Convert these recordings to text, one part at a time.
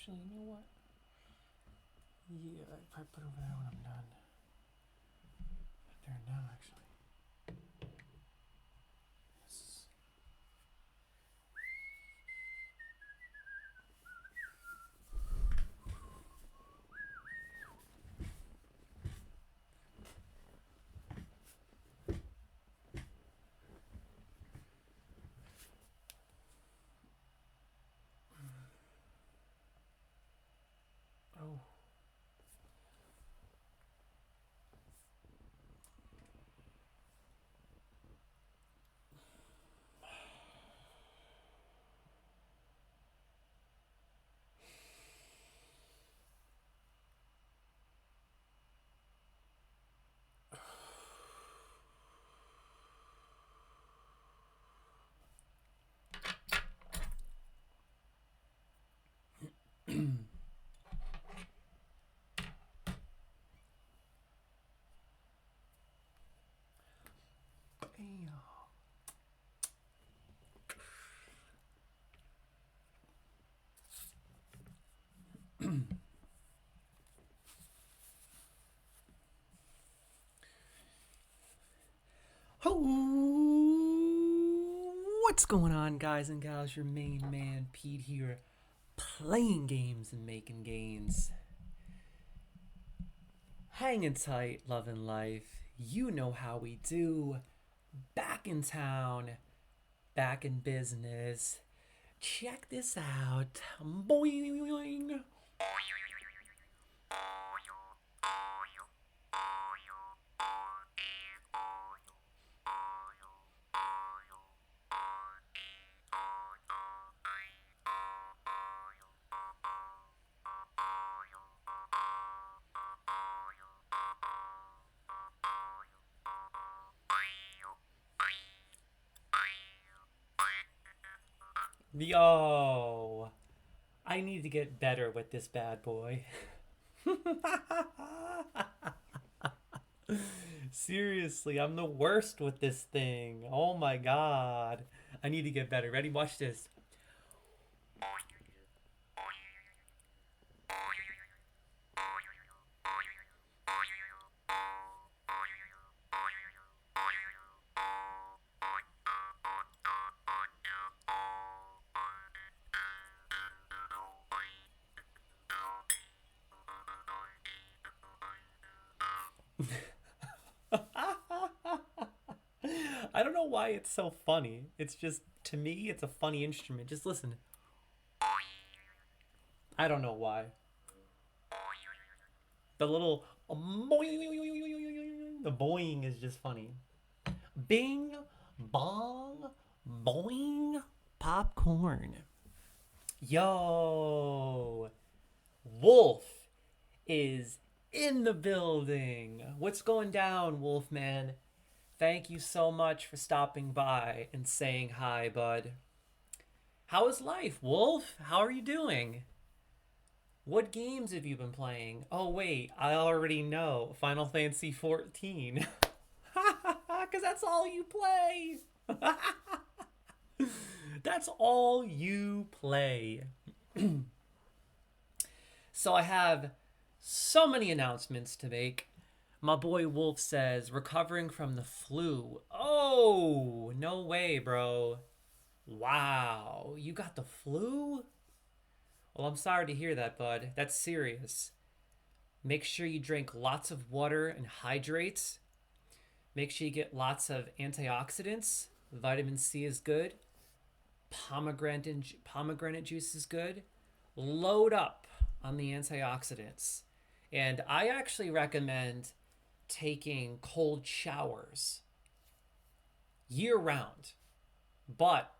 Actually, you know what? Yeah, I probably put it over there when I'm done. There now, actually. Yes. Oh. What's going on, guys and gals? Your main man, Pete here, playing games and making gains. Hanging tight, loving life. You know how we do. Back in town, back in business. Check this out. Boing. Yo, I need to get better with this bad boy. Seriously, I'm the worst with this thing. Oh my god. I need to get better. Ready? Watch this. I don't know why it's so funny. It's just, to me, it's a funny instrument. Just listen. I don't know why. The little boing, the boing is just funny. Bing, bong, boing, popcorn. Yo, Wolf is in the building. What's going down, Wolfman? Thank you so much for stopping by and saying hi, bud. How is life, Wolf? How are you doing? What games have you been playing? Oh, wait, I already know. Final Fantasy 14. Because that's all you play. That's all you play. So I have so many announcements to make. My boy Wolf says, recovering from the flu. Oh, no way, bro. Wow, you got the flu? Well, I'm sorry to hear that, bud. That's serious. Make sure you drink lots of water and hydrate. Make sure you get lots of antioxidants. Vitamin C is good. Pomegranate juice is good. Load up on the antioxidants. And I actually recommend taking cold showers year round. But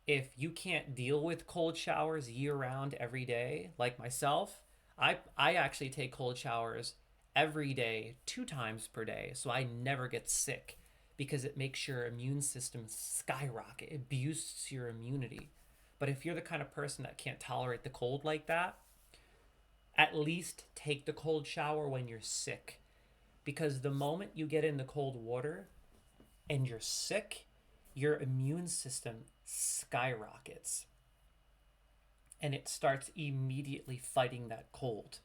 if you can't deal with cold showers year round every day, like myself, I actually take cold showers every day, 2 times per day, so I never get sick because it makes your immune system skyrocket. It boosts your immunity. But if you're the kind of person that can't tolerate the cold like that, at least take the cold shower when you're sick. Because the moment you get in the cold water and you're sick, your immune system skyrockets. and it starts immediately fighting that cold.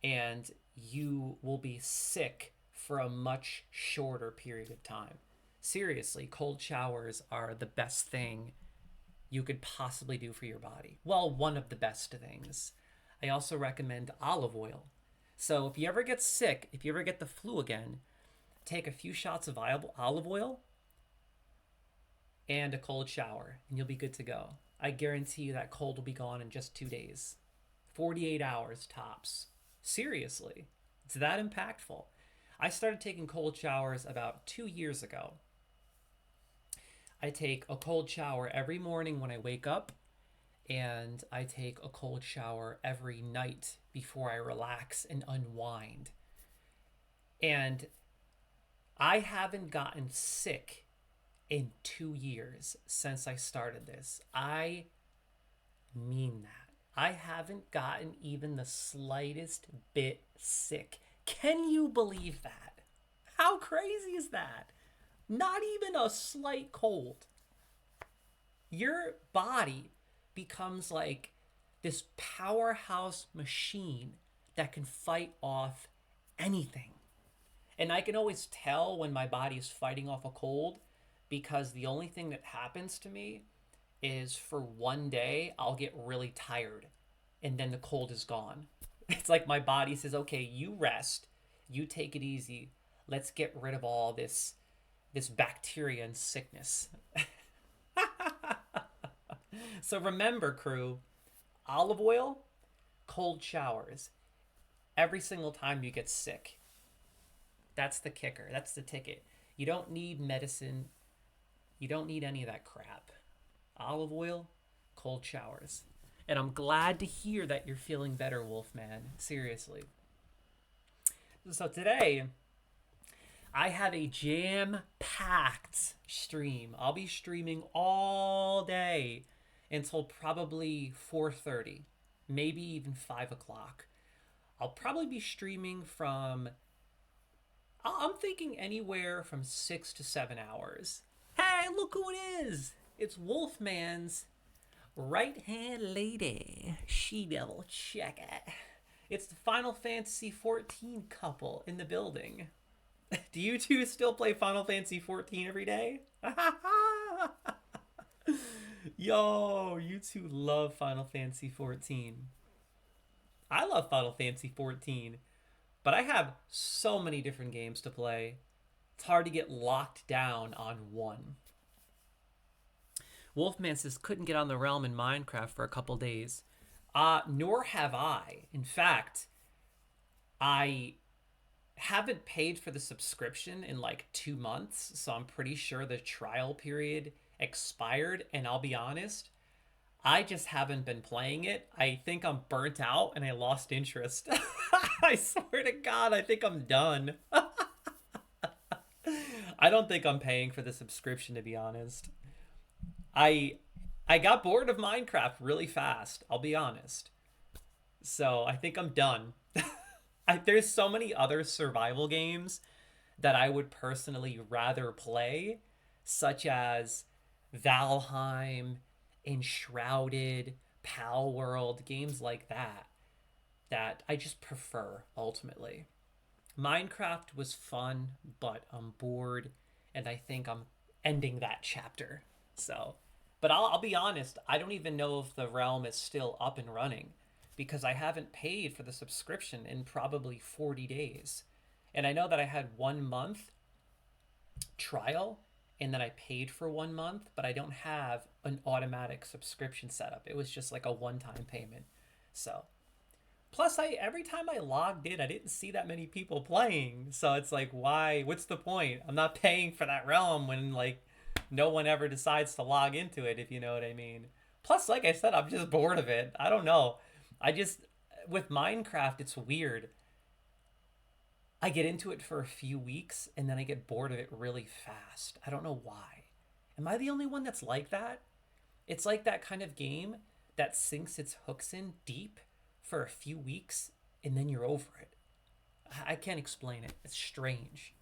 And you will be sick for a much shorter period of time. Seriously, cold showers are the best thing you could possibly do for your body. Well, one of the best things. I also recommend olive oil. So if you ever get sick, if you ever get the flu again, take a few shots of olive oil and a cold shower, and you'll be good to go. I guarantee you that cold will be gone in just 2 days, 48 hours tops. Seriously, it's that impactful. I started taking cold showers about 2 years ago. I take a cold shower every morning when I wake up, and I take a cold shower every night before I relax and unwind. And I haven't gotten sick in 2 years since I started this. I mean that. I haven't gotten even the slightest bit sick. Can you believe that? How crazy is that? Not even a slight cold. Your body becomes like this powerhouse machine that can fight off anything. And I can always tell when my body is fighting off a cold because the only thing that happens to me is for one day I'll get really tired and then the cold is gone. It's like my body says, okay, you rest, you take it easy. Let's get rid of all this bacteria and sickness. So remember, crew, olive oil, cold showers, every single time you get sick. That's the kicker. That's the ticket. You don't need medicine. You don't need any of that crap. Olive oil, cold showers. And I'm glad to hear that you're feeling better, Wolfman. Seriously. So today, I have a jam-packed stream. I'll be streaming all day until probably 4:30, maybe even 5 o'clock. I'll probably be streaming from, I'm thinking anywhere from 6 to 7 hours. Hey, look who it is! It's Wolfman's right-hand lady, She-Devil. Check it. It's the Final Fantasy XIV couple in the building. Do you two still play Final Fantasy XIV every day? Yo, you two love Final Fantasy XIV. I love Final Fantasy XIV, but I have so many different games to play. It's hard to get locked down on one. Wolfman says couldn't get on the realm in Minecraft for a couple days. Nor have I. In fact, I haven't paid for the subscription in like 2 months, so I'm pretty sure the trial period expired, and I'll be honest, I just haven't been playing it. I think I'm burnt out and I lost interest. I swear to God, I think I'm done. I don't think I'm paying for the subscription, to be honest. I got bored of Minecraft really fast, I'll be honest. So I think I'm done. There's so many other survival games that I would personally rather play, such as Valheim, Enshrouded, Pal World, games like that I just prefer ultimately. Minecraft was fun, but I'm bored, and I think I'm ending that chapter. So, but I'll be honest, I don't even know if the realm is still up and running because I haven't paid for the subscription in probably 40 days. And I know that I had 1 month trial and then I paid for 1 month, but I don't have an automatic subscription setup. It was just like a one-time payment. So, plus every time I logged in, I didn't see that many people playing. So it's like, why? What's the point? I'm not paying for that realm when like no one ever decides to log into it, if you know what I mean. Plus, like I said, I'm just bored of it. I don't know. With Minecraft, it's weird. I get into it for a few weeks and then I get bored of it really fast. I don't know why. Am I the only one that's like that? It's like that kind of game that sinks its hooks in deep for a few weeks and then you're over it. I can't explain it. It's strange.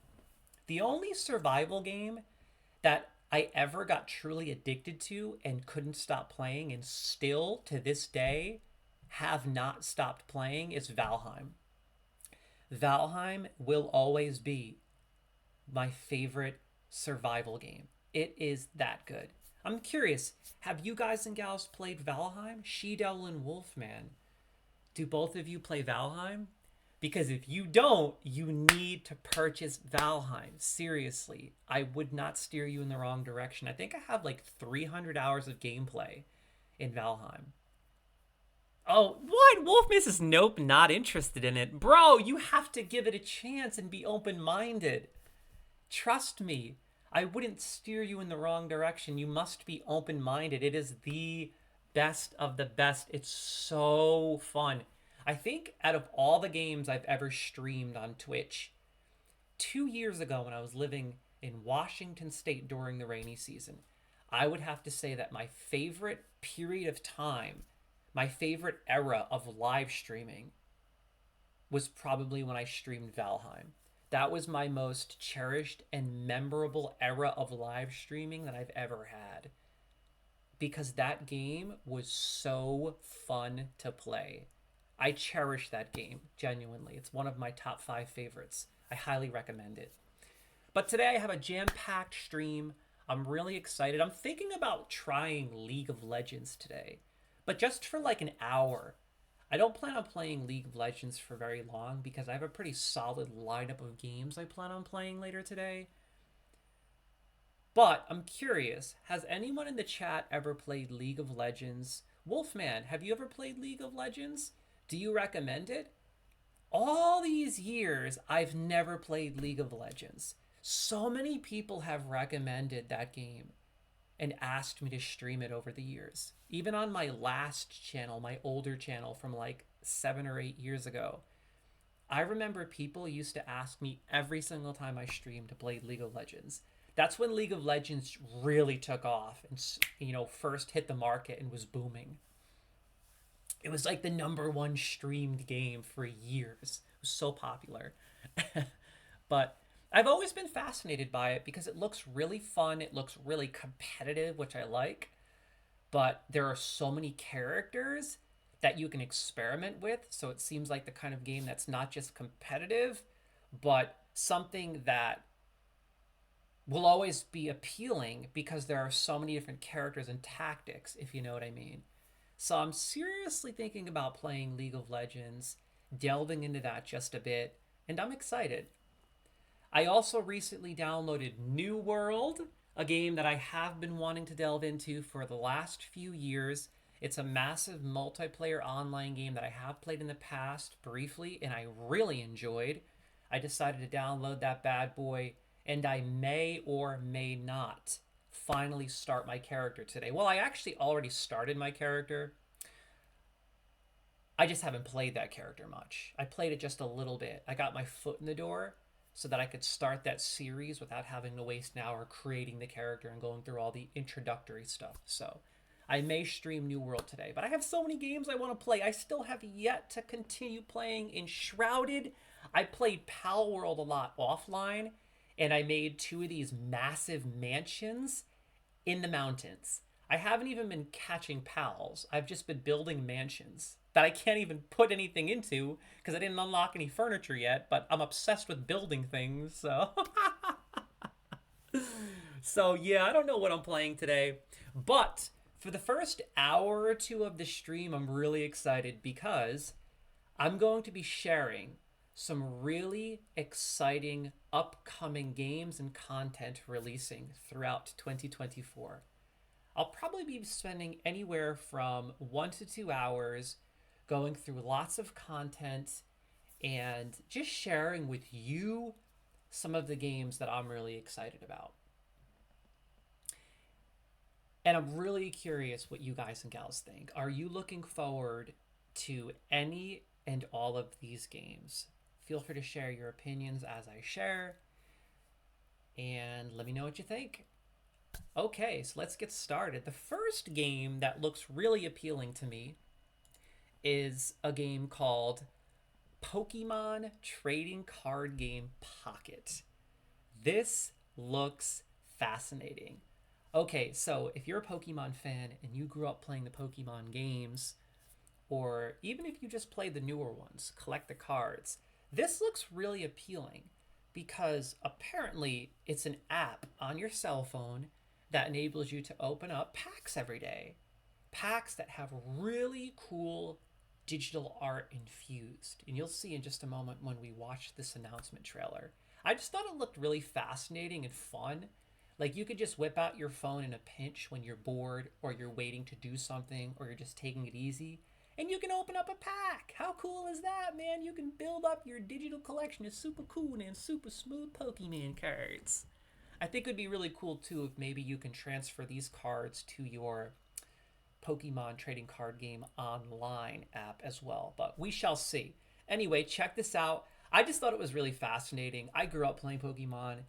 The only survival game that I ever got truly addicted to and couldn't stop playing, and still to this day have not stopped playing, is Valheim. Valheim will always be my favorite survival game. It is that good. I'm curious, have you guys and gals played Valheim? She-Devil and Wolfman. Do both of you play Valheim? Because if you don't, you need to purchase Valheim. Seriously, I would not steer you in the wrong direction. I think I have like 300 hours of gameplay in Valheim. Oh, what? Wolfman says, nope, not interested in it. Bro, you have to give it a chance and be open minded. Trust me, I wouldn't steer you in the wrong direction. You must be open minded. It is the best of the best. It's so fun. I think out of all the games I've ever streamed on Twitch, 2 years ago when I was living in Washington State during the rainy season, I would have to say that my favorite period of time, my favorite era of live streaming, was probably when I streamed Valheim. That was my most cherished and memorable era of live streaming that I've ever had, because that game was so fun to play. I cherish that game, genuinely. It's one of my top 5 favorites. I highly recommend it. But today I have a jam-packed stream. I'm really excited. I'm thinking about trying League of Legends today, but just for like an hour. I don't plan on playing League of Legends for very long because I have a pretty solid lineup of games I plan on playing later today. But I'm curious, has anyone in the chat ever played League of Legends? Wolfman, have you ever played League of Legends? Do you recommend it? All these years, I've never played League of Legends. So many people have recommended that game and asked me to stream it over the years. Even on my last channel, my older channel from like 7 or 8 years ago, I remember people used to ask me every single time I streamed to play League of Legends. That's when League of Legends really took off and, first hit the market and was booming. It was like the #1 streamed game for years. It was so popular. But I've always been fascinated by it because it looks really fun. It looks really competitive, which I like. But there are so many characters that you can experiment with. So it seems like the kind of game that's not just competitive, but something that will always be appealing because there are so many different characters and tactics, if you know what I mean. So I'm seriously thinking about playing League of Legends, delving into that just a bit, and I'm excited. I also recently downloaded New World, a game that I have been wanting to delve into for the last few years. It's a massive multiplayer online game that I have played in the past briefly, and I really enjoyed. I decided to download that bad boy, and I may or may not finally start my character today. Well, I actually already started my character. I just haven't played that character much. I played it just a little bit. I got my foot in the door so that I could start that series without having to waste an hour creating the character and going through all the introductory stuff. So I may stream New World today, but I have so many games I want to play. I still have yet to continue playing Enshrouded. I played Pal World a lot offline, and I made 2 of these massive mansions in the mountains. I haven't even been catching pals. I've just been building mansions that I can't even put anything into because I didn't unlock any furniture yet, but I'm obsessed with building things, so. So yeah, I don't know what I'm playing today, but for the first hour or 2 of the stream, I'm really excited because I'm going to be sharing some really exciting upcoming games and content releasing throughout 2024. I'll probably be spending anywhere from 1 to 2 hours going through lots of content and just sharing with you some of the games that I'm really excited about. And I'm really curious what you guys and gals think. Are you looking forward to any and all of these games? Feel free to share your opinions as I share, and let me know what you think. Okay, so let's get started. The first game that looks really appealing to me is a game called Pokemon Trading Card Game Pocket. This looks fascinating. Okay, so if you're a Pokemon fan and you grew up playing the Pokemon games, or even if you just play the newer ones, collect the cards, this looks really appealing because apparently it's an app on your cell phone that enables you to open up packs every day. Packs that have really cool digital art infused. And you'll see in just a moment when we watch this announcement trailer. I just thought it looked really fascinating and fun. Like you could just whip out your phone in a pinch when you're bored or you're waiting to do something or you're just taking it easy and you can open up a pack. How cool is that, man? You can build up your digital collection of super cool and super smooth Pokemon cards. I think it would be really cool too if maybe you can transfer these cards to your Pokemon trading card game online app as well, but we shall see. Anyway, check this out. I just thought it was really fascinating. I grew up playing Pokemon.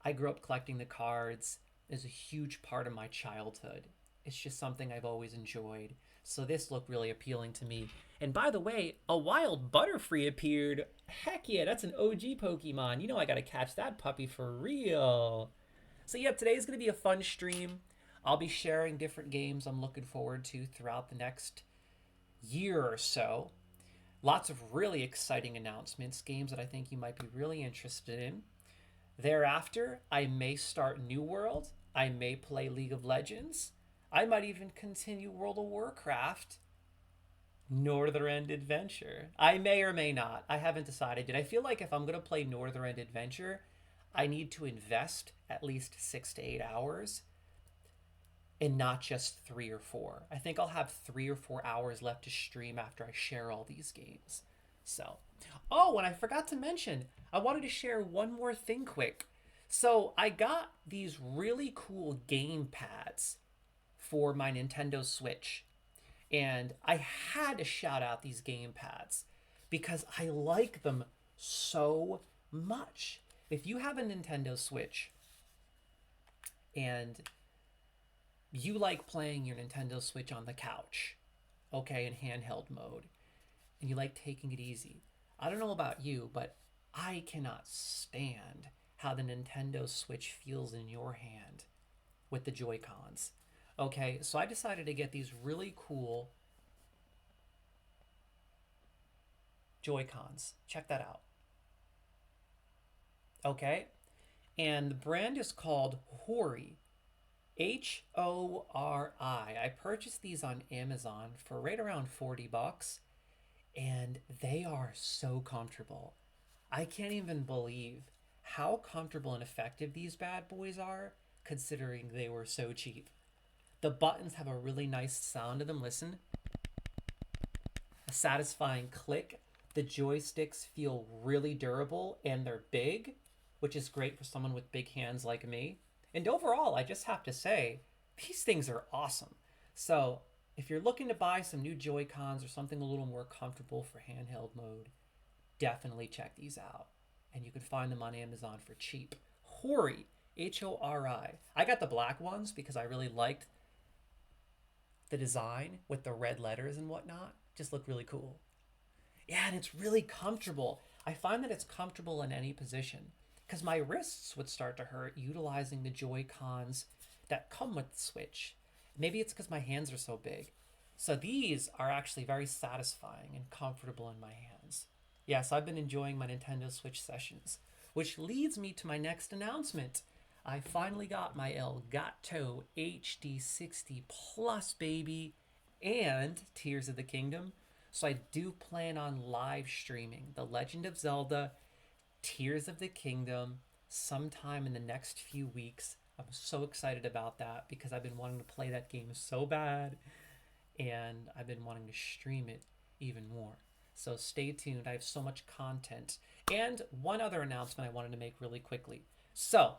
I grew up collecting the cards. It's a huge part of my childhood. It's just something I've always enjoyed. So this looked really appealing to me. And by the way, a wild Butterfree appeared. Heck yeah, that's an OG Pokemon. You know I gotta catch that puppy for real. So yeah, today's gonna be a fun stream. I'll be sharing different games I'm looking forward to throughout the next year or so. Lots of really exciting announcements, games that I think you might be really interested in. Thereafter, I may start New World. I may play League of Legends. I might even continue World of Warcraft. Northern Adventure. I may or may not. I haven't decided yet. I feel like if I'm going to play Northern Adventure, I need to invest at least 6 to 8 hours and not just 3 or 4. I think I'll have 3 or 4 hours left to stream after I share all these games. So, oh, and I forgot to mention, I wanted to share one more thing quick. So, I got these really cool game pads for my Nintendo Switch. And I had to shout out these game pads because I like them so much. If you have a Nintendo Switch and you like playing your Nintendo Switch on the couch, okay, in handheld mode, and you like taking it easy, I don't know about you, but I cannot stand how the Nintendo Switch feels in your hand with the Joy-Cons. Okay, so I decided to get these really cool Joy-Cons. Check that out. Okay, and the brand is called Hori. Hori. I purchased these on Amazon for right around $40, and they are so comfortable. I can't even believe how comfortable and effective these bad boys are, considering they were so cheap. The buttons have a really nice sound to them. Listen, a satisfying click. The joysticks feel really durable and they're big, which is great for someone with big hands like me. And overall, I just have to say, these things are awesome. So, if you're looking to buy some new Joy-Cons or something a little more comfortable for handheld mode, definitely check these out. And you can find them on Amazon for cheap. Hori, Hori. I got the black ones because I really liked the design with the red letters and whatnot. Just look really cool. Yeah, and it's really comfortable. I find that it's comfortable in any position because my wrists would start to hurt utilizing the Joy-Cons that come with the Switch. Maybe it's because my hands are so big. So these are actually very satisfying and comfortable in my hands. Yes, I've been enjoying my Nintendo Switch sessions, which leads me to my next announcement. I finally got my Elgato HD60 Plus, baby, and Tears of the Kingdom. So I do plan on live streaming The Legend of Zelda Tears of the Kingdom sometime in the next few weeks. I'm so excited about that because I've been wanting to play that game so bad and I've been wanting to stream it even more. So stay tuned. I have so much content. And one other announcement I wanted to make really quickly. So,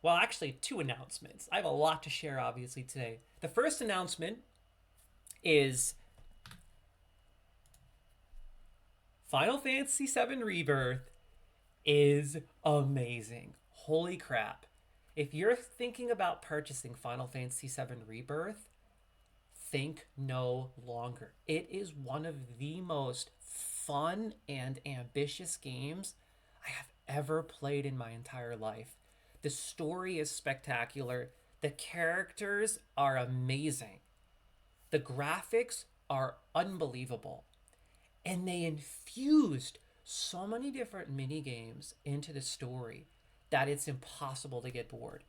well, actually, two announcements. I have a lot to share, obviously, today. The first announcement is Final Fantasy VII Rebirth is amazing. Holy crap. If you're thinking about purchasing Final Fantasy VII Rebirth, think no longer. It is one of the most fun and ambitious games I have ever played in my entire life. The story is spectacular. The characters are amazing. The graphics are unbelievable. And they infused so many different mini games into the story that it's impossible to get bored.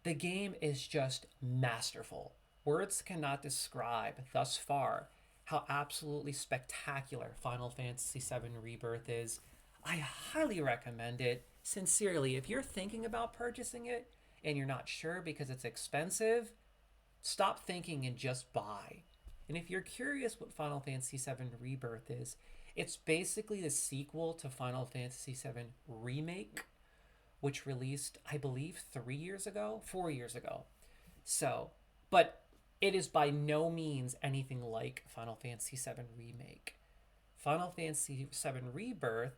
The game is just masterful. Words cannot describe thus far how absolutely spectacular Final Fantasy VII Rebirth is. I highly recommend it. Sincerely, if you're thinking about purchasing it and you're not sure because it's expensive, stop thinking and just buy. And if you're curious what Final Fantasy VII Rebirth is, it's basically the sequel to Final Fantasy VII Remake, which released, I believe, 3 years ago, 4 years ago. So, but it is by no means anything like Final Fantasy VII Remake. Final Fantasy VII Rebirth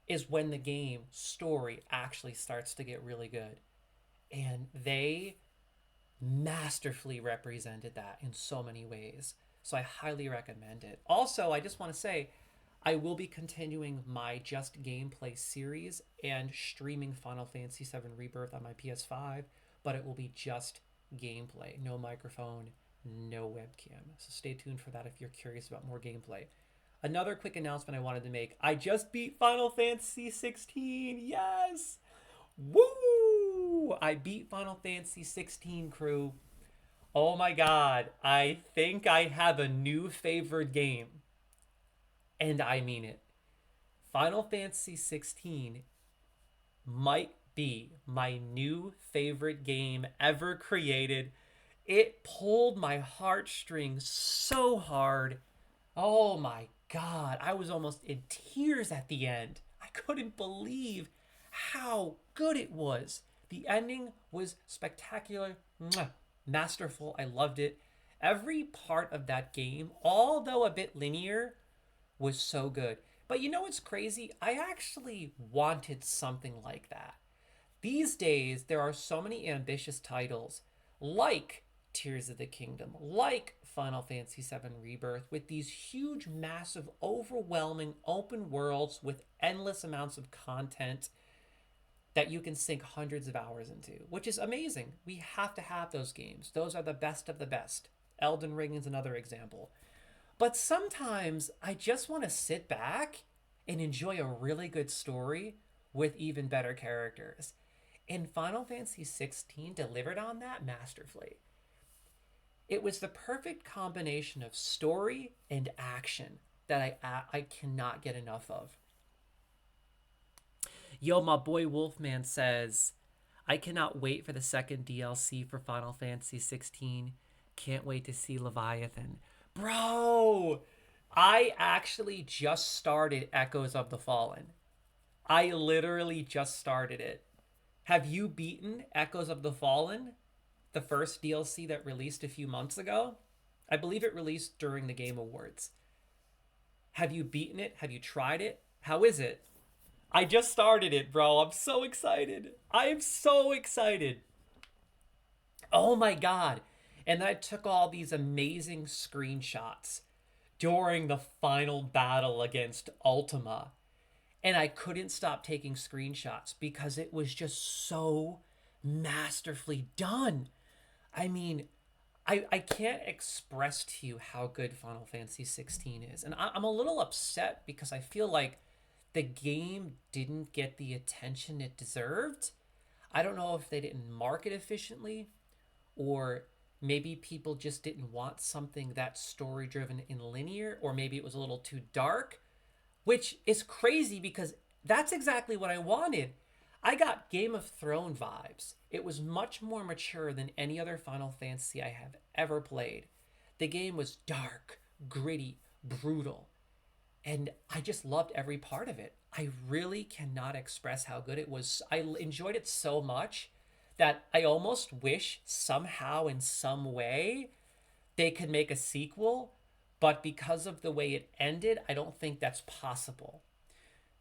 is when the game story actually starts to get really good. And they masterfully represented that in so many ways. So I highly recommend it. Also, I just want to say, I will be continuing my Just Gameplay series and streaming Final Fantasy VII Rebirth on my PS5, but it will be just gameplay. No microphone, no webcam. So stay tuned for that if you're curious about more gameplay. Another quick announcement I wanted to make. I just beat Final Fantasy 16. Yes! Woo! I beat Final Fantasy 16, crew. Oh my god. I think I have a new favorite game. And I mean it. Final Fantasy 16 might be my new favorite game ever created. It pulled my heartstrings so hard. Oh my god. I was almost in tears at the end. I couldn't believe how good it was. The ending was spectacular. Mwah. Masterful. I loved it. Every part of that game, although a bit linear, was so good. But you know what's crazy? I actually wanted something like that. These days, there are so many ambitious titles like Tears of the Kingdom, like Final Fantasy VII Rebirth, with these huge, massive, overwhelming open worlds with endless amounts of content that you can sink hundreds of hours into, which is amazing. We have to have those games. Those are the best of the best. Elden Ring is another example. But sometimes I just want to sit back and enjoy a really good story with even better characters. And Final Fantasy XVI delivered on that masterfully. It was the perfect combination of story and action that I cannot get enough of. Yo, my boy Wolfman says, I cannot wait for the second DLC for Final Fantasy 16. Can't wait to see Leviathan. Bro, I actually just started Echoes of the Fallen. I literally just started it. Have you beaten Echoes of the Fallen? The first DLC that released a few months ago? I believe it released during the Game Awards. Have you beaten it? Have you tried it? How is it? I just started it, bro. I'm so excited. I am so excited. Oh my god. And I took all these amazing screenshots during the final battle against Ultima. And I couldn't stop taking screenshots because it was just so masterfully done. I mean, I can't express to you how good Final Fantasy 16 is. And I'm a little upset because I feel like the game didn't get the attention it deserved. I don't know if they didn't market efficiently, or maybe people just didn't want something that story driven and linear, or maybe it was a little too dark, which is crazy because that's exactly what I wanted. I got Game of Thrones vibes. It was much more mature than any other Final Fantasy I have ever played. The game was dark, gritty, brutal, and I just loved every part of it. I really cannot express how good it was. I enjoyed it so much that I almost wish somehow, in some way, they could make a sequel, but because of the way it ended, I don't think that's possible.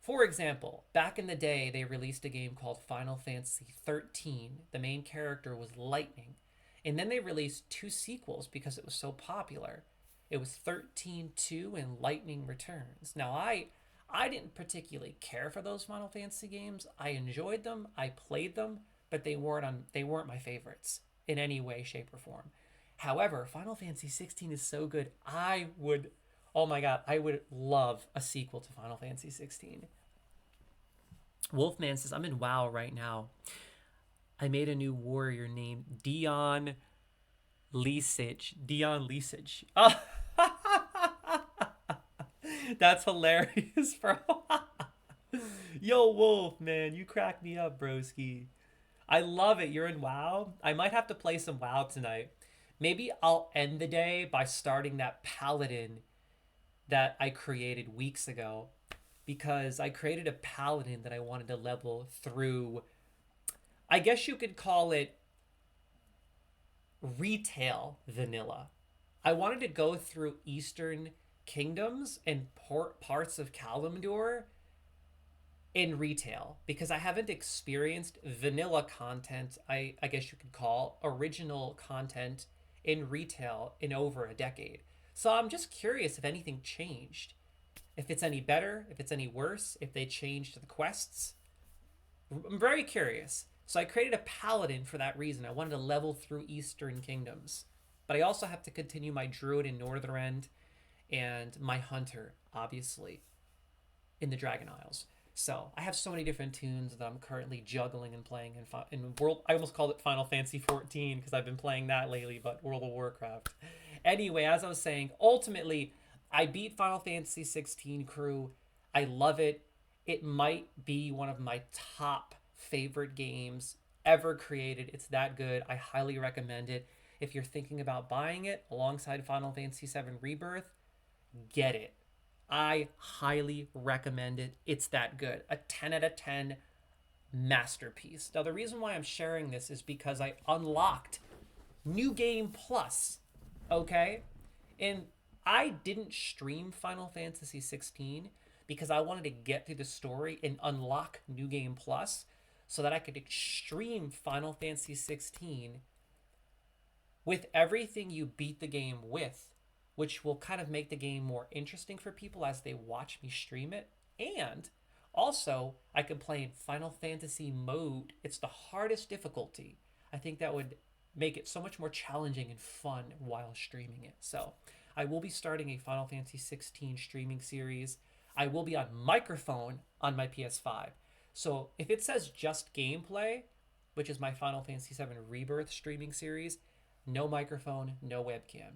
For example, back in the day, they released a game called Final Fantasy XIII. The main character was Lightning. And then they released two sequels because it was so popular. It was 13-2 and Lightning Returns. Now, I didn't particularly care for those Final Fantasy games. I enjoyed them. I played them. but they weren't my favorites in any way, shape, or form. However, Final Fantasy 16 is so good. Oh my god, I would love a sequel to Final Fantasy 16. Wolfman says, I'm in WoW right now. I made a new warrior named Dion Lisich. Dion Lisich. Oh, that's hilarious, bro. Yo, Wolf, man, you crack me up, broski. I love it. You're in WoW. I might have to play some WoW tonight. Maybe I'll end the day by starting that paladin that I created weeks ago, because I created a paladin that I wanted to level through. I guess you could call it retail vanilla. I wanted to go through Eastern Kingdoms and parts of Kalimdor in retail, because I haven't experienced vanilla content, I guess you could call original content in retail in over a decade. So I'm just curious if anything changed. If it's any better, if it's any worse, if they changed the quests. I'm very curious. So I created a paladin for that reason. I wanted to level through Eastern Kingdoms. But I also have to continue my druid in Northrend and my hunter, obviously, in the Dragon Isles. So I have so many different tunes that I'm currently juggling and playing in World. I almost called it Final Fantasy 14 because I've been playing that lately, but World of Warcraft. Anyway, as I was saying, ultimately, I beat Final Fantasy 16 crew. I love it. It might be one of my top favorite games ever created. It's that good. I highly recommend it. If you're thinking about buying it alongside Final Fantasy 7 Rebirth, get it. I highly recommend it. It's that good. A 10 out of 10 masterpiece. Now, the reason why I'm sharing this is because I unlocked New Game Plus, okay? And I didn't stream Final Fantasy 16 because I wanted to get through the story and unlock New Game Plus so that I could stream Final Fantasy 16 with everything you beat the game with, which will kind of make the game more interesting for people as they watch me stream it. And also, I can play in Final Fantasy mode. It's the hardest difficulty. I think that would make it so much more challenging and fun while streaming it. So I will be starting a Final Fantasy 16 streaming series. I will be on microphone on my PS5. So if it says just gameplay, which is my Final Fantasy 7 Rebirth streaming series, no microphone, no webcam.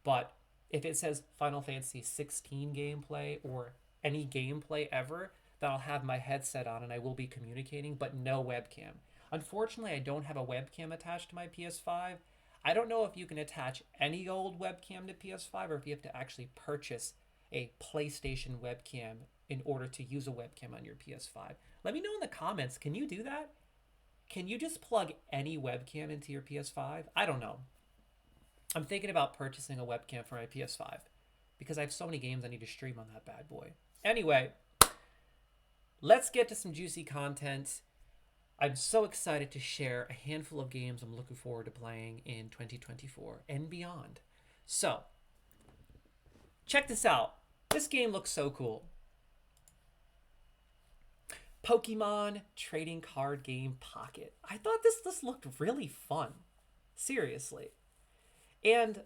But if it says Final Fantasy 16 gameplay or any gameplay ever, then I'll have my headset on and I will be communicating, but no webcam. Unfortunately, I don't have a webcam attached to my PS5. I don't know if you can attach any old webcam to PS5 or if you have to actually purchase a PlayStation webcam in order to use a webcam on your PS5. Let me know in the comments, can you do that? Can you just plug any webcam into your PS5? I don't know. I'm thinking about purchasing a webcam for my PS5 because I have so many games I need to stream on that bad boy. Anyway, let's get to some juicy content. I'm so excited to share a handful of games I'm looking forward to playing in 2024 and beyond. So, check this out. This game looks so cool. Pokemon Trading Card Game Pocket. I thought this looked really fun. Seriously. And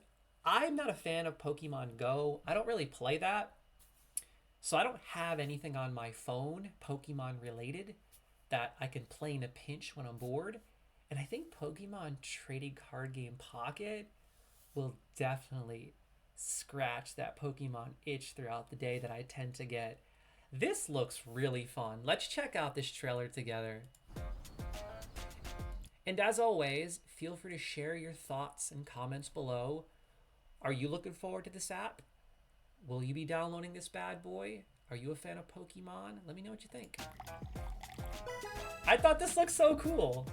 I'm not a fan of Pokemon Go. I don't really play that. So I don't have anything on my phone Pokemon related that I can play in a pinch when I'm bored. And I think Pokemon Trading Card Game Pocket will definitely scratch that Pokemon itch throughout the day that I tend to get. This looks really fun. Let's check out this trailer together. And as always, feel free to share your thoughts and comments below. Are you looking forward to this app? Will you be downloading this bad boy? Are you a fan of Pokemon? Let me know what you think. I thought this looked so cool.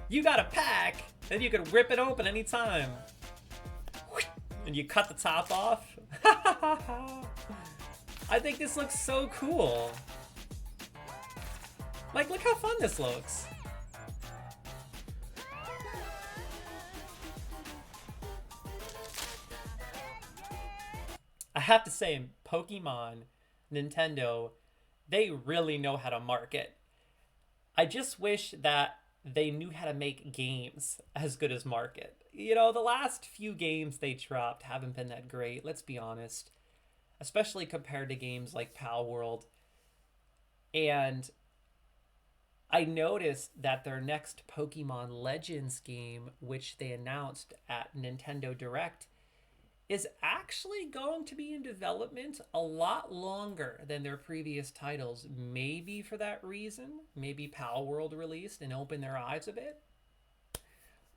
You got a pack, and you can rip it open anytime. And you cut the top off. I think this looks so cool. Like, look how fun this looks. I have to say, Pokemon, Nintendo, they really know how to market. I just wish that they knew how to make games as good as Market. You know, the last few games they dropped haven't been that great, let's be honest, especially compared to games like Pal World. And I noticed that their next Pokemon Legends game, which they announced at Nintendo Direct, is actually going to be in development a lot longer than their previous titles. Maybe for that reason, maybe Pal World released and opened their eyes a bit.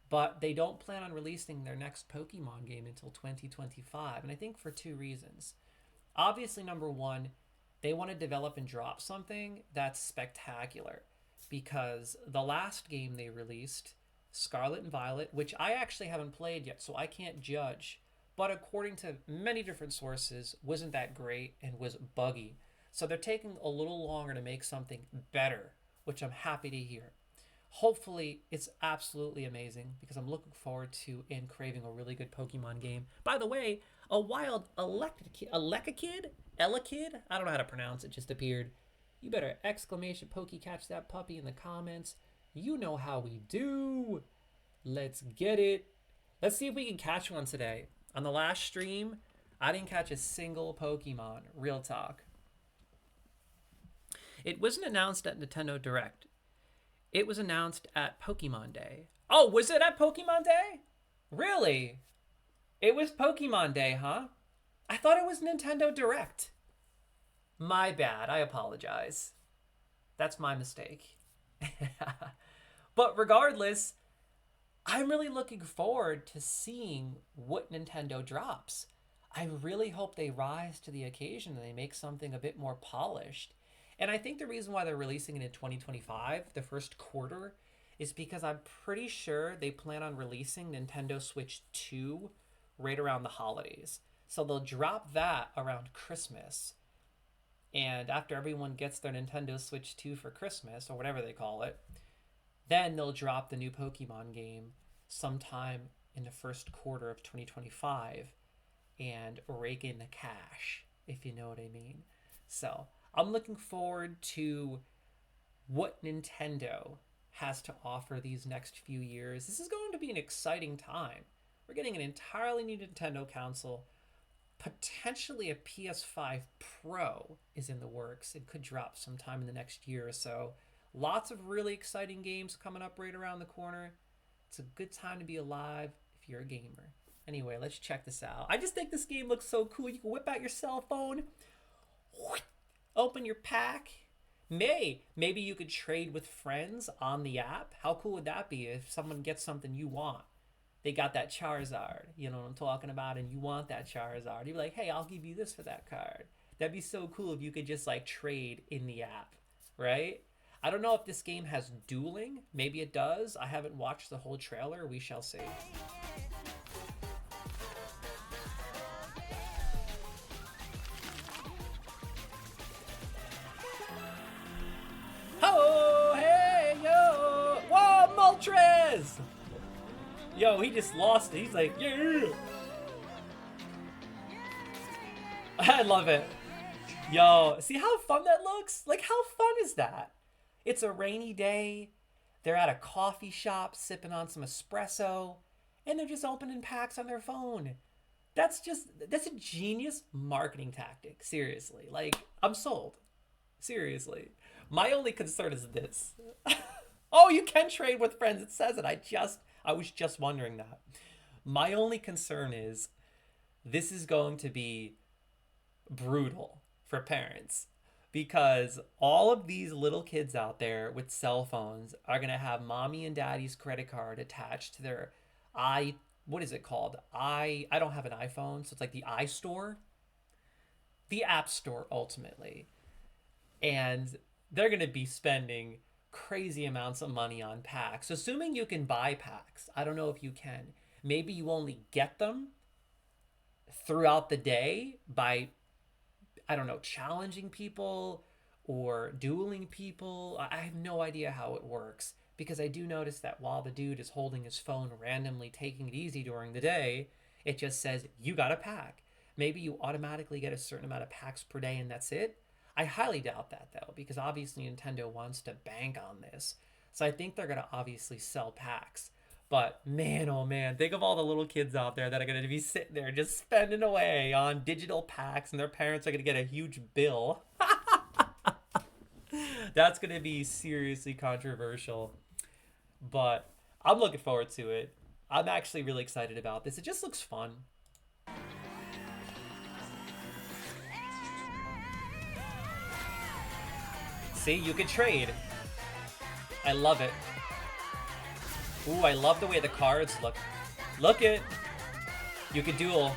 But they don't plan on releasing their next Pokemon game until 2025. And I think for two reasons. Obviously, number one, they want to develop and drop something that's spectacular. Because the last game they released, Scarlet and Violet, which I actually haven't played yet, so I can't judge, but according to many different sources, wasn't that great and was buggy. So they're taking a little longer to make something better, which I'm happy to hear. Hopefully, it's absolutely amazing because I'm looking forward to and craving a really good Pokemon game. By the way, a wild Elekakid? Elekid? I don't know how to pronounce it, just appeared. You better exclamation catch that puppy in the comments. You know how we do. Let's get it. Let's see if we can catch one today. On the last stream, I didn't catch a single Pokemon. Real talk. It wasn't announced at Nintendo Direct. It was announced at Pokemon Day. Oh, was it at Pokemon Day? Really? It was Pokemon Day, huh? I thought it was Nintendo Direct. My bad. I apologize. That's my mistake. But regardless, I'm really looking forward to seeing what Nintendo drops. I really hope they rise to the occasion and they make something a bit more polished. And I think the reason why they're releasing it in 2025, the first quarter, is because I'm pretty sure they plan on releasing Nintendo Switch 2 right around the holidays. So they'll drop that around Christmas. And after everyone gets their Nintendo Switch 2 for Christmas, or whatever they call it, then they'll drop the new Pokemon game sometime in the first quarter of 2025 and rake in the cash, if you know what I mean. So I'm looking forward to what Nintendo has to offer these next few years. This is going to be an exciting time. We're getting an entirely new Nintendo console. Potentially a PS5 Pro is in the works. It could drop sometime in the next year or so. Lots of really exciting games coming up right around the corner. It's a good time to be alive if you're a gamer. Anyway, let's check this out. I just think this game looks so cool. You can whip out your cell phone, open your pack. Maybe you could trade with friends on the app. How cool would that be if someone gets something you want? They got that Charizard, you know what I'm talking about, and you want that Charizard. You'd be like, hey, I'll give you this for that card. That'd be so cool if you could just like trade in the app, right? I don't know if this game has dueling. Maybe it does. I haven't watched the whole trailer. We shall see. Oh, hey, yo. Whoa, Moltres! Yo, he just lost it. He's like, yeah. I love it. Yo, see how fun that looks? Like, how fun is that? It's a rainy day. They're at a coffee shop sipping on some espresso, and they're just opening packs on their phone. That's a genius marketing tactic. Seriously. Like, I'm sold. Seriously. My only concern is this. Oh, you can trade with friends. It says it. I was just wondering that. My only concern is this is going to be brutal for parents because all of these little kids out there with cell phones are going to have mommy and daddy's credit card attached to their what is it called? I don't have an iPhone, so it's like the iStore, the App Store ultimately. And they're going to be spending crazy amounts of money on packs. Assuming you can buy packs. I don't know if you can. Maybe you only get them throughout the day by, I don't know, challenging people or dueling people. I have no idea how it works because I do notice that while the dude is holding his phone randomly taking it easy during the day, it just says you got a pack. Maybe you automatically get a certain amount of packs per day and that's it. I highly doubt that though, because obviously Nintendo wants to bank on this. So I think they're gonna obviously sell packs. But man, oh man, think of all the little kids out there that are gonna be sitting there just spending away on digital packs, and their parents are gonna get a huge bill. That's gonna be seriously controversial. But I'm looking forward to it. I'm actually really excited about this. It just looks fun. See, you can trade. I love it. Ooh, I love the way the cards look. Look it. You could duel.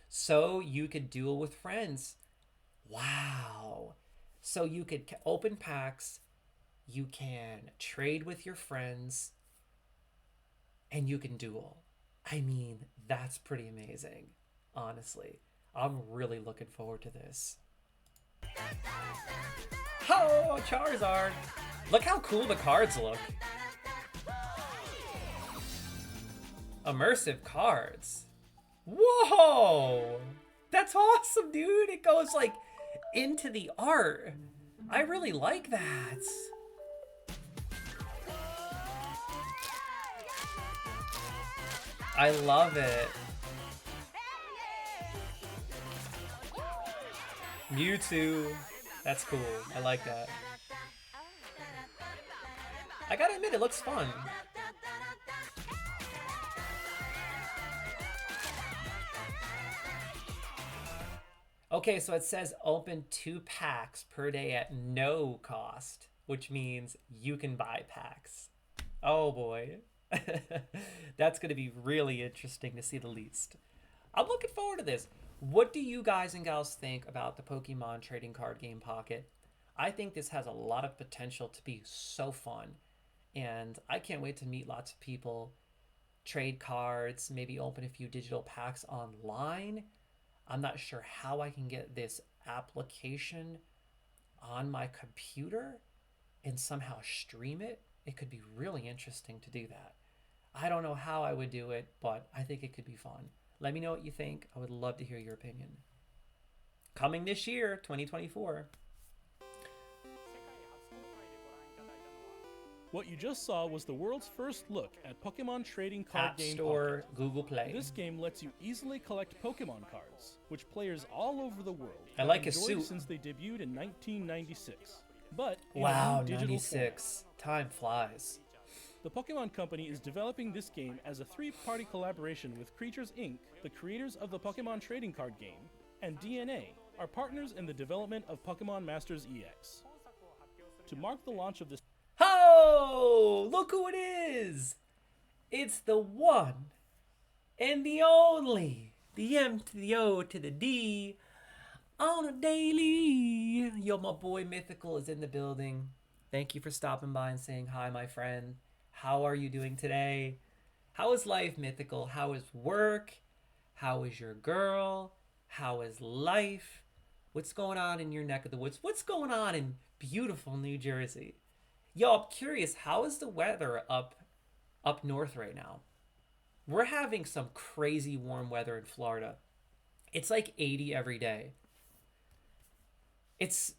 So you could duel with friends. Wow. So you could open packs, you can trade with your friends, and you can duel. I mean, that's pretty amazing, honestly. I'm really looking forward to this. Oh, Charizard! Look how cool the cards look. Immersive cards. Whoa! That's awesome, dude! It goes like into the art. I really like that. I love it. Mewtwo. That's cool. I like that. I gotta admit, it looks fun. Okay, so it says open 2 packs per day at no cost, which means you can buy packs. Oh boy. That's going to be really interesting to see the least. I'm looking forward to this. What do you guys and gals think about the Pokemon trading card game Pocket? I think this has a lot of potential to be so fun. And I can't wait to meet lots of people, trade cards, maybe open a few digital packs online. I'm not sure how I can get this application on my computer and somehow stream it. It could be really interesting to do that. I don't know how I would do it, but I think it could be fun. Let me know what you think. I would love to hear your opinion. Coming this year, 2024. What you just saw was the world's first look at Pokemon trading card App game Store, Pocket. Google Play. This game lets you easily collect Pokemon cards, which players all over the world I have like his enjoyed suit. since they debuted in 1996. But in a Wow, new digital 96. Time flies. the Pokemon Company is developing this game as a 3-party collaboration with Creatures Inc., the creators of the Pokemon trading card game, and DNA, our partners in the development of Pokemon Masters EX. To mark the launch of this Oh, look who it is. It's the one and the only, the M to the O to the D on a daily. Yo, my boy Mythical is in the building. Thank you for stopping by and saying hi, my friend. How are you doing today? How is life, Mythical? How is work? How is your girl? How is life? What's going on in your neck of the woods? What's going on in beautiful New Jersey? Yo, I'm curious, how is the weather up north right now? We're having some crazy warm weather in Florida. It's like 80 every day. It's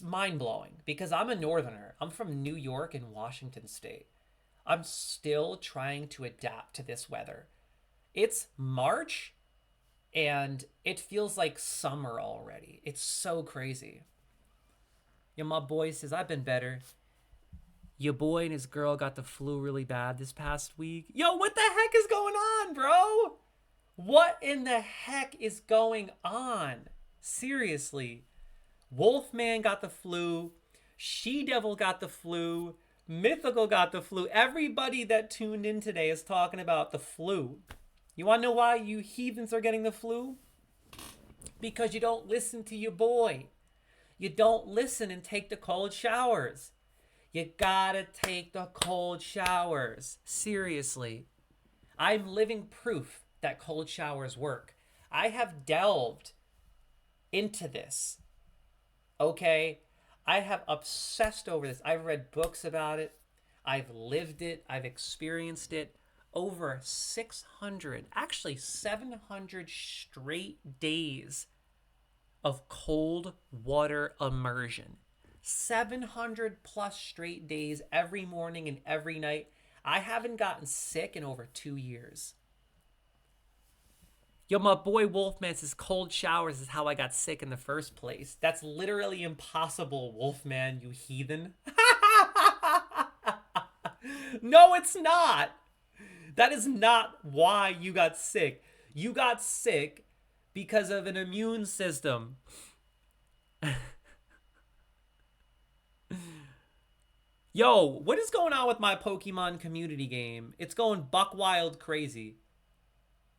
mind-blowing because I'm a northerner. I'm from New York and Washington State. I'm still trying to adapt to this weather. It's March and it feels like summer already. It's so crazy. Yo, my boy says, I've been better. Your boy and his girl got the flu really bad this past week. Yo, what the heck is going on, bro? What in the heck is going on? Seriously. Wolfman got the flu. She-Devil got the flu. Mythical got the flu. Everybody that tuned in today is talking about the flu. You want to know why you heathens are getting the flu? Because you don't listen to your boy. You don't listen and take the cold showers. You gotta take the cold showers. Seriously. I'm living proof that cold showers work. I have delved into this. Okay? I have obsessed over this. I've read books about it. I've lived it. I've experienced it. Over 600, actually 700 straight days of cold water immersion. 700 plus straight days every morning and every night. I haven't gotten sick in over 2 years. Yo, my boy Wolfman says cold showers is how I got sick in the first place. That's literally impossible, Wolfman, you heathen. No, it's not. That is not why you got sick. You got sick because of an immune system. Yo, what is going on with my Pokemon community game? It's going buck wild crazy.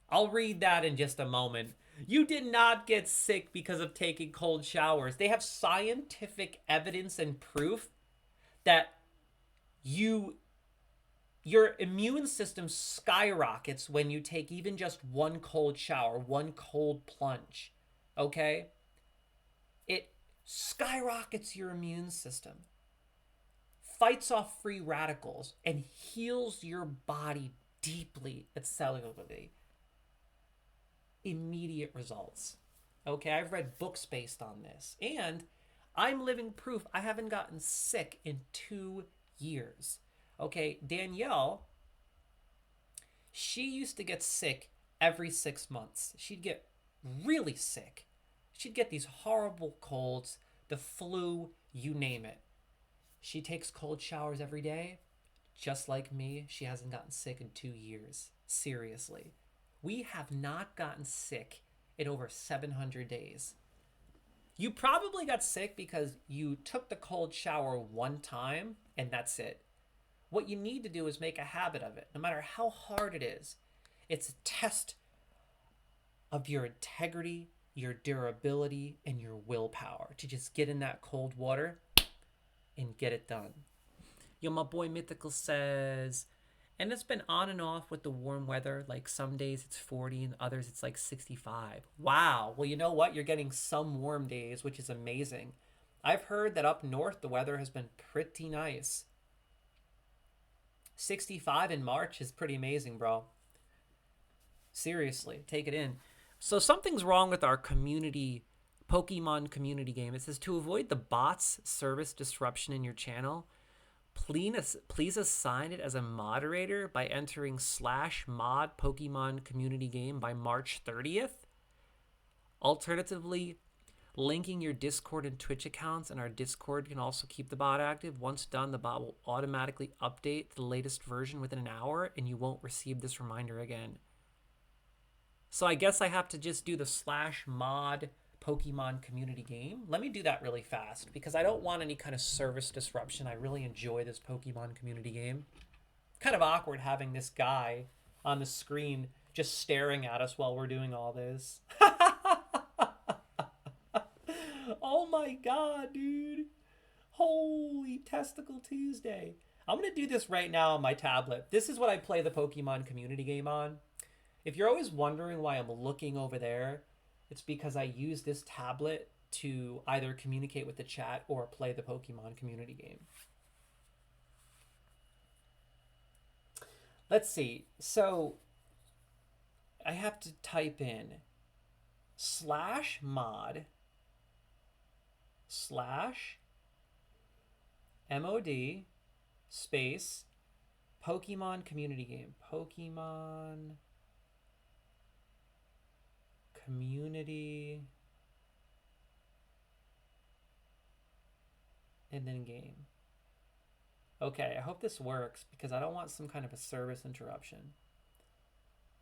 I'll read that in just a moment. You did not get sick because of taking cold showers. They have scientific evidence and proof that your immune system skyrockets when you take even just one cold shower, one cold plunge. Okay? It skyrockets your immune system, fights off free radicals, and heals your body deeply and cellularly. Immediate results. Okay, I've read books based on this, and I'm living proof I haven't gotten sick in 2 years. Okay, Danielle, she used to get sick every 6 months. She'd get really sick. She'd get these horrible colds, the flu, you name it. She takes cold showers every day. Just like me, she hasn't gotten sick in 2 years. Seriously. We have not gotten sick in over 700 days. You probably got sick because you took the cold shower one time and that's it. What you need to do is make a habit of it, no matter how hard it is. It's a test of your integrity, your durability, and your willpower to just get in that cold water and get it done. Yo, my boy Mythical says, and it's been on and off with the warm weather. Like some days it's 40 and others it's like 65. Wow. Well, you know what? You're getting some warm days, which is amazing. I've heard that up north the weather has been pretty nice. 65 in March is pretty amazing, bro. Seriously, take it in. So something's wrong with our Pokemon community game. It says to avoid the bots service disruption in your channel, please assign it as a moderator by entering /mod Pokemon community game by March 30th. Alternatively, linking your Discord and Twitch accounts and our Discord can also keep the bot active. Once done, the bot will automatically update to the latest version within an hour and you won't receive this reminder again. So I guess I have to just do the /mod Pokemon community game. Let me do that really fast because I don't want any kind of service disruption. I really enjoy this Pokemon community game. Kind of awkward having this guy on the screen just staring at us while we're doing all this. Oh my god, dude. Holy Testicle Tuesday. I'm going to do this right now on my tablet. This is what I play the Pokemon community game on. If you're always wondering why I'm looking over there, it's because I use this tablet to either communicate with the chat or play the Pokemon community game. Let's see. So I have to type in /mod /mod space Pokemon community game. Pokemon community and then game. Okay, I hope this works because I don't want some kind of a service interruption.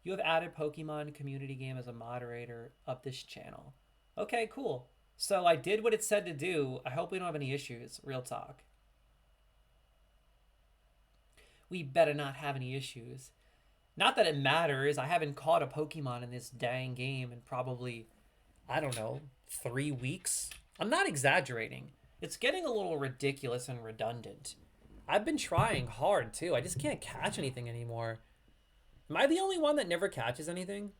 You have added Pokemon community game as a moderator of this channel. Okay, cool. So I did what it said to do. I hope we don't have any issues. Real talk. We better not have any issues. Not that it matters. I haven't caught a Pokemon in this dang game in probably, I don't know, 3 weeks. I'm not exaggerating. It's getting a little ridiculous and redundant. I've been trying hard too. I just can't catch anything anymore. Am I the only one that never catches anything?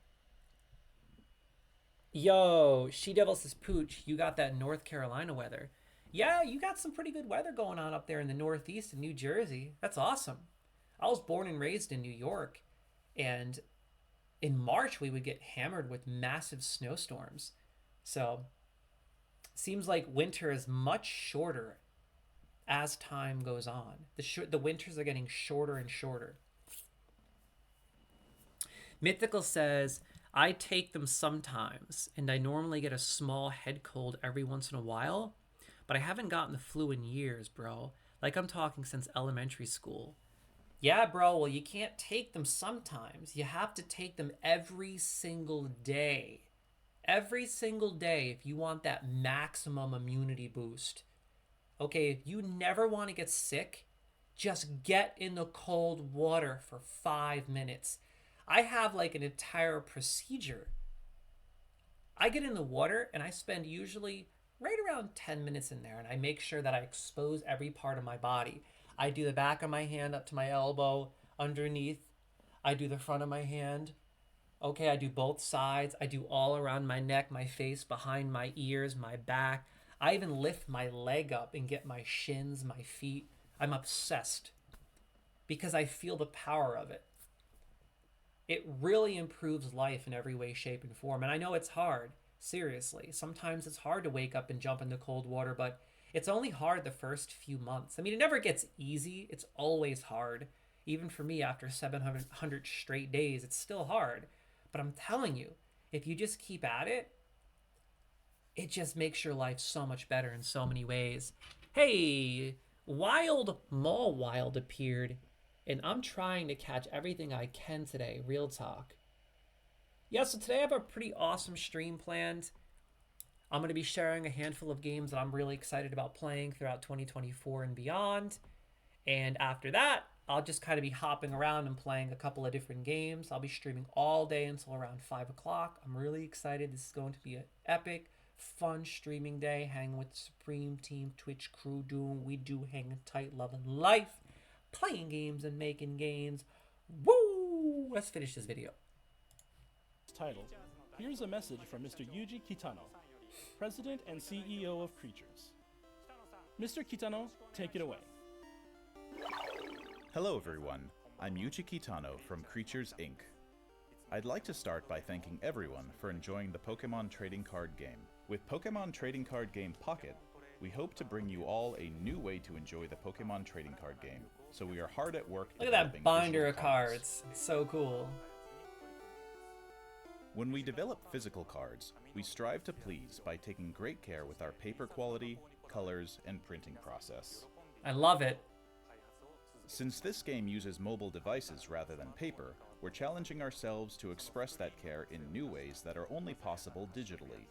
Yo, She-Devil says, Pooch, you got that North Carolina weather. Yeah, you got some pretty good weather going on up there in the Northeast in New Jersey. That's awesome. I was born and raised in New York. And in March, we would get hammered with massive snowstorms. So Seems like winter is much shorter as time goes on. The winters are getting shorter and shorter. Mythical says, I take them sometimes, and I normally get a small head cold every once in a while, but I haven't gotten the flu in years, bro. Like I'm talking since elementary school. Yeah, bro, well, you can't take them sometimes. You have to take them every single day. Every single day if you want that maximum immunity boost. Okay, if you never want to get sick, just get in the cold water for 5 minutes. I have like an entire procedure. I get in the water and I spend usually right around 10 minutes in there, and I make sure that I expose every part of my body. I do the back of my hand up to my elbow, underneath. I do the front of my hand. Okay, I do both sides. I do all around my neck, my face, behind my ears, my back. I even lift my leg up and get my shins, my feet. I'm obsessed because I feel the power of it. It really improves life in every way, shape, and form. And I know it's hard, seriously. Sometimes it's hard to wake up and jump into cold water, but it's only hard the first few months. I mean, it never gets easy. It's always hard. Even for me, after 700 straight days, it's still hard. But I'm telling you, if you just keep at it, it just makes your life so much better in so many ways. Hey, Wild Mall Wild appeared, and I'm trying to catch everything I can today, real talk. Yeah, so today I have a pretty awesome stream planned. I'm going to be sharing a handful of games that I'm really excited about playing throughout 2024 and beyond. And after that, I'll just kind of be hopping around and playing a couple of different games. I'll be streaming all day until around 5 o'clock. I'm really excited. This is going to be an epic, fun streaming day, hanging with the Supreme Team Twitch crew, doing we do, hanging tight, loving life, playing games and making games. Woo! Let's finish this video. Title. Here's a message from Mr. Yuji Kitano, President and CEO of Creatures. Mr. Kitano, take it away. Hello everyone, I'm Yuji Kitano from Creatures Inc. I'd like to start by thanking everyone for enjoying the Pokemon trading card game. With Pokemon Trading Card Game Pocket, we hope to bring you all a new way to enjoy the Pokemon trading card game, so we are hard at work Look at that binder of cards. It's so cool. When we develop physical cards, we strive to please by taking great care with our paper quality, colors, and printing process. I love it. Since this game uses mobile devices rather than paper, we're challenging ourselves to express that care in new ways that are only possible digitally,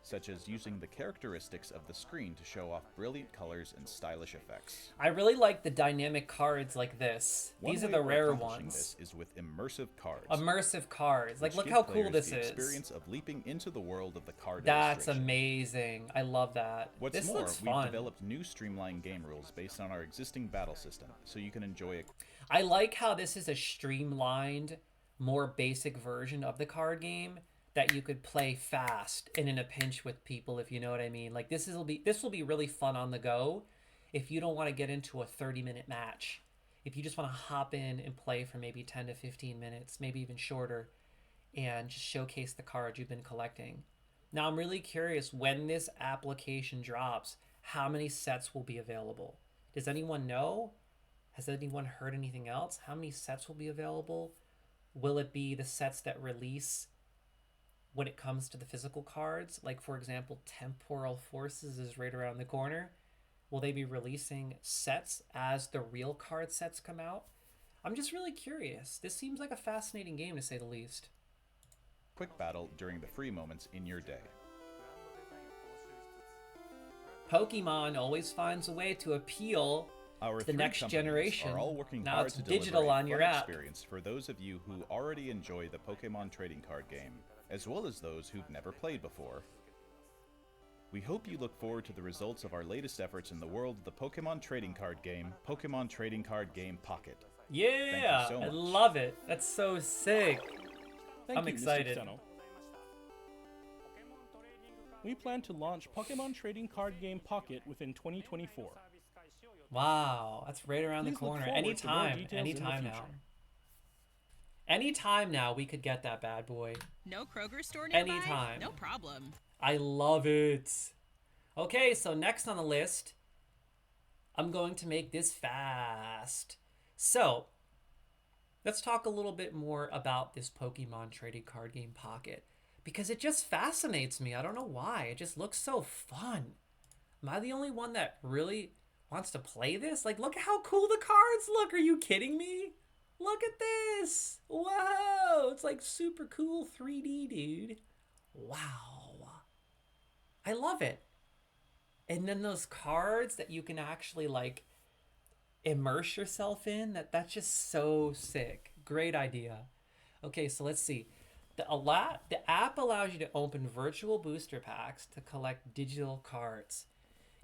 such as using the characteristics of the screen to show off brilliant colors and stylish effects. I really like the dynamic cards like this. These are the rare ones. This is with immersive cards. Immersive cards. Like, look how cool this is. The experience of leaping into the world of the card That's illustration. amazing. I love that. What's this more, looks we've fun. developed new streamlined game rules based on our existing battle system, so you can enjoy it. I like how this is a streamlined, more basic version of the card game that you could play fast and in a pinch with people, if you know what I mean. Like, this will be really fun on the go if you don't want to get into a 30-minute match. If you just want to hop in and play for maybe 10 to 15 minutes, maybe even shorter, and just showcase the cards you've been collecting. Now, I'm really curious, when this application drops, how many sets will be available? Does anyone know? Has anyone heard anything else? How many sets will be available? Will it be the sets that release when it comes to the physical cards? Like, for example, Temporal Forces is right around the corner. Will they be releasing sets as the real card sets come out? I'm just really curious. This seems like a fascinating game, to say the least. Quick battle during the free moments in your day. Pokemon always finds a way to appeal Our to the three next companies generation. are all working Now hard it's to digital deliver a on your fun app. experience for those of you who already enjoy the Pokemon trading card game, as well as those who've never played before. We hope you look forward to the results of our latest efforts in the world of the Pokemon trading card game, Pokemon Trading Card Game Pocket. Yeah, so I much. love it. That's so sick. Thank I'm you, excited. Mr. Kitano. We plan to launch Pokemon Trading Card Game Pocket within 2024. Wow, that's right around Please the look corner. forward to more Anytime, details in the anytime now. future. Anytime now, we could get that bad boy. No Kroger store nearby? Anytime. No problem. I love it. Okay, so next on the list, I'm going to make this fast. So, let's talk a little bit more about this Pokemon trading card game Pocket because it just fascinates me. I don't know why. It just looks so fun. Am I the only one that really wants to play this? Like, look at how cool the cards look. Are you kidding me? Look at this. Whoa. It's like super cool 3D, dude. Wow. I love it. And then those cards that you can actually like immerse yourself in, that's just so sick. Great idea. Okay, so let's see. The app allows you to open virtual booster packs to collect digital cards.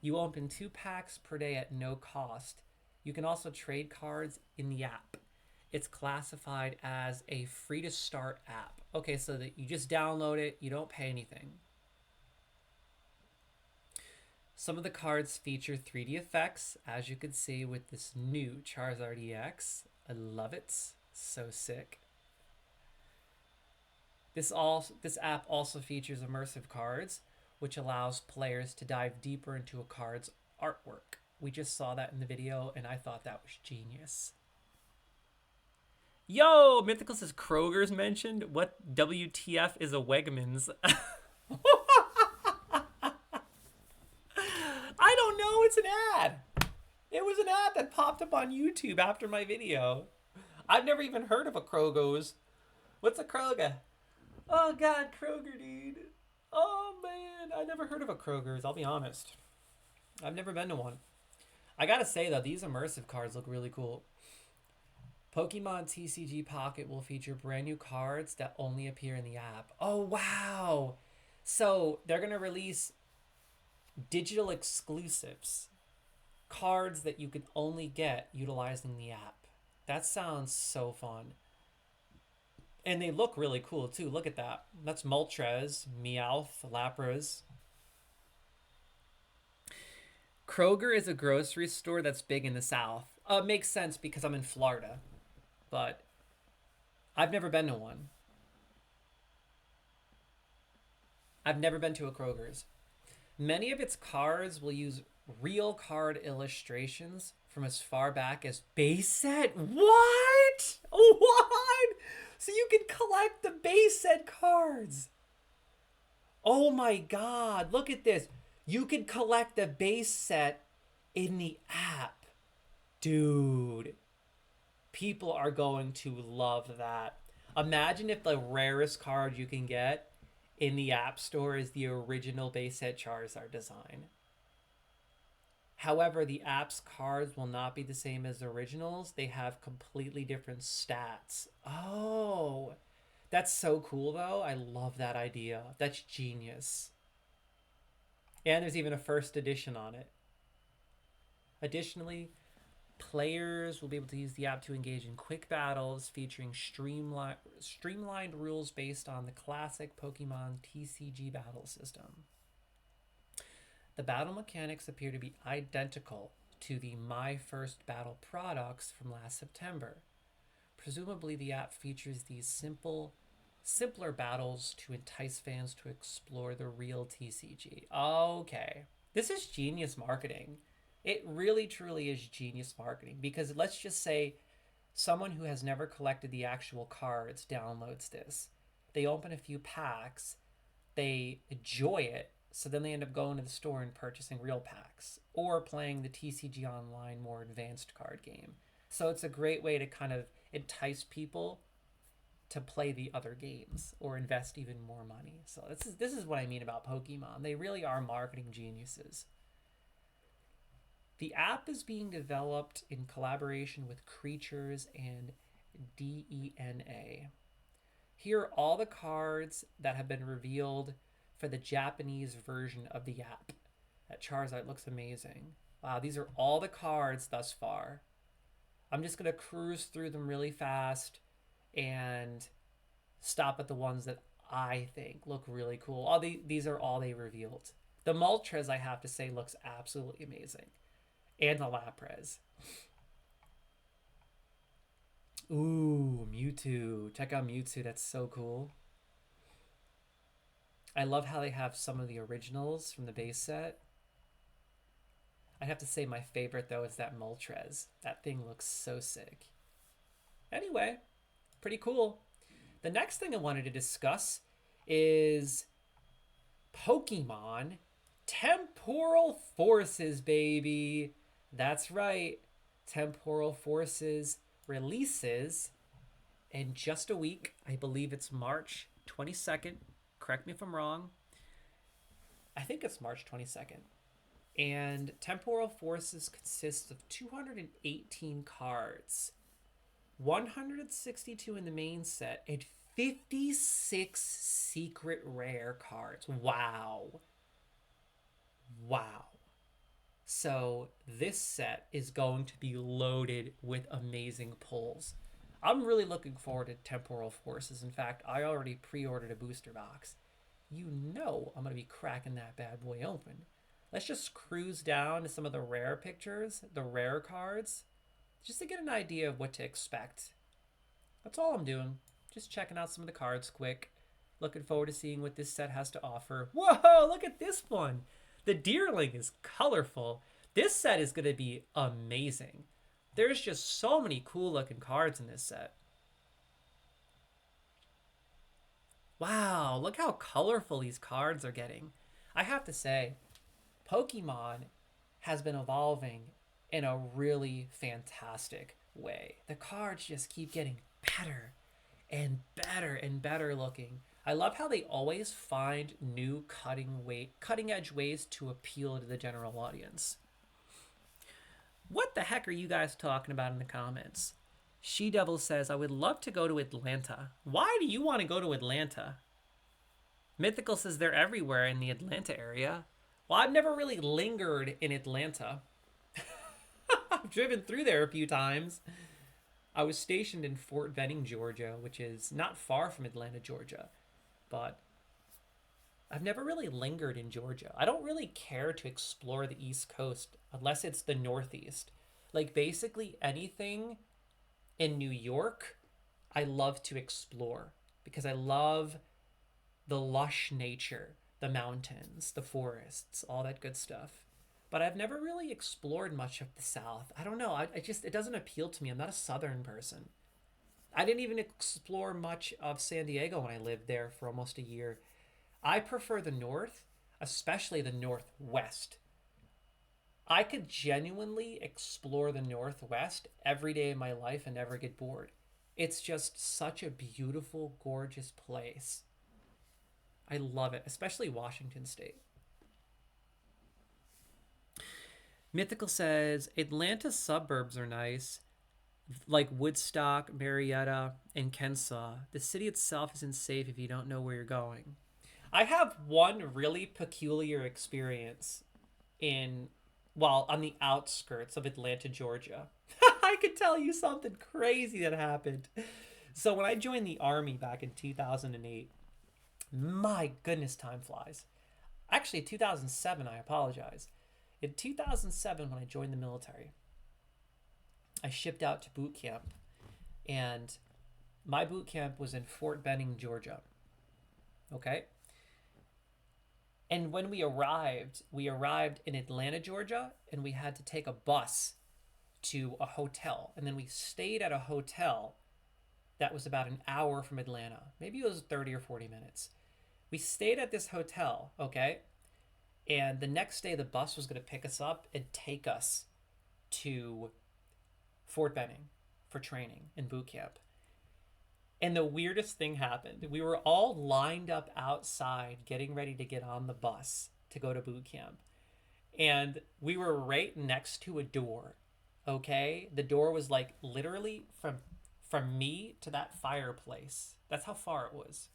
You open 2 packs per day at no cost. You can also trade cards in the app. It's classified as a free to start app. Okay, so that you just download it, you don't pay anything. Some of the cards feature 3D effects, as you can see with this new Charizard EX. I love it. So sick. This app also features immersive cards, which allows players to dive deeper into a card's artwork. We just saw that in the video, and I thought that was genius. Yo, Mythical says Kroger's mentioned. What WTF is a Wegmans? I don't know. It's an ad. It was an ad that popped up on YouTube after my video. I've never even heard of a Kroger's. What's a Kroger? Oh, God, Kroger, dude. Oh, man. I never heard of a Kroger's. I'll be honest. I've never been to one. I gotta say, though, these immersive cards look really cool. Pokemon TCG Pocket will feature brand new cards that only appear in the app. Oh, wow. So they're going to release digital exclusives, cards that you can only get utilizing the app. That sounds so fun. And they look really cool too. Look at that. That's Moltres, Meowth, Lapras. Kroger is a grocery store that's big in the South. Makes sense because I'm in Florida, but I've never been to one. I've never been to a Kroger's. Many of its cards will use real card illustrations from as far back as base set. What? What? So you can collect the base set cards. Oh my God. Look at this. You can collect the base set in the app. Dude. People are going to love that. Imagine if the rarest card you can get in the App Store is the original base set Charizard design. However, the app's cards will not be the same as the originals. They have completely different stats. Oh, that's so cool, though. I love that idea. That's genius. And there's even a first edition on it. Additionally, players will be able to use the app to engage in quick battles featuring streamlined rules based on the classic Pokemon TCG battle system. The battle mechanics appear to be identical to the My First Battle products from last September. Presumably, the app features these simpler battles to entice fans to explore the real TCG. Okay. This is genius marketing. It really, truly is genius marketing because let's just say someone who has never collected the actual cards downloads this. They open a few packs, they enjoy it, so then they end up going to the store and purchasing real packs or playing the TCG Online more advanced card game. So it's a great way to kind of entice people to play the other games or invest even more money. So this is what I mean about Pokemon. They really are marketing geniuses. The app is being developed in collaboration with Creatures and DENA. Here are all the cards that have been revealed for the Japanese version of the app. That Charizard looks amazing. Wow, these are all the cards thus far. I'm just going to cruise through them really fast and stop at the ones that I think look really cool. These are all they revealed. The Moltres, I have to say, looks absolutely amazing. And the Lapras. Ooh, Mewtwo. Check out Mewtwo. That's so cool. I love how they have some of the originals from the base set. I'd have to say my favorite, though, is that Moltres. That thing looks so sick. Anyway, pretty cool. The next thing I wanted to discuss is Pokemon Temporal Forces, baby. That's right. Temporal Forces releases in just a week. I believe it's March 22nd. Correct me if I'm wrong. I think it's March 22nd. And Temporal Forces consists of 218 cards, 162 in the main set, and 56 secret rare cards. Wow. Wow. So this set is going to be loaded with amazing pulls. I'm really looking forward to Temporal Forces. In fact, I already pre-ordered a booster box. You know I'm going to be cracking that bad boy open. Let's just cruise down to some of the rare pictures, the rare cards, just to get an idea of what to expect. That's all I'm doing. Just checking out some of the cards quick. Looking forward to seeing what this set has to offer. Whoa, look at this one. The Deerling is colorful. This set is going to be amazing. There's just so many cool looking cards in this set. Wow, look how colorful these cards are getting. I have to say, Pokemon has been evolving in a really fantastic way. The cards just keep getting better and better and better looking. I love how they always find new cutting edge ways to appeal to the general audience. What the heck are you guys talking about in the comments? She Devil says, I would love to go to Atlanta. Why do you want to go to Atlanta? Mythical says they're everywhere in the Atlanta area. Well, I've never really lingered in Atlanta. I've driven through there a few times. I was stationed in Fort Benning, Georgia, which is not far from Atlanta, Georgia. But I've never really lingered in Georgia. I don't really care to explore the East Coast unless it's the Northeast. Like basically anything in New York, I love to explore because I love the lush nature, the mountains, the forests, all that good stuff. But I've never really explored much of the South. I don't know. It doesn't appeal to me. I'm not a Southern person. I didn't even explore much of San Diego when I lived there for almost a year. I prefer the North, especially the Northwest. I could genuinely explore the Northwest every day of my life and never get bored. It's just such a beautiful, gorgeous place. I love it, especially Washington State. Mythical says, Atlanta suburbs are nice, like Woodstock, Marietta, and Kensaw. The city itself isn't safe if you don't know where you're going. I have one really peculiar experience on the outskirts of Atlanta, Georgia. I could tell you something crazy that happened. So when I joined the Army back in 2008, my goodness, time flies. Actually, 2007, I apologize. In 2007, when I joined the military, I shipped out to boot camp. And my boot camp was in Fort Benning, Georgia. Okay? And when we arrived in Atlanta, Georgia, and we had to take a bus to a hotel. And then we stayed at a hotel that was about an hour from Atlanta. Maybe it was 30 or 40 minutes. We stayed at this hotel, okay? And the next day, the bus was going to pick us up and take us to Fort Benning for training in boot camp. And the weirdest thing happened. We were all lined up outside getting ready to get on the bus to go to boot camp. And we were right next to a door, okay? The door was like literally from me to that fireplace. That's how far it was.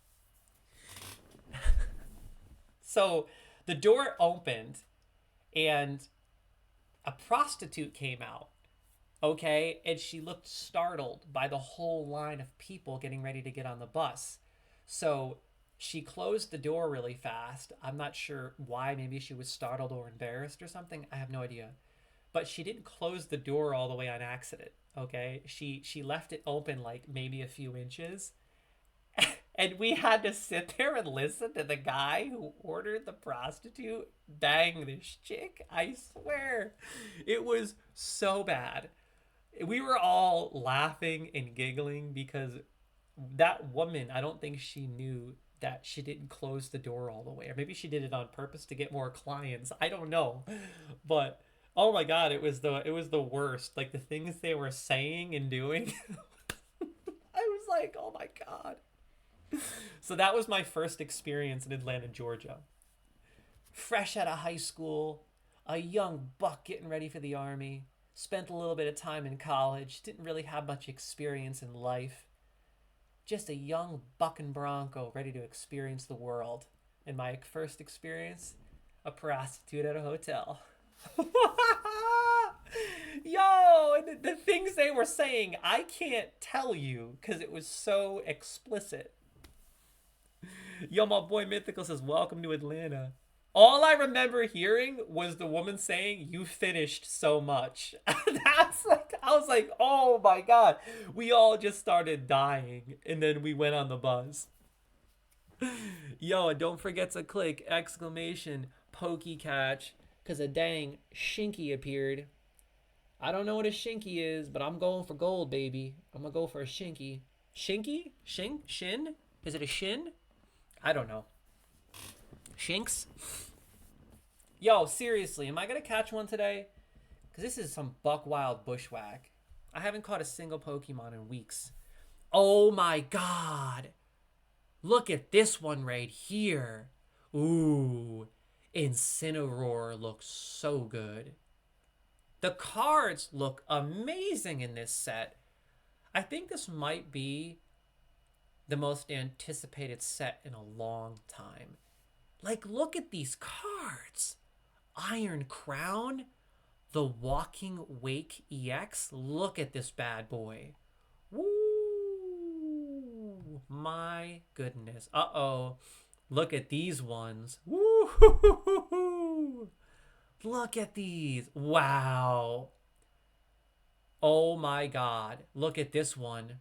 So the door opened and a prostitute came out. Okay, and she looked startled by the whole line of people getting ready to get on the bus. So she closed the door really fast. I'm not sure why. Maybe she was startled or embarrassed or something. I have no idea. But she didn't close the door all the way on accident. Okay, she left it open like maybe a few inches. And we had to sit there and listen to the guy who ordered the prostitute bang this chick. I swear. It was so bad. We were all laughing and giggling because that woman, I don't think she knew that she didn't close the door all the way. Or maybe she did it on purpose to get more clients. I don't know. But oh my god, it was the worst. Like the things they were saying and doing. I was like, "Oh my god." So that was my first experience in Atlanta, Georgia. Fresh out of high school, a young buck getting ready for the army, spent a little bit of time in college, didn't really have much experience in life. Just a young bucking bronco ready to experience the world. And my first experience, a prostitute at a hotel. Yo, and the things they were saying, I can't tell you because it was so explicit. Yo, my boy Mythical says, welcome to Atlanta. All I remember hearing was the woman saying, you finished so much. That's like, I was like, oh my God. We all just started dying. And then we went on the bus. Yo, and don't forget to click exclamation pokey catch because a dang shinky appeared. I don't know what a shinky is, but I'm going for gold, baby. I'm going to go for a shinky. Shinky? Shin? Is it a shin? I don't know. Shinks? Yo, seriously, am I going to catch one today? Because this is some buck wild bushwhack. I haven't caught a single Pokemon in weeks. Oh my god. Look at this one right here. Ooh. Incineroar looks so good. The cards look amazing in this set. I think this might be the most anticipated set in a long time. Like, look at these cards. Iron Crown, the Walking Wake EX. Look at this bad boy. Woo! My goodness. Uh-oh. Look at these ones. Woo! Look at these. Wow. Oh my god. Look at this one.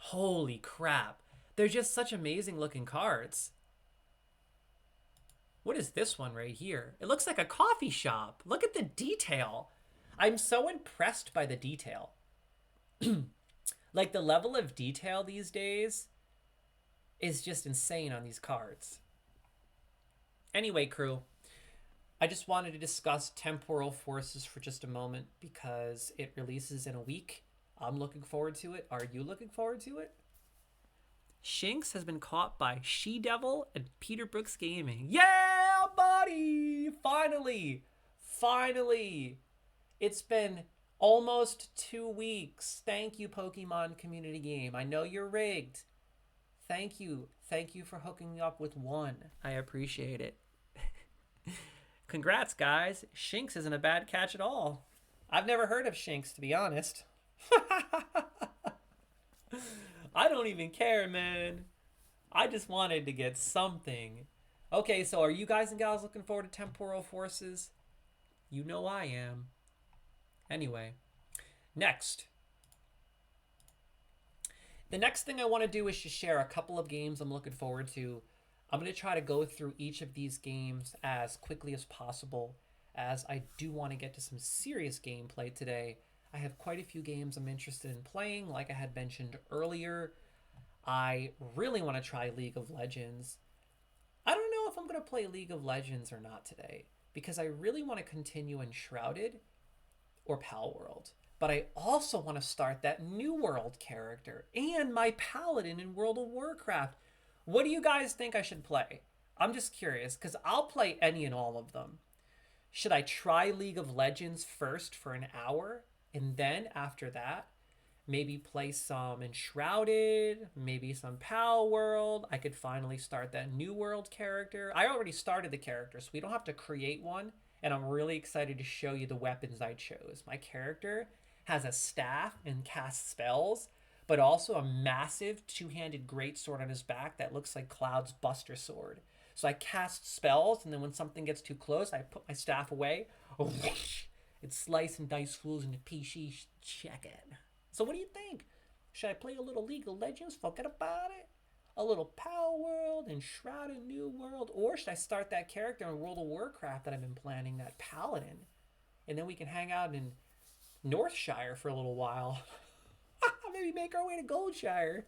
Holy crap. They're just such amazing looking cards. What is this one right here? It looks like a coffee shop. Look at the detail. I'm so impressed by the detail. Like the level of detail these days is just insane on these cards. Anyway, crew, I just wanted to discuss Temporal Forces for just a moment because it releases in a week. I'm looking forward to it. Are you looking forward to it? Shinx has been caught by She-Devil and Peter Brooks Gaming. Yeah, buddy! Finally! It's been almost 2 weeks. Thank you, Pokemon Community Game. I know you're rigged. Thank you. Thank you for hooking me up with one. I appreciate it. Congrats, guys. Shinx isn't a bad catch at all. I've never heard of Shinx, to be honest. I don't even care, man. I just wanted to get something. Okay, so are you guys and gals looking forward to Temporal Forces? You know I am. Anyway, next. The next thing I want to do is just share a couple of games I'm looking forward to. I'm going to try to go through each of these games as quickly as possible, as I do want to get to some serious gameplay today. I have quite a few games I'm interested in playing, like I had mentioned earlier. I really want to try League of Legends. I don't know if I'm going to play League of Legends or not today, because I really want to continue Enshrouded or Palworld. But I also want to start that New World character and my Paladin in World of Warcraft. What do you guys think I should play? I'm just curious, because I'll play any and all of them. Should I try League of Legends first for an hour? And then after that, maybe play some Enshrouded, maybe some Palworld. I could finally start that New World character. I already started the character, so we don't have to create one. And I'm really excited to show you the weapons I chose. My character has a staff and casts spells, but also a massive two-handed greatsword on his back that looks like Cloud's Buster Sword. So I cast spells, and then when something gets too close, I put my staff away. It slice and dice fools into PC chicken. So what do you think? Should I play a little League of Legends? Forget about it. A little Power World, Enshrouded New World, or should I start that character in World of Warcraft that I've been planning, that Paladin, and then we can hang out in Northshire for a little while. Maybe make our way to Goldshire.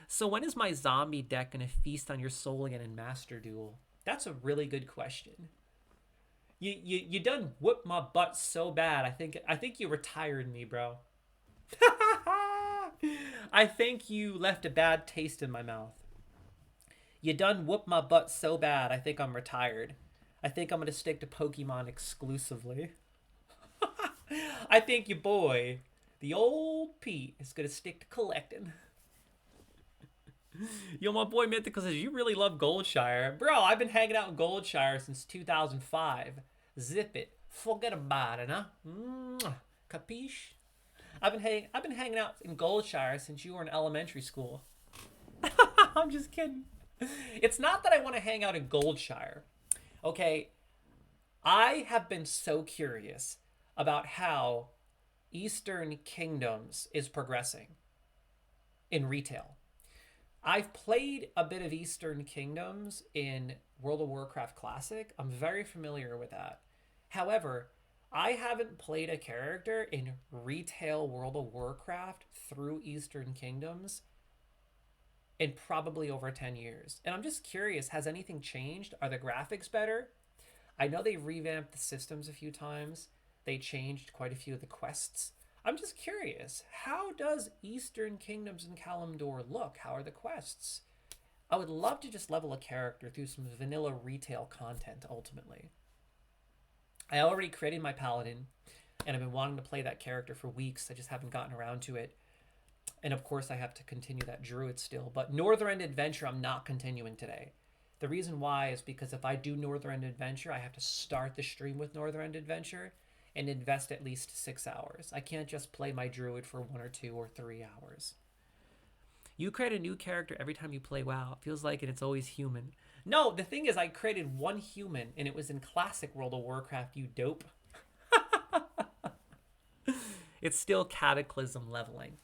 So when is my zombie deck gonna feast on your soul again in Master Duel? That's a really good question. You done whooped my butt so bad. I think you retired me, bro. I think you left a bad taste in my mouth. You done whooped my butt so bad. I think I'm retired. I think I'm gonna stick to Pokemon exclusively. I think your boy, the old Pete, is gonna stick to collecting. Yo, my boy Mythical says, you really love Goldshire. Bro, I've been hanging out in Goldshire since 2005. Zip it. Forget about it, huh? Capiche? I've been hanging out in Goldshire since you were in elementary school. I'm just kidding. It's not that I want to hang out in Goldshire. Okay, I have been so curious about how Eastern Kingdoms is progressing in retail. I've played a bit of Eastern Kingdoms in World of Warcraft Classic. I'm very familiar with that. However, I haven't played a character in retail World of Warcraft through Eastern Kingdoms in probably over 10 years. And I'm just curious, has anything changed? Are the graphics better? I know they revamped the systems a few times. They changed quite a few of the quests. I'm just curious, how does Eastern Kingdoms in Kalimdor look? How are the quests? I would love to just level a character through some vanilla retail content, ultimately. I already created my Paladin, and I've been wanting to play that character for weeks. I just haven't gotten around to it. And of course, I have to continue that Druid still. But Northrend Adventure, I'm not continuing today. The reason why is because if I do Northrend Adventure, I have to start the stream with Northrend Adventure and invest at least 6 hours. I can't just play my Druid for 1 or 2 or 3 hours. You create a new character every time you play WoW. It feels like it's always human. No, the thing is, I created one human, and it was in Classic World of Warcraft, you dope. It's still Cataclysm leveling.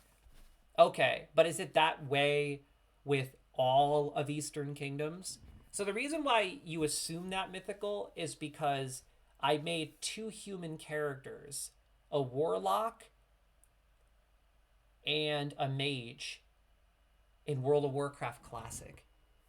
Okay, but is it that way with all of Eastern Kingdoms? So the reason why you assume that, Mythical, is because I made 2 human characters, a warlock and a mage in World of Warcraft Classic.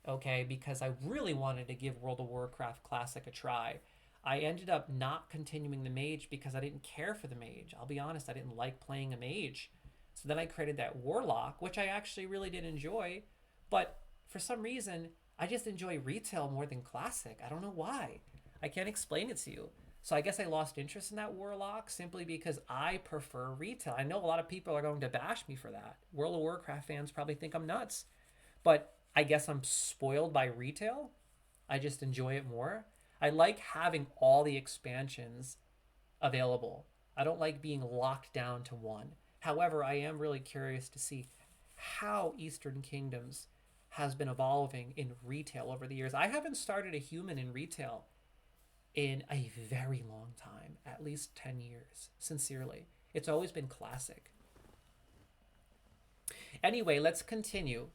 Okay, because I really wanted to give World of Warcraft Classic a try. I ended up not continuing the mage because I didn't care for the mage. I'll be honest, I didn't like playing a mage. So then I created that warlock, which I actually really did enjoy. But for some reason, I just enjoy retail more than Classic. I don't know why. I can't explain it to you. So I guess I lost interest in that warlock simply because I prefer retail. I know a lot of people are going to bash me for that. World of Warcraft fans probably think I'm nuts. But I guess I'm spoiled by retail. I just enjoy it more. I like having all the expansions available. I don't like being locked down to one. However, I am really curious to see how Eastern Kingdoms has been evolving in retail over the years. I haven't started a human in retail in a very long time, at least 10 years, sincerely. It's always been Classic. Anyway, let's continue.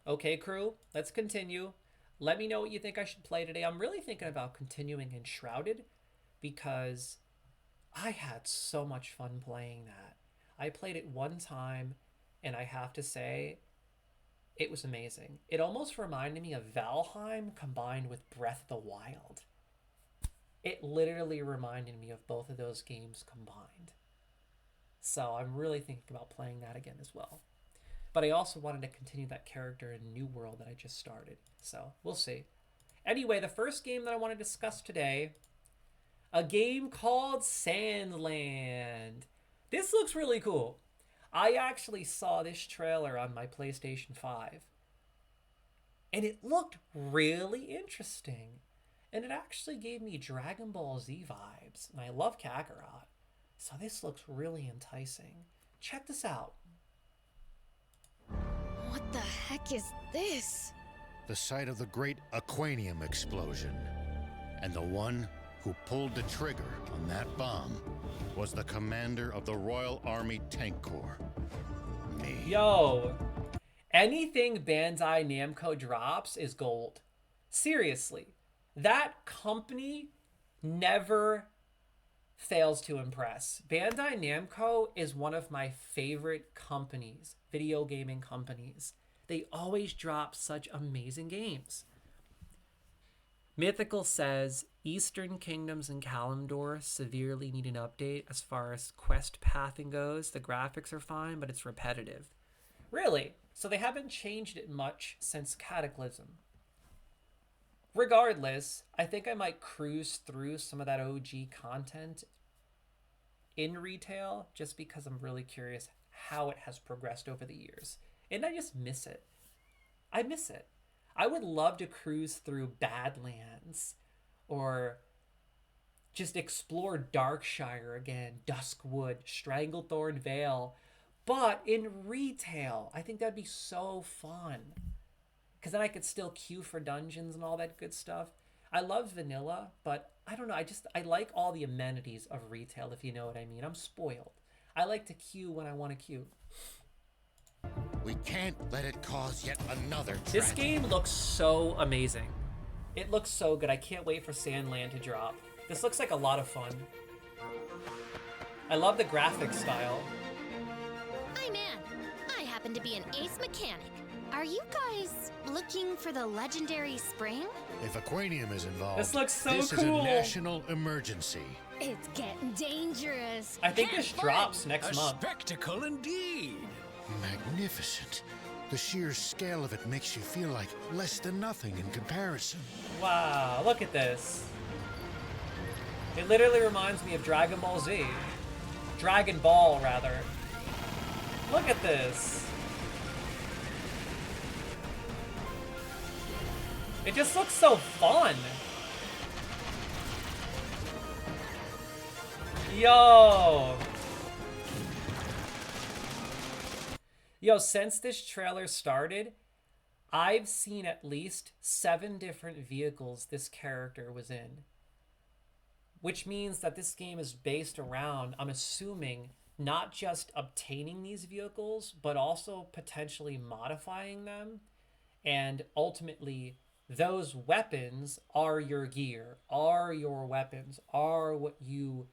Okay, crew, let's continue. Let me know what you think I should play today. I'm really thinking about continuing Enshrouded because I had so much fun playing that. I played it one time, and I have to say, it was amazing. It almost reminded me of Valheim combined with Breath of the Wild. It literally reminded me of both of those games combined. So I'm really thinking about playing that again as well. But I also wanted to continue that character in New World that I just started. So we'll see. Anyway, the first game that I want to discuss today, a game called Sandland. This looks really cool. I actually saw this trailer on my PlayStation 5. And it looked really interesting. And it actually gave me Dragon Ball Z vibes. And I love Kakarot. So this looks really enticing. Check this out. What the heck is this? The site of the great Aquanium explosion. And the one who pulled the trigger on that bomb was the commander of the Royal Army Tank Corps. me. Yo, anything Bandai Namco drops is gold. Seriously, that company never fails to impress. Bandai Namco is one of my favorite companies, video gaming companies. They always drop such amazing games. Mythical says Eastern Kingdoms and Kalimdor severely need an update as far as quest pathing goes. The graphics are fine, but it's repetitive. Really? So they haven't changed it much since Cataclysm. Regardless, I think I might cruise through some of that OG content in retail just because I'm really curious how it has progressed over the years. And I just miss it. I miss it. I would love to cruise through Badlands or just explore Darkshire again, Duskwood, Stranglethorn Vale, but in retail. I think that'd be so fun. Because then I could still queue for dungeons and all that good stuff. I love vanilla, but I don't know. I like all the amenities of retail, if you know what I mean. I'm spoiled. I like to queue when I want to queue. We can't let it cause yet another tragedy. This game looks so amazing. It looks so good. I can't wait for Sandland to drop. This looks like a lot of fun. I love the graphic style. I'm Anne. I happen to be an ace mechanic. Are you guys looking for the legendary spring? If Aquanium is involved, This looks so this is cool. a national emergency. It's getting dangerous. I think this drops next month. Spectacle indeed. Magnificent. The sheer scale of it makes you feel like less than nothing in comparison. Wow, look at this. It literally reminds me of Dragon Ball Z. Dragon Ball, rather. Look at this. It just looks so fun. Yo. Yo, since this trailer started, I've seen at least 7 different vehicles this character was in. Which means that this game is based around, I'm assuming, not just obtaining these vehicles, but also potentially modifying them. And ultimately, those weapons are your gear, are your weapons, are what you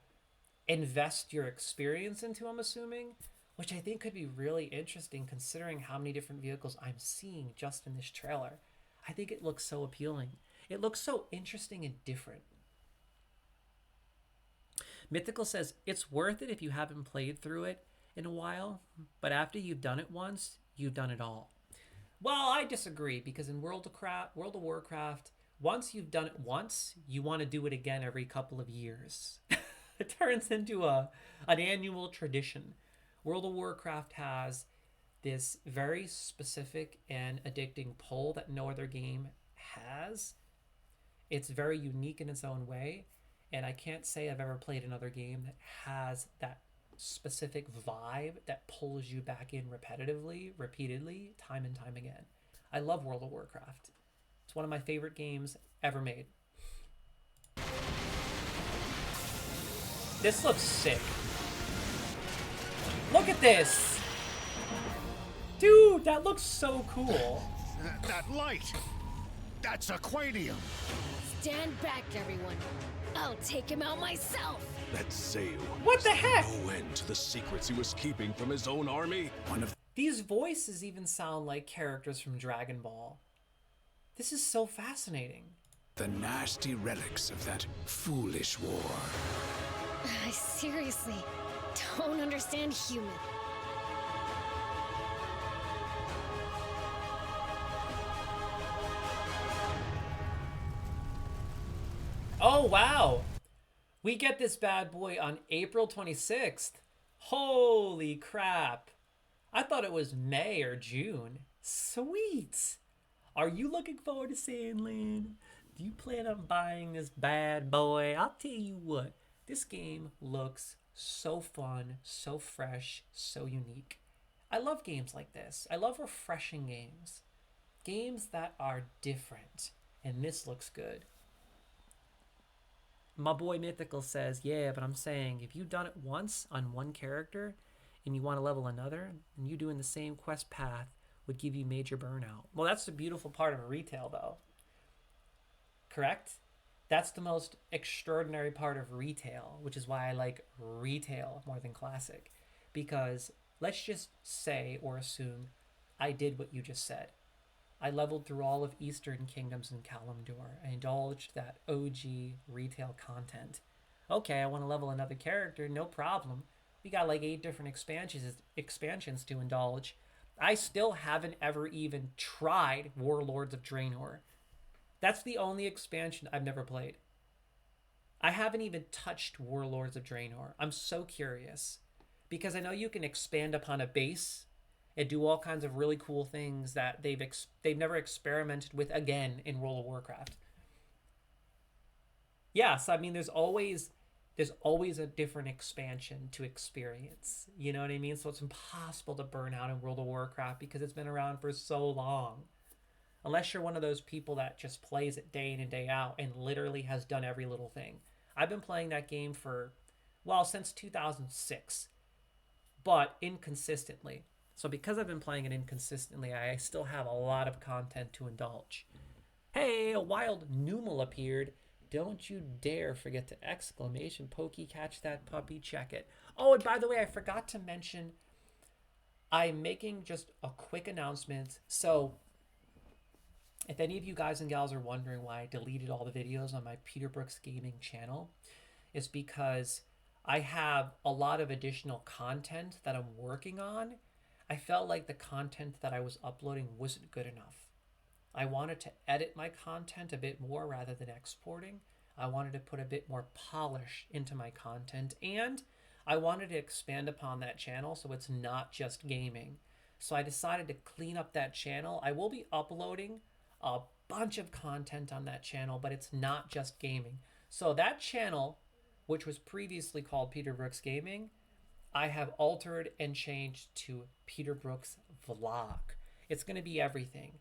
invest your experience into, I'm assuming. Which I think could be really interesting considering how many different vehicles I'm seeing just in this trailer. I think it looks so appealing. It looks so interesting and different. Mythical says, it's worth it if you haven't played through it in a while, but after you've done it once, you've done it all. Well, I disagree, because in World of Warcraft, once you've done it once, you want to do it again every couple of years. It turns into an annual tradition. World of Warcraft has this very specific and addicting pull that no other game has. It's very unique in its own way, and I can't say I've ever played another game that has that specific vibe that pulls you back in repeatedly, time and time again. I love World of Warcraft. It's one of my favorite games ever made. This looks sick. Look at this! Dude, that looks so cool. That light! That's Aquanium! Stand back, everyone. I'll take him out myself. That Zayu. What the heck? No end to the secrets he was keeping from his own army. One of These voices even sound like characters from Dragon Ball. This is so fascinating. the nasty relics of that foolish war. I seriously don't understand human. Oh, wow. We get this bad boy on April 26th. Holy crap. I thought it was May or June. Sweet. Are you looking forward to Sandland? Do you plan on buying this bad boy? I'll tell you what. This game looks so fun, so fresh, so unique. I love games like this. I love refreshing games. Games that are different. And this looks good. My boy Mythical says, yeah, but I'm saying if you've done it once on one character, and you want to level another, and you doing the same quest path would give you major burnout. Well, that's the beautiful part of retail, though. Correct? That's the most extraordinary part of retail, which is why I like retail more than classic. Because let's just say or assume I did what you just said. I leveled through all of Eastern Kingdoms and Kalimdor. I indulged that OG retail content. Okay, I want to level another character, no problem. We got like 8 different expansions to indulge. I still haven't ever even tried Warlords of Draenor. That's the only expansion I've never played. I haven't even touched Warlords of Draenor. I'm so curious. Because I know you can expand upon a base and do all kinds of really cool things that they've never experimented with again in World of Warcraft. Yes, I mean there's always a different expansion to experience. You know what I mean? So it's impossible to burn out in World of Warcraft because it's been around for so long. Unless you're one of those people that just plays it day in and day out and literally has done every little thing. I've been playing that game since 2006, but inconsistently. So because I've been playing it inconsistently, I still have a lot of content to indulge. Hey, a wild Numal appeared. Don't you dare forget to exclamation pokey catch that puppy, check it. Oh, and by the way, I forgot to mention, I'm making just a quick announcement. So if any of you guys and gals are wondering why I deleted all the videos on my Peter Brooks Gaming channel, it's because I have a lot of additional content that I'm working on. I felt like the content that I was uploading wasn't good enough. I wanted to edit my content a bit more rather than exporting. I wanted to put a bit more polish into my content, and I wanted to expand upon that channel so it's not just gaming. So I decided to clean up that channel. I will be uploading a bunch of content on that channel, but it's not just gaming. So that channel, which was previously called Peter Brooks Gaming, I have altered and changed to Peter Brooks Vlog. It's going to be everything.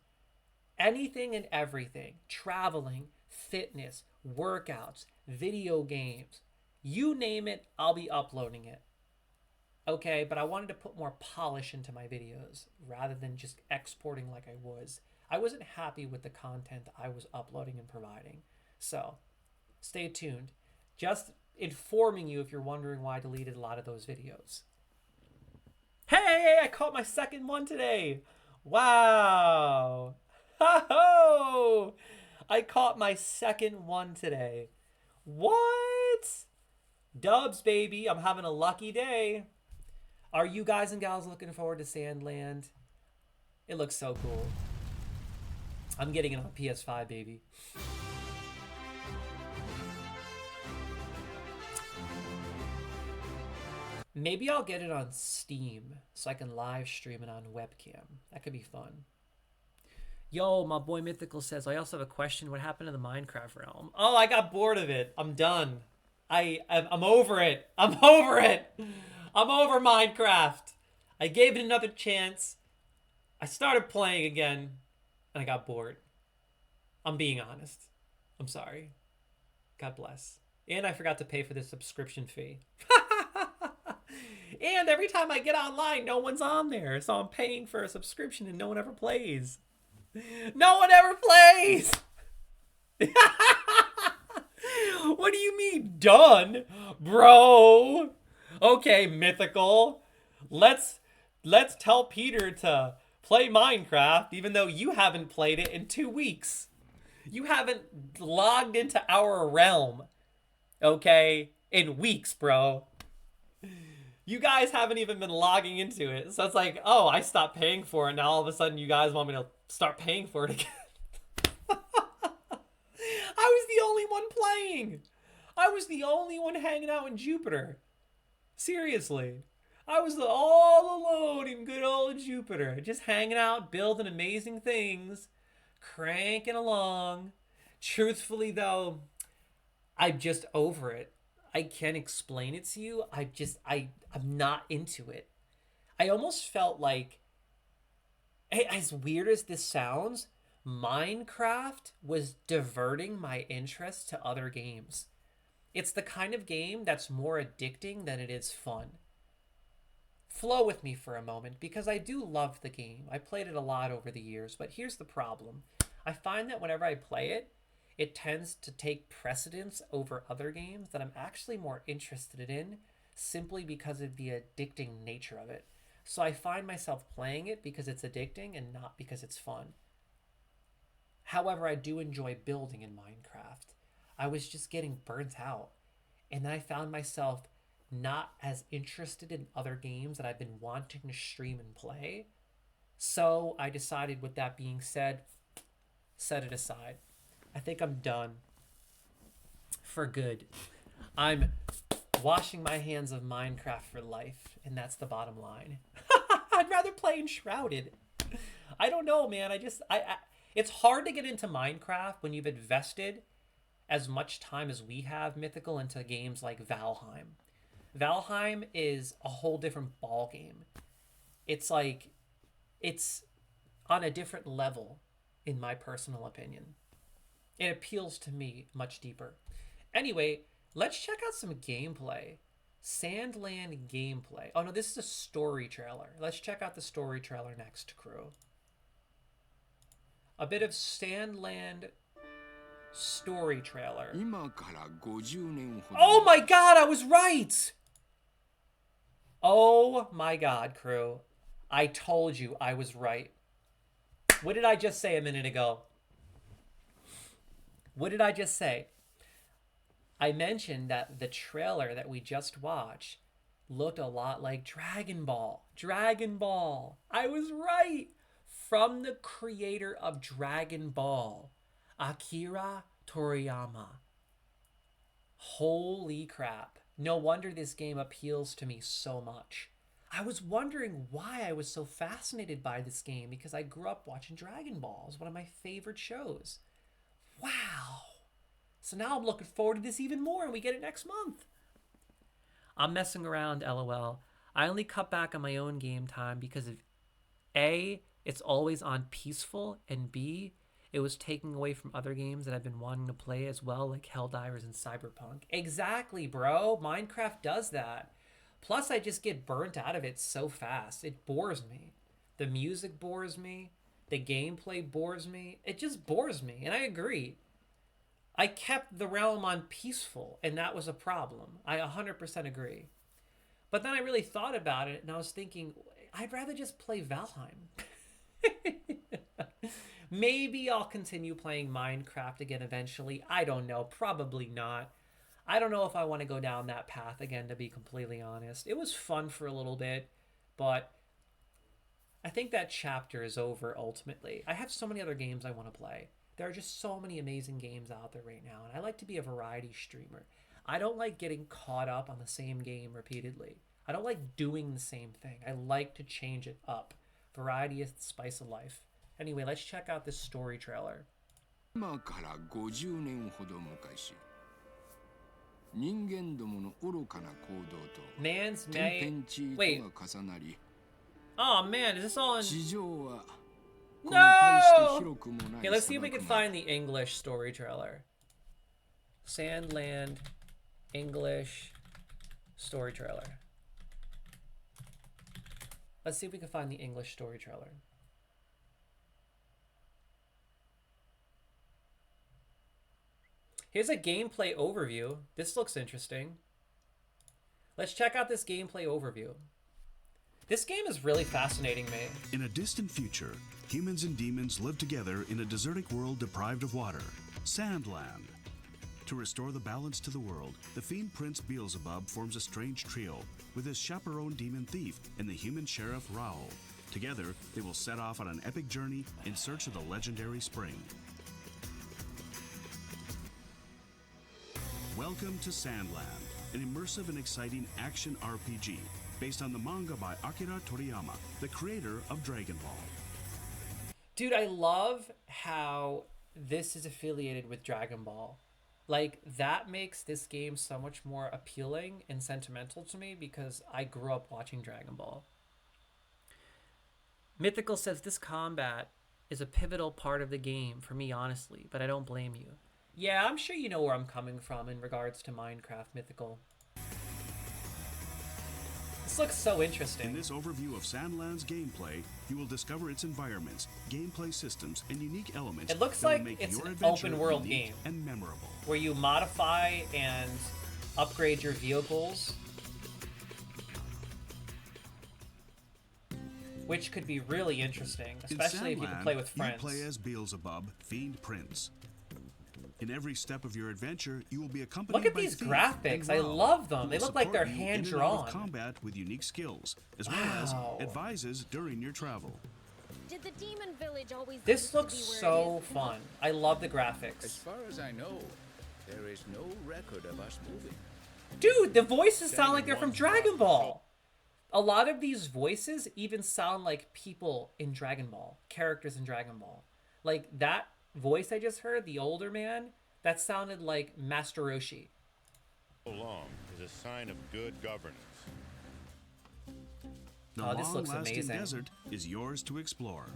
Anything and everything. Traveling, fitness, workouts, video games. You name it, I'll be uploading it. Okay, but I wanted to put more polish into my videos rather than just exporting like I was. I wasn't happy with the content I was uploading and providing. So, stay tuned. Just informing you if you're wondering why I deleted a lot of those videos. Hey, I caught my second one today. Wow. Ho-ho! I caught my second one today. What? Dubs, baby. I'm having a lucky day. Are you guys and gals looking forward to Sandland? It looks so cool. I'm getting it on PS5, baby. Maybe I'll get it on Steam so I can live stream it on webcam. That could be fun. Yo, my boy Mythical says, I also have a question. What happened to the Minecraft realm? Oh, I got bored of it. I'm done. I'm over it. I'm over it. I'm over Minecraft. I gave it another chance. I started playing again, and I got bored. I'm being honest. I'm sorry. God bless. And I forgot to pay for the subscription fee. And every time I get online, no one's on there. So I'm paying for a subscription and no one ever plays. No one ever plays! What do you mean, done? Bro! Okay, Mythical. Let's tell Peter to play Minecraft, even though you haven't played it in 2 weeks. You haven't logged into our realm, okay, in weeks, bro. You guys haven't even been logging into it. So it's like, oh, I stopped paying for it. Now all of a sudden you guys want me to start paying for it again. I was the only one playing. I was the only one hanging out in Jupiter. Seriously. I was all alone in good old Jupiter. Just hanging out, building amazing things, cranking along. Truthfully, though, I'm just over it. I can't explain it to you. I'm not into it. I almost felt like, as weird as this sounds, Minecraft was diverting my interest to other games. It's the kind of game that's more addicting than it is fun. flow with me for a moment because I do love the game. I played it a lot over the years, but here's the problem. I find that whenever I play it, it tends to take precedence over other games that I'm actually more interested in simply because of the addicting nature of it. So I find myself playing it because it's addicting and not because it's fun. However, I do enjoy building in Minecraft. I was just getting burnt out. And then I found myself not as interested in other games that I've been wanting to stream and play. So I decided, with that being said, set it aside. I think I'm done for good. I'm washing my hands of Minecraft for life, and that's the bottom line. I'd rather play Enshrouded. I don't know, man. It's hard to get into Minecraft when you've invested as much time as we have, Mythical, into games like Valheim. Valheim is a whole different ball game. It's on a different level, in my personal opinion. It appeals to me much deeper. Anyway, let's check out some gameplay. Sandland gameplay. Oh no, this is a story trailer. Let's check out the story trailer next, crew. A bit of Sandland story trailer. Oh my god, I was right! Oh my god, crew. I told you I was right. What did I just say a minute ago? What did I just say? I mentioned that the trailer that we just watched looked a lot like Dragon Ball. Dragon Ball. I was right. From the creator of Dragon Ball, Akira Toriyama. Holy crap. No wonder this game appeals to me so much. I was wondering why I was so fascinated by this game because I grew up watching Dragon Ball. It was one of my favorite shows. Wow. So now I'm looking forward to this even more and we get it next month. I'm messing around, LOL. I only cut back on my own game time because of A, it's always on peaceful, and B, it was taking away from other games that I've been wanting to play as well, like Helldivers and Cyberpunk. Exactly, bro. Minecraft does that. Plus, I just get burnt out of it so fast. It bores me. The music bores me. The gameplay bores me. It just bores me, and I agree. I kept the realm on peaceful, and that was a problem. I 100% agree. But then I really thought about it, and I was thinking, I'd rather just play Valheim. Maybe I'll continue playing Minecraft again eventually. I don't know. Probably not. I don't know if I want to go down that path again, to be completely honest. It was fun for a little bit, but I think that chapter is over ultimately. I have so many other games I want to play. There are just so many amazing games out there right now, and I like to be a variety streamer. I don't like getting caught up on the same game repeatedly. I don't like doing the same thing. I like to change it up. Variety is the spice of life. Anyway, let's check out this story trailer. Man's May... Wait. Oh man, is this all in... No! Okay, let's see if we can find the English story trailer. Sandland English story trailer. Let's see if we can find the English story trailer. Here's a gameplay overview. This looks interesting. Let's check out this gameplay overview. This game is really fascinating me. In a distant future, humans and demons live together in a desertic world deprived of water, Sandland. To restore the balance to the world, the fiend prince Beelzebub forms a strange trio with his chaperone demon thief and the human sheriff Raoul. Together, they will set off on an epic journey in search of the legendary spring. Welcome to Sandland, an immersive and exciting action RPG based on the manga by Akira Toriyama, the creator of Dragon Ball. Dude, I love how this is affiliated with Dragon Ball. Like, that makes this game so much more appealing and sentimental to me because I grew up watching Dragon Ball. Mythical says this combat is a pivotal part of the game for me, honestly, but I don't blame you. Yeah, I'm sure you know where I'm coming from in regards to Minecraft, Mythical. This looks so In interesting. this overview of Sandland's gameplay, you will discover its environments, gameplay systems, and unique elements. It looks that will like make it's your an adventure open world unique game. and memorable. Where you modify and upgrade your vehicles, which could be really interesting, especially if you can play with friends. You play as Beelzebub, Fiend Prince. In every step of your adventure, you will be accompanied Look at by these Thief graphics. and I Rob, love who them. They will look like support they're you in and out of hand-drawn. combat with unique skills, as Wow. well as advises during your travel. Did the demon village always This used to looks be where it so is? fun. I love the As graphics. far as I know, there is no record of us moving. Dude, the voices sound like they're from Dragon Ball. A lot of these voices even sound like people in Dragon Ball, characters in Dragon Ball. Like that voice I just heard, the older man, that sounded like Master Roshi. Long is a sign of good governance. The Oh, this looks long-lasting amazing. desert is yours to explore.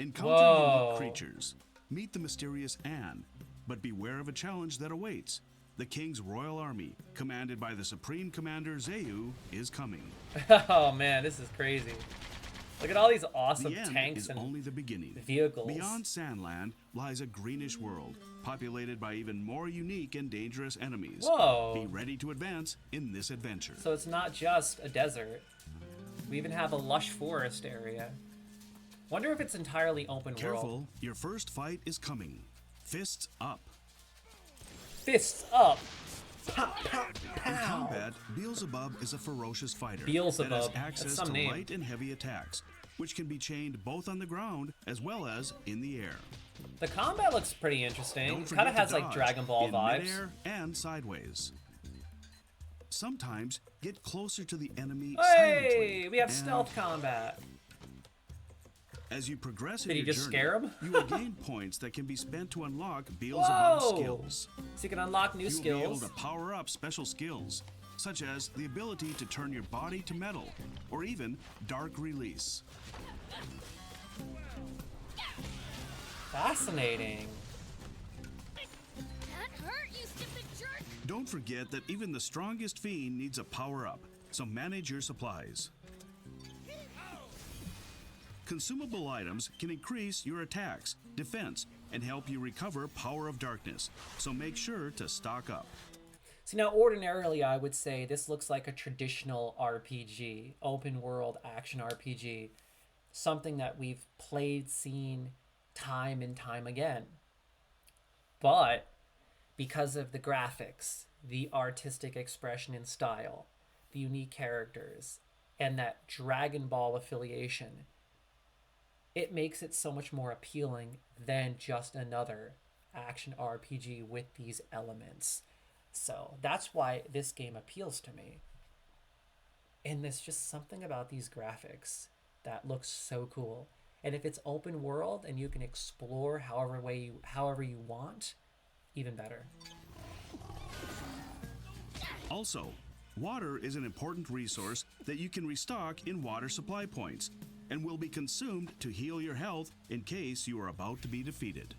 Encounter Whoa. unique creatures. Meet the mysterious Anne, but beware of a challenge that awaits. The King's Royal Army, commanded by the Supreme Commander Zeu, is coming. Oh man, this is crazy. Look at all these awesome The end tanks is and only the beginning. vehicles. Beyond Sandland lies a greenish world, populated by even more unique and dangerous enemies. Whoa. Be ready to advance in this adventure. So it's not just a desert. We even have a lush forest area. Wonder if it's entirely open world. Careful, your first fight is coming. Fists up. Fists up. Pow, pow, In pow. combat, Beelzebub is a ferocious fighter Beelzebub, that has that's access some to name. light and heavy attacks, which can be chained both on the ground as well as in the air. The combat looks pretty interesting. Don't Kind forget of to has like dodge Dragon Ball in vibes. midair and sideways. Sometimes get closer to the enemy Hey, silently. we have and stealth combat. As you progress Did in he your just journey, scare him? you will gain points that can be spent to unlock Beelzebub's Whoa! skills. So you can unlock new You will be able skills. to power up special skills, such as the ability to turn your body to metal, or even Dark Release. Fascinating. That hurt, you stupid jerk! Don't forget that even the strongest fiend needs a power-up, so manage your supplies. Consumable items can increase your attacks, defense, and help you recover Power of Darkness, so make sure to stock up. See, now ordinarily I would say this looks like a traditional RPG, open world action RPG, something that we've played, seen time and time again. But because of the graphics, the artistic expression and style, the unique characters, and that Dragon Ball affiliation, it makes it so much more appealing than just another action RPG with these elements. So that's why this game appeals to me. And there's just something about these graphics that looks so cool. And if it's open world and you can explore however you want, even better. Also, water is an important resource that you can restock in water supply points, and will be consumed to heal your health in case you are about to be defeated.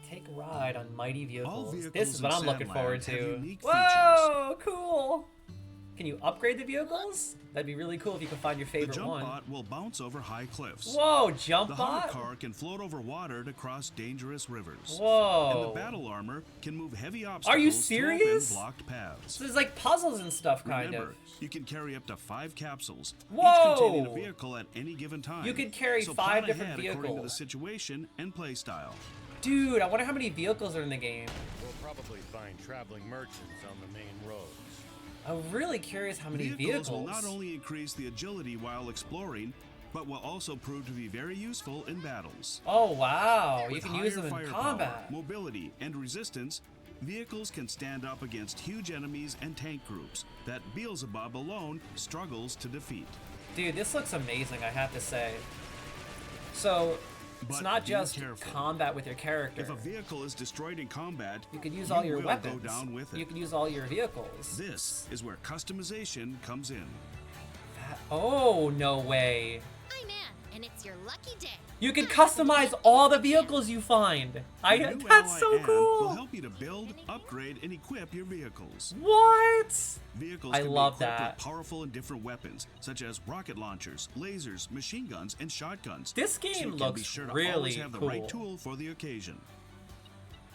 Take a ride on mighty vehicles. vehicles This is what in I'm looking Sandland forward have to. unique Whoa, cool. Can you upgrade the vehicles? That'd be really cool if you can find your The favorite jump one. bot will bounce over high cliffs. Whoa, jump The bot? hover car can float over water to cross dangerous rivers. Whoa. And the battle armor can move heavy obstacles Are you to open serious? blocked paths. So there's like puzzles and stuff, kind Remember, of. you can carry up to 5 capsules, Whoa! each containing a vehicle at any given time. You could carry so 5 plan different ahead according to the vehicles. situation and play style. Dude, I wonder how many vehicles are in the game. We'll probably find traveling merchants on the main roads. I'm really curious how many vehicles. will not only increase the agility while exploring, but will also prove to be very useful in battles. Oh, wow. You With can use higher them in firepower, combat. mobility, and resistance, vehicles can stand up against huge enemies and tank groups that Beelzebub alone struggles to defeat. Dude, this looks amazing, I have to say. So, it's But not be just careful. combat with your character. If a vehicle is destroyed in combat, You could use all your will weapons. go down with it. You could use all your vehicles. This is where customization comes in. Oh, no way. I'm Anne. and it's your lucky day. You can customize all the vehicles you find. The new That's ally so Anne cool. will help you to build, upgrade, and equip your vehicles. What? Vehicles I can love be equipped that. with powerful and different weapons, such as rocket launchers, lasers, machine guns, and shotguns. This So game you can looks be sure to really always have the right cool. tool for the occasion.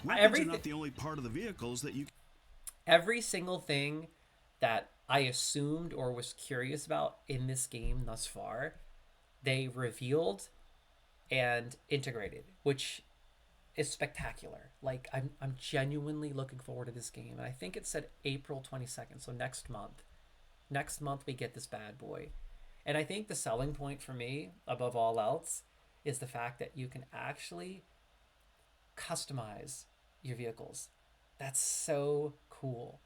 Weapons are not Everything- the only part of the vehicles that you Every single thing that I assumed or was curious about in this game thus far, they revealed and integrated, which is spectacular. Like I'm genuinely looking forward to this game, and I think it said April 22nd, so next month. Next month we get this bad boy. And I think the selling point for me, above all else, is the fact that you can actually customize your vehicles. That's so cool.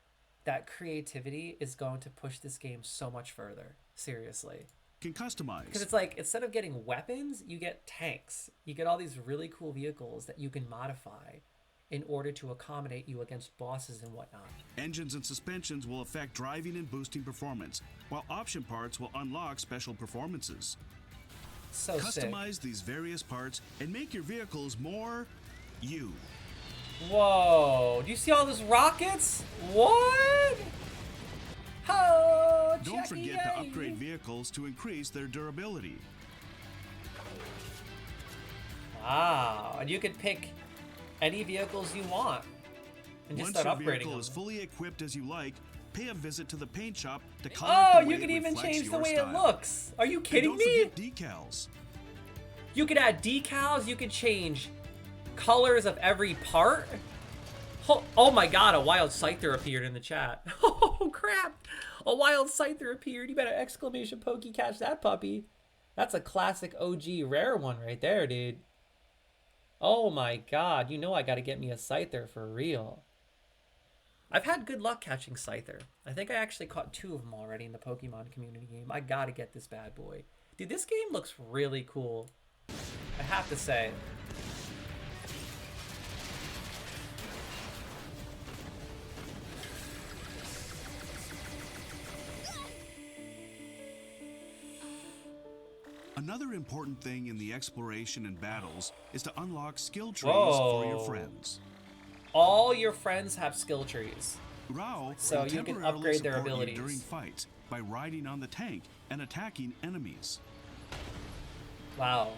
That creativity is going to push this game so much further. Seriously. can customize. Because it's like, instead of getting weapons, you get tanks. You get all these really cool vehicles that you can modify in order to accommodate you against bosses and whatnot. Engines and suspensions will affect driving and boosting performance, while option parts will unlock special performances. So sick. Customize these various parts and make your vehicles more you. Whoa, do you see all those rockets? What? Oh, Don't forget to upgrade vehicles to increase their durability. Wow, and you can pick any vehicles you want and just Once start your upgrading vehicle them. is fully equipped as you like, pay a visit to the paint shop to color Oh, it the you way can it even reflects change the your way style. it looks. Are you And kidding don't me? forget decals. You can add decals, you can change colors of every part. Oh my god, a wild Scyther appeared in the chat. Oh crap, a wild Scyther appeared. You better exclamation pokey catch that puppy. That's a classic OG rare one right there, dude. Oh my god, you know I gotta get me a Scyther for real. I've had good luck catching Scyther. I think I actually caught 2 of them already in the Pokemon community game. I gotta get this bad boy. Dude, this game looks really cool. I have to say. Another important thing in the exploration and battles is to unlock skill trees for your Whoa. friends. All your friends have skill trees. Rao So will you can temporarily upgrade their support you abilities. during fights by riding on the tank and attacking enemies. Wow.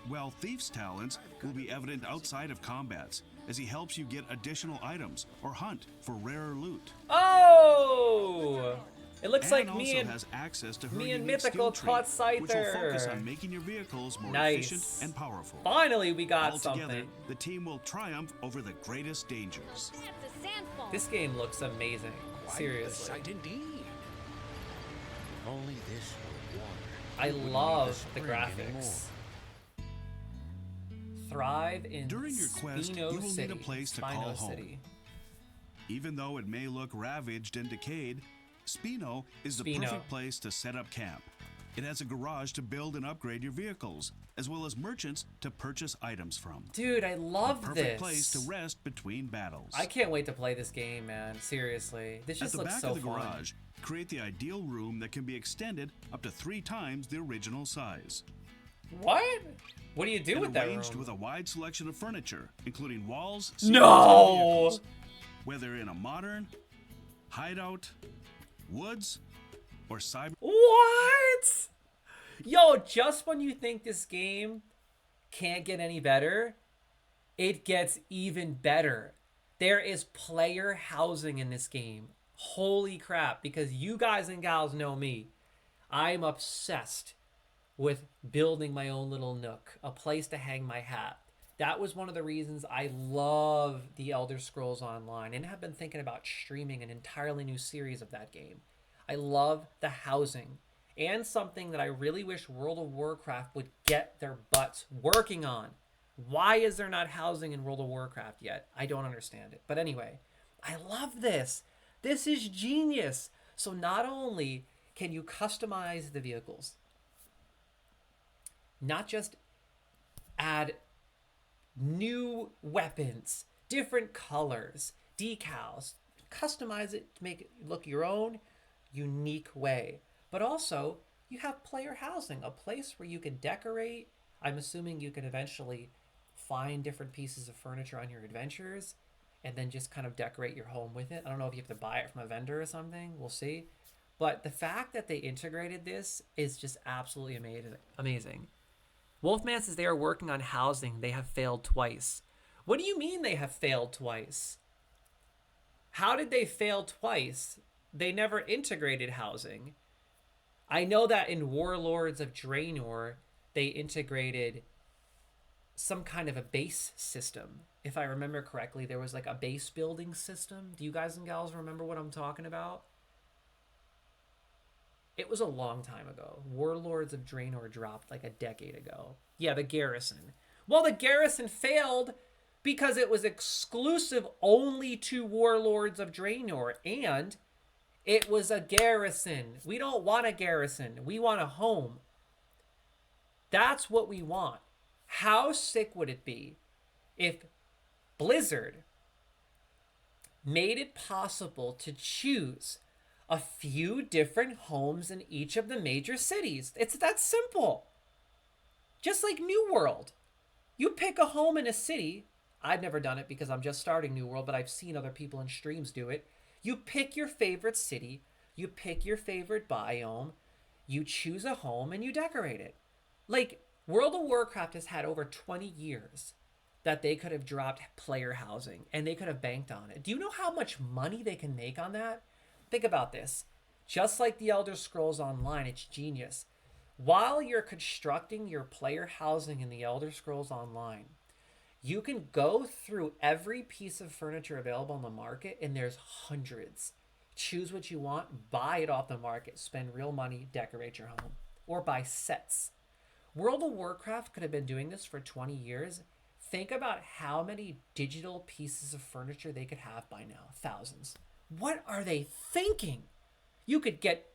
While Thief's talents will be evident outside of combats, as he helps you get additional items or hunt for rarer loot. Oh! It looks Anne like me also and has access to her me and unique Mythical skill tree, taught which will focus Scyther. on making your vehicles more Nice. efficient and powerful. Finally, we got Altogether, something. the team will triumph over the greatest dangers. That's a sandfall. This game looks amazing. Quite Seriously. the sight indeed. Only this were water. I we wouldn't need love the spring anymore. graphics. Thrive in During your quest, Spino you will City. need a place to Spino call home. City. Even though it may look ravaged and decayed, Spino is the Spino. perfect place to set up camp. It has a garage to build and upgrade your vehicles, as well as merchants to purchase items from. Dude, I love Perfect this. place to rest between battles. I can't wait to play this game, man. Seriously. This At just the looks back so of the fun. garage, create the ideal room that can be extended up to 3 times the original size. What? What do you do And with that arranged room? with a wide selection of furniture, including walls, ceilings, No! and vehicles. Whether in a modern, hideout, woods, or cyber. What? Yo, just when you think this game can't get any better, it gets even better. There is player housing in this game. Holy crap, because you guys and gals know me. I'm obsessed with building my own little nook, a place to hang my hat. That was one of the reasons I love The Elder Scrolls Online and have been thinking about streaming an entirely new series of that game. I love the housing, and something that I really wish World of Warcraft would get their butts working on. Why is there not housing in World of Warcraft yet? I don't understand it. But anyway, I love this. This is genius. So not only can you customize the vehicles, not just add new weapons, different colors, decals, customize it to make it look your own unique way, but also You have player housing, a place where you can decorate. I'm assuming you can eventually find different pieces of furniture on your adventures and then just kind of decorate your home with it. I don't know if you have to buy it from a vendor or something. We'll see. But the fact that they integrated this is just absolutely amazing. Wolfman says they are working on housing. They have failed twice. What do you mean they have failed twice? How did they fail twice? They never integrated housing. I know that in Warlords of Draenor, they integrated some kind of a base system. If I remember correctly, there was like a base building system. Do you guys and gals remember what I'm talking about? It was a long time ago. Warlords of Draenor dropped like a decade ago. Yeah, the garrison. Well, the garrison failed because it was exclusive only to Warlords of Draenor, and it was a garrison. We don't want a garrison. We want a home. That's what we want. How sick would it be if Blizzard made it possible to choose a few different homes in each of the major cities? It's that simple. Just like New World. You pick a home in a city. I've never done it because I'm just starting New World, but I've seen other people in streams do it. You pick your favorite city, you pick your favorite biome, you choose a home, and you decorate it. Like, World of Warcraft has had over 20 years that they could have dropped player housing, and they could have banked on it. Do you know how much money they can make on that? Think about this. Just like the Elder Scrolls Online, it's genius. While you're constructing your player housing in the Elder Scrolls Online, you can go through every piece of furniture available on the market, and there's hundreds. Choose what you want, buy it off the market, spend real money, decorate your home, or buy sets. World of Warcraft could have been doing this for 20 years. Think about how many digital pieces of furniture they could have by now. Thousands. What are they thinking? You could get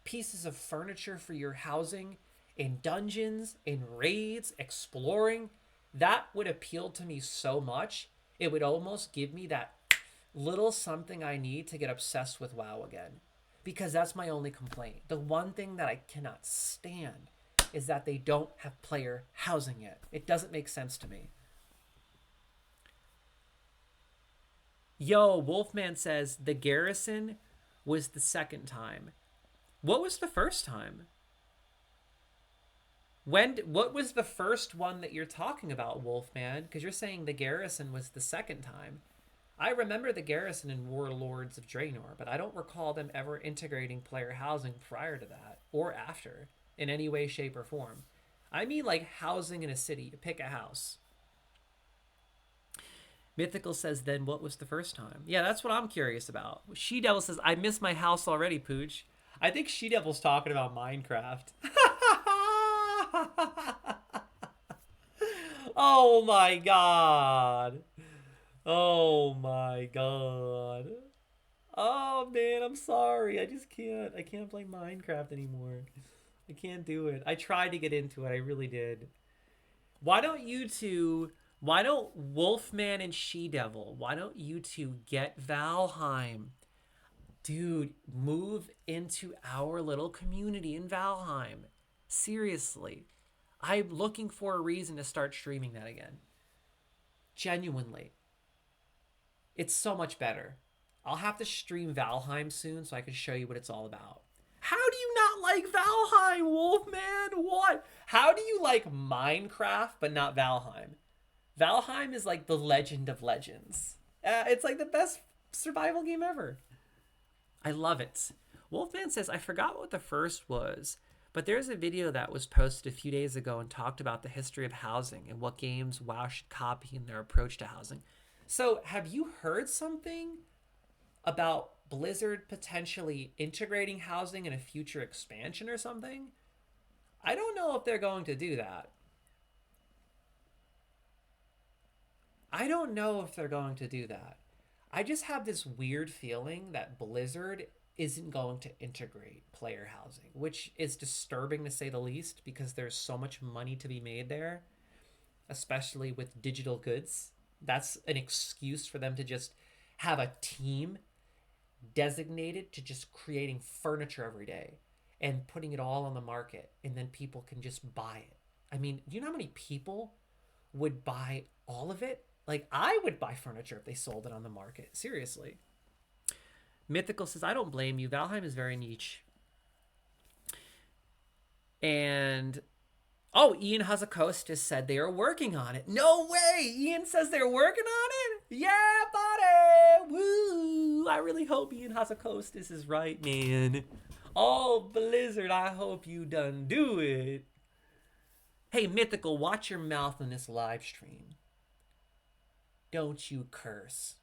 pieces of furniture for your housing in dungeons, in raids, exploring. That would appeal to me so much. It would almost give me that little something I need to get obsessed with WoW again. Because that's my only complaint. The one thing that I cannot stand is that they don't have player housing yet. It doesn't make sense to me. Yo, Wolfman says the garrison was the second time. What was the first time? What was the first one that you're talking about, Wolfman? Because you're saying the garrison was the second time. I remember the garrison in Warlords of Draenor, but I don't recall them ever integrating player housing prior to that or after in any way, shape, or form. I mean like housing in a city. You pick a house. Mythical says, then what was the first time? Yeah, that's what I'm curious about. She-Devil says, I miss my house already, Pooch. I think She-Devil's talking about Minecraft. Oh my god. Oh my god. Oh man, I'm sorry. I just can't. I can't play Minecraft anymore. I can't do it. I tried to get into it. I really did. Why don't Wolfman and She-Devil, why don't you two get Valheim? Dude, move into our little community in Valheim. Seriously. I'm looking for a reason to start streaming that again. Genuinely. It's so much better. I'll have to stream Valheim soon so I can show you what it's all about. How do you not like Valheim, Wolfman? What? How do you like Minecraft but not Valheim? Valheim is like the legend of legends. It's like the best survival game ever. I love it. Wolfman says, I forgot what the first was, but there's a video that was posted a few days ago and talked about the history of housing and what games WoW should copy in their approach to housing. So have you heard something about Blizzard potentially integrating housing in a future expansion or something? I don't know if they're going to do that. I don't know if they're going to do that. I just have this weird feeling that Blizzard isn't going to integrate player housing, which is disturbing to say the least because there's so much money to be made there, especially with digital goods. That's an excuse for them to just have a team designated to just creating furniture every day. and putting it all on the market, and then people can just buy it. I mean, do you know how many people would buy all of it? Like, I would buy furniture if they sold it on the market. Seriously. Mythical says, I don't blame you. Valheim is very niche. And, oh, Ian Hazakost said they are working on it. No way! Ian says they're working on it? Yeah, buddy! Woo! I really hope Ian Hazakost is right, man. Oh, Blizzard, I hope you done do it. Hey, Mythical, watch your mouth in this live stream. Don't you curse.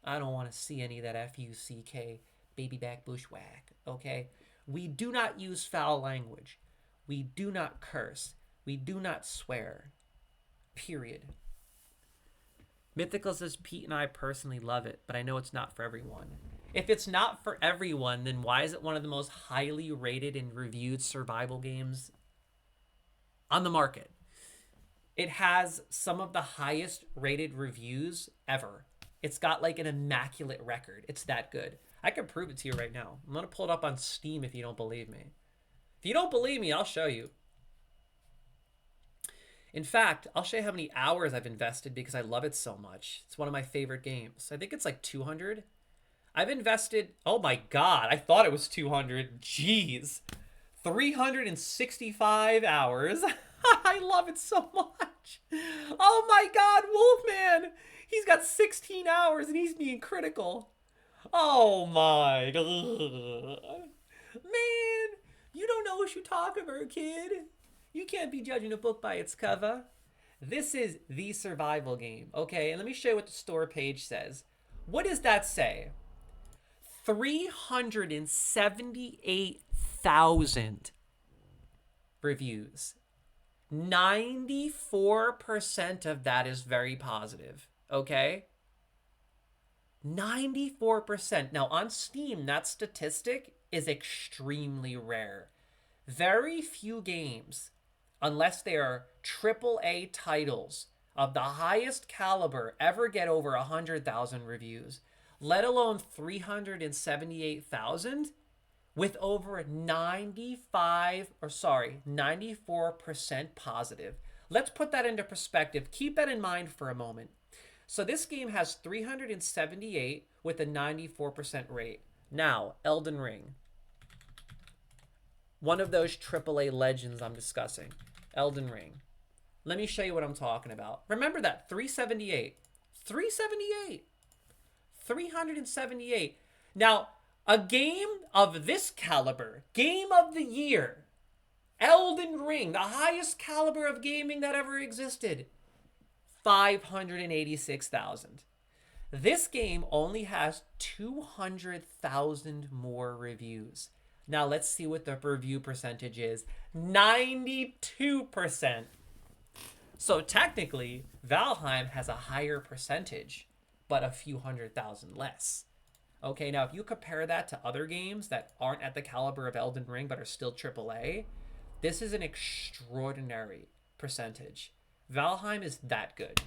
I don't want to see any of that F-U-C-K baby back bushwhack, okay? We do not use foul language. We do not curse. We do not swear. Period. Mythical says, Pete and I personally love it, but I know it's not for everyone. If it's not for everyone, then why is it one of the most highly rated and reviewed survival games on the market? It has some of the highest rated reviews ever. It's got like an immaculate record. It's that good. I can prove it to you right now. I'm going to pull it up on Steam if you don't believe me. If you don't believe me, I'll show you. In fact, I'll show you how many hours I've invested because I love it so much. It's one of my favorite games. I think it's like 200. I've invested, oh my God, I thought it was 200. Jeez. 365 hours. I love it so much. Oh my God, Wolfman. He's got 16 hours and he's being critical. Oh my God. Man, you don't know what you're talking about, kid. You can't be judging a book by its cover. This is the survival game, okay? And let me show you what the store page says. What does that say? 378,000 reviews. 94% of that is very positive, okay? 94%. Now, on Steam, that statistic is extremely rare. Very few games, unless they are AAA titles of the highest caliber, ever get over 100,000 reviews, let alone 378,000 with over 94% positive. Let's put that into perspective. Keep that in mind for a moment. So this game has 378 with a 94% rate. Now, Elden Ring. One of those AAA legends I'm discussing. Elden Ring. Let me show you what I'm talking about. Remember that, 378. 378. 378. Now, a game of this caliber, Game of the Year, Elden Ring, the highest caliber of gaming that ever existed, 586,000. This game only has 200,000 more reviews. Now let's see what the review percentage is. 92%. So technically, Valheim has a higher percentage, but a few 100,000 less. Okay, now if you compare that to other games that aren't at the caliber of Elden Ring but are still AAA, this is an extraordinary percentage. Valheim is that good.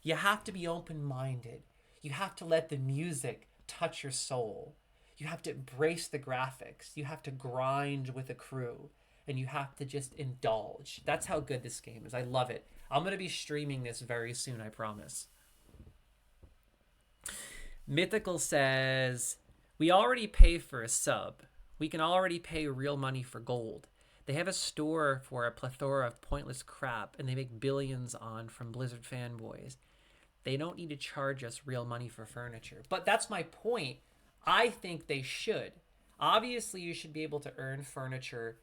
You have to be open-minded. You have to let the music touch your soul. You have to embrace the graphics. You have to grind with the crew. And you have to just indulge. That's how good this game is. I love it. I'm going to be streaming this very soon, I promise. Mythical says, we already pay for a sub. We can already pay real money for gold. They have a store for a plethora of pointless crap, and they make billions on from Blizzard fanboys. They don't need to charge us real money for furniture. But that's my point. I think they should. Obviously, you should be able to earn furniture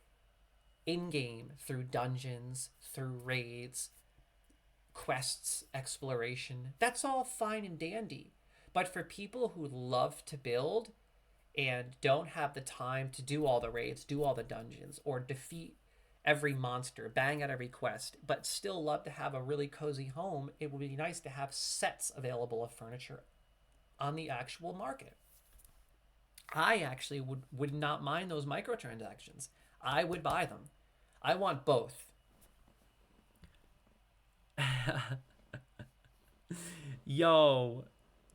in-game through dungeons, through raids, quests, exploration. That's all fine and dandy. But for people who love to build and don't have the time to do all the raids, do all the dungeons, or defeat every monster, bang out every quest, but still love to have a really cozy home, it would be nice to have sets available of furniture on the actual market. I actually would not mind those microtransactions. I would buy them. I want both. Yo,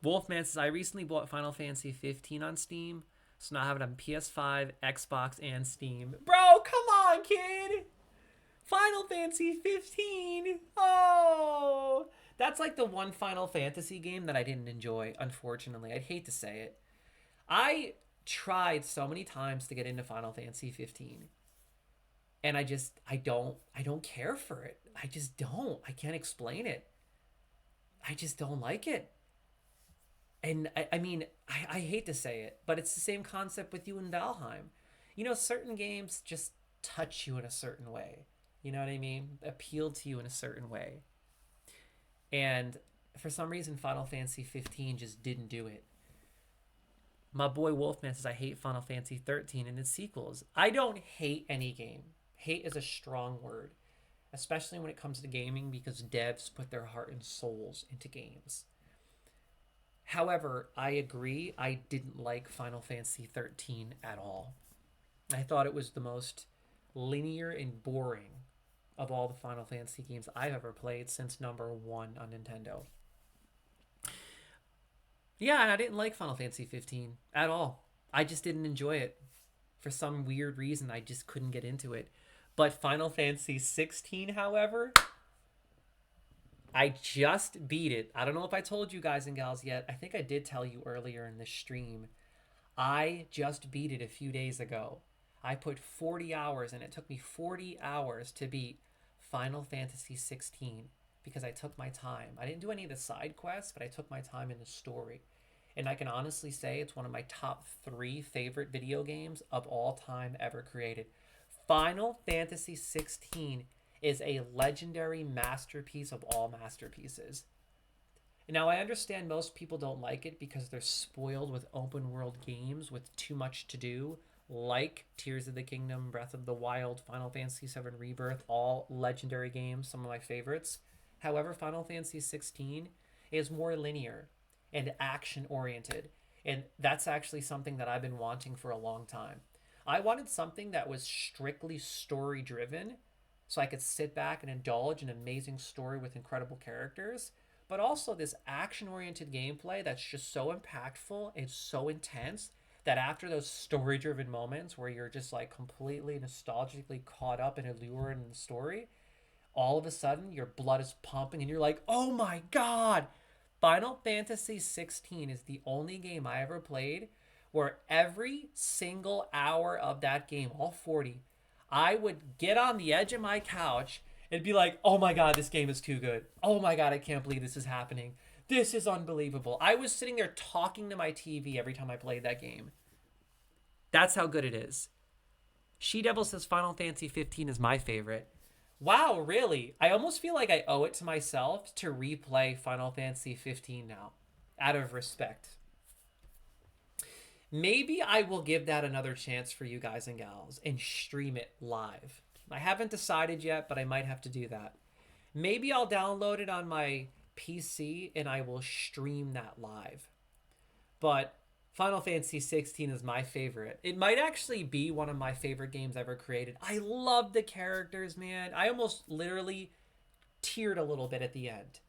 Wolfman says, I recently bought Final Fantasy 15 on Steam. So now I have it on PS5, Xbox, and Steam. Bro, come on, kid! Final Fantasy 15! Oh! That's like the one Final Fantasy game that I didn't enjoy, unfortunately. I'd hate to say it. I tried so many times to get into Final Fantasy 15. And I don't care for it. I just don't. I can't explain it. I just don't like it. And I mean, I hate to say it, but it's the same concept with you in Valheim. You know, certain games just touch you in a certain way. You know what I mean? Appeal to you in a certain way. And for some reason, Final Fantasy 15 just didn't do it. My boy Wolfman says, I hate Final Fantasy 13 and its sequels. I don't hate any game. Hate is a strong word, especially when it comes to gaming, because devs put their heart and souls into games. However, I agree, I didn't like Final Fantasy 13 at all. I thought it was the most linear and boring of all the Final Fantasy games I've ever played since number 1 on Nintendo. Yeah, and I didn't like Final Fantasy 15 at all. I just didn't enjoy it. For some weird reason, I just couldn't get into it. But Final Fantasy 16, however, I just beat it. I don't know if I told you guys and gals yet. I think I did tell you earlier in this stream. I just beat it a few days ago. I put 40 hours, and it took me 40 hours to beat Final Fantasy 16 because I took my time. I didn't do any of the side quests, but I took my time in the story. And I can honestly say it's one of my top 3 favorite video games of all time ever created. Final Fantasy 16 is a legendary masterpiece of all masterpieces. Now, I understand most people don't like it because they're spoiled with open world games with too much to do, like Tears of the Kingdom, Breath of the Wild, Final Fantasy VII Rebirth, all legendary games, some of my favorites. However, Final Fantasy 16 is more linear and action-oriented, and that's actually something that I've been wanting for a long time. I wanted something that was strictly story-driven, so I could sit back and indulge an amazing story with incredible characters, but also this action-oriented gameplay that's just so impactful and so intense that after those story-driven moments where you're just like completely nostalgically caught up and allured in the story, all of a sudden your blood is pumping and you're like, oh my god! Final Fantasy 16 is the only game I ever played where every single hour of that game, all 40, I would get on the edge of my couch and be like, oh my god, this game is too good. Oh my god, I can't believe this is happening. This is unbelievable. I was sitting there talking to my TV every time I played that game. That's how good it is. She-Devil says Final Fantasy 15 is my favorite. Wow, really? I almost feel like I owe it to myself to replay Final Fantasy 15 now, out of respect. Maybe I will give that another chance for you guys and gals and stream it live. I haven't decided yet, but I might have to do that. Maybe I'll download it on my PC and I will stream that live. But Final Fantasy 16 is my favorite. It might actually be one of my favorite games ever created. I love the characters, man. I almost literally teared a little bit at the end.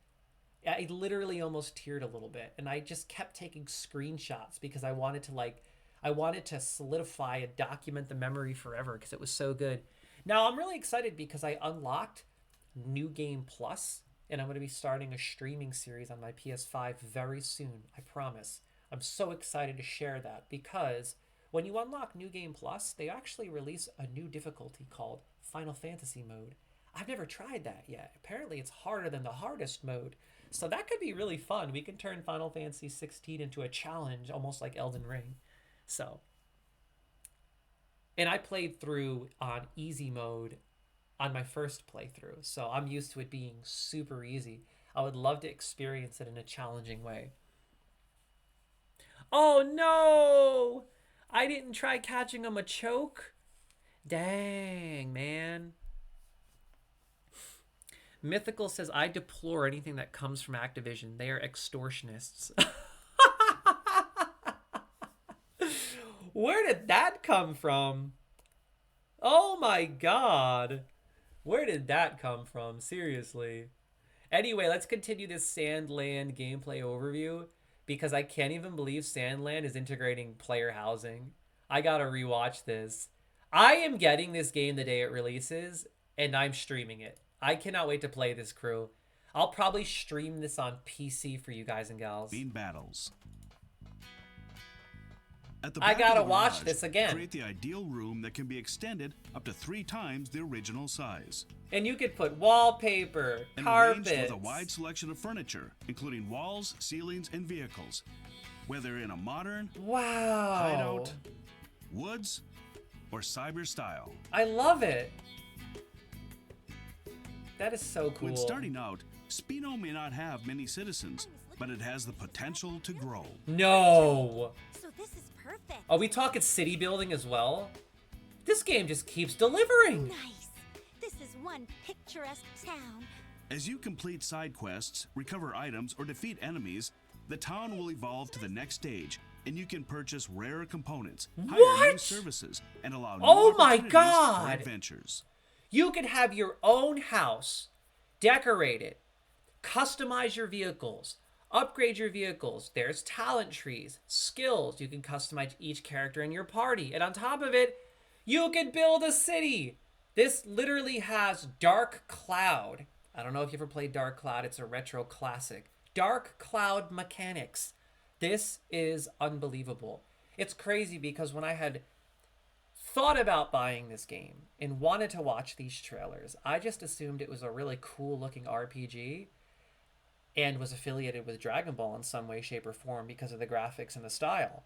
I literally almost teared a little bit, and I just kept taking screenshots because I wanted to solidify and document the memory forever because it was so good. Now I'm really excited because I unlocked New Game Plus, and I'm going to be starting a streaming series on my PS5 very soon. I promise. I'm so excited to share that because when you unlock New Game Plus, they actually release a new difficulty called Final Fantasy mode. I've never tried that yet. Apparently it's harder than the hardest mode. So that could be really fun. We can turn Final Fantasy 16 into a challenge, almost like Elden Ring. So, and I played through on easy mode on my first playthrough. So I'm used to it being super easy. I would love to experience it in a challenging way. Oh no! I didn't try catching him a choke. Dang, man. Mythical says, I deplore anything that comes from Activision. They are extortionists. Where did that come from? Oh my god. Where did that come from? Seriously. Anyway, let's continue this Sandland gameplay overview because I can't even believe Sandland is integrating player housing. I gotta rewatch this. I am getting this game the day it releases, and I'm streaming it. I cannot wait to play this, crew. I'll probably stream this on PC for you guys and gals. Bean battles. At the I back gotta of the watch garage, this again. Create the ideal room that can be extended up to 3 times the original size. And you could put wallpaper, And carpets. arranged with a wide selection of furniture, including walls, ceilings, and vehicles. Whether in a modern, Wow. hideout, woods, or cyber style. I love it. That is so cool. When starting out, Spino may not have many citizens, but it has the potential to grow. No. So this is perfect. Are we talking city building as well? This game just keeps delivering. Nice. This is one picturesque town. As you complete side quests, recover items, or defeat enemies, the town will evolve to the next stage, and you can purchase rare components, hire new What? services, and allow new Oh my opportunities God. for adventures. You could have your own house, decorate it, customize your vehicles, upgrade your vehicles. There's talent trees, skills. You can customize each character in your party. And on top of it, you can build a city. This literally has Dark Cloud. I don't know if you ever played Dark Cloud. It's a retro classic. Dark Cloud mechanics. This is unbelievable. It's crazy because when I had thought about buying this game and wanted to watch these trailers, I just assumed it was a really cool looking RPG and was affiliated with Dragon Ball in some way, shape, or form because of the graphics and the style.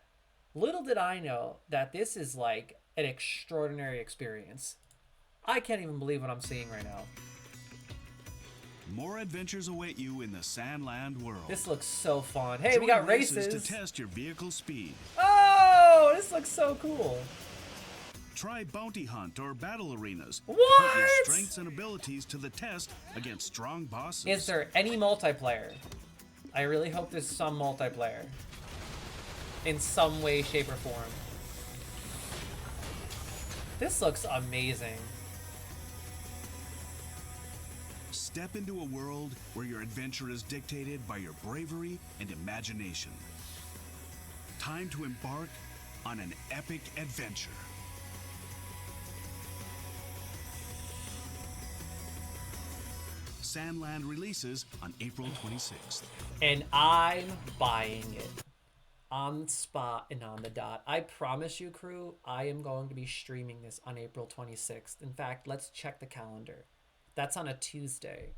Little did I know that this is like an extraordinary experience. I can't even believe what I'm seeing right now. More adventures await you in the Sandland world. This looks so fun. Hey, we Join got races. to test your vehicle's speed. Oh, this looks so cool. Try bounty hunt or battle arenas. What? Put your strengths and abilities to the test against strong bosses. Is there any multiplayer? I really hope there's some multiplayer. In some way, shape, or form. This looks amazing. Step into a world where your adventure is dictated by your bravery and imagination. Time to embark on an epic adventure. Sandland releases on April 26th. And I'm buying it. On the spot and on the dot. I promise you, crew, I am going to be streaming this on April 26th. In fact, let's check the calendar. That's on a Tuesday.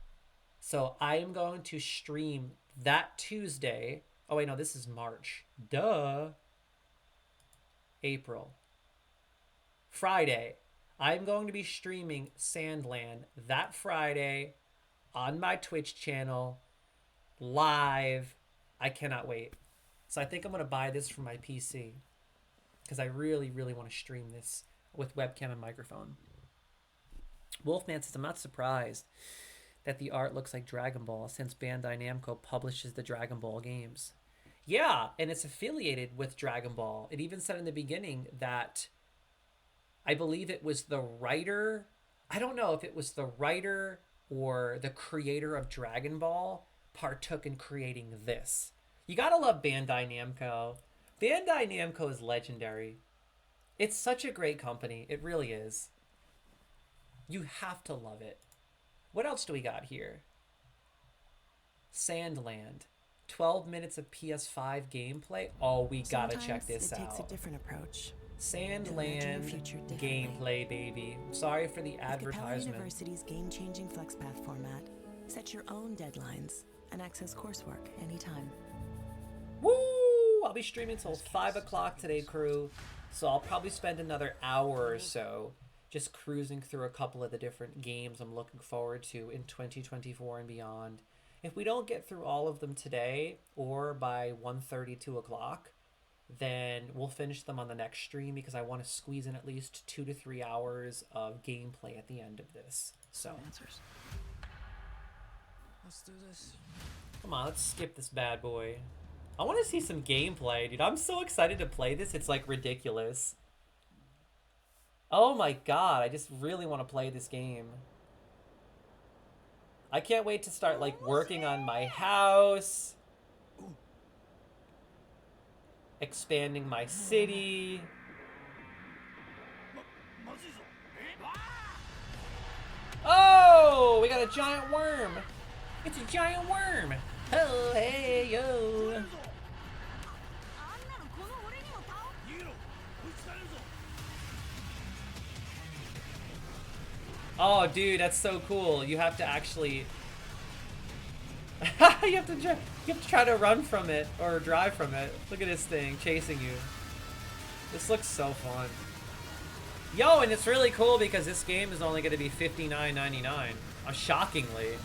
So I am going to stream that Tuesday. Oh, wait, no, this is March. Duh. April. Friday. I'm going to be streaming Sandland that Friday on my Twitch channel, live. I cannot wait. So I think I'm going to buy this for my PC because I really, really want to stream this with webcam and microphone. Wolfman says, I'm not surprised that the art looks like Dragon Ball since Bandai Namco publishes the Dragon Ball games. Yeah, and it's affiliated with Dragon Ball. It even said in the beginning that I believe it was the writer. I don't know if it was the writer or the creator of Dragon Ball partook in creating this. You gotta love Bandai Namco. Bandai Namco is legendary. It's such a great company. It really is. You have to love it. What else do we got here? Sandland. 12 minutes of PS5 gameplay. Oh, we gotta check this out. It takes a different approach. Sandland gameplay, baby. I'm sorry for the With Capella advertisement. University's game-changing FlexPath format, set your own deadlines and access coursework anytime. Woo! I'll be streaming till 5 o'clock today, crew. So I'll probably spend another hour or so just cruising through a couple of the different games I'm looking forward to in 2024 and beyond. If we don't get through all of them today or by 1:30, 2 o'clock, then we'll finish them on the next stream because I want to squeeze in at least 2 to 3 hours of gameplay at the end of this. So Let's do this. come on, let's skip this bad boy. I want to see some gameplay, dude. I'm so excited to play this. It's like ridiculous. Oh my god, I just really want to play this game. I can't wait to start like working on my house. Expanding my city. Whoa, we got a giant worm. It's a giant worm. Oh, hey, yo. Oh, dude, that's so cool. You have to actually... you have to try to run from it or drive from it. Look at this thing chasing you. This looks so fun. Yo, and it's really cool because this game is only going to be $59.99. Shockingly.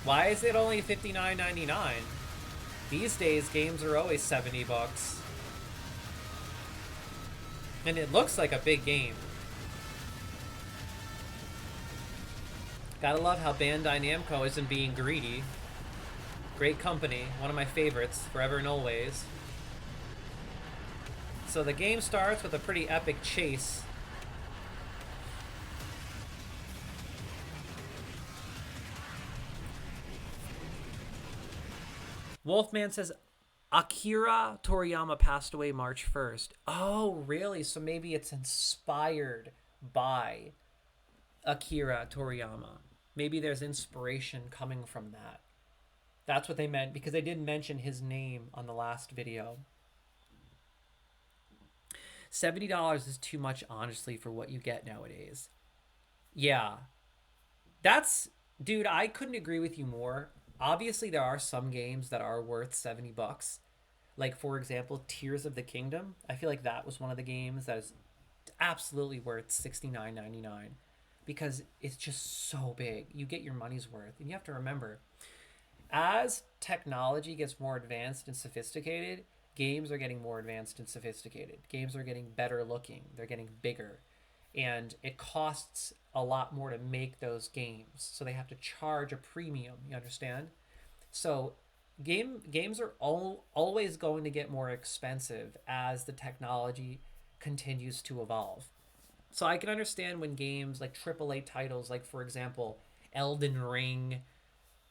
Why is it only $59.99? These days, games are always 70 bucks. And it looks like a big game. Gotta love how Bandai Namco isn't being greedy. Great company, one of my favorites, forever and always. So the game starts with a pretty epic chase. Wolfman says Akira Toriyama passed away March 1st. Oh, really? So maybe it's inspired by Akira Toriyama. Maybe there's inspiration coming from that. That's what they meant, because they didn't mention his name on the last video. $70 is too much, honestly, for what you get nowadays. Yeah. Dude, I couldn't agree with you more. Obviously, there are some games that are worth 70 bucks. Like, for example, Tears of the Kingdom. I feel like that was one of the games that is absolutely worth $69.99 because it's just so big. You get your money's worth. And you have to remember, as technology gets more advanced and sophisticated, games are getting more advanced and sophisticated. Games are getting better looking. They're getting bigger. And it costs a lot more to make those games. So they have to charge a premium, you understand? So games are always going to get more expensive as the technology continues to evolve. So I can understand when games like AAA titles, like for example, Elden Ring,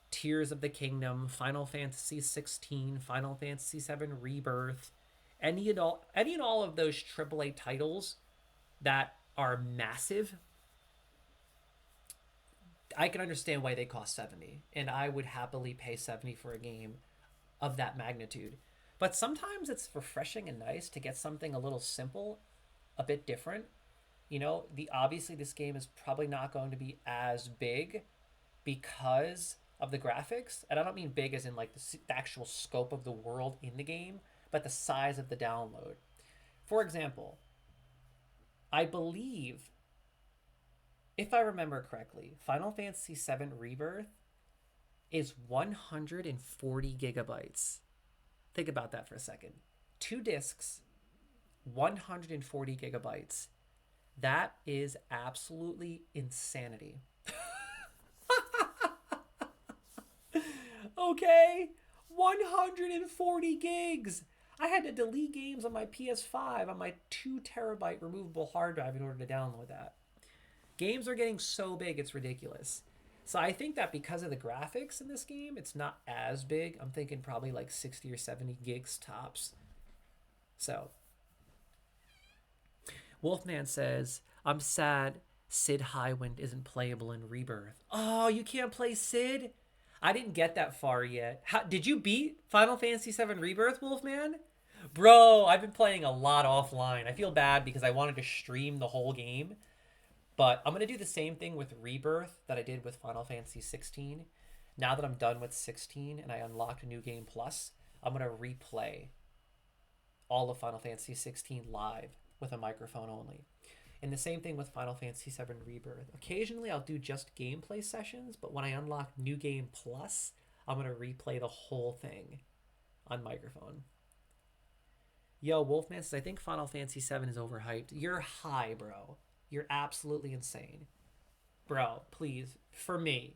Tears of the Kingdom, Final Fantasy 16, Final Fantasy 7 Rebirth, any and all of those AAA titles that are massive, I can understand why they cost 70, and I would happily pay 70 for a game of that magnitude. But sometimes it's refreshing and nice to get something a little simple, a bit different. You know, obviously this game is probably not going to be as big because of the graphics, and I don't mean big as in like the actual scope of the world in the game, but the size of the download. For example, I believe, if I remember correctly, Final Fantasy VII Rebirth is 140 gigabytes. Think about that for a second. 2 discs, 140 gigabytes. That is absolutely insanity. Okay, 140 gigs. I had to delete games on my PS5 on my 2 terabyte removable hard drive in order to download that. Games are getting so big, it's ridiculous. So I think that because of the graphics in this game, it's not as big. I'm thinking probably like 60 or 70 gigs tops. So Wolfman says, I'm sad Sid Highwind isn't playable in Rebirth. Oh, you can't play Sid? I didn't get that far yet. Did you beat Final Fantasy VII Rebirth, Wolfman? Bro, I've been playing a lot offline. I feel bad because I wanted to stream the whole game. But I'm going to do the same thing with Rebirth that I did with Final Fantasy 16. Now that I'm done with 16 and I unlocked a New Game Plus, I'm going to replay all of Final Fantasy 16 live with a microphone only. And the same thing with Final Fantasy VII Rebirth. Occasionally I'll do just gameplay sessions, but when I unlock New Game Plus, I'm going to replay the whole thing on microphone. Yo, Wolfman says, I think Final Fantasy VII is overhyped. You're high, bro. You're absolutely insane. Bro, please, for me,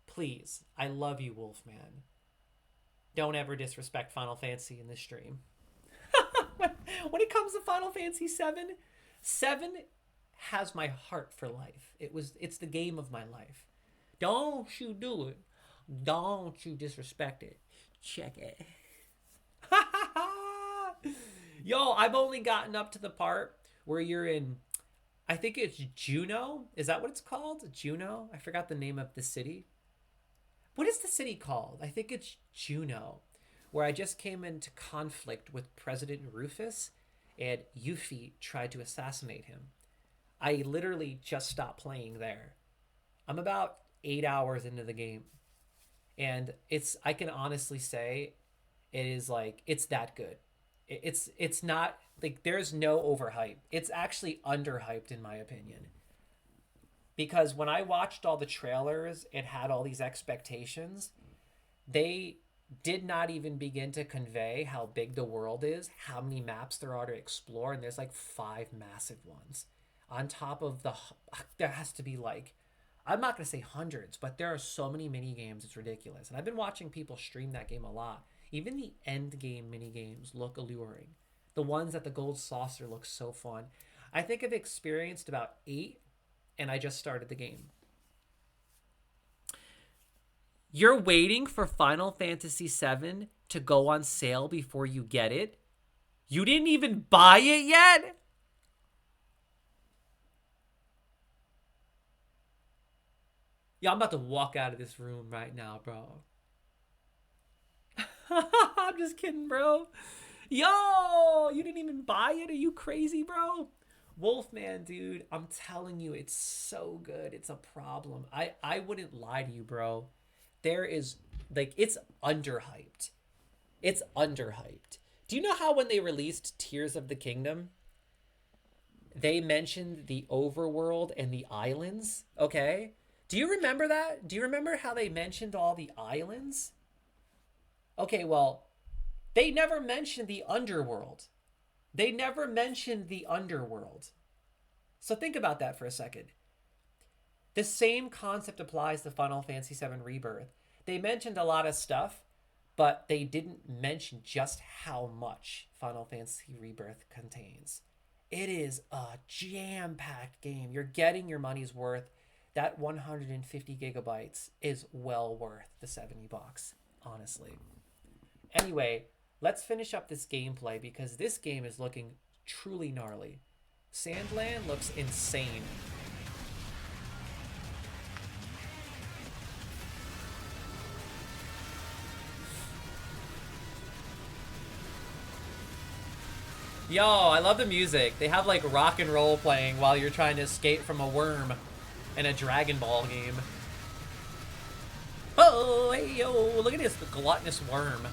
please, I love you, Wolfman. Don't ever disrespect Final Fantasy in this stream. When it comes to Final Fantasy 7, 7 has my heart for life. It's the game of my life. Don't you do it. Don't you disrespect it. Check it. Yo, I've only gotten up to the part where you're in, I think it's Juno. Is that what it's called? Juno? I forgot the name of the city. What is the city called? I think it's Juno, where I just came into conflict with President Rufus, and Yuffie tried to assassinate him. I literally just stopped playing there. I'm about 8 hours into the game, and I can honestly say it is like, it's that good. It's not like, there's no overhype. It's actually underhyped in my opinion. Because when I watched all the trailers, it had all these expectations. They did not even begin to convey how big the world is, how many maps there are to explore, and there's like 5 massive ones. On top of there has to be like, I'm not going to say hundreds, but there are so many mini games, it's ridiculous. And I've been watching people stream that game a lot. Even the end game mini games look alluring. The ones at the Gold Saucer look so fun. I think I've experienced about 8, and I just started the game. You're waiting for Final Fantasy VII to go on sale before you get it? You didn't even buy it yet? Yeah, I'm about to walk out of this room right now, bro. I'm just kidding, bro. Yo, you didn't even buy it? Are you crazy, bro? Wolfman, dude, I'm telling you, it's so good. It's a problem. I wouldn't lie to you, bro. There is, like, it's underhyped. It's underhyped. Do you know how when they released Tears of the Kingdom, they mentioned the overworld and the islands? Okay? Do you remember that? Do you remember how they mentioned all the islands? Okay, well, they never mentioned the underworld. They never mentioned the underworld. So think about that for a second. The same concept applies to Final Fantasy VII Rebirth. They mentioned a lot of stuff, but they didn't mention just how much Final Fantasy Rebirth contains. It is a jam-packed game. You're getting your money's worth. That 150 gigabytes is well worth the $70, honestly. Anyway, let's finish up this gameplay because this game is looking truly gnarly. Sandland looks insane. Yo, I love the music. They have like rock and roll playing while you're trying to escape from a worm in a Dragon Ball game. Oh, hey, yo, look at this gluttonous worm.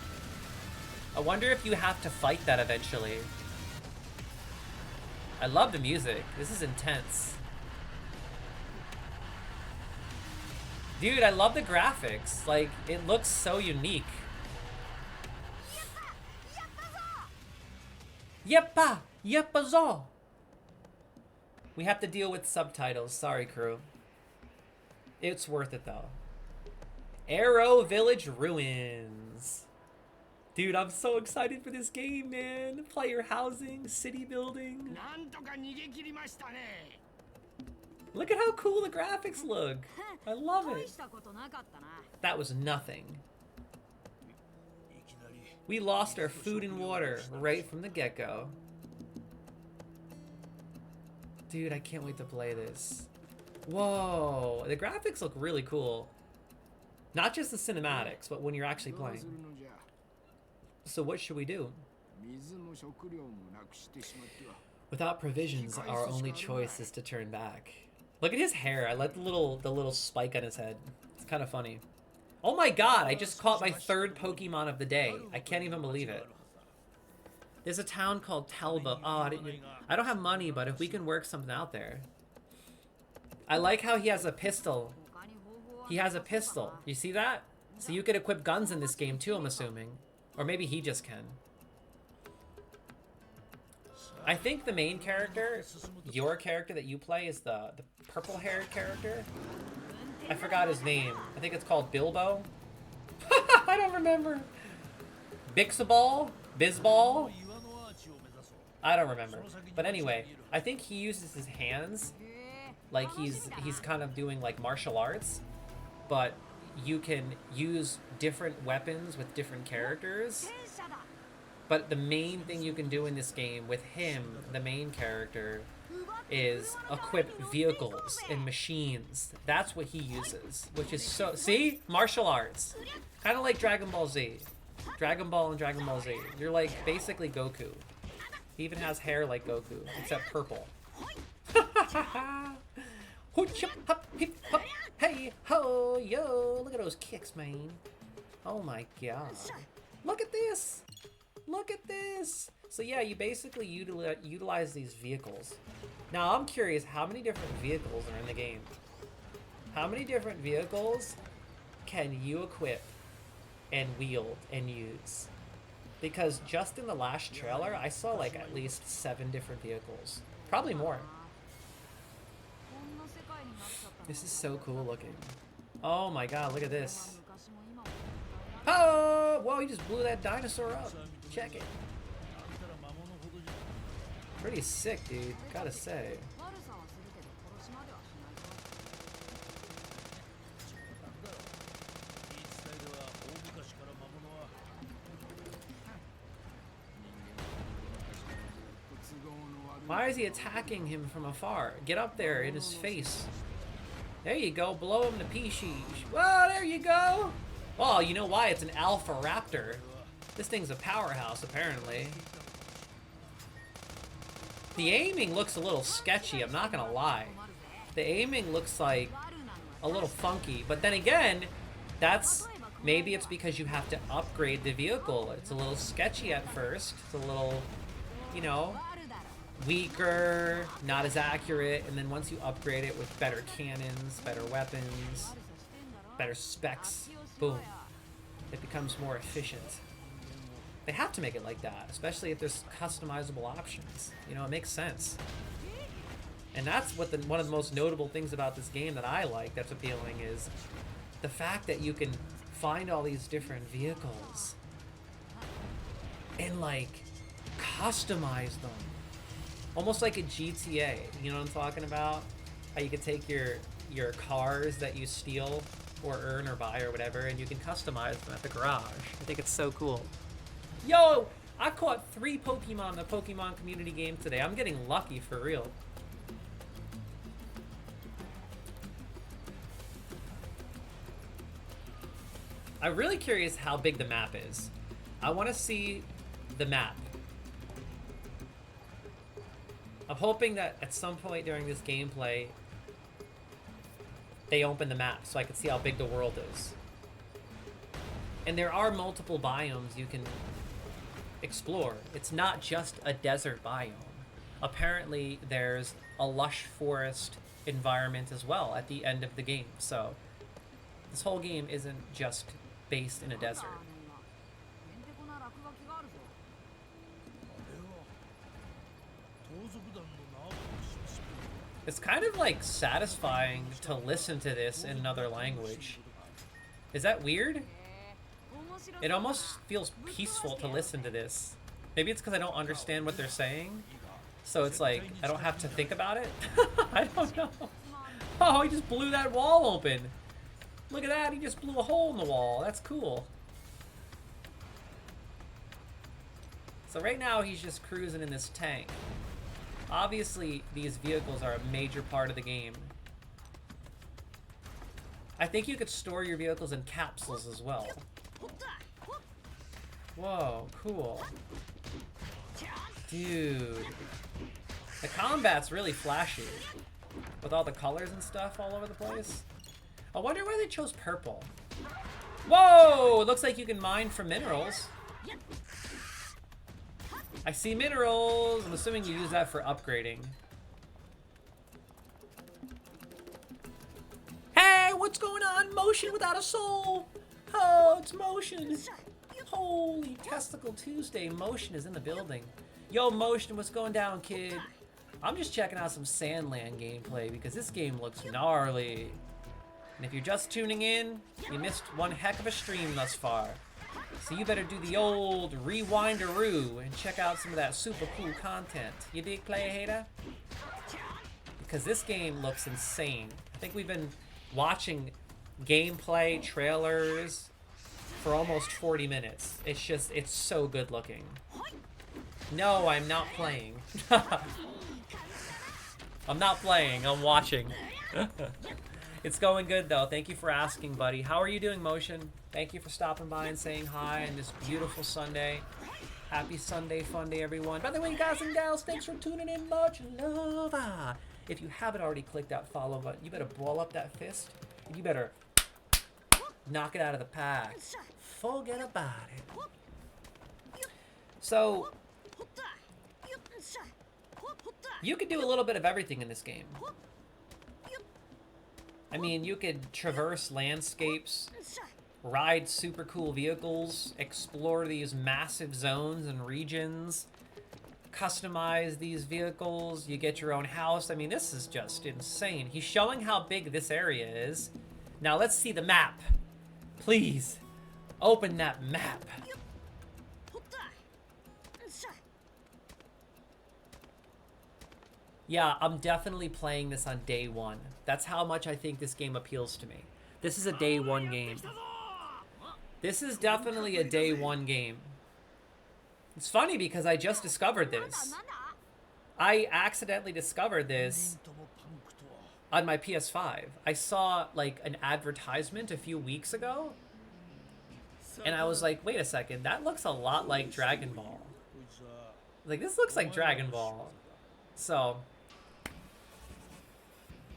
I wonder if you have to fight that eventually. I love the music. This is intense. Dude, I love the graphics. Like, it looks so unique. Yeppa! Yeppazo! We have to deal with subtitles. Sorry, crew. It's worth it, though. Arrow Village Ruins. Dude, I'm so excited for this game, man. Player housing, city building. Look at how cool the graphics look. I love it. That was nothing. We lost our food and water right from the get-go. Dude, I can't wait to play this. Whoa, the graphics look really cool. Not just the cinematics, but when you're actually playing. So what should we do? Without provisions, our only choice is to turn back. Look at his hair. I like the little spike on his head. It's kind of funny. Oh my god, I just caught my 3rd Pokemon of the day. I can't even believe it. There's a town called Talba. Oh, I don't have money, but if we can work something out there. I like how he has a pistol. He has a pistol. You see that? So you could equip guns in this game too, I'm assuming. Or maybe he just can. I think the main character, your character that you play, is the purple-haired character. I forgot his name. I think it's called Bilbo. I don't remember. Bixabal? Bizball? I don't remember. But anyway, I think he uses his hands. Like he's kind of doing like martial arts. But you can use different weapons with different characters. But the main thing you can do in this game with him, the main character, is equip vehicles and machines. That's what he uses, which is so... See? Martial arts. Kind of like Dragon Ball Z. Dragon Ball and Dragon Ball Z. You're like basically Goku. He even has hair like Goku, except purple. Hey ho yo! Look at those kicks, man. Oh my god! Look at this! Look at this! So yeah, you basically utilize these vehicles. Now I'm curious, how many different vehicles are in the game? How many different vehicles can you equip and wield and use? Because just in the last trailer, I saw like at least 7 different vehicles. Probably more. This is so cool looking. Oh my god, look at this. Oh! Whoa, he just blew that dinosaur up. Check it. Pretty sick, dude. Gotta say. Why is he attacking him from afar? Get up there in his face. There you go. Blow him to pieces. Whoa, there you go. Oh, you know why? It's an Alpha Raptor. This thing's a powerhouse, apparently. The aiming looks a little sketchy, I'm not gonna lie. The aiming looks like a little funky, but then again, maybe it's because you have to upgrade the vehicle. It's a little sketchy at first. It's a little, you know, weaker, not as accurate, and then once you upgrade it with better cannons, better weapons, better specs, boom, it becomes more efficient. They have to make it like that, especially if there's customizable options. You know, it makes sense. And that's what one of the most notable things about this game that I like that's appealing is the fact that you can find all these different vehicles and like customize them. Almost like a GTA, you know what I'm talking about? How you could take your cars that you steal or earn or buy or whatever, and you can customize them at the garage. I think it's so cool. Yo, I caught 3 Pokemon in the Pokemon community game today. I'm getting lucky for real. I'm really curious how big the map is. I want to see the map. I'm hoping that at some point during this gameplay, they open the map so I can see how big the world is. And there are multiple biomes you can explore. It's not just a desert biome. Apparently, there's a lush forest environment as well at the end of the game. So this whole game isn't just based in a desert. It's kind of like satisfying to listen to this in another language. Is that weird? It almost feels peaceful to listen to this. Maybe it's because I don't understand what they're saying. So it's like, I don't have to think about it. I don't know. Oh, he just blew that wall open. Look at that, he just blew a hole in the wall. That's cool. So right now he's just cruising in this tank. Obviously, these vehicles are a major part of the game. I think you could store your vehicles in capsules as well. Whoa, cool. Dude. The combat's really flashy. With all the colors and stuff all over the place. I wonder why they chose purple. Whoa! It looks like you can mine for minerals. I see minerals. I'm assuming you use that for upgrading. Hey, what's going on? Motion without a soul. Oh, it's Motion. Holy Testicle Tuesday. Motion is in the building. Yo, Motion, what's going down, kid? I'm just checking out some Sandland gameplay because this game looks gnarly. And if you're just tuning in, you missed one heck of a stream thus far. So you better do the old rewinderoo and check out some of that super cool content. You dig, Player Hater? Because this game looks insane. I think we've been watching gameplay trailers for almost 40 minutes. It's so good looking. No, I'm not playing. I'm not playing, I'm watching. It's going good though. Thank you for asking, buddy. How are you doing, Motion? Thank you for stopping by and saying hi on this beautiful Sunday. Happy Sunday fun day, everyone. By the way, guys and gals, thanks for tuning in. Much love. If you haven't already clicked that follow button, you better ball up that fist. And you better knock it out of the pack. Forget about it. So, you could do a little bit of everything in this game. I mean, you could traverse landscapes, ride super cool vehicles, explore these massive zones and regions, customize these vehicles, you get your own house. I mean, this is just insane. He's showing how big this area is. Now let's see the map. Please, open that map. Yeah, I'm definitely playing this on day one. That's how much I think this game appeals to me. This is a day one game. This is definitely a day one game. It's funny because I just discovered this. I accidentally discovered this on my PS5. I saw like an advertisement a few weeks ago. And I was like, wait a second, that looks a lot like Dragon Ball. Like, this looks like Dragon Ball. So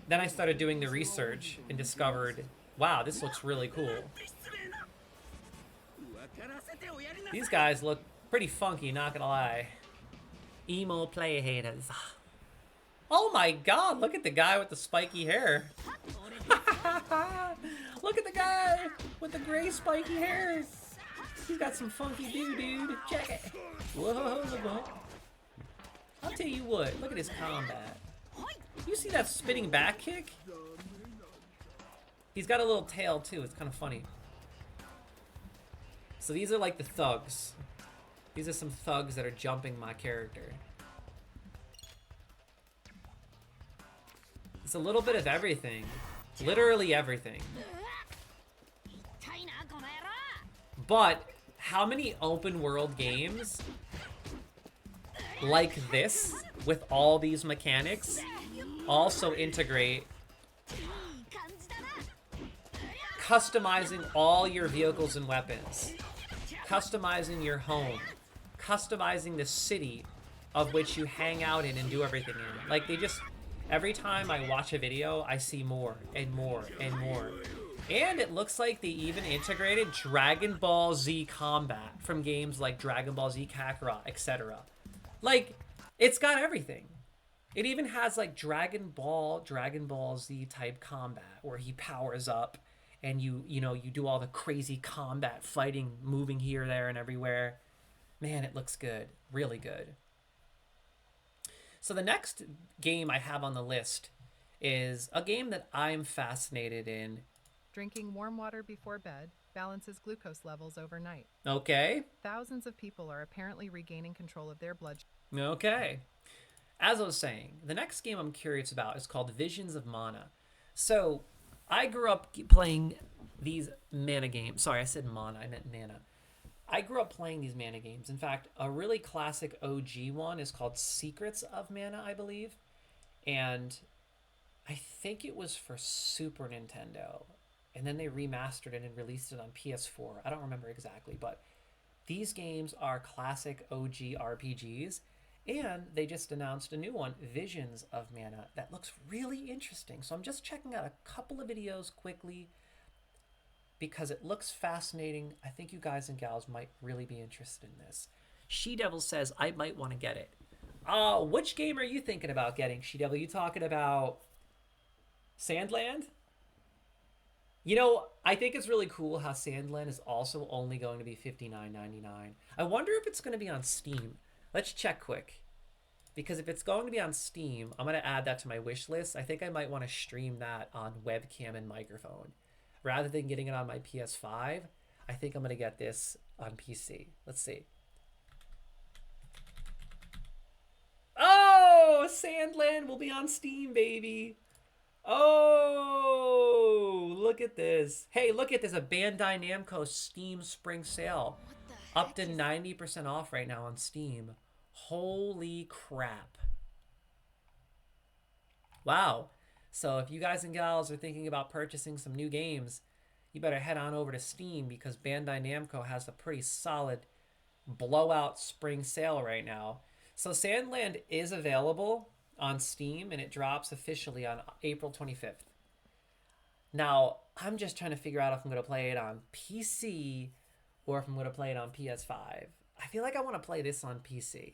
then I started doing the research and discovered, wow, this looks really cool. These guys look pretty funky, not gonna lie. Emo play haters. Oh my god, look at the guy with the spiky hair. Look at the guy with the gray spiky hair. He's got some funky dude. Check it. Whoa. I'll tell you what, look at his combat. You see that spinning back kick? He's got a little tail too, it's kind of funny. So these are like the thugs. These are some thugs that are jumping my character. It's a little bit of everything. Literally everything. But how many open world games like this with all these mechanics also integrate customizing all your vehicles and weapons, customizing your home, customizing the city of which you hang out in and do everything in. Like, they just, every time I watch a video, I see more and more and more. And it looks like they even integrated Dragon Ball Z combat from games like Dragon Ball Z Kakarot, etc. Like, it's got everything. It even has like Dragon Ball Z type combat where he powers up and you do all the crazy combat fighting, moving here, there, and everywhere. Man, it looks good. Really good. So the next game I have on the list is a game that I'm fascinated in. Drinking warm water before bed balances glucose levels overnight. Okay. Thousands of people are apparently regaining control of their blood. Okay. As I was saying, the next game I'm curious about is called Visions of Mana. So, I grew up playing these mana games. Sorry, I said mana, I meant mana. I grew up playing these mana games. In fact, a really classic OG one is called Secrets of Mana, I believe. And I think it was for Super Nintendo. And then they remastered it and released it on PS4. I don't remember exactly, but these games are classic OG RPGs. And they just announced a new one, Visions of Mana, that looks really interesting. So I'm just checking out a couple of videos quickly because it looks fascinating. I think you guys and gals might really be interested in this. She-Devil says, I might want to get it. Which game are you thinking about getting, She-Devil? You talking about Sandland? You know, I think it's really cool how Sandland is also only going to be $59.99. I wonder if it's going to be on Steam. Let's check quick. Because if it's going to be on Steam, I'm going to add that to my wish list. I think I might want to stream that on webcam and microphone. Rather than getting it on my PS5, I think I'm going to get this on PC. Let's see. Oh, Sandland will be on Steam, baby. Oh, look at this. Hey, look at this. A Bandai Namco Steam Spring Sale. Up to 90% off right now on Steam. Holy crap. Wow. So if you guys and gals are thinking about purchasing some new games, you better head on over to Steam because Bandai Namco has a pretty solid blowout spring sale right now. So Sandland is available on Steam and it drops officially on April 25th. Now, I'm just trying to figure out if I'm going to play it on PC or if I'm going to play it on PS5. I feel like I want to play this on PC.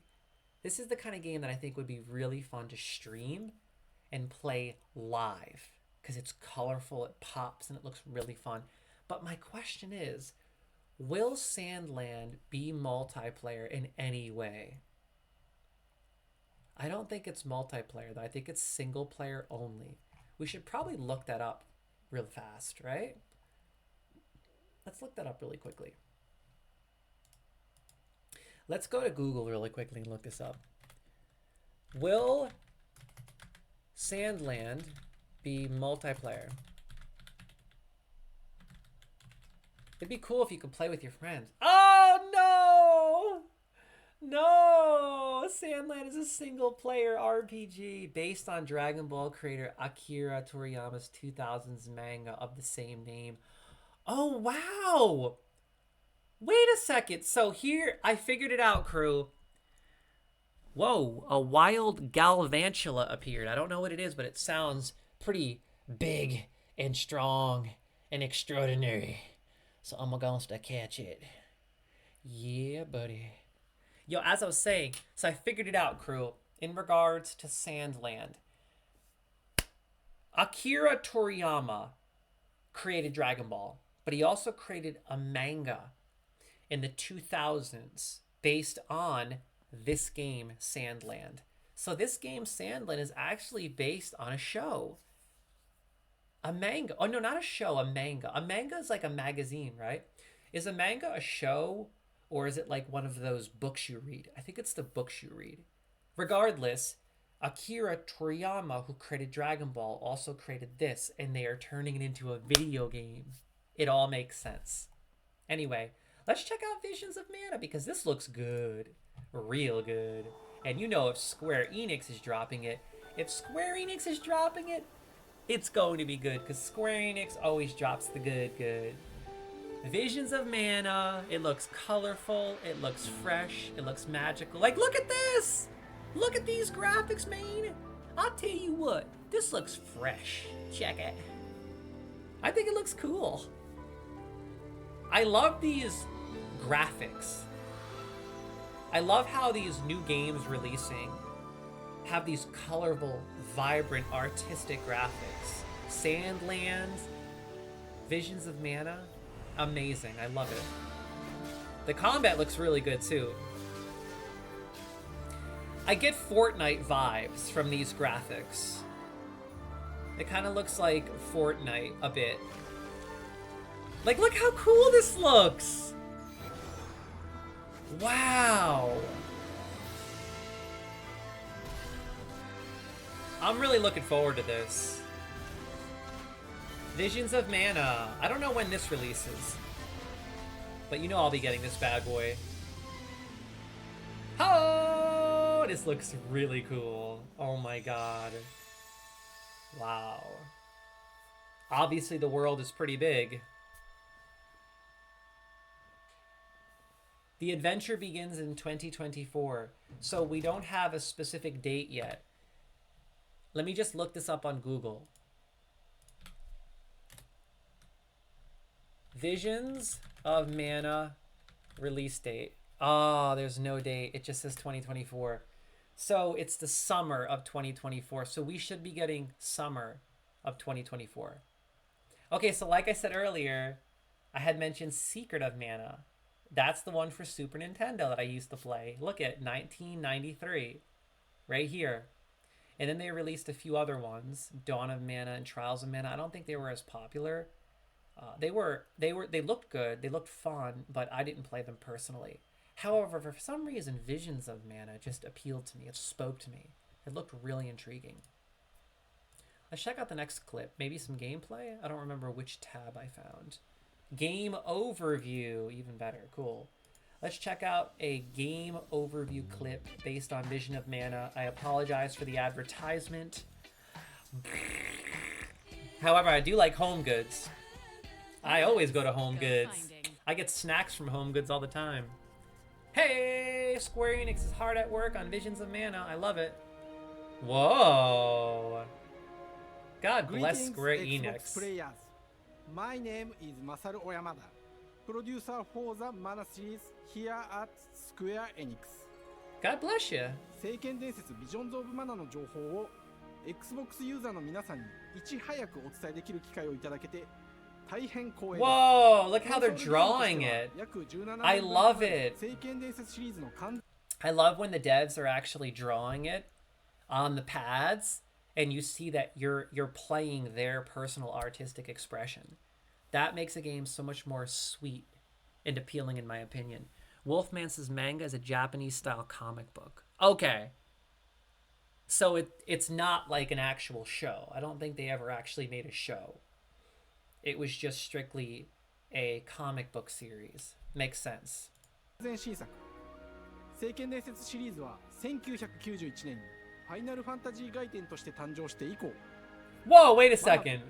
This is the kind of game that I think would be really fun to stream and play live because it's colorful, it pops, and it looks really fun. But my question is, will Sandland be multiplayer in any way? I don't think it's multiplayer, though. I think it's single player only. We should probably look that up real fast, right? Let's look that up really quickly. Let's go to Google really quickly and look this up. Will Sandland be multiplayer? It'd be cool if you could play with your friends. Oh, no! No! Sandland is a single-player RPG based on Dragon Ball creator Akira Toriyama's 2000s manga of the same name. Oh, wow! Wait a second. So here, I figured it out, crew. Whoa, a wild Galvantula appeared. I don't know what it is, but it sounds pretty big and strong and extraordinary. So I'm going to catch it. Yeah, buddy. Yo, as I was saying, so I figured it out, crew, in regards to Sandland. Akira Toriyama created Dragon Ball, but he also created a manga in the 2000s based on this game, Sandland. So this game, Sandland, is actually based on a show. A manga. Oh, no, not a show, a manga. A manga is like a magazine, right? Is a manga a show, or is it like one of those books you read? I think it's the books you read. Regardless, Akira Toriyama, who created Dragon Ball, also created this, and they are turning it into a video game. It all makes sense. Anyway, let's check out Visions of Mana, because this looks good. Real good. And you know if Square Enix is dropping it, it's going to be good, because Square Enix always drops the good. Visions of Mana, it looks colorful, it looks fresh, it looks magical. Like, look at this! Look at these graphics, man! I'll tell you what, this looks fresh. Check it. I think it looks cool. I love these graphics. I love how these new games releasing have these colorful, vibrant, artistic graphics. Sandland, Visions of Mana, amazing. I love it. The combat looks really good too. I get Fortnite vibes from these graphics. It kind of looks like Fortnite a bit. Like, look how cool this looks! Wow! I'm really looking forward to this. Visions of Mana. I don't know when this releases, but you know I'll be getting this bad boy. Oh, this looks really cool. Oh my god. Wow. Obviously the world is pretty big. The adventure begins in 2024, so we don't have a specific date yet. Let me just look this up on Google. Visions of Mana release date. Oh, there's no date. It just says 2024. So it's the summer of 2024. So we should be getting summer of 2024. Okay, so like I said earlier, I had mentioned Secret of Mana. That's the one for Super Nintendo that I used to play. Look at 1993, right here. And then they released a few other ones, Dawn of Mana and Trials of Mana. I don't think they were as popular. They looked good, they looked fun, but I didn't play them personally. However, for some reason, Visions of Mana just appealed to me. It spoke to me. It looked really intriguing. Let's check out the next clip. Maybe some gameplay? I don't remember which tab I found. Game overview, even better. Cool. Let's check out a game overview clip based on Vision of Mana. I apologize for the advertisement. However, I do like Home Goods. I always go to Home Goods. I get snacks from Home Goods all the time. Hey, Square Enix is hard at work on Visions of Mana. I love it. Whoa. God bless Square Enix. Players. My name is Masaru Oyamada, producer for the Mana series here at Square Enix. God bless you. 聖剣伝説ビジョンズ・オブ・マナの情報を Xbox ユーザーの皆さんにいち早くお伝えできる機会をいただけて大変光栄です。 Whoa, look how they're drawing it. I love it. 聖剣伝説シリーズの完 I love when the devs are actually drawing it on the pads and you see that you're playing their personal artistic expression. That makes a game so much more sweet and appealing in my opinion. Wolfmance's manga is a Japanese style comic book. Okay. So it's not like an actual show. I don't think they ever actually made a show. It was just strictly a comic book series. Makes sense. 全新作聖剣伝説シリーズは1991年にファイナルファンタジー外伝として誕生して以降 Whoa, wait a second.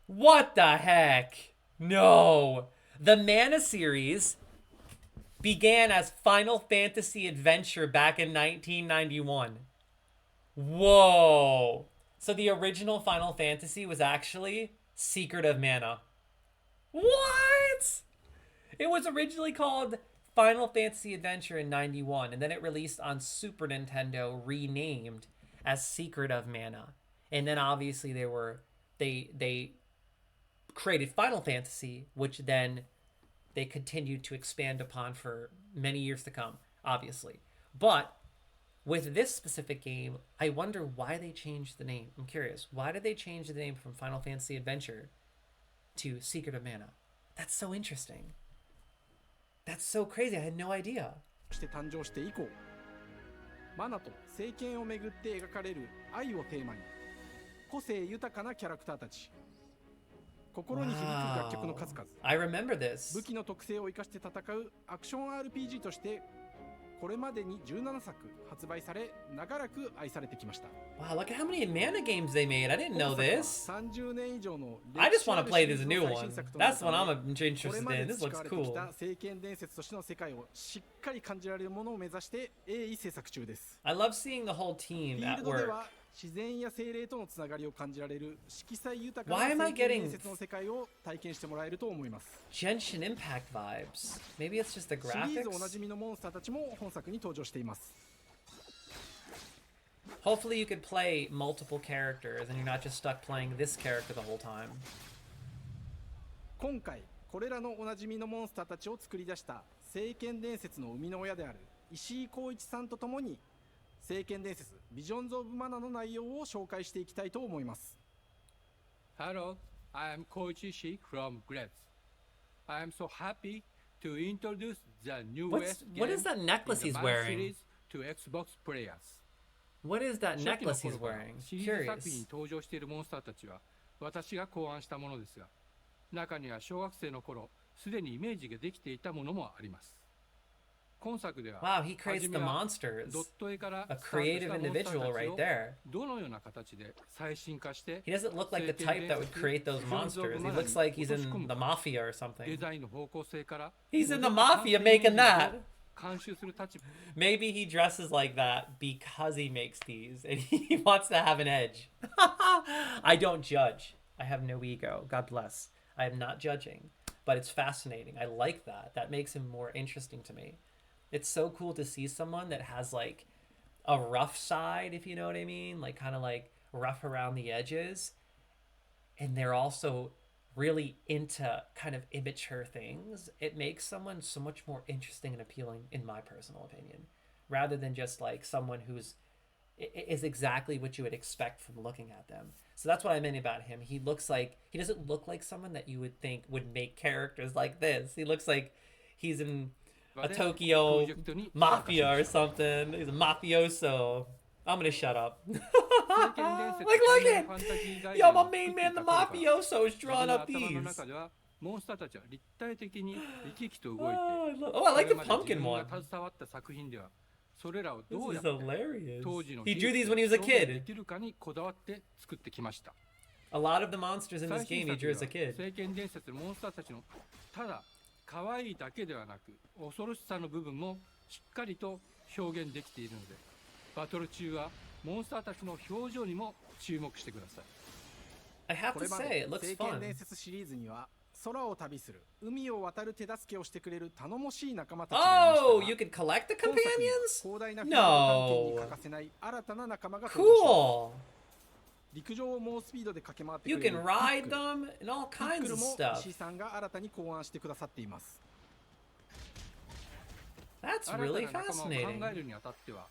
What the heck? No. The Mana series began as Final Fantasy Adventure back in 1991. Whoa. So the original Final Fantasy was actually Secret of Mana. What? It was originally called Final Fantasy Adventure in 91, and then it released on Super Nintendo, renamed as Secret of Mana. And then obviously they created Final Fantasy, which then they continued to expand upon for many years to come, obviously. But with this specific game, I wonder why they changed the name. I'm curious. Why did they change the name from Final Fantasy Adventure to Secret of Mana? That's so interesting. That's so crazy. I had no idea. して誕生して以降マナと聖剣をめぐって描かれる愛をテーマに個性豊かなキャラクターたち心に響く楽曲の数々 I remember this. 武器の特性を生かして戦うアクション RPG としてこれまでに17作発売され長らく愛されてきました Wow, look at how many Mana games they made. I didn't know this. 30年以上の I just want to play this new one. That's what I'm interested in. This looks cool. 聖剣伝説としての世界をしっかり感じられるものを目指して鋭意制作中です I love seeing the whole team at work. 自然や精霊とのつながりを感じられる色彩豊か Why な am I 聖剣 getting 伝説の世界を体験してもらえると思います Genshin Impact vibes? Maybe it's just the シリーズおな graphics? じみのモンスターたちも本作に登場しています Hopefully you could play multiple characters and you're not just stuck playing this character the whole time. 今回これらのおなじみのモンスターたちを作り出した聖剣伝説の生みの親である石井浩一さんとともに聖剣伝説ビジョンズ・オブ・マナの内容を紹介していきたいと思います Hello, I am Koichi Ishii from Gretz. I am so happy to introduce the newest What is that necklace in the he's Mana wearing? series to Xbox players. What is that 初期の necklace he's 頃から wearing? シリーズ作品 Curious. に登場しているモンスターたちは私が考案したものですが、中には小学生の頃すでにイメージができていたものもあります。今作では Wow, he creates 初め the は monsters. ドット絵から A スタートした creative モンスター individual たち right を there. どのような形で最新化して He doesn't look like the type that would create those monsters. He looks like he's in the mafia or デ something. ザインの方向性から He's in the mafia making that. 監修する立場 Maybe he dresses like that because he makes these and he wants to have an edge. I don't judge. I have no ego. God bless. I am not judging. But it's fascinating. I like that. That makes him more interesting to me. It's so cool to see someone that has like a rough side, if you know what I mean, like kind of like rough around the edges. And they're also really into kind of immature things. It makes someone so much more interesting and appealing, in my personal opinion, rather than just like someone who's is exactly what you would expect from looking at them. So that's what I meant about him. He doesn't look like someone that you would think would make characters like this. He looks like he's in a Tokyo mafia or something. He's a mafioso. I'm gonna shut up. Like, look at! Yo, my main man, the mafioso, is drawing up these. モンスターたちは立体的に生き生きと動いて、 Oh, I like the pumpkin one. 携わった作品ではそれらをどう This や is って hilarious. 当時の He 技 drew 術 these when he was a で表現で kid. きるかにこだわって作ってきました。 A lot of the monsters in this 最新 game he 作 drew で as a は kid. 聖剣伝説のモンスターたちのただ可愛いだけではなく恐ろしさの部分もしっかりと表現できているので、バトル中はモンスターたちの表情にも注目してください。 I have こ to れま say, で it looks 聖剣 fun. 伝説シリーズには空を旅する海を渡る手助けをしてくれる頼もしい仲間たちがいましたが Oh, you can collect the 今作には companions? 広大なフィールド関係に No. 欠かせない新たな仲間が登場します。 Cool. 陸上を猛スピードで駆け回って You くれ can る ride ピックル them and all ピック kinds ル of も stuff. 石井さんが新たに考案してくださっています。 That's 新 really たな仲間を考 fascinating. えるにあたっては、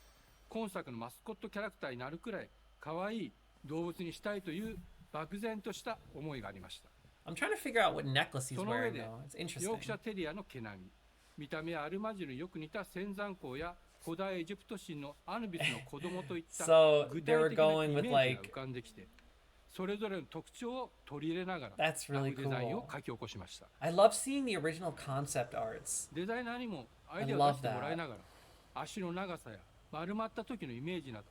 今作のマスコットキャラクターになるくらい可愛い動物にしたいという漠然とした思いがありました。 I'm trying to figure out what necklace he's その上 wearing で though. It's ヨークシャ interesting. テリアの毛並み、見た目はアルマジルによく似た仙山港や古代エジプト神のアヌビスの子供といった So 具 they were 体的なイ going メー with ジが like 浮かんできて、それぞれの特徴を取り入れながら That's ラ really グデザインを cool. 書き起こしました。 I love seeing the original concept arts. デザイナーにもアイデアを出してもらいながら、足の長さや丸まった時のイメージなど、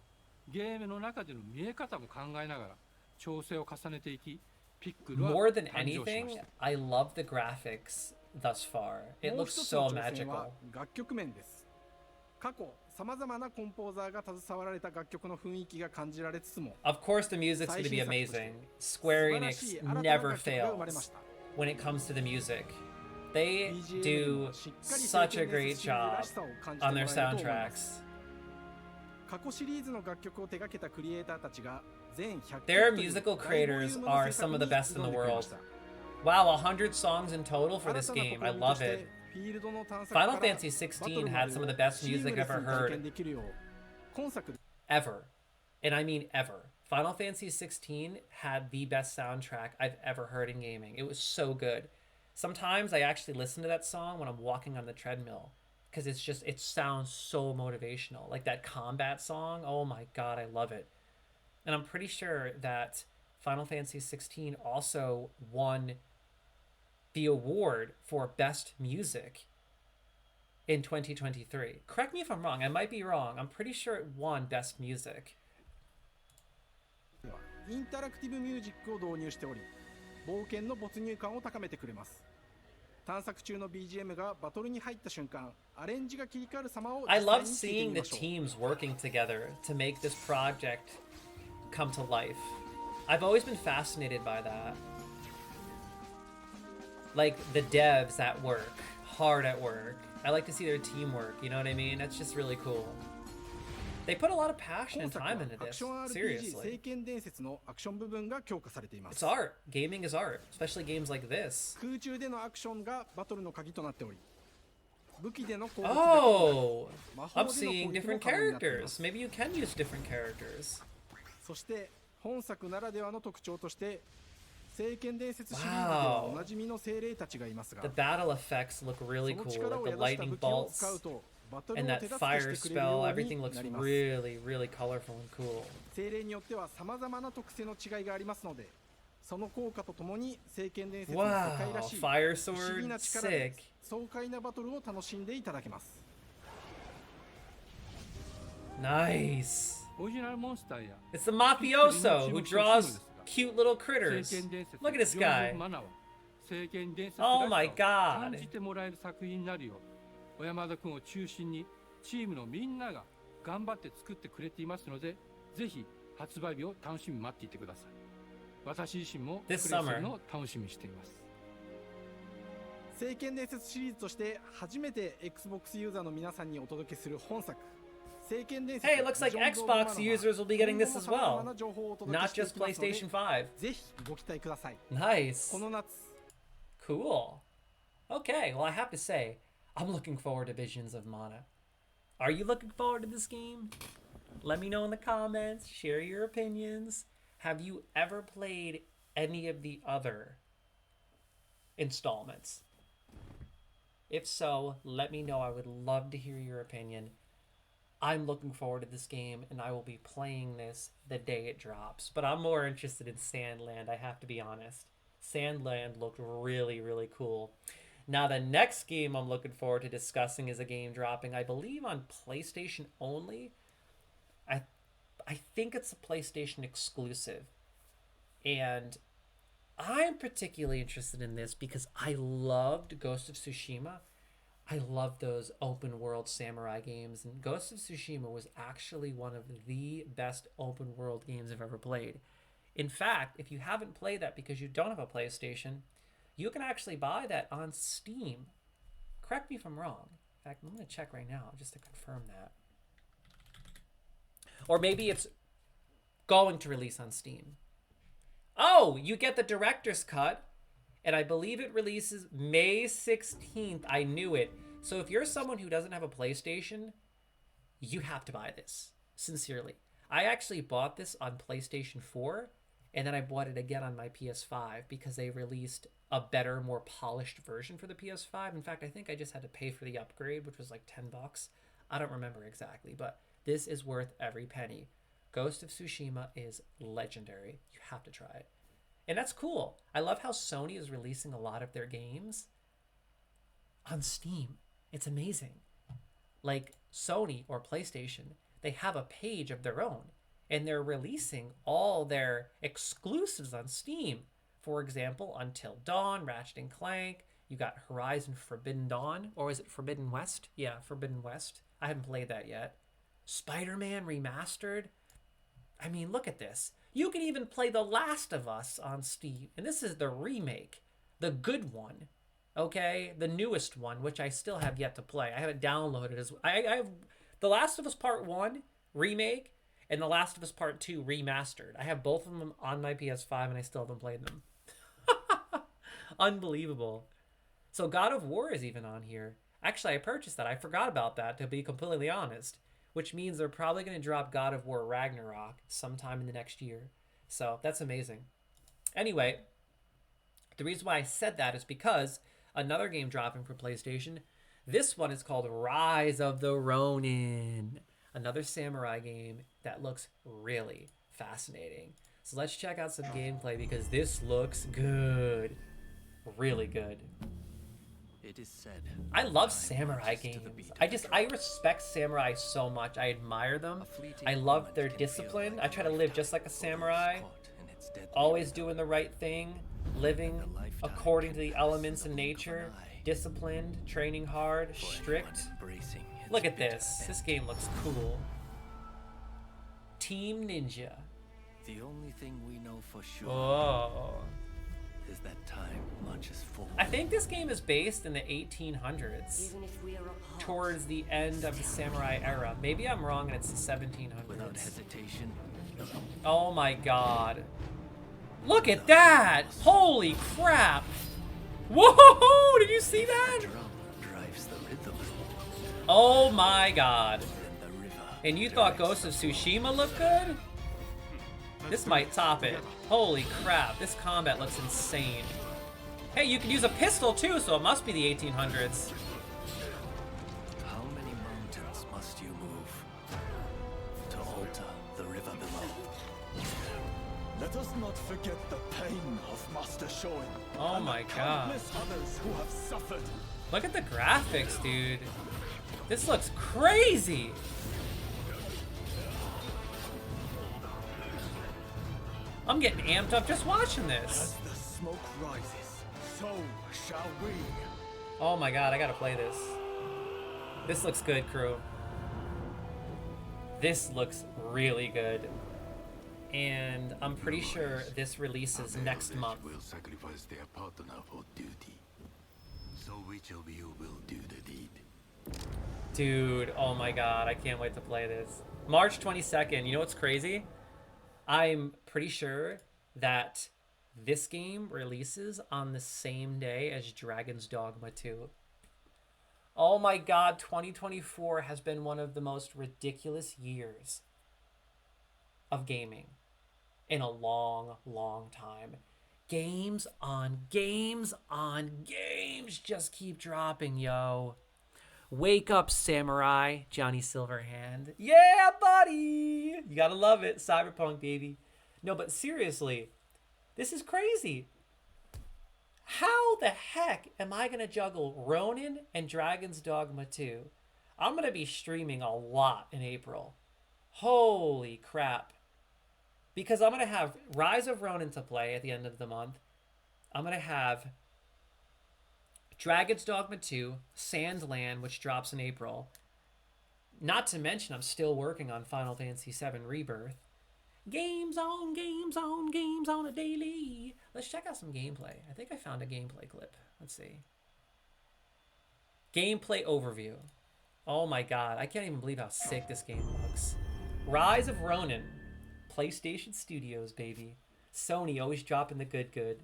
ゲームの中での見え方も考えながら調整を重ねていき、ピックルは More than 誕生しまし anything, た。 I love the graphics thus far. It もう looks 一つの so 挑戦 magical. は楽曲面です。過去さまざまなコンポーザーが携わられた楽曲の雰囲気が感じられつつも、 Of course, the music's going to be amazing. Square Enix never fails when it comes to the music. They do such a great job on their soundtracks. 過去シリーズの楽曲を手掛けたクリエイターたちが全100 Their musical creators are some of the best in the world. Wow, 100 songs in total for this game. I love it. Final Fantasy XVI had some of the best music I've ever heard. Ever. And I mean ever. Final Fantasy XVI had the best soundtrack I've ever heard in gaming. It was so good. Sometimes I actually listen to that song when I'm walking on the treadmill because it sounds so motivational. Like that combat song, oh my god, I love it. And I'm pretty sure that Final Fantasy XVI also won the award for Best Music in 2023. Correct me if I'm wrong. I might be wrong. I'm pretty sure it won Best Music. インタラクティブミュージックを導入しており、冒険の没入感を高めてくれます。探索中の BGM がバトルに入った瞬間、アレンジが切り替わる様を I 実際 love に聞いて seeing み the ましょう。 teams working together to make this project come to life. I've always been fascinated by that. Like the devs at work, hard at work. I like to see their teamwork, you know what I mean? That's just really cool. They put a lot of passion 今 and 作は time into アク this. ション RPG 聖 Seriously. 剣伝説のアクション部分が強化されていま It's す。 art. Gaming is art, especially games like this. 空中でのアクションがバトルの鍵となっており、武器での攻撃だけでなく Oh! 魔法 I'm での攻 seeing 撃も different 可能になっていま characters. す。 Maybe you can use different characters. そして本作ならではの特徴として聖剣伝説シリーズではおなじみの精霊たちがいますが、 The battle effects look really その cool, 力を like the 宿した lightning 武器を bolts 使うとバトル and を手 that 助け fire してくれるよ spell. うに Everything looks なります。 really, really colorful and cool. 精霊によっては様々な特性の違いがありますので、その効果とともに聖剣伝説の世界らしい Wow, fire 不思議な sword, 力で sick. 爽快なバトルを楽しんでいただけます。 Nice. オリジナルモンスターや It's the mafioso who draws cute little critters. 聖剣伝説 Look at this ジョン guy. ズマナは聖剣伝説 Oh ら my しさを God. 感じてもらえる作品になるよう小山田君を中心にチームのみんなが頑張って作ってくれていますので、ぜひ発売日を楽しみに待っていてください。私自身もプレイ This する summer. のを楽しみにしています。聖剣伝説シリーズとして初めて Xbox ユーザーの皆さんにお届けする本作聖剣伝説 Hey, it looks like Xbox users will be getting this as well. な情報をお届け Not してい just きますので PlayStation 5. ぜひご期待ください。 Nice. この夏 Cool. Okay, well, I have to say, I'm looking forward to Visions of Mana. Are you looking forward to this game? Let me know in the comments. Share your opinions. Have you ever played any of the other installments? If so, let me know. I would love to hear your opinion. I'm looking forward to this game, and I will be playing this the day it drops. But I'm more interested in Sandland, I have to be honest. Sandland looked really, really cool. Now, the next game I'm looking forward to discussing is a game dropping, I believe, on PlayStation only. I think it's a PlayStation exclusive. And I'm particularly interested in this because I loved Ghost of Tsushima. I love those open world samurai games, and Ghost of Tsushima was actually one of the best open world games I've ever played. In fact, if you haven't played that because you don't have a PlayStation, you can actually buy that on Steam. Correct me if I'm wrong. In fact, I'm going to check right now just to confirm that. Or maybe it's going to release on Steam. Oh, you get the director's cut, and I believe it releases May 16th. I knew it. So if you're someone who doesn't have a PlayStation, you have to buy this. Sincerely. I actually bought this on PlayStation 4, and then I bought it again on my PS5 because they released a better, more polished version for the PS5. In fact, I think I just had to pay for the upgrade, which was like $10. I don't remember exactly, but this is worth every penny. Ghost of Tsushima is legendary. You have to try it. And that's cool. I love how Sony is releasing a lot of their games on Steam. It's amazing. Like Sony or PlayStation, they have a page of their own, and they're releasing all their exclusives on Steam. For example, Until Dawn, Ratchet & Clank. You got Horizon Forbidden Dawn, or is it Forbidden West? Yeah, Forbidden West. I haven't played that yet. Spider-Man Remastered. I mean, look at this. You can even play The Last of Us on Steam. And this is the remake. The good one. Okay? The newest one, which I still have yet to play. I haven't downloaded as I have The Last of Us Part 1 remake and The Last of Us Part 2 remastered. I have both of them on my PS5 and I still haven't played them. Unbelievable. So God of War is even on here. Actually, I purchased that. I forgot about that, to be completely honest. Which means they're probably going to drop God of War Ragnarok sometime in the next year. So that's amazing. Anyway, the reason why I said that is because another game dropping for PlayStation, this one is called Rise of the Ronin. Another samurai game that looks really fascinating. So let's check out some gameplay because this looks good. Really good. It is said. I love samurai games. I respect samurai so much. I admire them. I love their discipline. I try to live just like a samurai. Always doing the right thing. Living according to the elements in nature. Disciplined, training hard, strict. Look at this. This game looks cool. Team Ninja. The only thing we know for sure. Oh. Is that time marches forward. I think this game is based in the 1800s, towards the end of the samurai era. Maybe I'm wrong and it's the 1700s. Without hesitation. Oh my god. Look at that! Holy crap! Whoa! Did you see that? Drives the rhythm. Oh my god. And you thought Ghost of Tsushima looked good? This might top it. Holy crap, this combat looks insane. Hey, you can use a pistol too, so it must be the 1800s. How many mountains must you move to alter the river below? Let us not forget the pain of Master Shoin. Oh my god. Countless others who have suffered. Look at the graphics, dude. This looks crazy. I'm getting amped up just watching this. As the smoke rises, so shall we. Oh my god, I gotta play this. This looks good, crew. This looks really good. And I'm pretty sure this releases next month. Will sacrifice their partner for duty. So which of you will do the deed? Dude, oh my god, I can't wait to play this. March 22nd, you know what's crazy? I'm pretty sure that this game releases on the same day as Dragon's Dogma 2. Oh my god, 2024 has been one of the most ridiculous years of gaming in a long, long time. Games on games on games just keep dropping, yo. Wake up, samurai, Johnny Silverhand. Yeah, buddy! You gotta love it. Cyberpunk, baby. No, but seriously, this is crazy. How the heck am I going to juggle Ronin and Dragon's Dogma 2? I'm going to be streaming a lot in April. Holy crap. Because I'm going to have Rise of Ronin to play at the end of the month. I'm going to have Dragon's Dogma 2, Sandland, which drops in April. Not to mention, I'm still working on Final Fantasy VII Rebirth. Games on, games on, games on a daily. Let's check out some gameplay. I think I found a gameplay clip. Let's see. Gameplay overview. Oh my god, I can't even believe how sick this game looks. Rise of Ronin. PlayStation Studios, baby. Sony always dropping the good.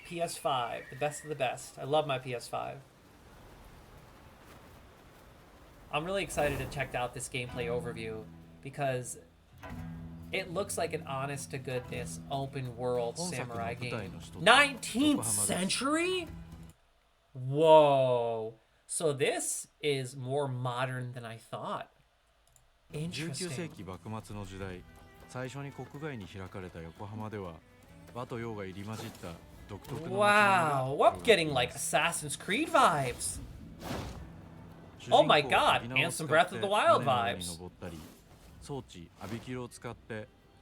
PS5, the best of the best. I love my PS5. I'm really excited to check out this gameplay overview because it looks like an honest to goodness open world samurai game. 19th century? Whoa. So this is more modern than I thought. Interesting. 19世紀幕末の時代、最初に国外に開かれた横浜では和と洋が入り混じった独特の Wow, I'm getting like Assassin's Creed vibes. Oh my god, and some Breath of the Wild vibes.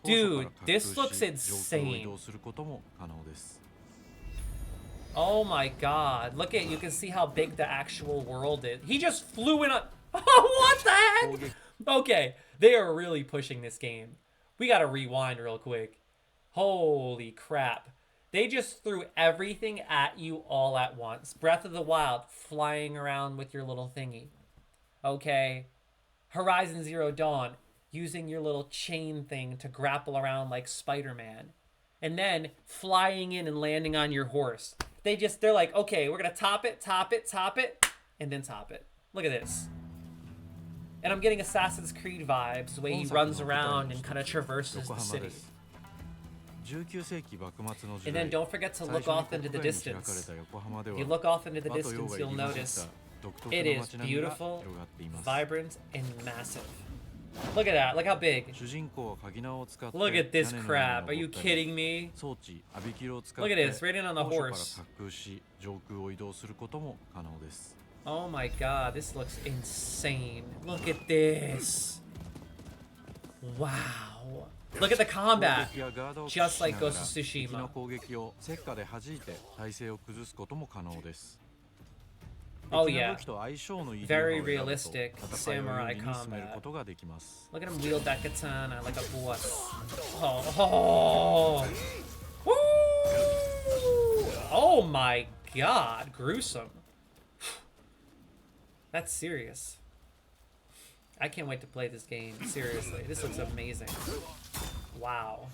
Dude, this looks insane. Oh my god, look at, you can see how big the actual world is. He just flew in a... What the heck? Okay, they are really pushing this game. We gotta rewind real quick. Holy crap. They just threw everything at you all at once. Breath of the Wild, flying around with your little thingy. Okay. Horizon Zero Dawn, using your little chain thing to grapple around like Spider-Man. And then flying in and landing on your horse. They're like, okay, we're gonna top it, and then top it. Look at this. And I'm getting Assassin's Creed vibes, the way he runs around and kind of traverses the city. And then don't forget to look off into the distance. If you look off into the distance, you'll notice it is beautiful, vibrant, and massive. Look at that. Look how big. Look at this crap. Are you kidding me? Look at this. Right in on the horse. Oh my god. This looks insane. Look at this. Wow. Look at the combat. Just like Ghost of Tsushima. Oh yeah. Very realistic samurai combat. Look at him wield that katana like a boss. Oh. Woo! Oh my god. Gruesome. That's serious. I can't wait to play this game. Seriously. This looks amazing. Wow.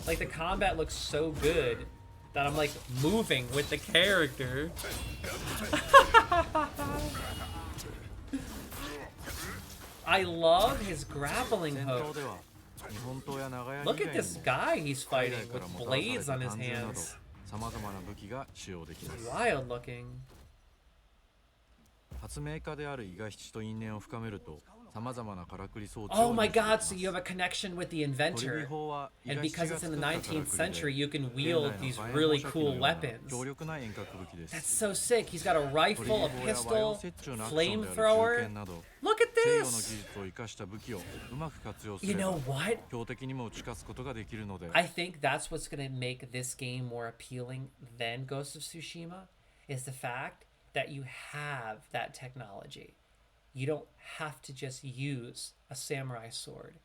Like the combat looks so good that I'm like moving with the character. I love his grappling hook. Look at this guy he's fighting with blades on his hands. Wild looking. Oh my god, so you have a connection with the inventor. And because it's in the 19th century, you can wield these really cool weapons. That's so sick. He's got a rifle, a pistol, flamethrower. Look at this! You know what? I think that's what's going to make this game more appealing than Ghost of Tsushima, is the fact that you have that technology. You don't have to just use a samurai sword.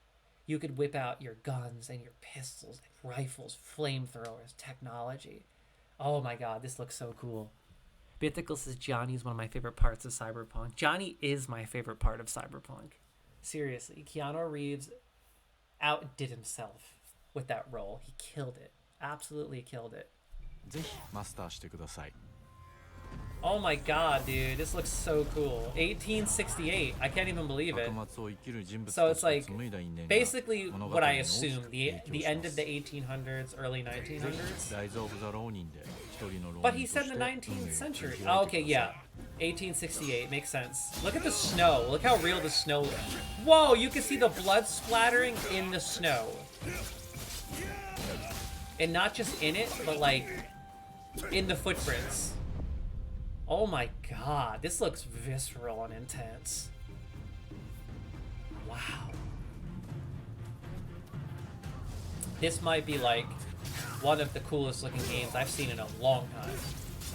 You could whip out your guns and your pistols and rifles, flamethrowers, technology. Oh my god, this looks so cool. Bithical says Johnny is one of my favorite parts of Cyberpunk. Johnny is my favorite part of Cyberpunk. Seriously, Keanu Reeves outdid himself with that role. He killed it. Absolutely killed it. Oh my god, dude, this looks so cool. 1868, I can't even believe it. So it's like, basically what I assume, the end of the 1800s, early 1900s. But he said the 19th century. Oh, okay, yeah. 1868, makes sense. Look at the snow, look how real the snow is. Whoa, you can see the blood splattering in the snow. And not just in it, but like in the footprints. Oh my god, this looks visceral and intense. Wow. This might be like one of the coolest looking games I've seen in a long time.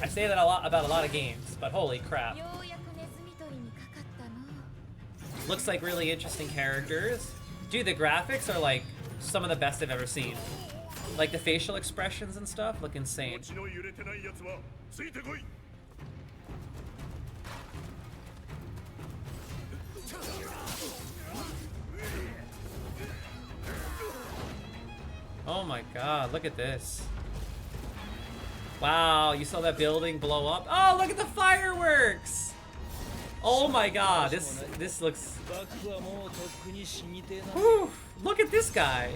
I say that a lot about a lot of games, but holy crap. Looks like really interesting characters. Dude, the graphics are like some of the best I've ever seen. Like the facial expressions and stuff look insane. Oh my god, look at this. Wow, you saw that building blow up? Oh, look at the fireworks! Oh my god, this looks... Whew, look at this guy!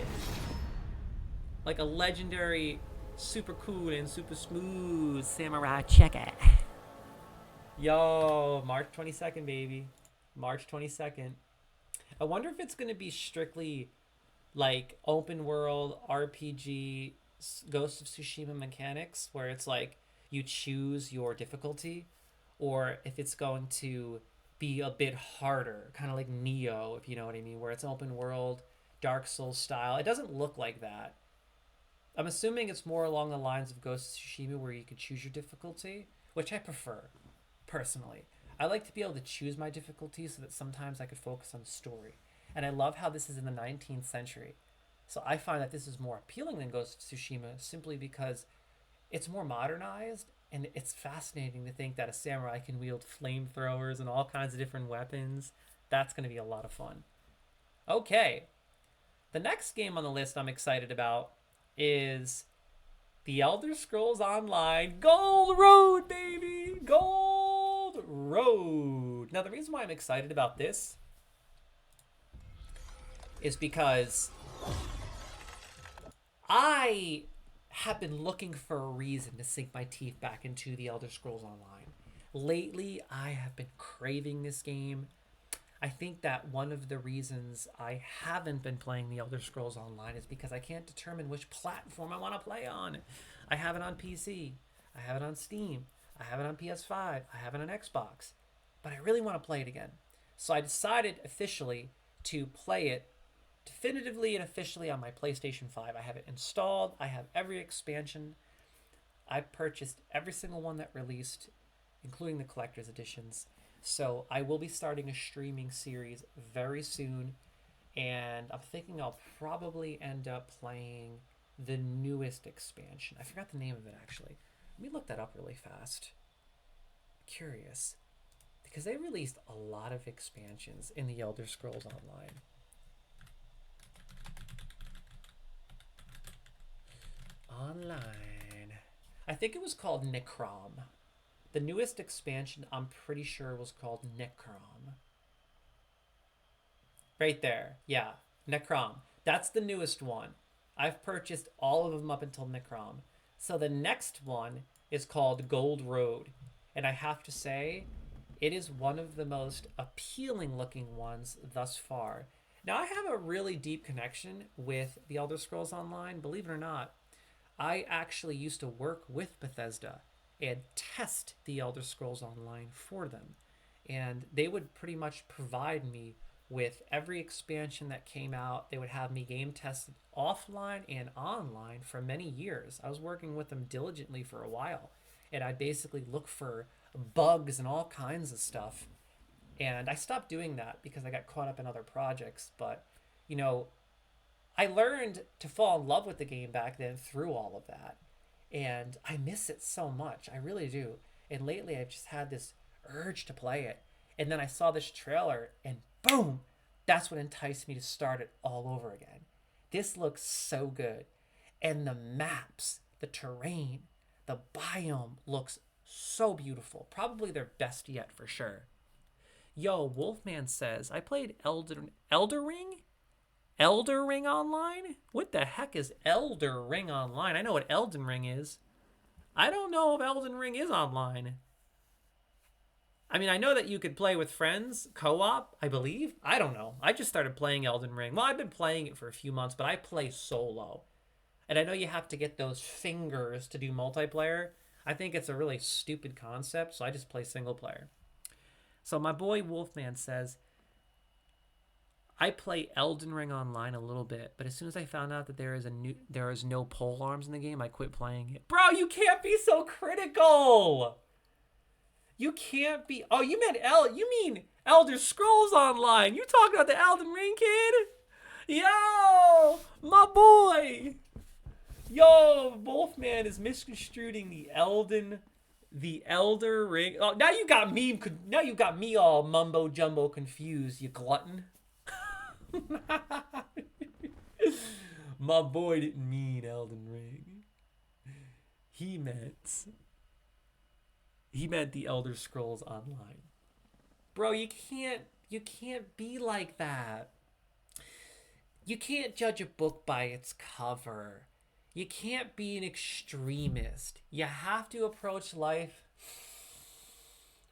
Like a legendary, super cool and super smooth samurai checker. Yo, March 22nd, baby. March 22nd. I wonder if it's going to be strictly like open world RPG Ghost of Tsushima mechanics where it's like you choose your difficulty, or if it's going to be a bit harder, kind of like Nioh, if you know what I mean, where it's open world, Dark Souls style. It doesn't look like that. I'm assuming it's more along the lines of Ghost of Tsushima where you can choose your difficulty, which I prefer, personally. I like to be able to choose my difficulty so that sometimes I could focus on the story. And I love how this is in the 19th century. So I find that this is more appealing than Ghost of Tsushima simply because it's more modernized, and it's fascinating to think that a samurai can wield flamethrowers and all kinds of different weapons. That's going to be a lot of fun. Okay. The next game on the list I'm excited about is The Elder Scrolls Online Gold Road, baby! Gold Road! Now, the reason why I'm excited about this is because I have been looking for a reason to sink my teeth back into The Elder Scrolls Online. Lately, I have been craving this game. I think that one of the reasons I haven't been playing The Elder Scrolls Online is because I can't determine which platform I want to play on. I have it on PC. I have it on Steam. I have it on PS5. I have it on Xbox. But I really want to play it again. So I decided officially to play it definitively and officially on my PlayStation 5. I have it installed. I have every expansion. I purchased every single one that released, including the collector's editions. So I will be starting a streaming series very soon, and I'm thinking I'll probably end up playing the newest expansion. I forgot the name of it, actually. Let me look that up really fast. Curious, because they released a lot of expansions in the Elder Scrolls Online. Online. I think it was called Necrom. The newest expansion, I'm pretty sure, was called Necrom. Right there. Yeah, Necrom. That's the newest one. I've purchased all of them up until Necrom. So the next one is called Gold Road. And I have to say, it is one of the most appealing looking ones thus far. Now, I have a really deep connection with The Elder Scrolls Online, believe it or not. I actually used to work with Bethesda and test The Elder Scrolls Online for them. And they would pretty much provide me with every expansion that came out. They would have me game tested offline and online for many years. I was working with them diligently for a while. And I basically look for bugs and all kinds of stuff. And I stopped doing that because I got caught up in other projects. But, you know, I learned to fall in love with the game back then through all of that. And I miss it so much. I really do. And lately I've just had this urge to play it. And then I saw this trailer and boom, that's what enticed me to start it all over again. This looks so good. And the maps, the terrain, the biome looks so beautiful. Probably their best yet for sure. Yo, Wolfman says, I played Elder Ring? Elder Ring Online? What the heck is Elder Ring Online? I know what Elden Ring is. I don't know if Elden Ring is online. I mean, I know that you could play with friends, co-op, I believe. I don't know. I just started playing Elden Ring. Well, I've been playing it for a few months, but I play solo. And I know you have to get those fingers to do multiplayer. I think it's a really stupid concept, so I just play single player. So my boy Wolfman says, I play Elden Ring online a little bit, but as soon as I found out that there is no pole arms in the game, I quit playing it. Bro, you can't be so critical. You can't be. Oh, you mean Elder Scrolls Online? You talking about the Elden Ring, kid? Yo, my boy. Yo, Wolfman is misconstruing the Elder Ring. Oh, now you got me all mumbo jumbo confused, you glutton. My boy didn't mean Elden Ring. He meant the Elder Scrolls Online. Bro, you can't be like that. You can't judge a book by its cover. You can't be an extremist. You have to approach life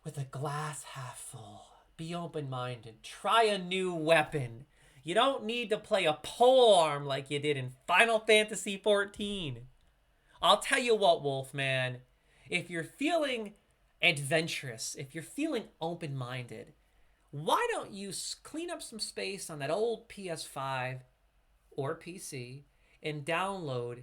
with a glass half full. Be open-minded. Try a new weapon. You don't need to play a polearm like you did in Final Fantasy XIV. I'll tell you what, Wolfman. If you're feeling adventurous, if you're feeling open-minded, why don't you clean up some space on that old PS5 or PC and download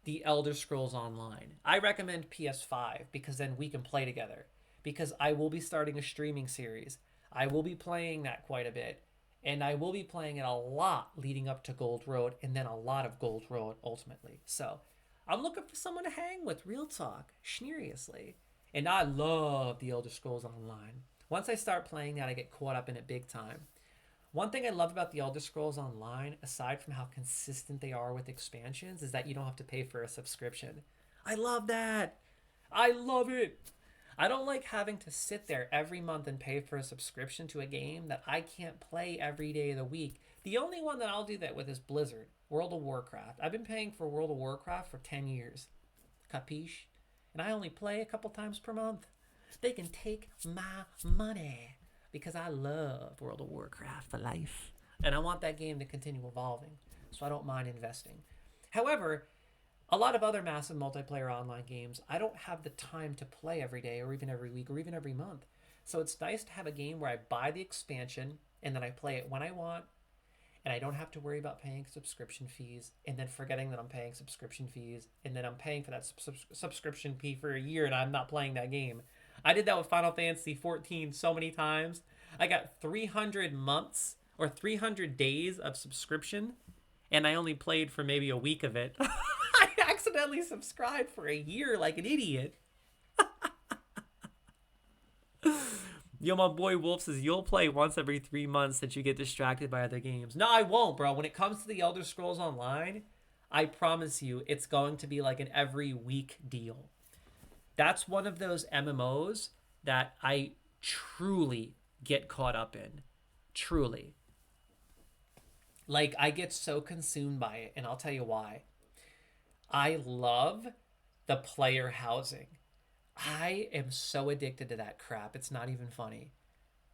the Elder Scrolls Online? I recommend PS5 because then we can play together. Because I will be starting a streaming series. I will be playing that quite a bit. And I will be playing it a lot leading up to Gold Road, and then a lot of Gold Road ultimately. So I'm looking for someone to hang with, real talk, seriously. And I love the Elder Scrolls Online. Once I start playing that, I get caught up in it big time. One thing I love about the Elder Scrolls Online, aside from how consistent they are with expansions, is that you don't have to pay for a subscription. I love that. I love it. I don't like having to sit there every month and pay for a subscription to a game that I can't play every day of the week. The only one that I'll do that with is Blizzard, World of Warcraft. I've been paying for World of Warcraft for 10 years. Capiche? And I only play a couple times per month. They can take my money because I love World of Warcraft for life. And I want that game to continue evolving, so I don't mind investing. However, a lot of other massive multiplayer online games, I don't have the time to play every day or even every week or even every month. So it's nice to have a game where I buy the expansion and then I play it when I want, and I don't have to worry about paying subscription fees and then forgetting that I'm paying subscription fees, and then I'm paying for that subscription fee for a year and I'm not playing that game. I did that with Final Fantasy XIV so many times. I got 300 months or 300 days of subscription, and I only played for maybe a week of it. I accidentally subscribed for a year like an idiot. Yo, my boy Wolf says, you'll play once every 3 months that you get distracted by other games. No, I won't, bro. When it comes to the Elder Scrolls Online, I promise you it's going to be like an every week deal. That's one of those MMOs that I truly get caught up in. Truly. Like, I get so consumed by it, and I'll tell you why. I love the player housing. I am so addicted to that crap. It's not even funny.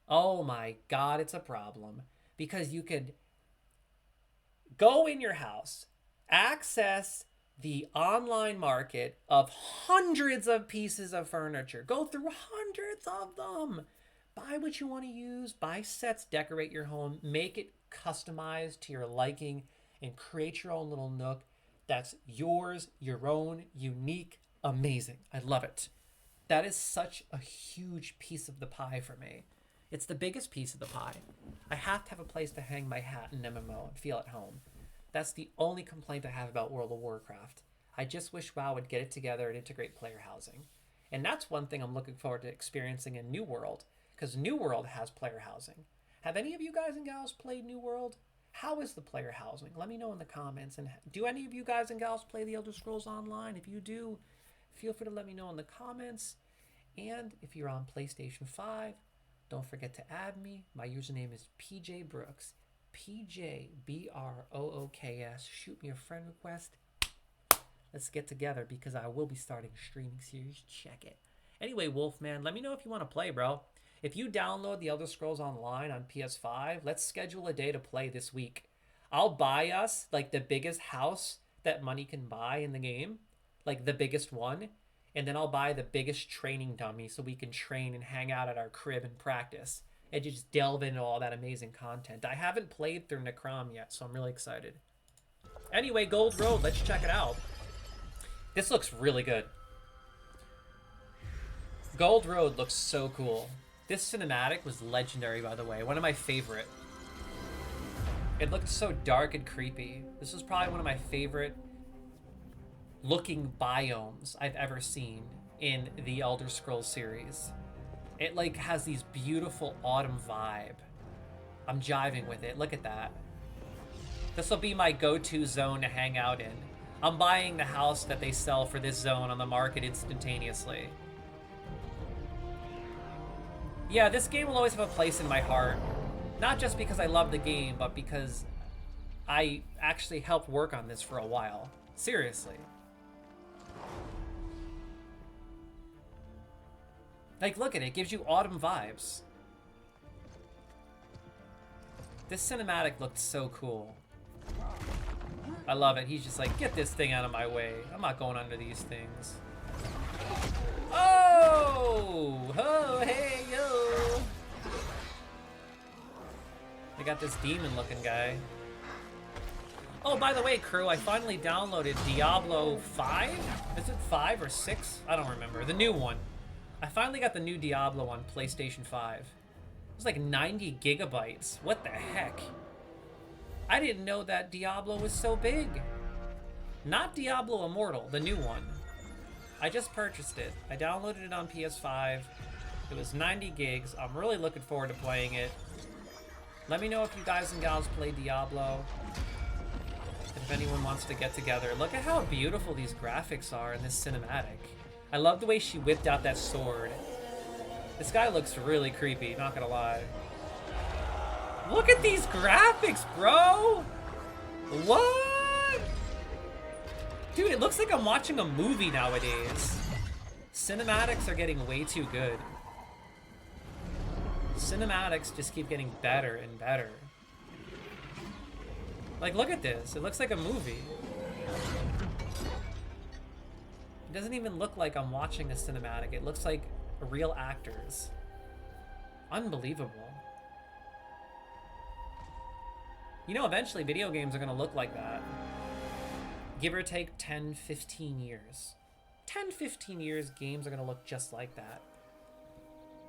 Oh my God, it's a problem. Because you could go in your house, access the online market of hundreds of pieces of furniture, go through hundreds of them, buy what you want to use, buy sets, decorate your home, make it customized to your liking, and create your own little nook that's yours, your own, unique, amazing. I love it. That is such a huge piece of the pie for me. It's the biggest piece of the pie. I have to have a place to hang my hat in MMO and feel at home. That's the only complaint I have about World of Warcraft. I just wish WoW would get it together and integrate player housing. And that's one thing I'm looking forward to experiencing in New World, because New World has player housing. Have any of you guys and gals played New World? How is the player housing? Let me know in the comments. And do any of you guys and gals play the Elder Scrolls Online? If you do, feel free to let me know in the comments. And if you're on PlayStation 5, don't forget to add me. My username is PJ Brooks. PJBROOKS. Shoot me a friend request. Let's get together because I will be starting a streaming series. Check it. Anyway, Wolfman, let me know if you want to play, bro. If you download the Elder Scrolls Online on PS5, let's schedule a day to play this week. I'll buy us like the biggest house that money can buy in the game, like the biggest one, and then I'll buy the biggest training dummy so we can train and hang out at our crib and practice and just delve into all that amazing content. I haven't played through Necrom yet, so I'm really excited. Anyway, Gold Road, let's check it out. This looks really good. Gold Road looks so cool. This cinematic was legendary, by the way. One of my favorite. It looked so dark and creepy. This was probably one of my favorite looking biomes I've ever seen in the Elder Scrolls series. It like has these beautiful autumn vibe. I'm jiving with it. Look at that. This will be my go-to zone to hang out in. I'm buying the house that they sell for this zone on the market instantaneously. Yeah, this game will always have a place in my heart. Not just because I love the game, but because I actually helped work on this for a while. Seriously. Like, look at it. It gives you autumn vibes. This cinematic looked so cool. I love it. He's just like, get this thing out of my way. I'm not going under these things. Oh! Oh, hey, yo! They got this demon-looking guy. Oh, by the way, crew, I finally downloaded Diablo 5? Is it 5 or 6? I don't remember. The new one. I finally got the new Diablo on PlayStation 5. It was like 90 gigabytes. What the heck? I didn't know that Diablo was so big. Not Diablo Immortal, the new one. I just purchased it. I downloaded it on PS5. It was 90 gigs. I'm really looking forward to playing it. Let me know if you guys and gals play Diablo. If anyone wants to get together. Look at how beautiful these graphics are in this cinematic. I love the way she whipped out that sword. This guy looks really creepy, not gonna lie. Look at these graphics, bro! What? Dude, it looks like I'm watching a movie nowadays. Cinematics are getting way too good. Cinematics just keep getting better and better. Like, look at this. It looks like a movie. It doesn't even look like I'm watching a cinematic. It looks like real actors. Unbelievable. You know, eventually video games are gonna look like that. Give or take 10, 15 years. 10, 15 years, games are gonna look just like that.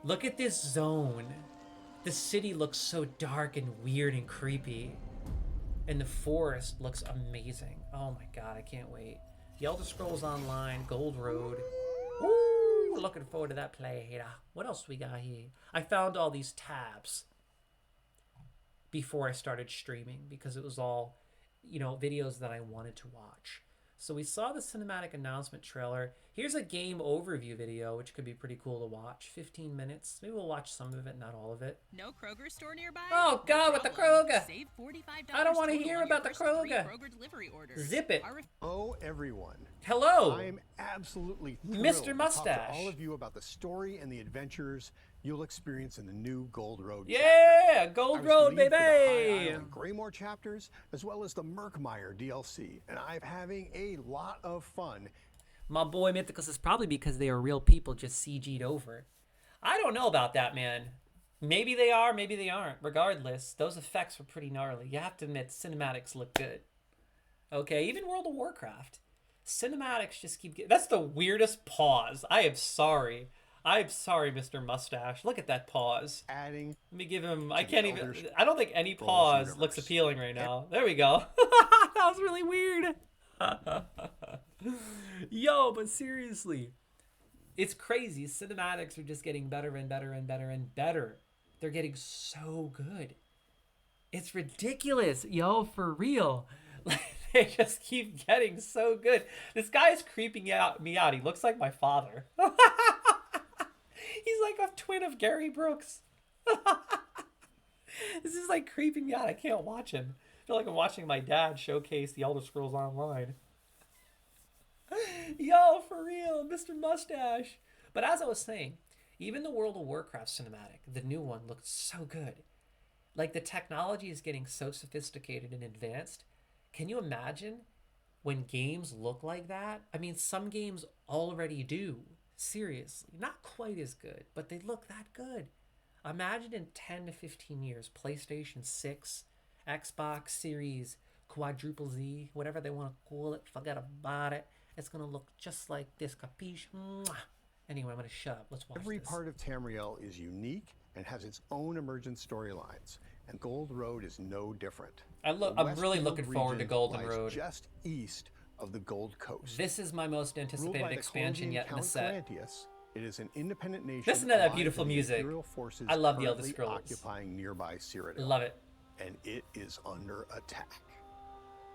Look at this zone. The city looks so dark and weird and creepy. And the forest looks amazing. Oh my god, I can't wait. The Elder Scrolls Online, Gold Road. Woo! Looking forward to that play. What else we got here? I found all these tabs before I started streaming because it was all, you know, videos that I wanted to watch. So we saw the cinematic announcement trailer. Here's a game overview video, which could be pretty cool to watch. 15 minutes. Maybe we'll watch some of it, not all of it. No Kroger store nearby? Oh, God, with the Kroger. Save $45 I don't want to total hear on about your the first 3 Kroger. Kroger delivery orders. Zip it. Oh, everyone. Hello. I'm absolutely Mr. thrilled to Mustache. talk to all of you about the story and the adventures you'll experience in the new Gold Road Yeah, chapter. Gold I was Road, the lead for the baby. High Isle and Greymore chapters, as well as the Murkmire DLC, and I'm having a lot of fun. My boy Mythicus is probably because they are real people just CG'd over. I don't know about that, man. Maybe they are, maybe they aren't. Regardless, those effects were pretty gnarly. You have to admit, cinematics look good. Okay, even World of Warcraft. Cinematics just keep getting... That's the weirdest pause. I am sorry. I'm sorry, Mr. Mustache. Look at that pause. Adding. Let me give him... I can't even... I don't think any pause looks appealing right now. There we go. That was really weird. Yo, but seriously. It's crazy. Cinematics are just getting better and better and better and better. They're getting so good. It's ridiculous. Yo, for real. Like, they just keep getting so good. This guy is creeping me out. He looks like my father. He's like a twin of Gary Brooks. This is like creeping me out. I can't watch him. I feel like I'm watching my dad showcase the Elder Scrolls Online. Yo, for real, Mr. Mustache. But as I was saying, even the World of Warcraft cinematic, the new one, looked so good. Like, the technology is getting so sophisticated and advanced. Can you imagine when games look like that. I mean, some games already do. Seriously, not quite as good, but they look that good. Imagine in 10 to 15 years, PlayStation 6, Xbox Series, Quadruple Z, whatever they want to call it, forget about it. It's going to look just like this, capiche? Mwah. Anyway, I'm going to shut up. Let's watch Every this. part of Tamriel is unique and has its own emergent storylines, and Gold Road is no different. I'm really Westfield looking forward to region Golden lies Road. just east of the Gold Coast. This is my most Ruled by anticipated the expansion Clodian yet in the Count set. Calantius, it is an independent nation. Listen to that aligned beautiful with the music. Imperial forces I love the Elder currently Scrolls. occupying nearby Cyrodiil. Love it. And it is under attack.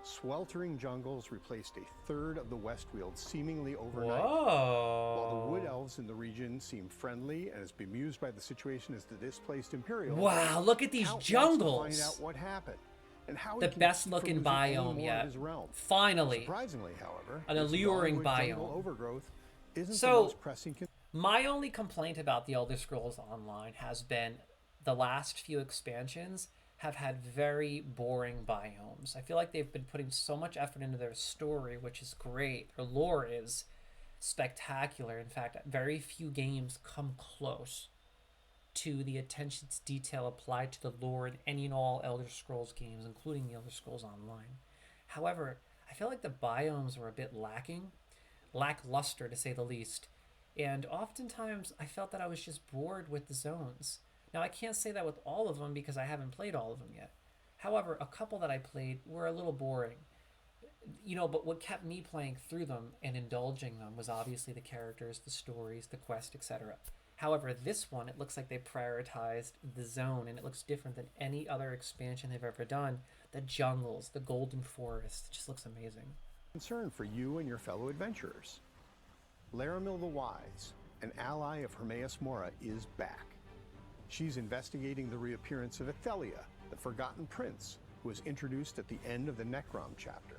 Sweltering jungles replaced a third of the Westfield seemingly overnight. Whoa. While the wood elves in the region seem friendly and as bemused by the situation as the displaced Imperials. Wow, look at these Count jungles. wants to find out what happened and how The he can best keep from looking losing any biome more of yet. his realm. Finally. Surprisingly, however, An its alluring dogwood jungle biome. overgrowth isn't the So, most pressing my only complaint about the Elder Scrolls Online has been the last few expansions have had very boring biomes. I feel like they've been putting so much effort into their story, which is great. Their lore is spectacular. In fact, very few games come close to the attention to detail applied to the lore in any and all Elder Scrolls games, including the Elder Scrolls Online. However, I feel like the biomes were a bit lackluster to say the least. And oftentimes I felt that I was just bored with the zones. Now, I can't say that with all of them because I haven't played all of them yet. However, a couple that I played were a little boring. But what kept me playing through them and indulging them was obviously the characters, the stories, the quest, etc. However, this one, it looks like they prioritized the zone, and it looks different than any other expansion they've ever done. The jungles, the golden forest, it just looks amazing. concern for you and your fellow adventurers. Laramil the Wise, an ally of Hermaeus Mora, is back. She's investigating the reappearance of Athelia, the Forgotten Prince, who was introduced at the end of the Necrom chapter.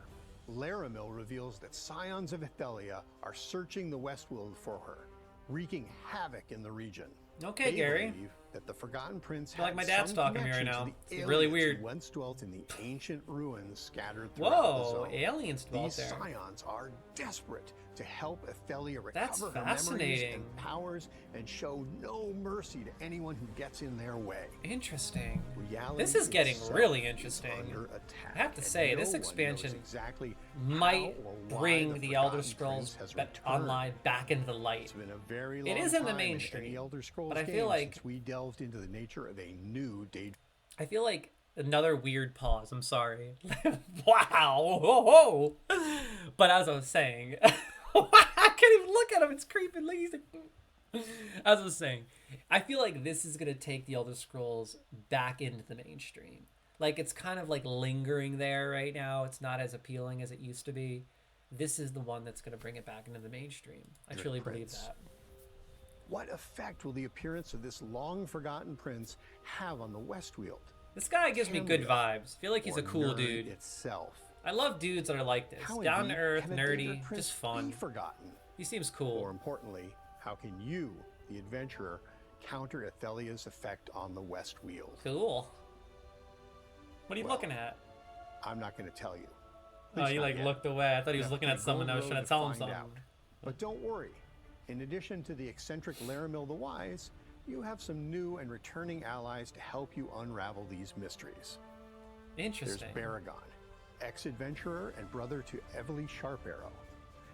Laramil reveals that scions of Athelia are searching the Westworld for her, wreaking havoc in the region. Okay, They Gary. believe that the Forgotten Prince I feel like had my dad's some talking to me right connection now. the It's really aliens weird. who once dwelt in the ancient ruins scattered throughout the Whoa, zone. aliens dwelt These there. scions are desperate to help Athelia That's recover her memories fascinating. and powers and show no mercy to anyone who gets in their way. Interesting. Reality This is getting itself really is interesting. under attack, I have to and say, no this one knows expansion exactly might how or why bring the Elder Forgotten Scrolls Prince has Online back into the light. It's been a very It long is in the time mainstream, any Elder Scrolls but I game feel like since we delved into the nature of a new day. I feel like another weird pause. I'm sorry. Wow. Whoa. But as I was saying, I can't even look at him. It's creeping. Like he's like, as I was saying, I feel like this is gonna take the Elder Scrolls back into the mainstream. Like it's kind of like lingering there right now. It's not as appealing as it used to be. This is the one that's gonna bring it back into the mainstream. I truly believe Prince. that. What effect will the appearance of this long-forgotten prince have on the Westfield? This guy gives me good vibes. I feel like he's or a cool Nerd dude. Itself. I love dudes that are like this. How Down indeed to earth, can a Daedric nerdy, prince just fun. be forgotten? He seems cool. More importantly, how can you, the adventurer, counter Athelia's effect on the Westfield? Cool. What are you looking at? I'm not going to tell you. At Oh, least you not like yet. looked away. I thought he You was have looking to at go someone. I was road trying to tell him find something. out. But don't worry. In addition to the eccentric Laramil the Wise, you have some new and returning allies to help you unravel these mysteries. Interesting. There's Baragon, ex-adventurer and brother to Evely Sharparrow,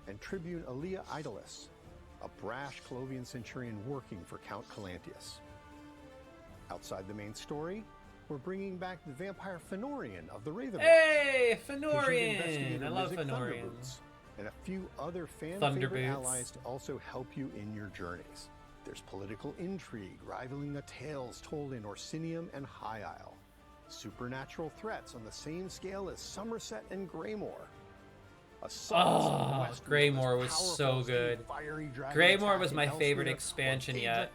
and Tribune Alia Idolus, a brash Clovian centurion working for Count Calantius. Outside the main story, we're bringing back the vampire Fenorian of the Ravenloft. Hey, Who's Fenorian! investigator I love Rizik Fenorian. Thunderboots, and a few other Thunderboots. fan-favorite allies to also help you in your journeys. There's political intrigue rivaling the tales told in Orsinium and High Isle. Supernatural threats on the same scale as Somerset and Greymore. Oh, Greymore was so good. Greymore was my favorite expansion yet.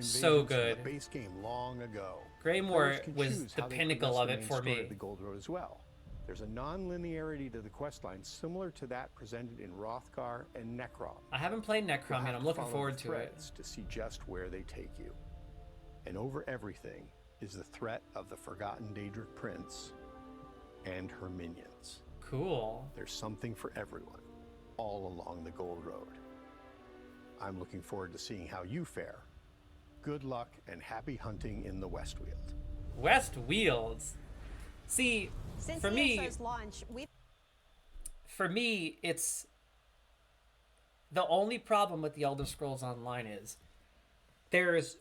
So good. The base game long ago. Greymore Players can was choose the how they pinnacle progress of the it main for story me. of the Gold Road as well. There's a non-linearity to the questline similar to that presented in Rothgar and Necrom. I haven't played You'll Necrom have yet. to I'm looking follow forward the to it. threads to see just where they take you. And over everything is the threat of the forgotten Daedric Prince and her minions. Cool. There's something for everyone, all along the Gold Road. I'm looking forward to seeing how you fare. Good luck and happy hunting in the Westweald. Westweald. See, Since for me, ESO's launch, it's the only problem with the Elder Scrolls Online is there's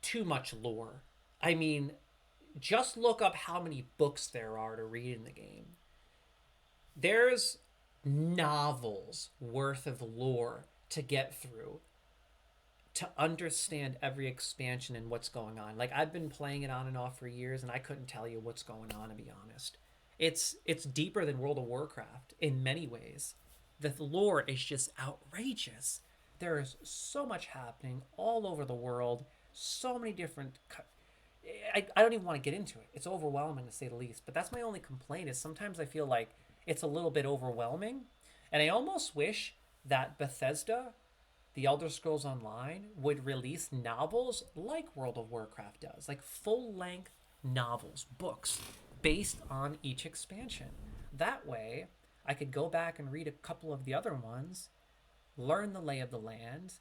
too much lore. I mean, just look up how many books there are to read in the game. There's novels worth of lore to get through to understand every expansion and what's going on. Like, I've been playing it on and off for years, and I couldn't tell you what's going on, to be honest. It's deeper than World of Warcraft in many ways. The lore is just outrageous. There is so much happening all over the world, so many different... I don't even want to get into it. It's overwhelming, to say the least. But that's my only complaint, is sometimes I feel like it's a little bit overwhelming. And I almost wish that Bethesda, the Elder Scrolls Online, would release novels like World of Warcraft does. Like full-length novels, books, based on each expansion. That way, I could go back and read a couple of the other ones, learn the lay of the land,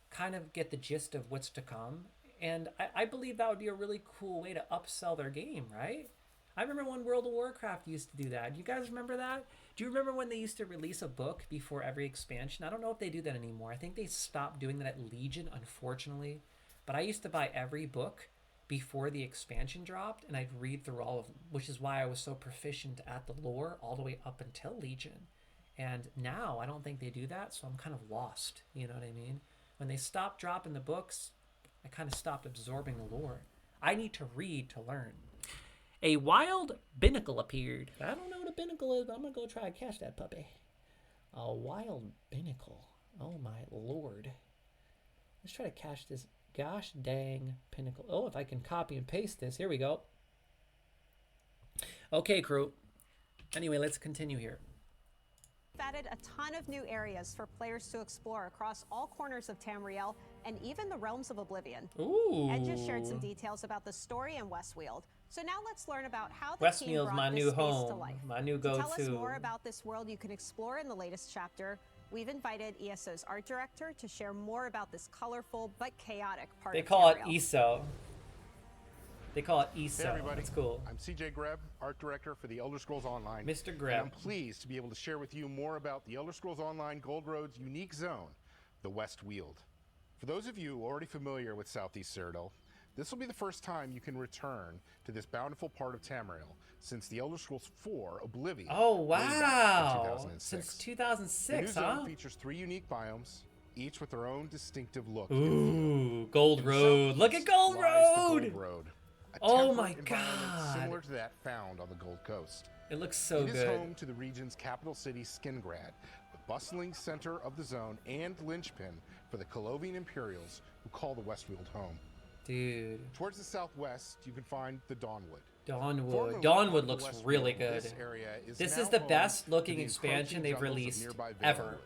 kind of get the gist of what's to come. And I believe that would be a really cool way to upsell their game, right? I remember when World of Warcraft used to do that. Do you guys remember that? Do you remember when they used to release a book before every expansion? I don't know if they do that anymore. I think they stopped doing that at Legion, unfortunately. But I used to buy every book before the expansion dropped, and I'd read through all of them, which is why I was so proficient at the lore all the way up until Legion. And now I don't think they do that, so I'm kind of lost. You know what I mean? When they stopped dropping the books, I kind of stopped absorbing the lore. I need to read to learn. A wild binnacle appeared. I don't know what a binnacle is, but I'm going to go try to catch that puppy. A wild binnacle. Oh my lord. Let's try to catch this gosh dang pinnacle. Oh, if I can copy and paste this. Here we go. Okay, crew. Anyway, let's continue here. Added a ton of new areas for players to explore across all corners of Tamriel and even the realms of Oblivion. Ooh. Ed just shared some details about the story in Westweald. So now let's learn about how the team Westweald's brought my this new space home, to life. my new To go-to. tell us more about this world you can explore in the latest chapter, we've invited ESO's art director to share more about this colorful but chaotic part They of call it Tamriel. ESO. They call it ESO. Hey everybody, That's cool. I'm CJ Greb, art director for the Elder Scrolls Online. Mr. Greb. And I'm pleased to be able to share with you more about the Elder Scrolls Online Gold Road's unique zone, the Westweald. For those of you already familiar with Southeast Cyrodiil, this will be the first time you can return to this bountiful part of Tamriel since the Elder Scrolls IV Oblivion. Oh, way back in wow. 2006. Since 2006, the new huh? zone features 3 unique biomes, each with their own distinctive look. Ooh, Gold Road. Look at Gold lies Road. the Gold Road. A Oh temperate my environment God. Similar to that found on the Gold Coast. It looks so It is good. home to the region's capital city, Skingrad, the bustling center of the zone and linchpin for the Colovian Imperials who call the Westweald home. Dude. Towards the southwest, you can find the Dawnwood. Dawnwood. Formerly Dawnwood part of looks the Westweald, really good. This area is This now is the home best to looking the expansion encroaching they've jungles of released nearby ever. Valewood.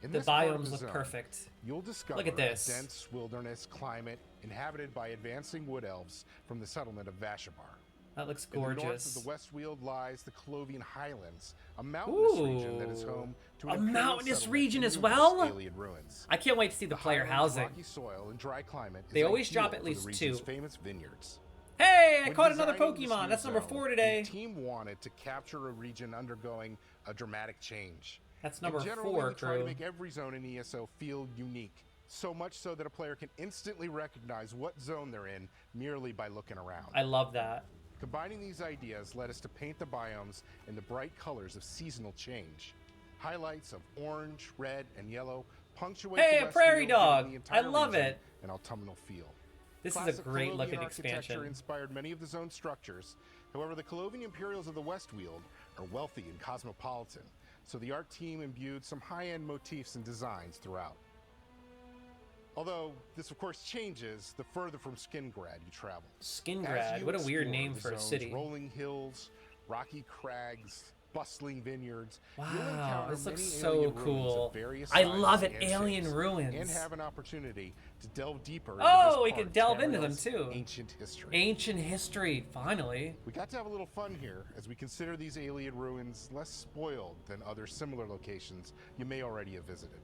In The this part of biomes the look zone, perfect. You'll discover Look at this. a dense wilderness climate inhabited by advancing wood elves from the settlement of Vashabar. That looks In the north gorgeous. of the Westweald lies the Clovian Highlands, a mountainous region that is home to a an imperial mountainous settlement region and as numerous well? alien ruins. I can't wait to see the player Highlands' housing. rocky soil and dry climate is They always ideal drop at for the least region's 2. famous vineyards. Hey, I When caught another designing this Pokemon. new That's number zone, 4 today. The team wanted to capture a region undergoing a dramatic change. That's number and generally, 4, we try to crew. make every zone in ESO feel unique, so much so that a player can instantly recognize what zone they're in merely by looking around. I love that. Combining these ideas led us to paint the biomes in the bright colors of seasonal change. Highlights of orange, red, and yellow punctuate Hey, the a prairie Westfield, dog. giving the entire I love region it. an autumnal feel. This is a Classic great Colovian looking architecture expansion. inspired many of the zone's structures. However, the Colovian Imperials of the Westweald are wealthy and cosmopolitan, so the art team imbued some high-end motifs and designs throughout. Although this, of course, changes the further from Skingrad you travel. Skingrad, As you what a weird explore name the for a zone's city. Rolling hills, rocky crags, bustling vineyards. You'll Wow, encounter this looks many so alien ruins cool. of various I sizes love it, and alien shapes, ruins. and have an opportunity to delve deeper into Oh, this we part can of delve into them Tamriel's too. Ancient history. Ancient history, finally. We got to have a little fun here as we consider these alien ruins less spoiled than other similar locations you may already have visited.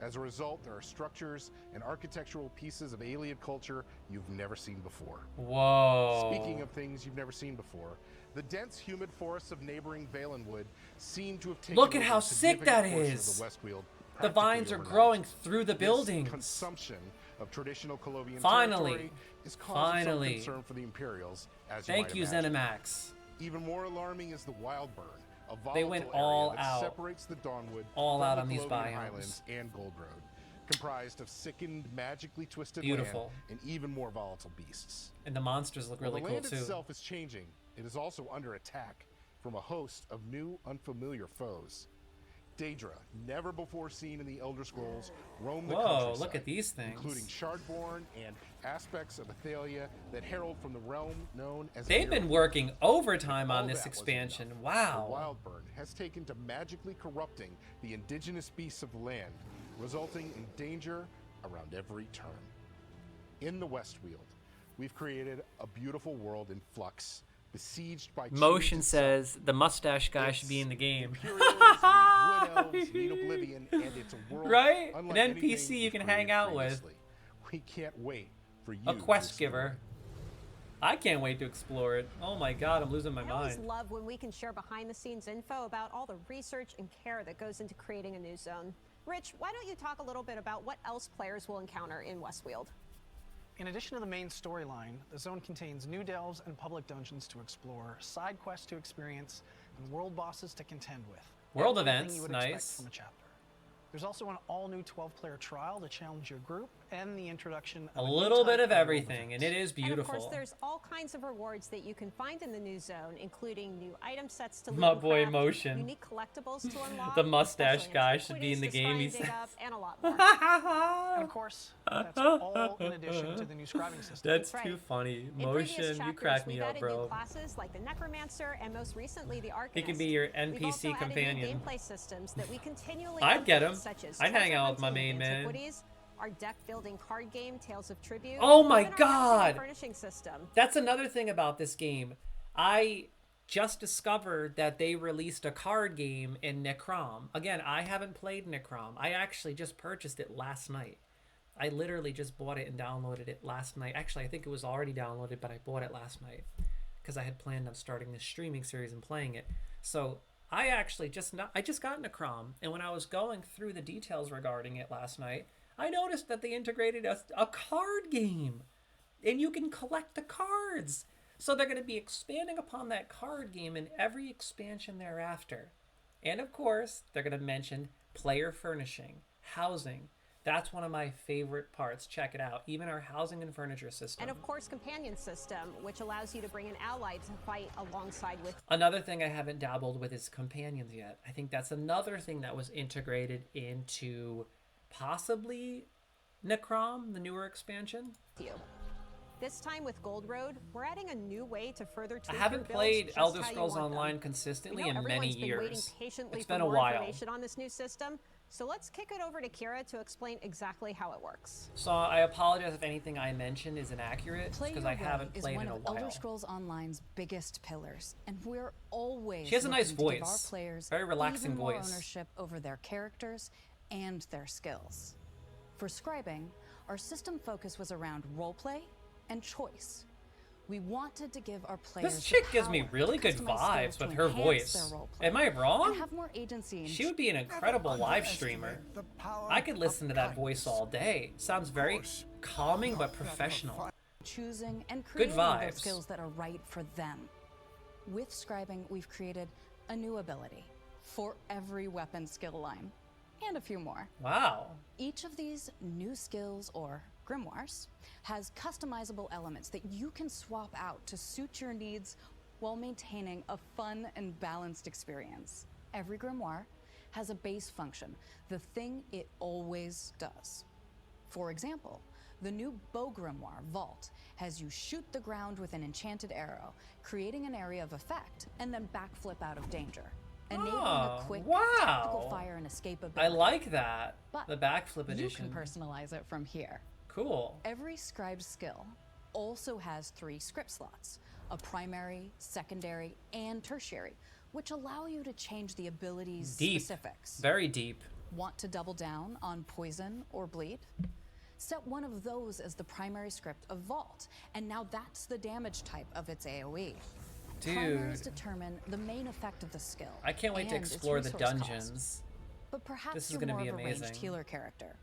As a result, there are structures and architectural pieces of alien culture you've never seen before. Whoa. Speaking of things you've never seen before, the dense, humid forests of neighboring Valenwood seem to have taken Look at over how a sick significant that portion is. of the Westweald The vines practically are overnight. growing through the This buildings. consumption of traditional Colovian Finally. territory is causing Finally. some concern for the Imperials, as Thank might you, imagine. ZeniMax. Even more alarming is the Wildburn, a volatile They went area all that out. separates the Dawnwood All from out the on these Colovian biomes. Highlands and Gold Road, comprised of sickened, magically twisted Beautiful. land and even more volatile beasts. And the monsters look really While the cool land too. itself is changing, it is also under attack from a host of new, unfamiliar foes. Daedra, never before seen in the Elder Scrolls, roam the Whoa, countryside, look at these things. including Shardborn and aspects of Athalia that herald from the realm known as They've been Mirror. working overtime All on this that wasn't expansion. enough. Wow. The Wildburn has taken to magically corrupting the indigenous beasts of the land, resulting in danger around every turn. In the Westweald, we've created a beautiful world in flux, besieged by Motion change says the mustache guy should be in the game. Imperials, Wood Elves, need Oblivion, and it's a world Right? unlike An NPC anything you we've can created hang out with. previously. We can't wait for you A to quest explore giver. I can't wait to explore it. Oh my god, I'm losing my I always mind. love when we can share behind the scenes info about all the research and care that goes into creating a new zone. Rich, why don't you talk a little bit about what else players will encounter in Westweald? In addition to the main storyline, the zone contains new delves and public dungeons to explore, side quests to experience, and world bosses to contend with. World Everything events, you would nice. expect from a chapter. There's also an all-new 12-player trial to challenge your group, and the introduction A of new little bit type of world everything, and it is And of course, beautiful. there's all kinds of rewards that you can find in the new zone, including new item sets to loot My and boy craft, Motion. unique collectibles to unlock, The mustache special guy should be in the antiquities to game, he find, dig says. up, and a lot more. And of course, that's all in addition to the new scribing system. That's That's too right. funny. In previous Motion, you chapters, crack me we've up, added new bro. classes like the Necromancer and most recently the Arcanist. He can be your We've also NPC added companion. new gameplay systems that we continually I'd get update, him. such as I'd hang treasure out with my hunting main and man. antiquities, our deck building card game Tales of Tribute. Oh my even our God! furnishing system. That's another thing about this game. I just discovered that they released a card game in Necrom. Again, I haven't played Necrom. I actually just purchased it last night. I literally just bought it and downloaded it last night. Actually, I think it was already downloaded, but I bought it last night because I had planned on starting this streaming series and playing it. So I actually just got Necrom, and when I was going through the details regarding it last night, I noticed that they integrated a card game, and you can collect the cards. So they're going to be expanding upon that card game in every expansion thereafter. And of course, they're going to mention player furnishing, housing. That's one of my favorite parts. Check it out. Even our housing and furniture system. And of course, companion system, which allows you to bring an ally to fight alongside with. Another thing I haven't dabbled with is companions yet. I think that's another thing that was integrated into possibly Necrom, the newer expansion. You. This time with Gold Road, we're adding a new way to further I tweak haven't your builds played just Elder how you Scrolls want them. Online consistently We know in many everyone's been waiting years. patiently It's for been a more while. information on this new system, so let's kick it over to Kira to explain exactly how it works. So I apologize if anything I mentioned is inaccurate Play because Your I haven't Way played is one in a of while. Elder Scrolls Online's biggest pillars, and we're always She has a nice looking to give our voice. players Very relaxing even more voice. ownership over their characters and their skills. For scribing, our system focus was around roleplay and choice. We wanted to give our players This chick the gives me power really to good customize vibes skills to with her enhance voice. their roleplay Am I wrong? and have more agency in She would be an incredible live streamer. I could listen to that voice all day. Sounds very calming but professional. choosing and Good creating those vibes. skills that are right for them. With scribing, we've created a new ability for every weapon skill line, and a few more. Wow. Each of these new skills, or grimoires, has customizable elements that you can swap out to suit your needs while maintaining a fun and balanced experience. Every grimoire has a base function, the thing it always does. For example, the new Bow Grimoire, Vault, has you shoot the ground with an enchanted arrow, creating an area of effect, and then backflip out of danger. enabling Oh, a quick wow. tactical fire and escape ability. I like that. But The backflip you edition. can personalize it from here. Cool. Every scribe skill also has 3 script slots, a primary, secondary, and tertiary, which allow you to change the ability's Deep. specifics. Very deep. Want to double down on poison or bleed? Set one of those as the primary script of Vault, and now that's the damage type of its AoE. Primaries Dude. determine the main effect of the skill. I can't wait to and its explore the resource cost. dungeons. But perhaps This is you're gonna more be of a amazing. ranged healer character.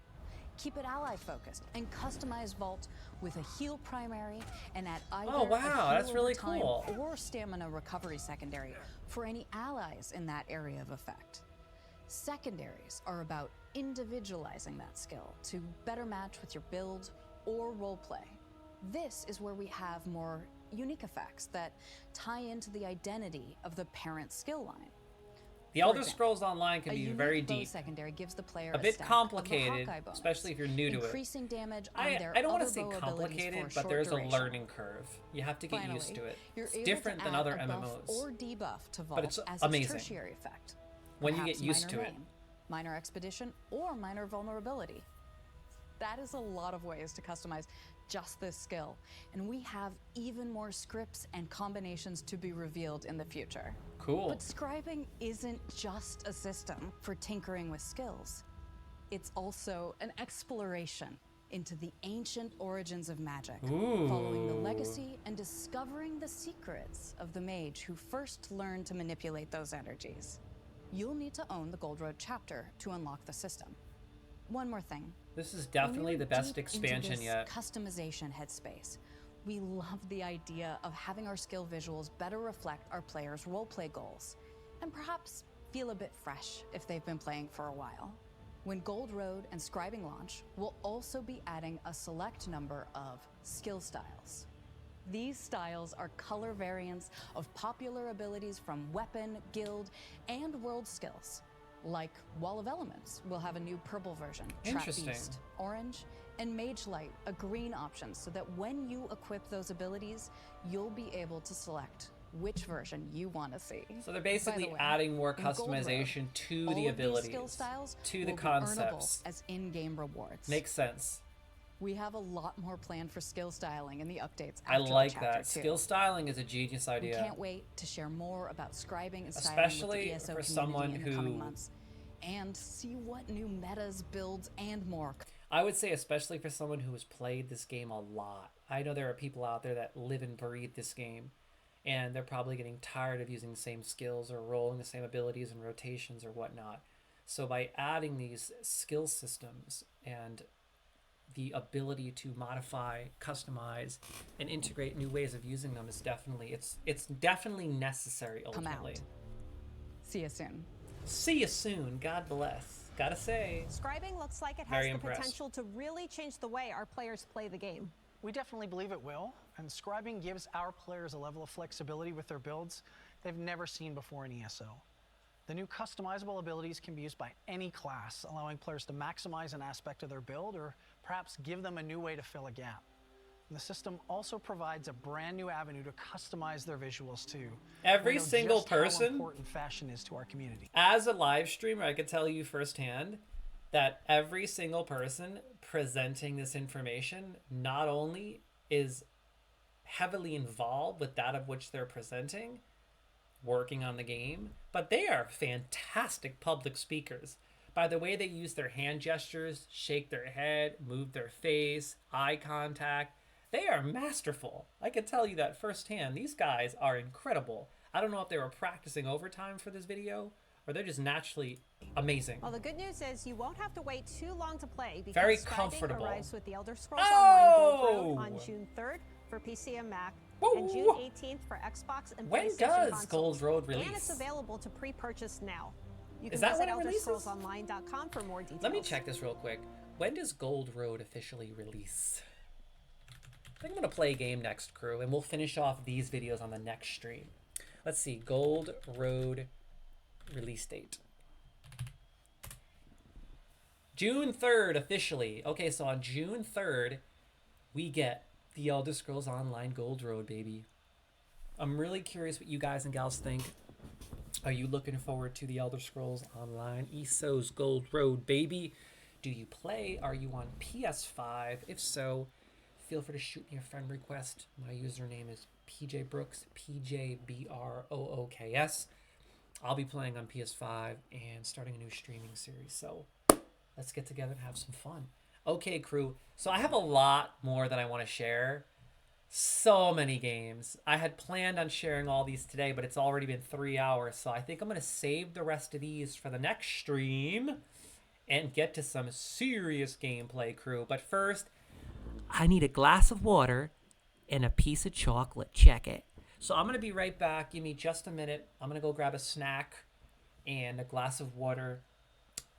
Keep it ally focused and customize Vault with a heal primary and add either Oh, a wow, heal that's over really time cool. or stamina recovery secondary for any allies in that area of effect. Secondaries are about individualizing that skill to better match with your build or roleplay. This is where we have more unique effects that tie into the identity of the parent skill line. The For Elder example, Scrolls Online can a be unique very bow deep. secondary gives the player A bit stack of the complicated, Hawkeye bonus, especially if you're new to it. increasing damage on I their don't want to other say bow abilities for complicated, a but there's short a duration. learning curve. You have to get Finally, used to it. you're It's able different to than add other a buff MMOs. or debuff to Vault But it's as amazing. its tertiary effect. When you get Perhaps used minor to it. maim, minor expedition, or minor vulnerability. That is a lot of ways to customize just this skill, and we have even more scripts and combinations to be revealed in the future. Cool. But scribing isn't just a system for tinkering with skills. It's also an exploration into the ancient origins of magic, following the Ooh. legacy and discovering the secrets of the mage who first learned to manipulate those energies. You'll need to own the Gold Road chapter to unlock the system. One more thing. This is When definitely we're the best deep into expansion this yet. Customization headspace. We love the idea of having our skill visuals better reflect our players' roleplay goals, and perhaps feel a bit fresh if they've been playing for a while. When Gold Road and Scribing launch, we'll also be adding a select number of skill styles. These styles are color variants of popular abilities from weapon, guild, and world skills. Like Wall of Elements will have a new purple version, Trap Interesting. Beast, orange, and Mage Light, a green option, so that when you equip those abilities, you'll be able to select which version you want to see. So they're By basically the way, adding more in Gold Road, customization to all the of these abilities, skill styles to the will be earnable concepts. as in-game rewards. Makes sense. We have a lot more planned for skill styling in the updates I after the like chapter that. two. Skill styling is a genius We idea. can't wait to share more about scribing and styling Especially with the ESO for community someone in the coming who- months, and see what new metas, builds, and more. I would say especially for someone who has played this game a lot. I know there are people out there that live and breathe this game, and they're probably getting tired of using the same skills or rolling the same abilities and rotations or whatnot. So by adding these skill systems and the ability to modify, customize, and integrate new ways of using them is definitely it's definitely necessary Come ultimately. out. See you soon. See you soon. God bless. Gotta say. Scribing looks like it has Very the impressed. potential to really change the way our players play the game. We definitely believe it will, and scribing gives our players a level of flexibility with their builds they've never seen before in ESO. The new customizable abilities can be used by any class, allowing players to maximize an aspect of their build or perhaps give them a new way to fill a gap. And the system also provides a brand new avenue to customize their visuals too. Every We know single just how person- important fashion is to our community. As a live streamer, I could tell you firsthand that every single person presenting this information not only is heavily involved with that of which they're presenting, working on the game, but they are fantastic public speakers. By the way they use their hand gestures, shake their head, move their face, eye contact, they are masterful. I can tell you that firsthand. These guys are incredible. I don't know if they were practicing overtime for this video or they're just naturally amazing. Well, the good news is you won't have to wait too long to play because Very Scribing comfortable. arrives with the Elder Scrolls Online Gold Road Oh! on June 3rd for PC and Mac, Whoa, and June whoa. 18th for Xbox and When PlayStation does consoles. Gold Road And release? it's available to pre-purchase now. You can Is that visit when it releases? ElderScrollsOnline.com for more details. Let me check this real quick. When does Gold Road officially release? I think I'm going to play a game next, crew, and we'll finish off these videos on the next stream. Let's see. Gold Road release date. June 3rd, officially. Okay, so on June 3rd, we get the Elder Scrolls Online Gold Road, baby. I'm really curious what you guys and gals think. Are you looking forward to the Elder Scrolls Online ESO's Gold Road, baby? Do you play? Are you on PS5? If so, feel free to shoot me a friend request. My username is PJ Brooks, PJBROOKS. I'll be playing on PS5 and starting a new streaming series. So let's get together and have some fun. Okay, crew. So I have a lot more that I want to share. So many games. I had planned on sharing all these today, but it's already been 3 hours. So I think I'm going to save the rest of these for the next stream and get to some serious gameplay, crew. But first, I need a glass of water and a piece of chocolate. Check it. So I'm going to be right back. Give me just a minute. I'm going to go grab a snack and a glass of water.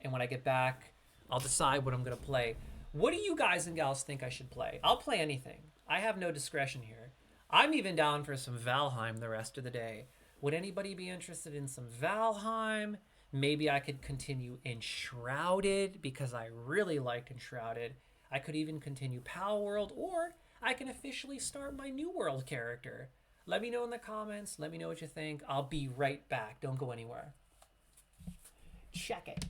And when I get back, I'll decide what I'm going to play. What do you guys and gals think I should play? I'll play anything. I have no discretion here. I'm even down for some Valheim the rest of the day. Would anybody be interested in some Valheim? Maybe I could continue Enshrouded because I really liked Enshrouded. I could even continue Palworld, or I can officially start my New World character. Let me know in the comments. Let me know what you think. I'll be right back. Don't go anywhere. Check it.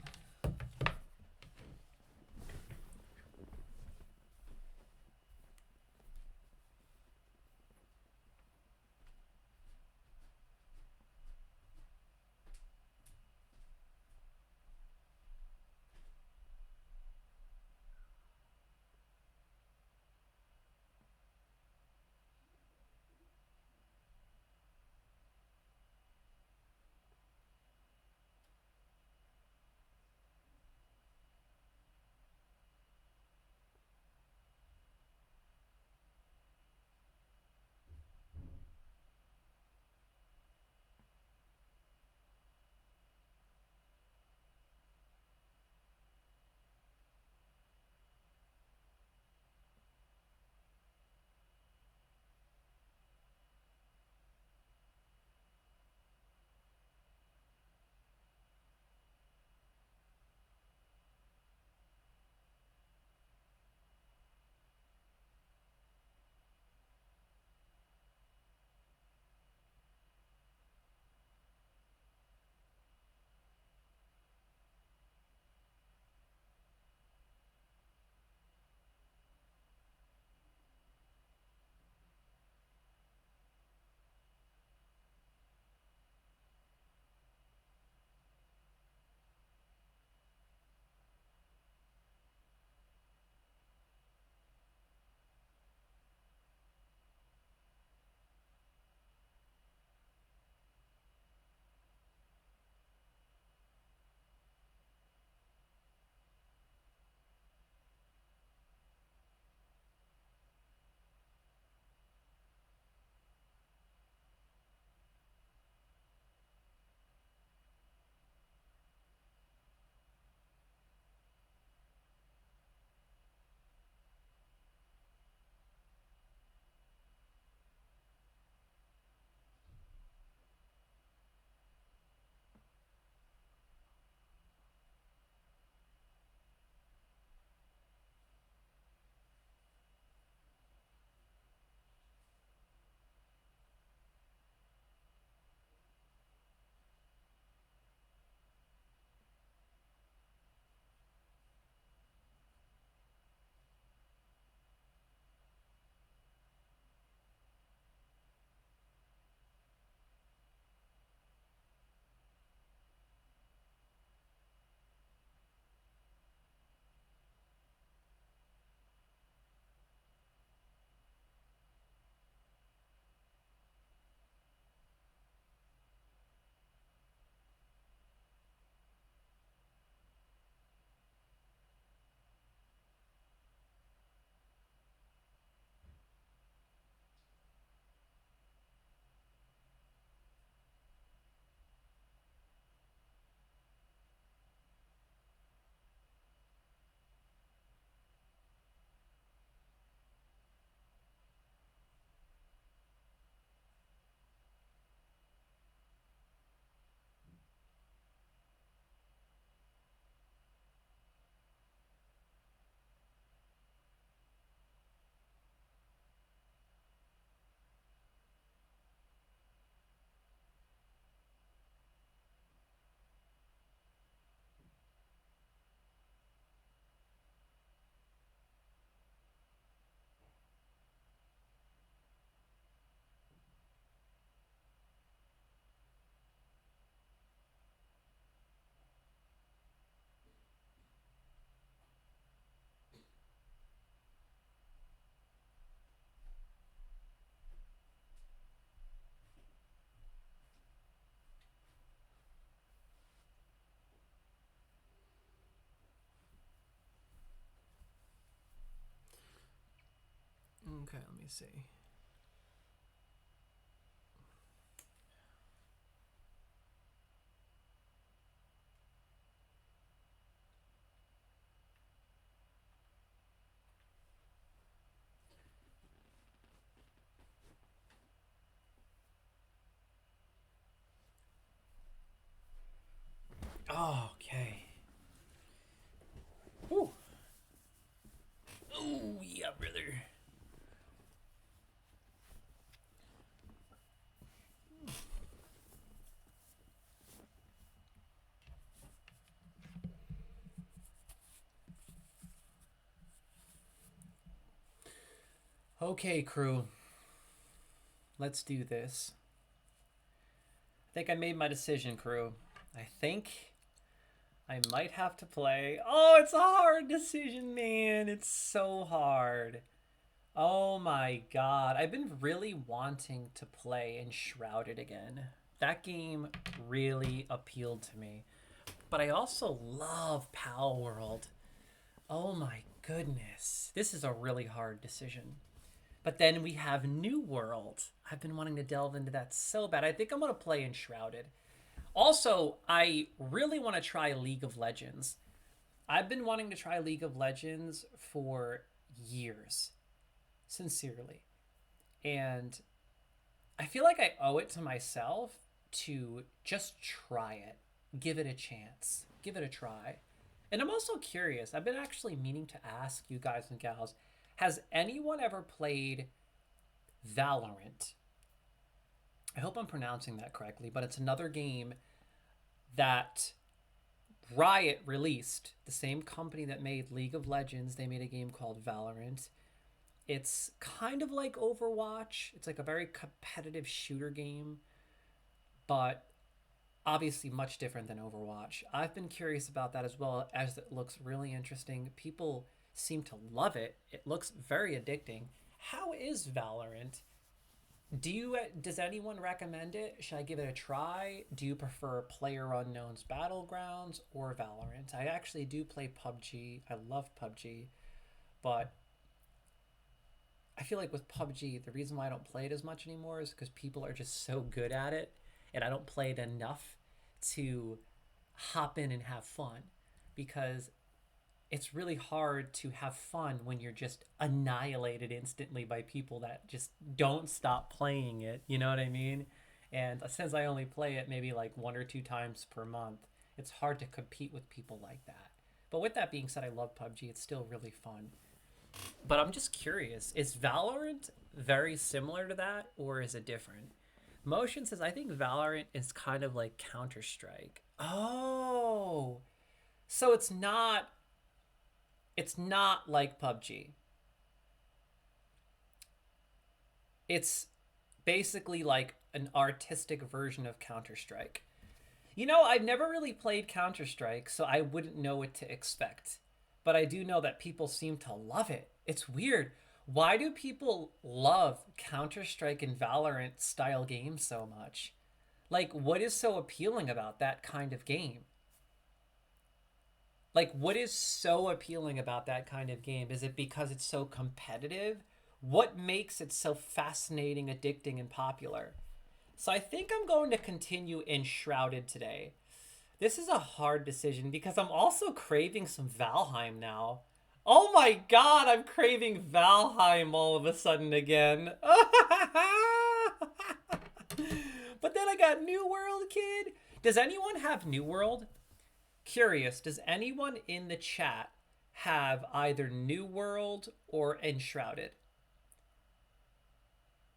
Okay, let me see. Oh, okay. Ooh. Ooh, yeah, brother. Okay, crew. Let's do this. I think I made my decision, crew. I think I might have to play. Oh, it's a hard decision, man. It's so hard. Oh my god. I've been really wanting to play Enshrouded again. That game really appealed to me. But I also love Pal World. Oh my goodness. This is a really hard decision. But then we have New World. I've been wanting to delve into that so bad. I think I'm going to play Enshrouded. Also, I really want to try League of Legends. I've been wanting to try League of Legends for years. Sincerely. And I feel like I owe it to myself to just try it. Give it a chance. Give it a try. And I'm also curious. I've been actually meaning to ask you guys and gals, has anyone ever played Valorant? I hope I'm pronouncing that correctly, but it's another game that Riot released. The same company that made League of Legends, they made a game called Valorant. It's kind of like Overwatch. It's like a very competitive shooter game, but obviously much different than Overwatch. I've been curious about that as well, as it looks really interesting. People seem to love it. It looks very addicting. How is Valorant? Does anyone recommend it? Should I give it a try? Do you prefer PlayerUnknown's Battlegrounds or Valorant? I actually do play PUBG. I love PUBG, but I feel like with PUBG, the reason why I don't play it as much anymore is because people are just so good at it, and I don't play it enough to hop in and have fun, because it's really hard to have fun when you're just annihilated instantly by people that just don't stop playing it. You know what I mean? And since I only play it maybe like 1 or 2 times per month, it's hard to compete with people like that. But with that being said, I love PUBG. It's still really fun. But I'm just curious, is Valorant very similar to that, or is it different? Motion says, I think Valorant is kind of like Counter-Strike. Oh, so it's not like PUBG. It's basically like an artistic version of Counter-Strike. You know, I've never really played Counter-Strike, so I wouldn't know what to expect. But I do know that people seem to love it. It's weird. Why do people love Counter-Strike and Valorant style games so much? Like, what is so appealing about that kind of game? Like, what is so appealing about that kind of game? Is it because it's so competitive? What makes it so fascinating, addicting, and popular? So I think I'm going to continue Enshrouded today. This is a hard decision because I'm also craving some Valheim now. Oh my god, I'm craving Valheim all of a sudden again. But then I got New World, kid. Does anyone have New World? Curious, does anyone in the chat have either New World or Enshrouded?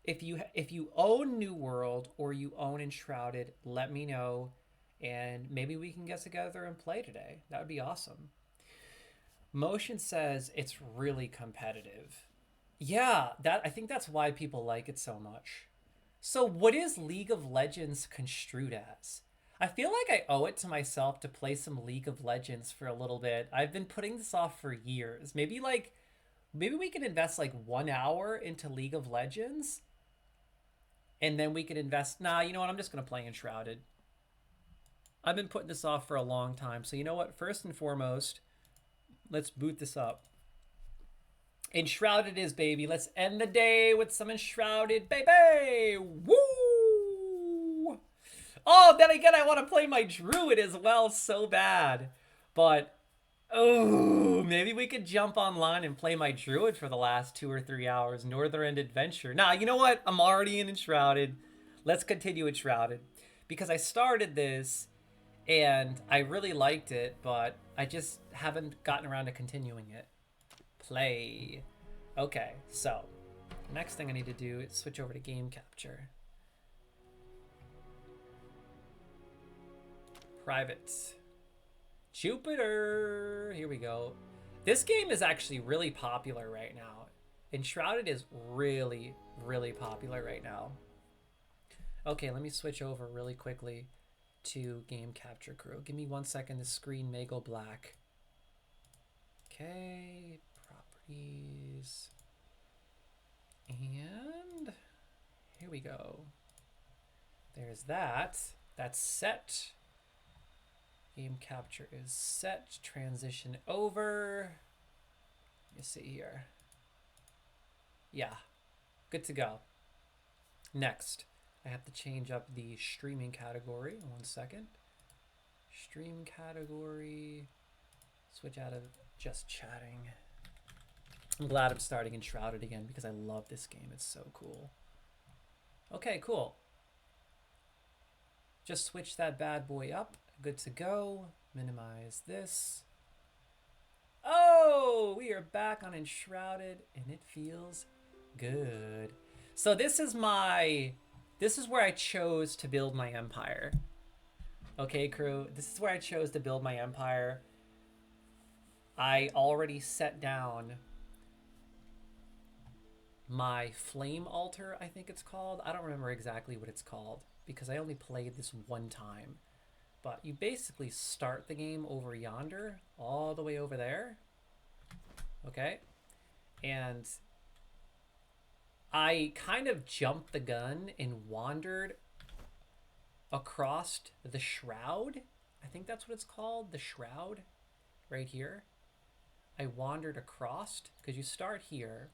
If you own New World or you own Enshrouded, let me know, and maybe we can get together and play today. That would be awesome. Motion says it's really competitive. Yeah, I think that's why people like it so much. So what is League of Legends construed as? I feel like I owe it to myself to play some League of Legends for a little bit. I've been putting this off for years. Maybe we can invest like 1 hour into League of Legends, and then we can invest... Nah, you know what? I'm just going to play Enshrouded. I've been putting this off for a long time. So you know what? First and foremost, let's boot this up. Enshrouded is, baby. Let's end the day with some Enshrouded, baby. Woo! Oh, then again, I want to play my Druid as well so bad. But, oh, maybe we could jump online and play my Druid for the last 2 or 3 hours. Northern End Adventure. Nah, you know what? I'm already in Enshrouded. Let's continue Enshrouded. Because I started this, and I really liked it, but I just haven't gotten around to continuing it. Play. Okay, so next thing I need to do is switch over to game capture. Private. Jupiter. Here we go. This game is actually really popular right now. Enshrouded is really, really popular right now. Okay, let me switch over really quickly to game capture crew. Give me 1 second. The screen may go black. Okay. Properties, and here we go. There's that. That's set. Game capture is set. Transition over. Let me see here. Yeah, good to go. Next, I have to change up the streaming category. 1 second. Stream category. Switch out of just chatting. I'm glad I'm starting Enshrouded again because I love this game. It's so cool. Okay, cool. Just switch that bad boy up. Good to go. Minimize this. Oh, we are back on Enshrouded and it feels good. So this is where I chose to build my empire. Okay, crew, this is where I chose to build my empire. I already set down my flame altar, I think it's called. I don't remember exactly what it's called because I only played this one time. But you basically start the game over yonder, all the way over there. Okay? And I kind of jumped the gun and wandered across the shroud. I think that's what it's called, the shroud, right here. I wandered across, because you start here.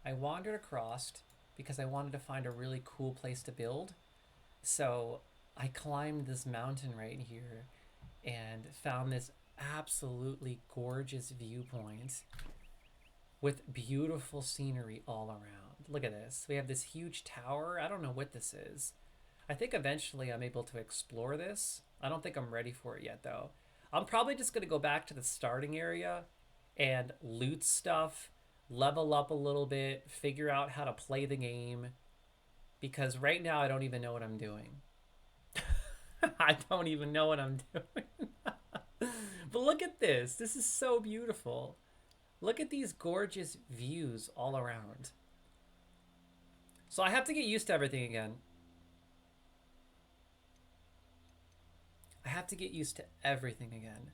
I wandered across because I wanted to find a really cool place to build. So I climbed this mountain right here and found this absolutely gorgeous viewpoint with beautiful scenery all around. Look at this. We have this huge tower. I don't know what this is. I think eventually I'm able to explore this. I don't think I'm ready for it yet, though. I'm probably just going to go back to the starting area and loot stuff, level up a little bit, figure out how to play the game, because right now I don't even know what I'm doing. I don't even know what I'm doing. But look at this. This is so beautiful. Look at these gorgeous views all around. So I have to get used to everything again. I have to get used to everything again.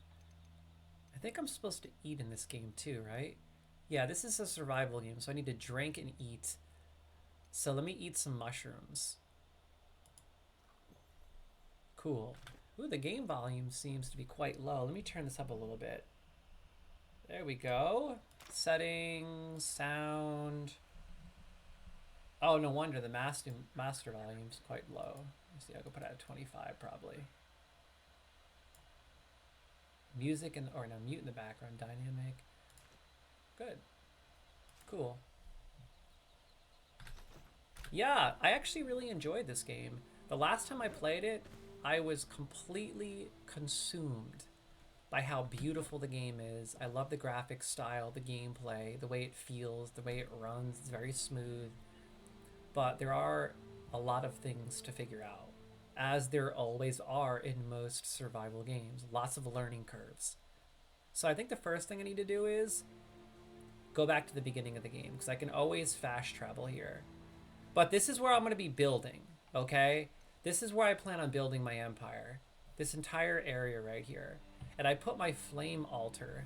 I think I'm supposed to eat in this game too, right? Yeah, this is a survival game, so I need to drink and eat. So let me eat some mushrooms. Cool. Ooh, the game volume seems to be quite low. Let me turn this up a little bit. There we go. Settings, sound. Oh, no wonder the master volume's quite low. Let's see, I'll go put it at 25 probably. Music or no, mute in the background, dynamic. Good. Cool. Yeah, I actually really enjoyed this game. The last time I played it, I was completely consumed by how beautiful the game is. I love the graphic style, the gameplay, the way it feels, the way it runs. It's very smooth. But there are a lot of things to figure out, as there always are in most survival games. Lots of learning curves. So I think the first thing I need to do is go back to the beginning of the game, because I can always fast travel here. But this is where I'm going to be building, okay? This is where I plan on building my empire. This entire area right here. And I put my flame altar.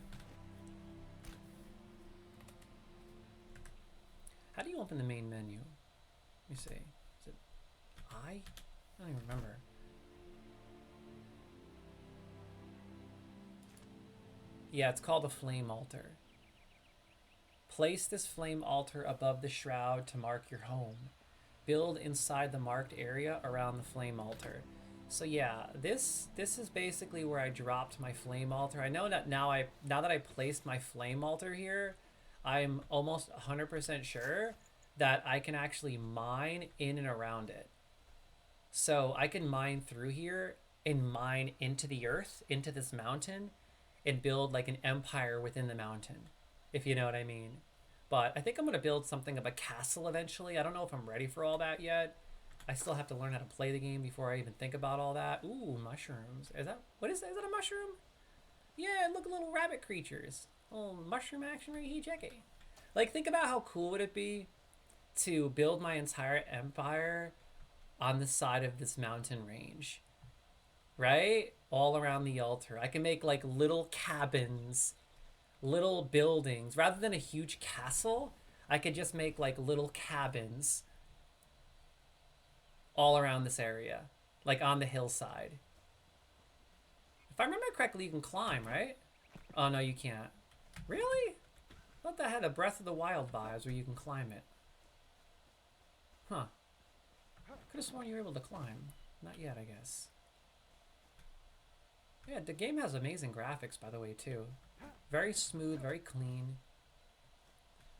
How do you open the main menu? Let me see. Is it I don't even remember. Yeah, it's called a flame altar. Place this flame altar above the shroud to mark your home. Build inside the marked area around the flame altar. So yeah, this is basically where I dropped my flame altar. I know that now that I placed my flame altar here, I'm almost 100% sure that I can actually mine in and around it. So I can mine through here and mine into the earth, into this mountain, and build like an empire within the mountain, if you know what I mean. But I think I'm going to build something of a castle eventually. I don't know if I'm ready for all that yet. I still have to learn how to play the game before I even think about all that. Ooh, mushrooms. What is that? Is that a mushroom? Yeah, look, little rabbit creatures. Oh, mushroom action right here, check it. Like, think about how cool would it be to build my entire empire on the side of this mountain range, right? All around the altar. I can make like little cabins, little buildings. Rather than a huge castle, I could just make like little cabins all around this area, like on the hillside. If I remember correctly, you can climb, right? Oh, no, you can't. Really? I thought that had a Breath of the Wild vibes where you can climb it. Huh. Could have sworn you were able to climb. Not yet, I guess. Yeah, the game has amazing graphics, by the way, too. Very smooth, very clean.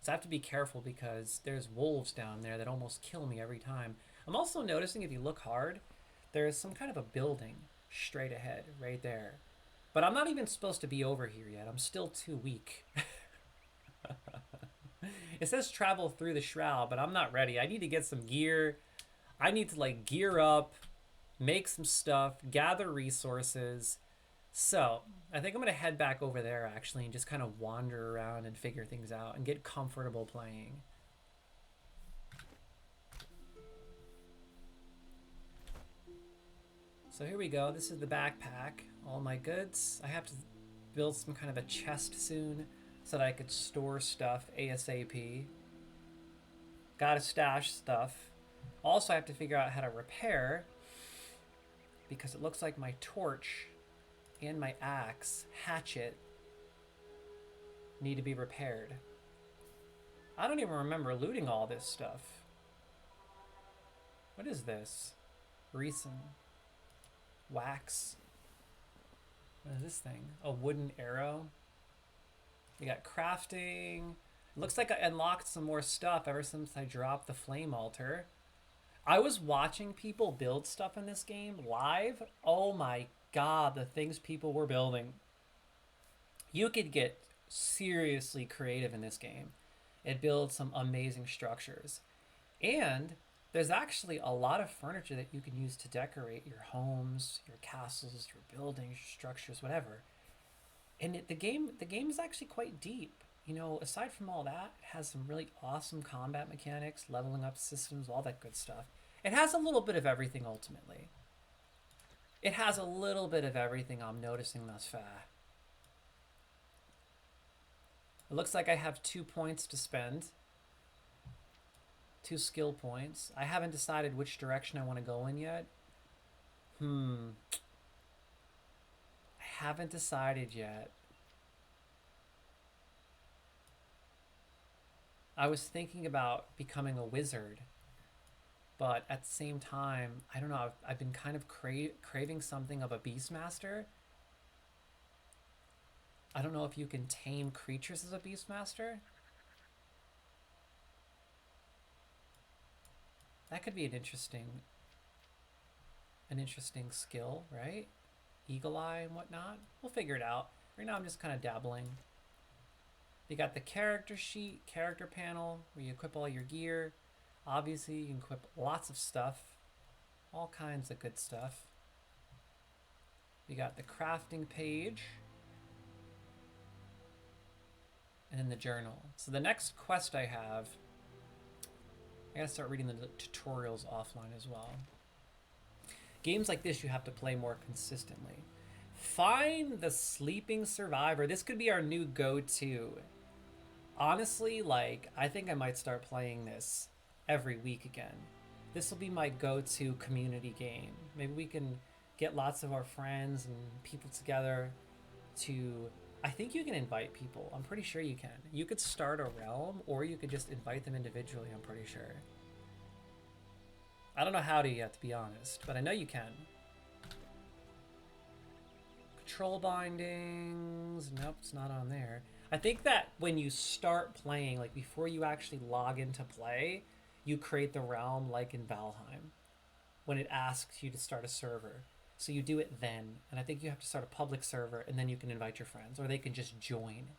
So I have to be careful because there's wolves down there that almost kill me every time. I'm also noticing, if you look hard, there's some kind of a building straight ahead, right there. But I'm not even supposed to be over here yet. I'm still too weak. It says travel through the shroud, but I'm not ready. I need to get some gear. I need to like gear up, make some stuff, gather resources. So I think I'm going to head back over there actually and just kind of wander around and figure things out and get comfortable playing. So here we go. This is the backpack. All my goods. I have to build some kind of a chest soon so that I could store stuff ASAP. Gotta stash stuff. Also, I have to figure out how to repair because it looks like my torch and my axe, hatchet, need to be repaired. I don't even remember looting all this stuff. What is this? Resin. Wax. What is this thing? A wooden arrow. We got crafting. It looks like I unlocked some more stuff ever since I dropped the flame altar. I was watching people build stuff in this game live. Oh my god, the things people were building. You could get seriously creative in this game. It builds some amazing structures. And there's actually a lot of furniture that you can use to decorate your homes, your castles, your buildings, your structures, whatever. And the game is actually quite deep. You know, aside from all that, it has some really awesome combat mechanics, leveling up systems, all that good stuff. It has a little bit of everything ultimately. It has a little bit of everything I'm noticing thus far. It looks like I have 2 points to spend. 2 skill points. I haven't decided which direction I want to go in yet. I haven't decided yet. I was thinking about becoming a wizard, but at the same time, I don't know, I've been kind of craving something of a Beastmaster. I don't know if you can tame creatures as a Beastmaster. That could be an interesting skill, right? Eagle Eye and whatnot. We'll figure it out. Right now I'm just kind of dabbling. You got the character sheet, character panel, where you equip all your gear. Obviously, you can equip lots of stuff. All kinds of good stuff. You got the crafting page. And then the journal. So the next quest I have, I gotta start reading the tutorials offline as well. Games like this you have to play more consistently. Find the Sleeping Survivor. This could be our new go-to. Honestly, like, I think I might start playing this every week again. This will be my go-to community game. Maybe we can get lots of our friends and people together to I think you can invite people. I'm pretty sure you can. You could start a realm, or you could just invite them individually, I'm pretty sure. I don't know how to yet, to be honest, but I know you can. Control bindings. Nope, it's not on there. I think that when you start playing, like before you actually log into play, you create the realm like in Valheim when it asks you to start a server. So you do it then, and I think you have to start a public server, and then you can invite your friends, or they can just join.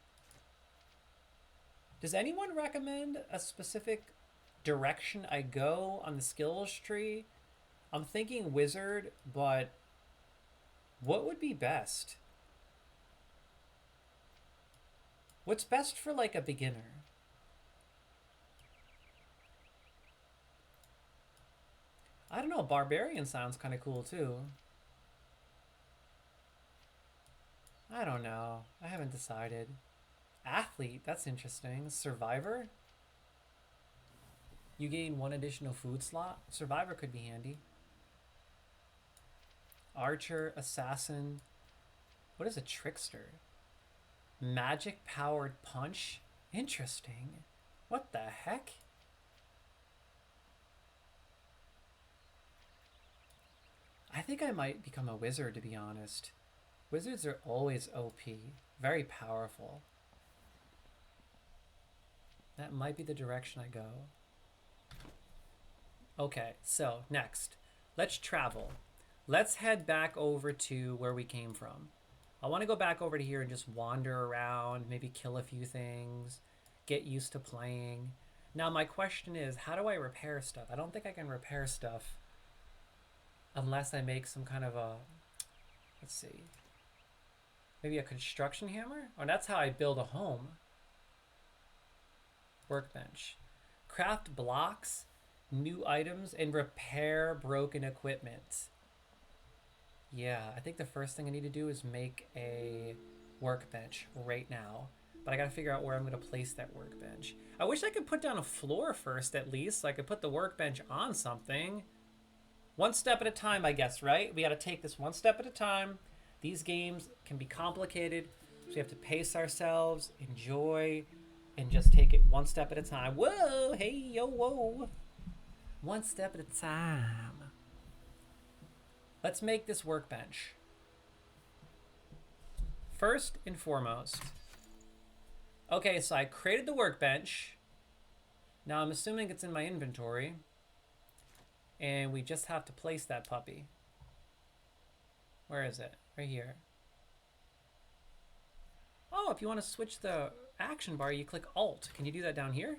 Does anyone recommend a specific direction I go on the skills tree? I'm thinking wizard, but what would be best? What's best for like a beginner? I don't know, barbarian sounds kind of cool too. I don't know. I haven't decided. Athlete, that's interesting. Survivor? You gain 1 additional food slot. Survivor could be handy. Archer, assassin. What is a trickster? Magic powered punch? Interesting. What the heck? I think I might become a wizard, to be honest. Wizards are always OP. Very powerful. That might be the direction I go. Okay, so next. Let's travel. Let's head back over to where we came from. I want to go back over to here and just wander around, maybe kill a few things, get used to playing. Now my question is, how do I repair stuff? I don't think I can repair stuff unless I make some kind of a, let's see, maybe a construction hammer? Or that's how I build a home. Workbench. Craft blocks, new items, and repair broken equipment. Yeah, I think the first thing I need to do is make a workbench right now. But I gotta figure out where I'm gonna place that workbench. I wish I could put down a floor first at least, so I could put the workbench on something. One step at a time, I guess, right? We gotta take this one step at a time. These games can be complicated, so we have to pace ourselves, enjoy, and just take it one step at a time. Whoa, hey, yo, whoa. One step at a time. Let's make this workbench. First and foremost. Okay, so I created the workbench. Now I'm assuming it's in my inventory. And we just have to place that puppy. Where is it? Right here. Oh, if you want to switch the action bar, you click Alt. Can you do that down here?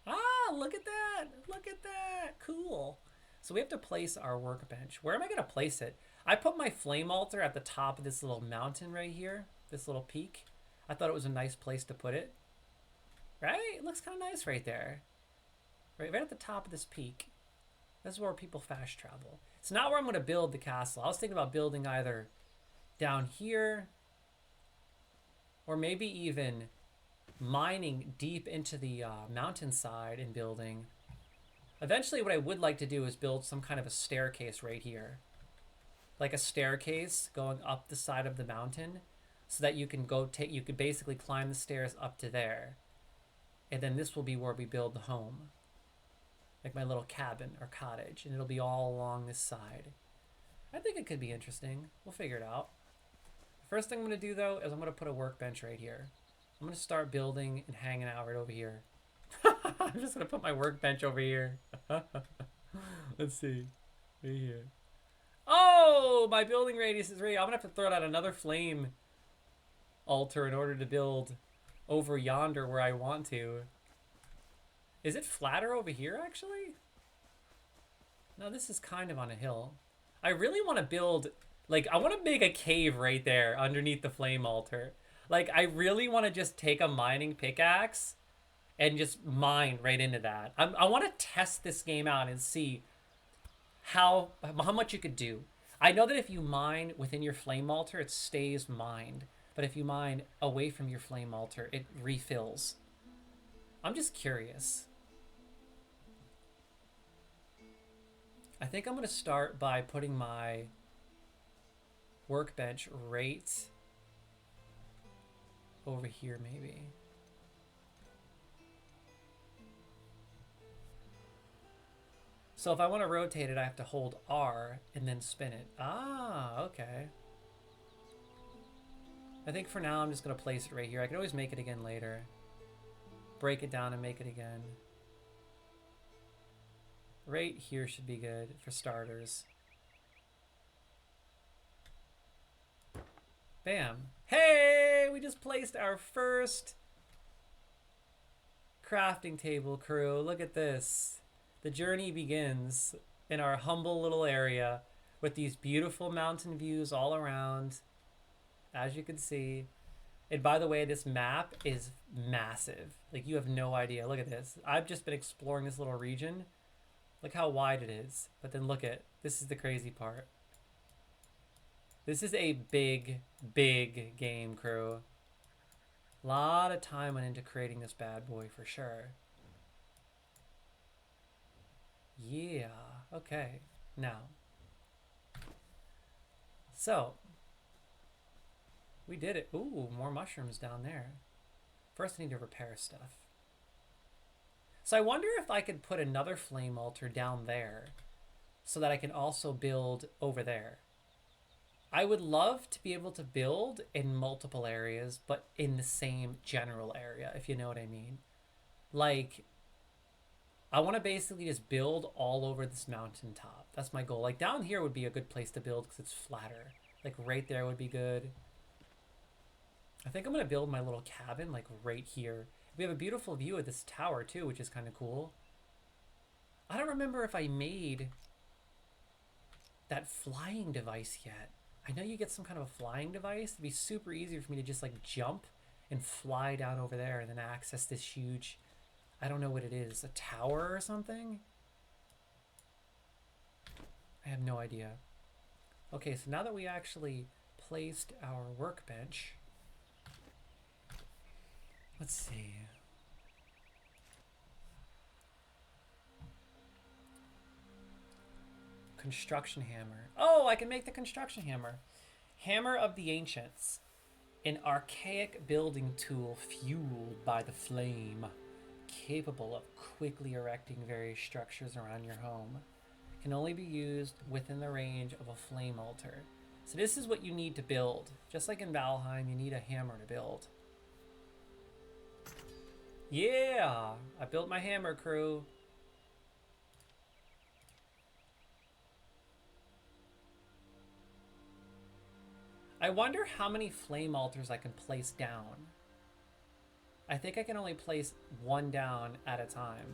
Ah, look at that. Look at that. Cool. So we have to place our workbench. Where am I going to place it? I put my flame altar at the top of this little mountain right here. This little peak. I thought it was a nice place to put it. Right? It looks kind of nice right there. Right at the top of this peak. This is where people fast travel. It's not where I'm going to build the castle. I was thinking about building either down here or maybe even mining deep into the mountainside and building. Eventually what I would like to do is build some kind of a staircase right here. Like a staircase going up the side of the mountain so that you can you could basically climb the stairs up to there. And then this will be where we build the home. Like my little cabin or cottage, and it'll be all along this side. I think it could be interesting. We'll figure it out. First thing I'm going to do though is I'm going to put a workbench right here. I'm going to start building and hanging out right over here. I'm just going to put my workbench over here. Let's see. Right here. Oh, my building radius is ready. I'm going to have to throw out another flame altar in order to build over yonder where I want to. Is it flatter over here, actually? No, this is kind of on a hill. I really want to build, like, I want to make a cave right there underneath the flame altar. Like, I really want to just take a mining pickaxe and just mine right into that. I want to test this game out and see how much you could do. I know that if you mine within your flame altar, it stays mined. But if you mine away from your flame altar, it refills. I'm just curious. I think I'm going to start by putting my workbench right over here maybe. So if I want to rotate it, I have to hold R and then spin it. Ah, okay. I think for now I'm just going to place it right here. I can always make it again later. Break it down and make it again. Right here should be good for starters. Bam. Hey, we just placed our first crafting table, crew. Look at this. The journey begins in our humble little area with these beautiful mountain views all around, as you can see. And by the way, this map is massive. Like, you have no idea. Look at this. I've just been exploring this little region. Look how wide it is. But then look at, this is the crazy part. This is a big, big game, crew. A lot of time went into creating this bad boy for sure. Yeah, okay. Now. So. We did it. Ooh, more mushrooms down there. First I need to repair stuff. So I wonder if I could put another flame altar down there so that I can also build over there. I would love to be able to build in multiple areas, but in the same general area, if you know what I mean. Like, I want to basically just build all over this mountaintop. That's my goal. Like, down here would be a good place to build because it's flatter. Like, right there would be good. I think I'm going to build my little cabin, like, right here. We have a beautiful view of this tower, too, which is kind of cool. I don't remember if I made that flying device yet. I know you get some kind of a flying device. It'd be super easy for me to just, like, jump and fly down over there and then access this huge, I don't know what it is, a tower or something? I have no idea. Okay, so now that we actually placed our workbench, let's see. Construction hammer. Oh, I can make the construction hammer. Hammer of the Ancients. An archaic building tool fueled by the flame. Capable of quickly erecting various structures around your home. Can only be used within the range of a flame altar. So this is what you need to build. Just like in Valheim, you need a hammer to build. Yeah! I built my hammer, crew. I wonder how many flame altars I can place down. I think I can only place one down at a time.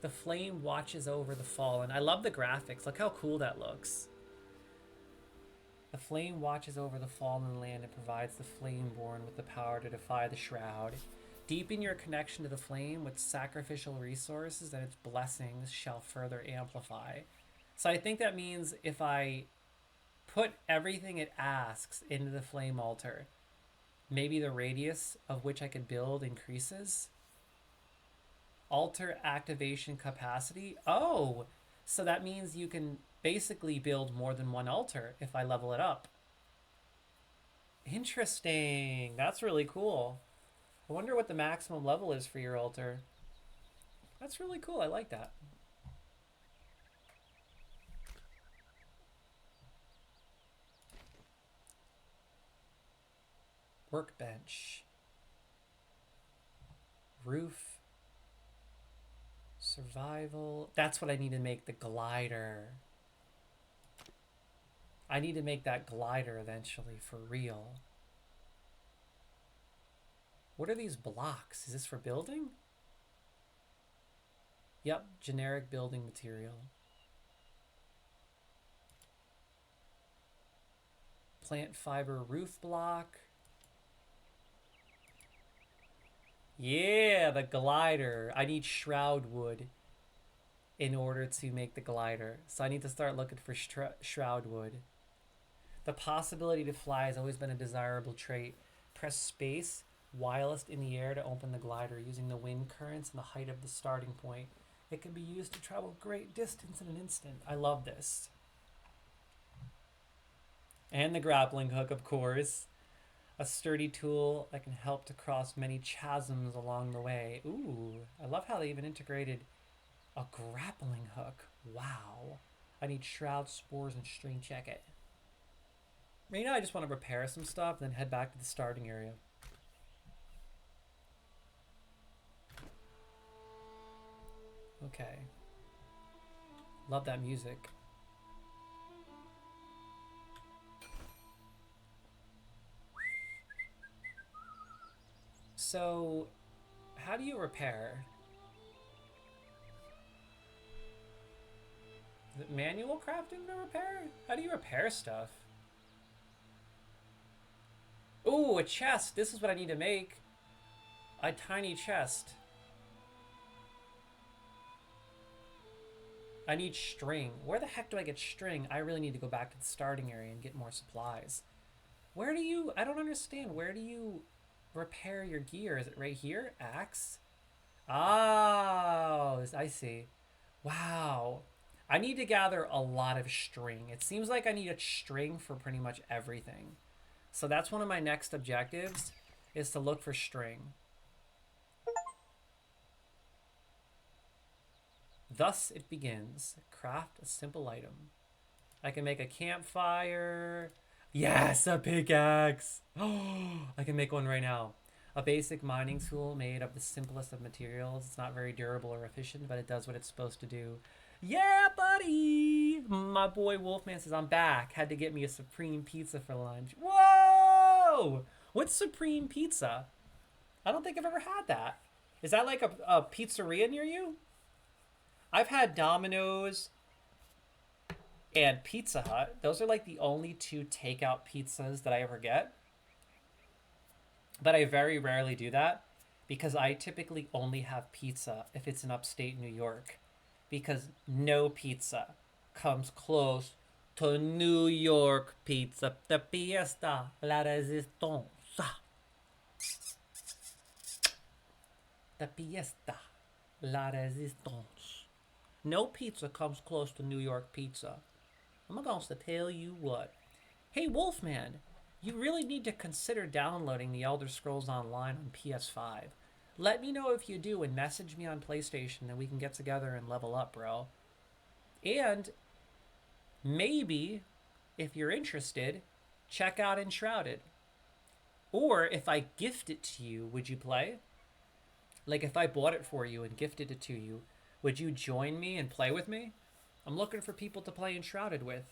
The flame watches over the fallen. I love the graphics. Look how cool that looks. The flame watches over the fallen land and provides the Flameborn with the power to defy the shroud. Deepen your connection to the flame with sacrificial resources, and its blessings shall further amplify. So I think that means if I put everything it asks into the flame altar, maybe the radius of which I could build increases. Altar activation capacity. Oh, so that means you can basically build more than one altar if I level it up. Interesting. That's really cool. I wonder what the maximum level is for your altar. That's really cool. I like that. Workbench. Roof. Survival. That's what I need to make the glider. I need to make that glider eventually for real. What are these blocks? Is this for building? Yep, generic building material. Plant fiber roof block. Yeah, the glider. I need shroud wood in order to make the glider. So I need to start looking for shroud wood. The possibility to fly has always been a desirable trait. Press space whilst in the air to open the glider using the wind currents and the height of the starting point. It can be used to travel great distance in an instant. I love this. And the grappling hook, of course. A sturdy tool that can help to cross many chasms along the way. Ooh, I love how they even integrated a grappling hook. Wow. I need shroud, spores, and string jacket. You know, I just want to repair some stuff, then head back to the starting area. Okay. Love that music. So, how do you repair? Is it manual crafting to repair? How do you repair stuff? Ooh, a chest. This is what I need to make. A tiny chest. I need string. Where the heck do I get string? I really need to go back to the starting area and get more supplies. Where do you... I don't understand. Where do you repair your gear? Is it right here? Axe? Oh, I see. Wow. I need to gather a lot of string. It seems like I need a string for pretty much everything. So that's one of my next objectives, is to look for string. Thus it begins. Craft a simple item. I can make a campfire. Yes, a pickaxe. Oh, I can make one right now. A basic mining tool made of the simplest of materials. It's not very durable or efficient, but it does what it's supposed to do. Yeah, buddy! My boy Wolfman says, I'm back. Had to get me a Supreme Pizza for lunch. Whoa! What's Supreme Pizza? I don't think I've ever had that. Is that like a pizzeria near you? I've had Domino's and Pizza Hut. Those are like the only two takeout pizzas that I ever get. But I very rarely do that because I typically only have pizza if it's in upstate New York. Because no pizza comes close to New York pizza. The fiesta, la resistance. The fiesta, la resistance. No pizza comes close to New York pizza. I'm going to tell you what. Hey, Wolfman, you really need to consider downloading the Elder Scrolls Online on PS5. Let me know if you do and message me on PlayStation and we can get together and level up, bro. And maybe, if you're interested, check out Enshrouded. Or if I gift it to you, would you play? Like if I bought it for you and gifted it to you, would you join me and play with me? I'm looking for people to play Enshrouded with.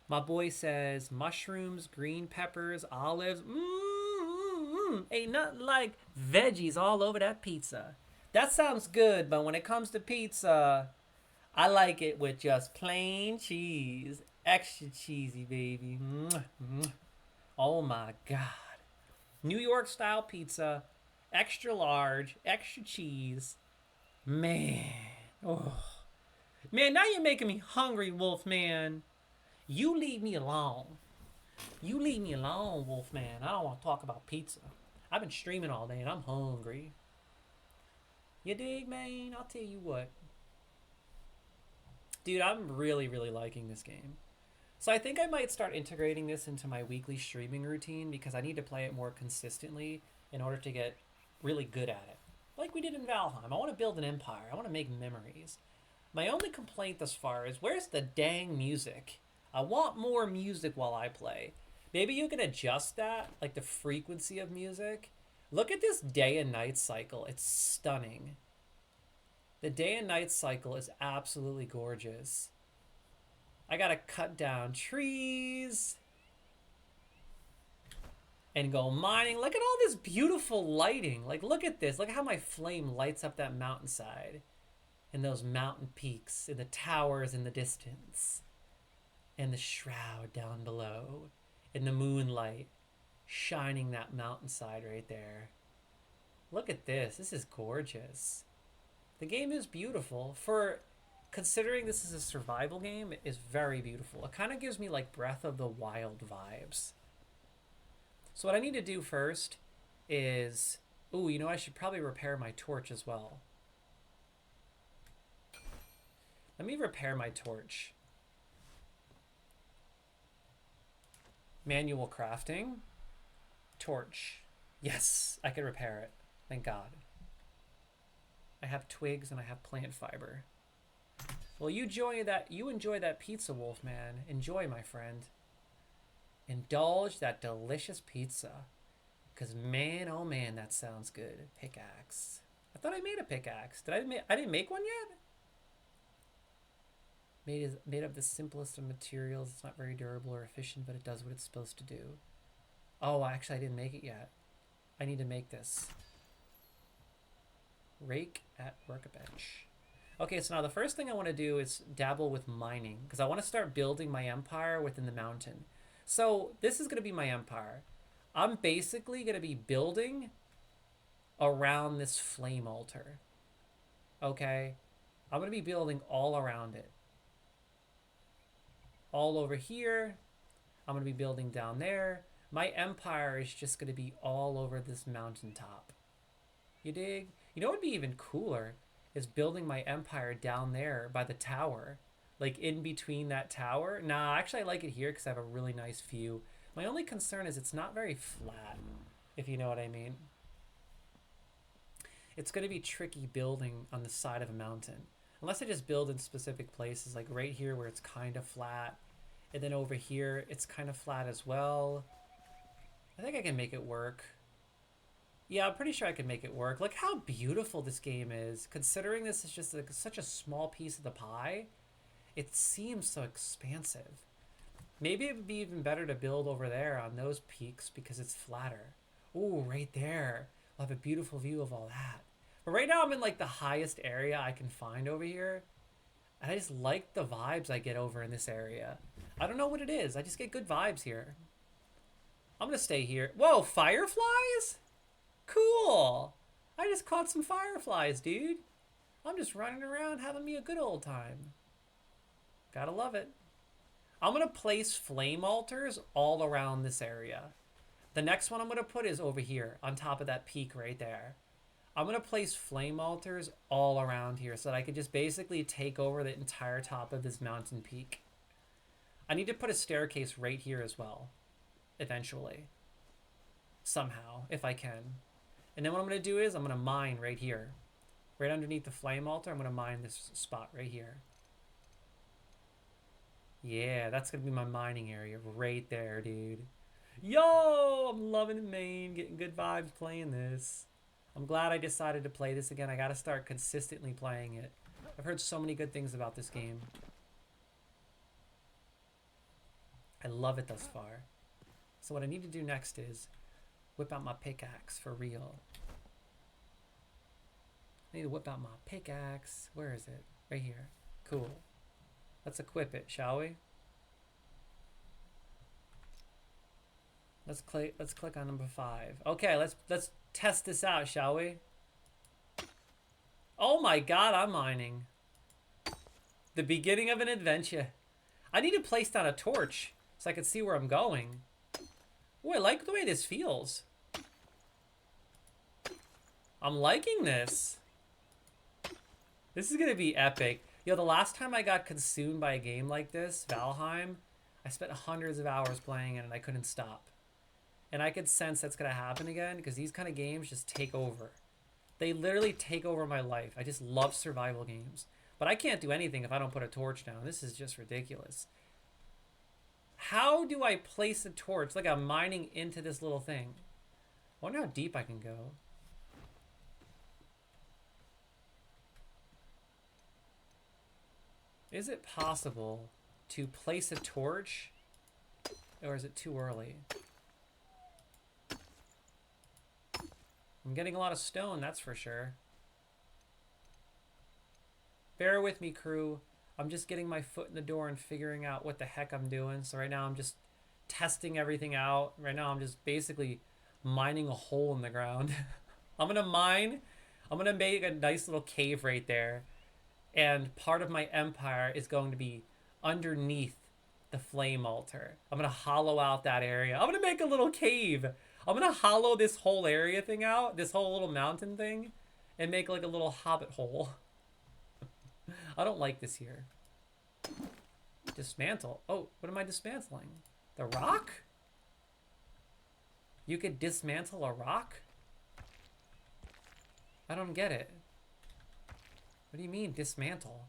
My boy says mushrooms, green peppers, olives. Ain't nothing like veggies all over that pizza. That sounds good, but when it comes to pizza, I like it with just plain cheese. Extra cheesy, baby. Oh my God. New York style pizza, extra large, extra cheese. Man. Oh. Man, now you're making me hungry, Wolfman. You leave me alone. You leave me alone, Wolfman. I don't want to talk about pizza. I've been streaming all day and I'm hungry. You dig, man? I'll tell you what. Dude, I'm really, really liking this game. So I think I might start integrating this into my weekly streaming routine because I need to play it more consistently in order to get really good at it. Like we did in Valheim. I want to build an empire. I want to make memories. My only complaint thus far is where's the dang music? I want more music while I play. Maybe you can adjust that, like the frequency of music. Look at this day and night cycle. It's stunning. The day and night cycle is absolutely gorgeous. I gotta cut down trees and go mining. Look at all this beautiful lighting. Like, look at this. Look at how my flame lights up that mountainside and those mountain peaks and the towers in the distance and the shroud down below and the moonlight shining that mountainside right there. Look at this. This is gorgeous. The game is beautiful. For considering this is a survival game, it is very beautiful. It kind of gives me like Breath of the Wild vibes. So what I need to do first is, ooh, you know, I should probably repair my torch as well. Let me repair my torch. Manual crafting. Torch. Yes, I can repair it. Thank God. I have twigs and I have plant fiber. Well, you enjoy that pizza, Wolfman. Enjoy, my friend. Indulge that delicious pizza. Because man, oh man, that sounds good. Pickaxe. I thought I made a pickaxe. I didn't make one yet? Made of the simplest of materials. It's not very durable or efficient, but it does what it's supposed to do. Oh, actually, I didn't make it yet. I need to make this. Rake at workbench. Okay, so now the first thing I want to do is dabble with mining, because I want to start building my empire within the mountain. So this is going to be my empire. I'm basically going to be building around this flame altar. Okay? I'm going to be building all around it. All over here. I'm going to be building down there. My empire is just going to be all over this mountaintop. You dig? You know what would be even cooler is building my empire down there by the tower. Like in between that tower. Nah, actually I like it here because I have a really nice view. My only concern is it's not very flat, if you know what I mean. It's going to be tricky building on the side of a mountain. Unless I just build in specific places, like right here where it's kind of flat. And then over here, it's kind of flat as well. I think I can make it work. Yeah, I'm pretty sure I can make it work. Look how beautiful this game is. Considering this is just like such a small piece of the pie, it seems so expansive. Maybe it would be even better to build over there on those peaks because it's flatter. Ooh, right there. I'll have a beautiful view of all that. But right now I'm in like the highest area I can find over here. And I just like the vibes I get over in this area. I don't know what it is. I just get good vibes here. I'm gonna stay here. Whoa, fireflies? Cool. I just caught some fireflies, dude. I'm just running around having me a good old time. Gotta love it. I'm gonna place flame altars all around this area. The next one I'm gonna put is over here on top of that peak right there. I'm gonna place flame altars all around here so that I can just basically take over the entire top of this mountain peak. I need to put a staircase right here as well. Eventually. Somehow, if I can. And then what I'm gonna do is I'm gonna mine right here. Right underneath the flame altar, I'm gonna mine this spot right here. Yeah, that's gonna be my mining area right there, dude. Yo, I'm loving it, man. Getting good vibes playing this. I'm glad I decided to play this again. I gotta start consistently playing it. I've heard so many good things about this game. I love it thus far. So what I need to do next is whip out my pickaxe for real. I need to whip out my pickaxe. Where is it? Right here. Cool. Let's equip it, shall we? Let's click on number 5. Okay, let's test this out, shall we? Oh my god, I'm mining. The beginning of an adventure. I need to place down a torch so I can see where I'm going. Oh, I like the way this feels. I'm liking this. This is gonna be epic. Yo, the last time I got consumed by a game like this, Valheim, I spent hundreds of hours playing it and I couldn't stop. And I could sense that's gonna happen again because these kind of games just take over. They literally take over my life. I just love survival games. But I can't do anything if I don't put a torch down. This is just ridiculous. How do I place a torch? Like I'm mining into this little thing. I wonder how deep I can go. Is it possible to place a torch? Or is it too early? I'm getting a lot of stone, that's for sure. Bear with me, crew. I'm just getting my foot in the door and figuring out what the heck I'm doing. So right now I'm just testing everything out. Right now I'm just basically mining a hole in the ground. I'm gonna mine. I'm gonna make a nice little cave right there. And part of my empire is going to be underneath the flame altar. I'm gonna hollow out that area. I'm gonna make a little cave. I'm gonna hollow this whole area thing out, this whole little mountain thing, and make like a little hobbit hole. I don't like this here. Dismantle. Oh, what am I dismantling? The rock? You could dismantle a rock? I don't get it. What do you mean, dismantle?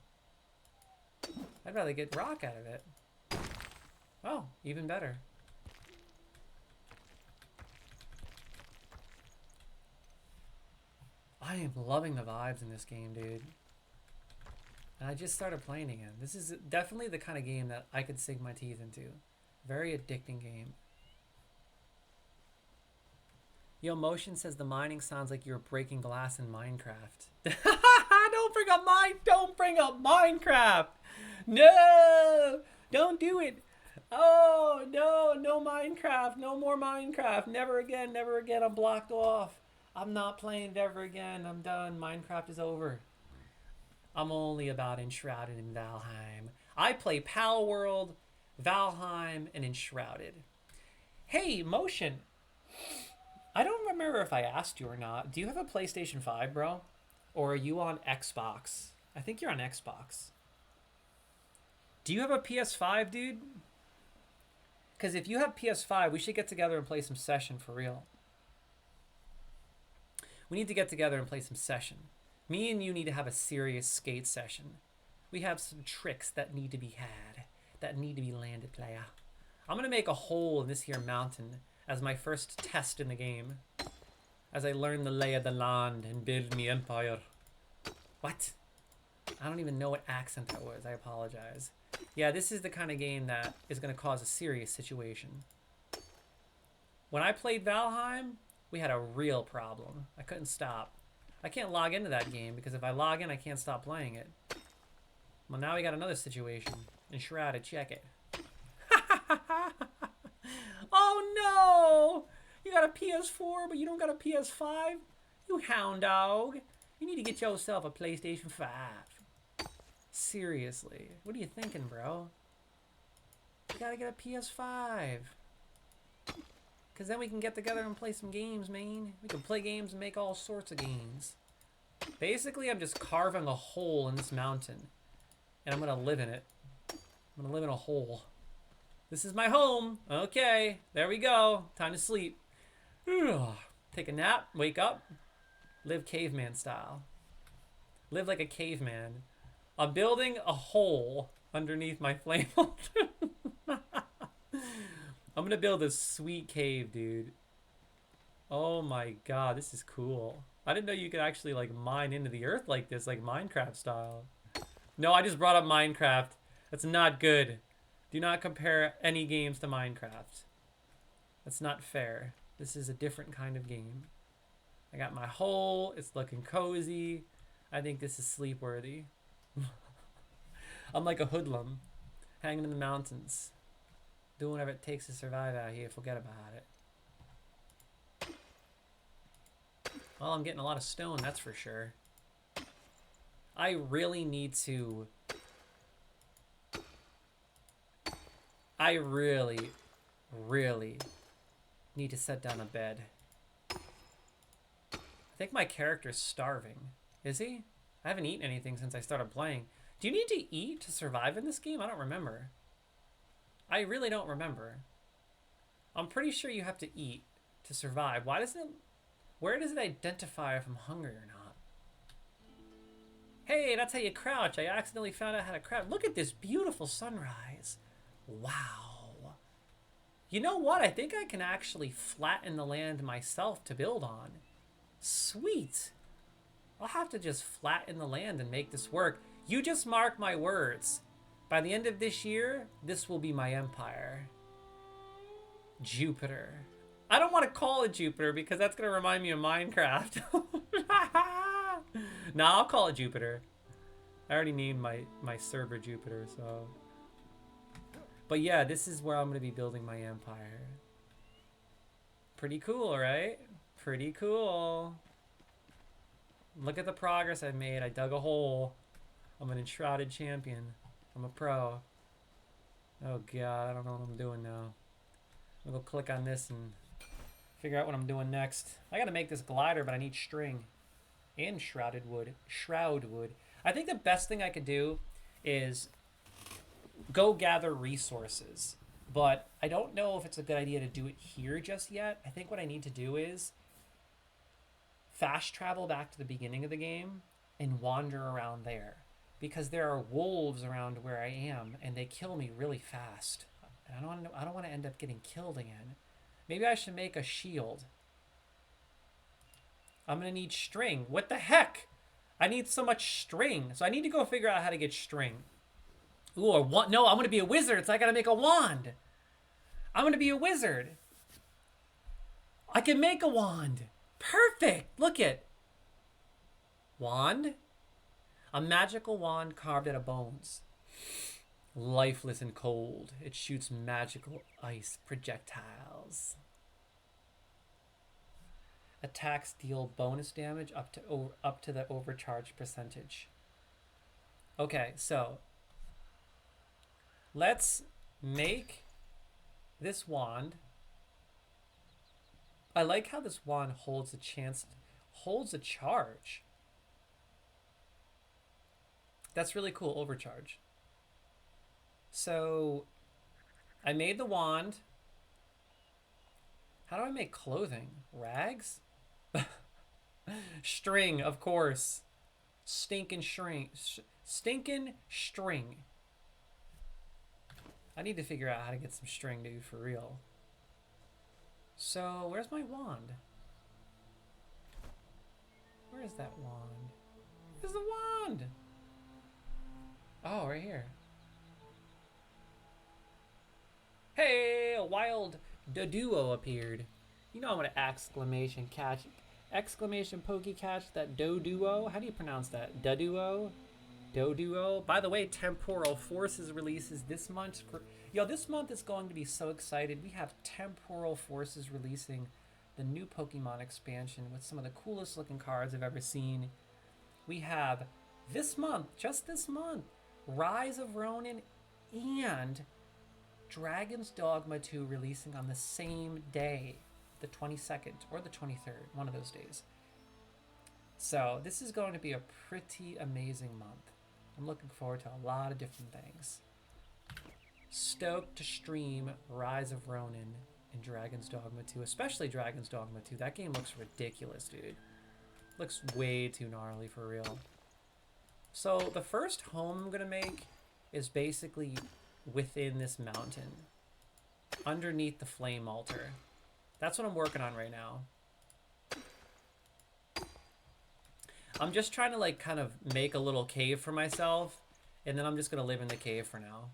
I'd rather get rock out of it. Oh, even better. I am loving the vibes in this game, dude. And I just started playing again. This is definitely the kind of game that I could sink my teeth into. Very addicting game. Yo, Motion says the mining sounds like you're breaking glass in Minecraft. Don't bring up Minecraft. No, don't do it. Oh, no, no Minecraft. No more Minecraft. Never again, never again. I'm blocked off. I'm not playing it ever again. I'm done. Minecraft is over. I'm only about Enshrouded and Valheim. I play Pal World, Valheim, and Enshrouded. Hey, Motion. I don't remember if I asked you or not. Do you have a PlayStation 5, bro? Or are you on Xbox? I think you're on Xbox. Do you have a PS5, dude? Because if you have PS5, we should get together and play some Session for real. We need to get together and play some Session. Me and you need to have a serious skate session. We have some tricks that need to be had, that need to be landed, player. I'm going to make a hole in this here mountain as my first test in the game, as I learn the lay of the land and build me empire. What? I don't even know what accent that was. I apologize. Yeah, this is the kind of game that is going to cause a serious situation. When I played Valheim, we had a real problem. I couldn't stop. I can't log into that game because if I log in, I can't stop playing it. Well, now we got another situation. Enshrouded, check it. Oh no! You got a PS4, but you don't got a PS5? You hound dog. You need to get yourself a PlayStation 5. Seriously. What are you thinking, bro? You gotta get a PS5. Because then we can get together and play some games, man. We can play games and make all sorts of games. Basically, I'm just carving a hole in this mountain. And I'm going to live in it. I'm going to live in a hole. This is my home. Okay, there we go. Time to sleep. Take a nap, wake up. Live caveman style. Live like a caveman. I'm building a hole underneath my flame altar. I'm gonna build a sweet cave, dude. Oh my god, this is cool. I didn't know you could actually like mine into the earth like this, like Minecraft style. No, I just brought up Minecraft. That's not good. Do not compare any games to Minecraft. That's not fair. This is a different kind of game. I got my hole. It's looking cozy. I think this is sleep-worthy. I'm like a hoodlum, hanging in the mountains. Doing whatever it takes to survive out here. Forget about it. Well, I'm getting a lot of stone, that's for sure. I really need to... I really need to set down a bed. I think my character's starving. Is he? I haven't eaten anything since I started playing. Do you need to eat to survive in this game? I don't remember. I really don't remember. I'm pretty sure you have to eat to survive. Why does it... Where does it identify if I'm hungry or not? Hey, that's how you crouch. I accidentally found out how to crouch. Look at this beautiful sunrise. Wow. You know what? I think I can actually flatten the land myself to build on. Sweet. I'll have to just flatten the land and make this work. You just mark my words. By the end of this year, this will be my empire. Jupiter. I don't want to call it Jupiter because that's going to remind me of Minecraft. Nah, I'll call it Jupiter. I already named my server Jupiter, so... But yeah, this is where I'm going to be building my empire. Pretty cool, right? Pretty cool. Look at the progress I've made. I dug a hole. I'm an enshrouded champion. I'm a pro. Oh god, I don't know what I'm doing now. I'm gonna go click on this and figure out what I'm doing next. I gotta make this glider, but I need string. And shroud wood. I think the best thing I could do is go gather resources. But I don't know if it's a good idea to do it here just yet. I think what I need to do is fast travel back to the beginning of the game and wander around there, because there are wolves around where I am and they kill me really fast. And I don't want to end up getting killed again. Maybe I should make a shield. I'm going to need string. What the heck? I need so much string. So I need to go figure out how to get string. Ooh, a wand. No, I'm going to be a wizard, so I got to make a wand. I'm going to be a wizard. I can make a wand. Perfect. Look it. Wand. A magical wand carved out of bones. Lifeless and cold. It shoots magical ice projectiles. Attacks deal bonus damage up to the overcharge percentage. Okay, so let's make this wand. I like how this wand holds a charge. That's really cool, overcharge. So I made the wand. How do I make clothing? Rags? String, of course. Stinking string. Stinking string. I need to figure out how to get some string, dude, for real. So, where's my wand? Where is that wand? Where's the wand? Oh, right here. Hey, a wild Doduo appeared. You know I'm gonna exclamation pokey catch that Doduo. How do you pronounce that? Doduo? Doduo? By the way, Temporal Forces releases this month. Yo, this month is going to be so excited. We have Temporal Forces releasing the new Pokemon expansion with some of the coolest looking cards I've ever seen. We have this month, just this month, Rise of Ronin and Dragon's Dogma 2 releasing on the same day, the 22nd or the 23rd, one of those days. So this is going to be a pretty amazing month. I'm looking forward to a lot of different things. Stoked to stream Rise of Ronin and Dragon's Dogma 2, especially Dragon's Dogma 2. That game looks ridiculous, dude. Looks way too gnarly for real. So the first home I'm gonna make is basically within this mountain, underneath the flame altar. That's what I'm working on right now. I'm just trying to like kind of make a little cave for myself, and then I'm just gonna live in the cave for now.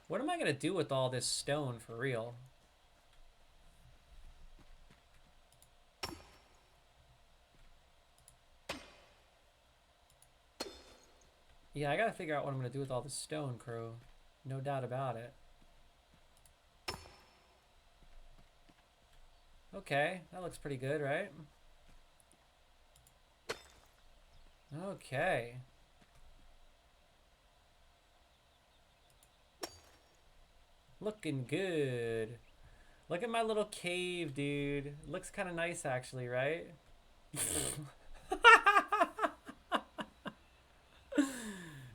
What am I gonna do with all this stone for real? Yeah, I gotta figure out what I'm gonna do with all this stone, crew. No doubt about it. Okay, that looks pretty good, right? Okay. Looking good. Look at my little cave, dude. Looks kind of nice, actually, right?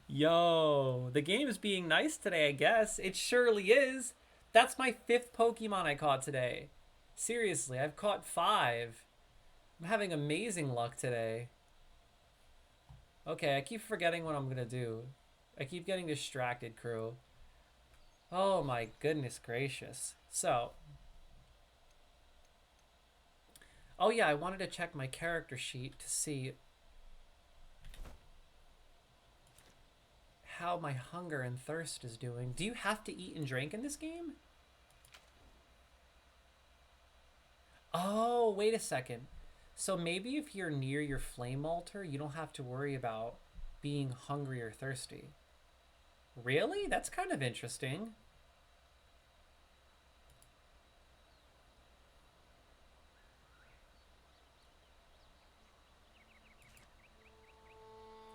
Yo, the game is being nice today, I guess. It surely is. That's my 5th Pokemon I caught today. Seriously, I've caught 5. I'm having amazing luck today. Okay, I keep forgetting what I'm gonna do. I keep getting distracted, crew. Oh my goodness gracious. So, oh yeah, I wanted to check my character sheet to see how my hunger and thirst is doing. Do you have to eat and drink in this game? Oh, wait a second. So maybe if you're near your flame altar, you don't have to worry about being hungry or thirsty. Really? That's kind of interesting.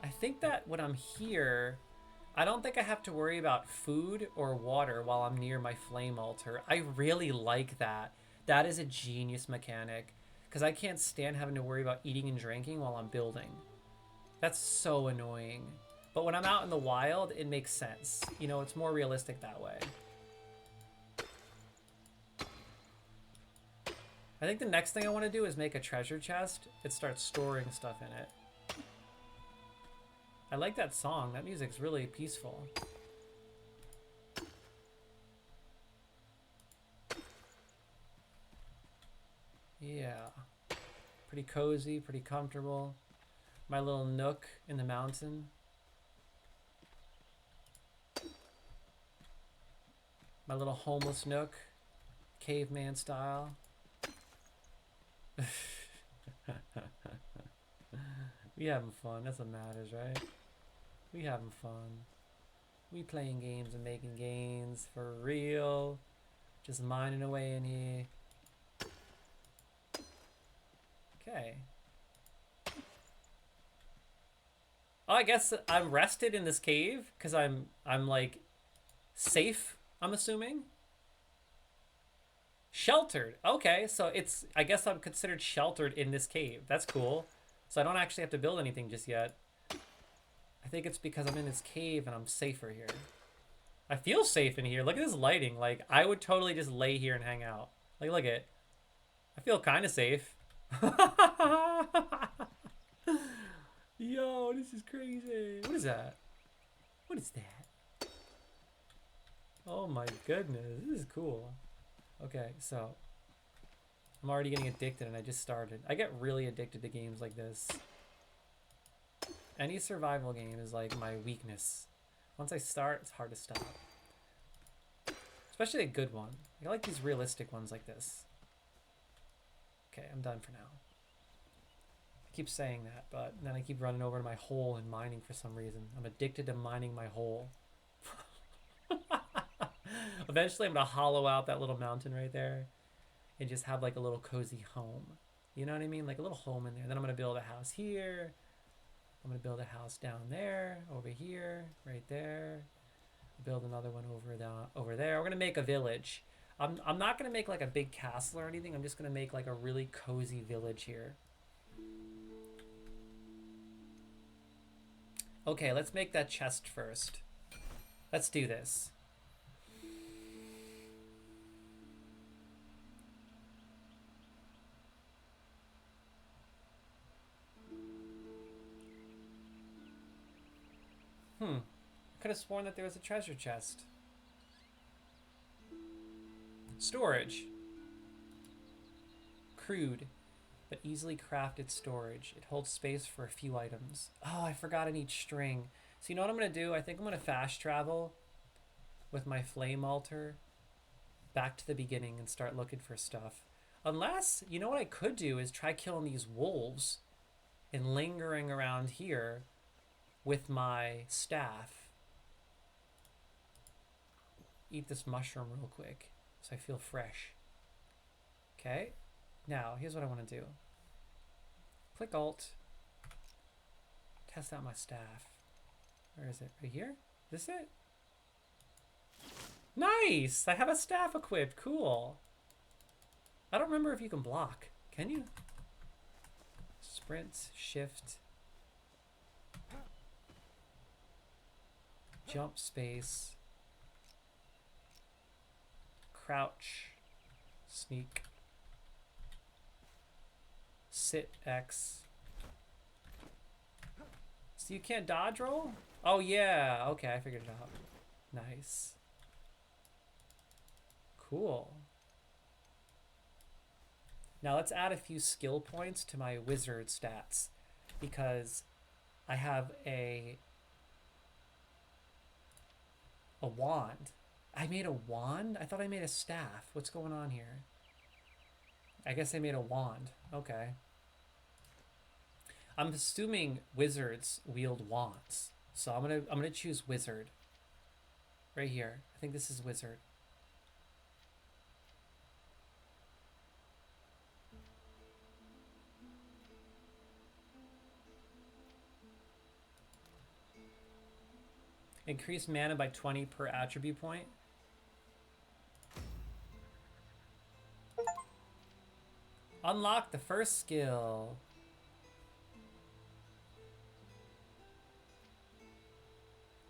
I think that when I'm here, I don't think I have to worry about food or water while I'm near my flame altar. I really like that. That is a genius mechanic, because I can't stand having to worry about eating and drinking while I'm building. That's so annoying. But when I'm out in the wild, it makes sense. You know, it's more realistic that way. I think the next thing I want to do is make a treasure chest and start storing stuff in it. I like that song. That music's really peaceful. Yeah. Pretty cozy, pretty comfortable. My little nook in the mountain. My little homeless nook. Caveman style. We having fun. That's what matters, right? We having fun. We playing games and making gains for real. Just mining away in here. Okay. Oh, I guess I'm rested in this cave because I'm like safe, I'm assuming. Sheltered. Okay, so it's, I guess I'm considered sheltered in this cave. That's cool. So I don't actually have to build anything just yet. I think it's because I'm in this cave and I'm safer here. I feel safe in here. Look at this lighting. Like, I would totally just lay here and hang out. Like, look at, I feel kind of safe. Yo, this is crazy. What is that? What is that? Oh my goodness, this is cool. Okay, so I'm already getting addicted and I just started. I get really addicted to games like this. Any survival game is like my weakness. Once I start, it's hard to stop. Especially a good one. I like these realistic ones like this. Okay, I'm done for now. I keep saying that, but then I keep running over to my hole and mining for some reason. I'm addicted to mining my hole. Eventually I'm gonna hollow out that little mountain right there and just have like a little cozy home. You know what I mean? Like a little home in there. Then I'm gonna build a house here. I'm gonna build a house down there, over here, right there. Build another one over there. We're gonna make a village. I'm not gonna make like a big castle or anything. I'm just gonna make like a really cozy village here. Okay, let's make that chest first. Let's do this. Could have sworn that there was a treasure chest. Storage. Crude, but easily crafted storage. It holds space for a few items. Oh, I forgot I need string. So you know what I'm going to do? I think I'm going to fast travel with my flame altar back to the beginning and start looking for stuff. Unless, you know what I could do is try killing these wolves and lingering around here with my staff. Eat this mushroom real quick so I feel fresh. Okay, now here's what I want to do. Click Alt. Test out my staff. Where is it? Right here? Is this it? Nice! I have a staff equipped. Cool. I don't remember if you can block. Can you? Sprint, shift, jump space, crouch, sneak, sit X. So you can't dodge roll? Oh yeah, okay, I figured it out. Nice. Cool. Now let's add a few skill points to my wizard stats because I have a wand. I made a wand? I thought I made a staff. What's going on here? I guess I made a wand. Okay. I'm assuming wizards wield wands. So I'm gonna choose wizard. Right here. I think this is wizard. Increase mana by 20 per attribute point. Unlock the first skill.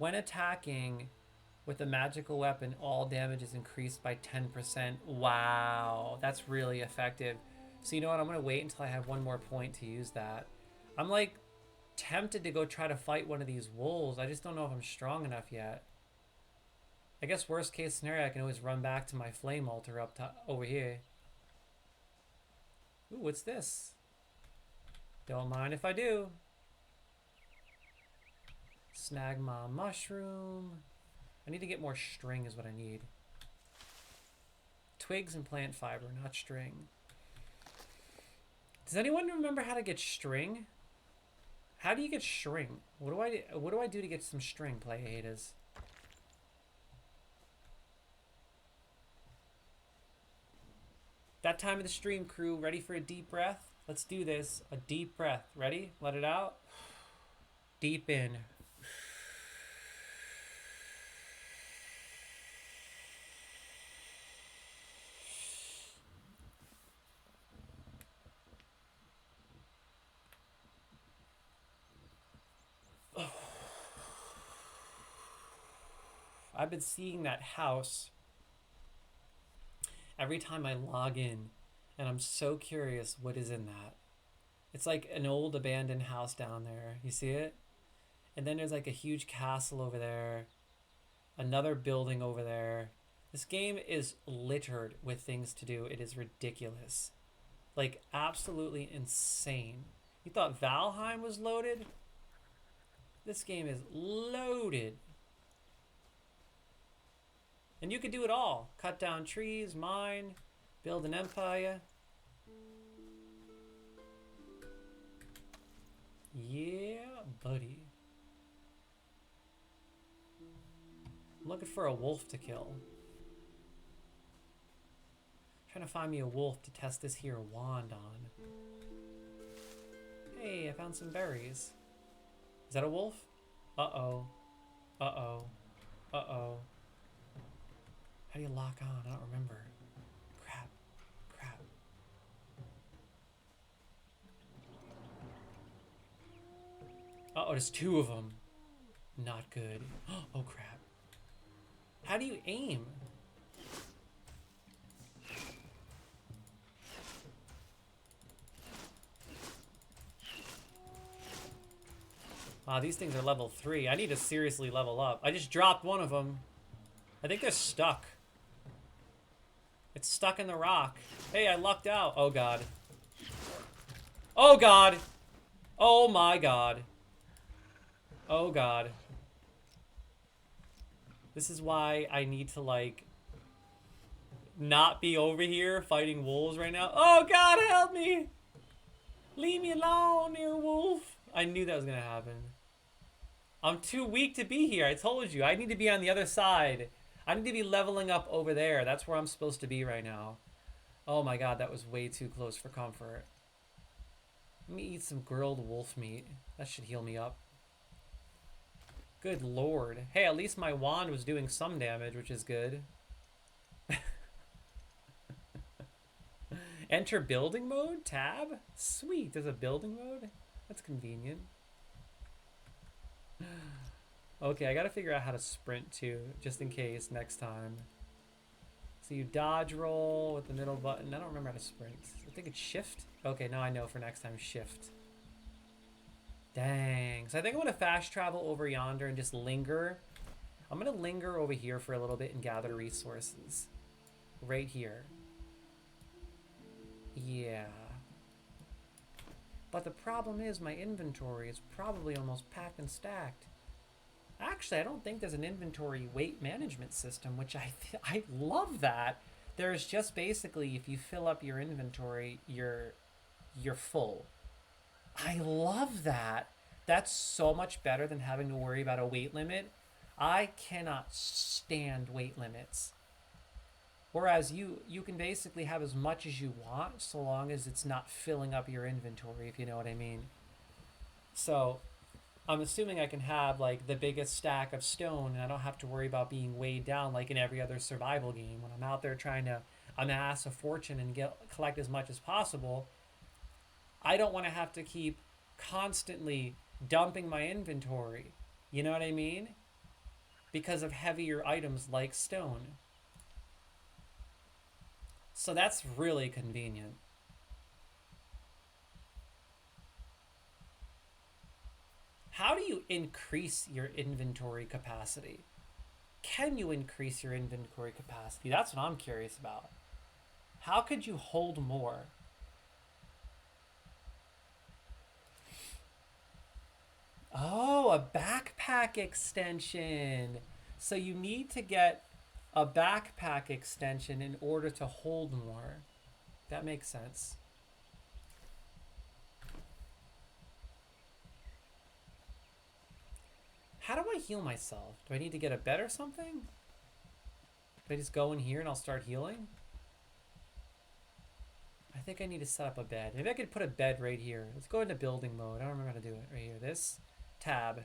When attacking with a magical weapon, all damage is increased by 10%. Wow, that's really effective. So you know what? I'm gonna wait until I have one more point to use that. I'm like tempted to go try to fight one of these wolves. I just don't know if I'm strong enough yet. I guess worst case scenario, I can always run back to my flame altar up over here. Ooh, what's this? Don't mind if I do. Snag my mushroom. I need to get more string is what I need. Twigs and plant fiber, not string. Does anyone remember how to get string? How do you get string? What do I do to get some string, Play Haters? That time of the stream, crew. Ready for a deep breath? Let's do this. A deep breath. Ready? Let it out. Deep in. I've been seeing that house every time I log in, and I'm so curious what is in that. It's like an old abandoned house down there. You see it? And then there's like a huge castle over there. Another building over there. This game is littered with things to do. It is ridiculous. Like, absolutely insane. You thought Valheim was loaded? This game is loaded. And you could do it all. Cut down trees, mine, build an empire. Yeah, buddy. I'm looking for a wolf to kill. Trying to find me a wolf to test this here wand on. Hey, I found some berries. Is that a wolf? Uh-oh. Uh-oh. Uh-oh. How do you lock on? I don't remember. Crap. Crap. Uh-oh, there's two of them. Not good. Oh, crap. How do you aim? Wow, these things are level 3. I need to seriously level up. I just dropped one of them. I think they're stuck. It's stuck in the rock. Hey, I lucked out. Oh, God. Oh, God. Oh, my God. Oh, God. This is why I need to, like, not be over here fighting wolves right now. Oh, God, help me. Leave me alone, you wolf. I knew that was going to happen. I'm too weak to be here. I told you. I need to be on the other side. I need to be leveling up over there. That's where I'm supposed to be right now. Oh my God, that was way too close for comfort. Let me eat some grilled wolf meat. That should heal me up. Good Lord. Hey, at least my wand was doing some damage, which is good. Enter building mode? Tab? Sweet, there's a building mode? That's convenient. Okay, I gotta figure out how to sprint too, just in case next time. So you dodge roll with the middle button. I don't remember how to sprint. I think it's shift. Okay, now I know for next time, shift. Dang. So I think I'm gonna fast travel over yonder and just linger. I'm gonna linger over here for a little bit and gather resources. Right here. Yeah. But the problem is my inventory is probably almost packed and stacked. Actually, I don't think there's an inventory weight management system, which I love that. There's just basically, if you fill up your inventory, you're full. I love that. That's so much better than having to worry about a weight limit. I cannot stand weight limits. Whereas you can basically have as much as you want so long as it's not filling up your inventory, if you know what I mean. So I'm assuming I can have like the biggest stack of stone and I don't have to worry about being weighed down like in every other survival game. When I'm out there trying to amass a fortune and collect as much as possible, I don't want to have to keep constantly dumping my inventory. You know what I mean? because of heavier items like stone. So that's really convenient. How do you increase your inventory capacity? Can you increase your inventory capacity? That's what I'm curious about. How could you hold more? Oh, a backpack extension. So you need to get a backpack extension in order to hold more. That makes sense. How do I heal myself? Do I need to get a bed or something? Do I just go in here and I'll start healing? I think I need to set up a bed. Maybe I could put a bed right here. Let's go into building mode. I don't remember how to do it. Right here. This tab.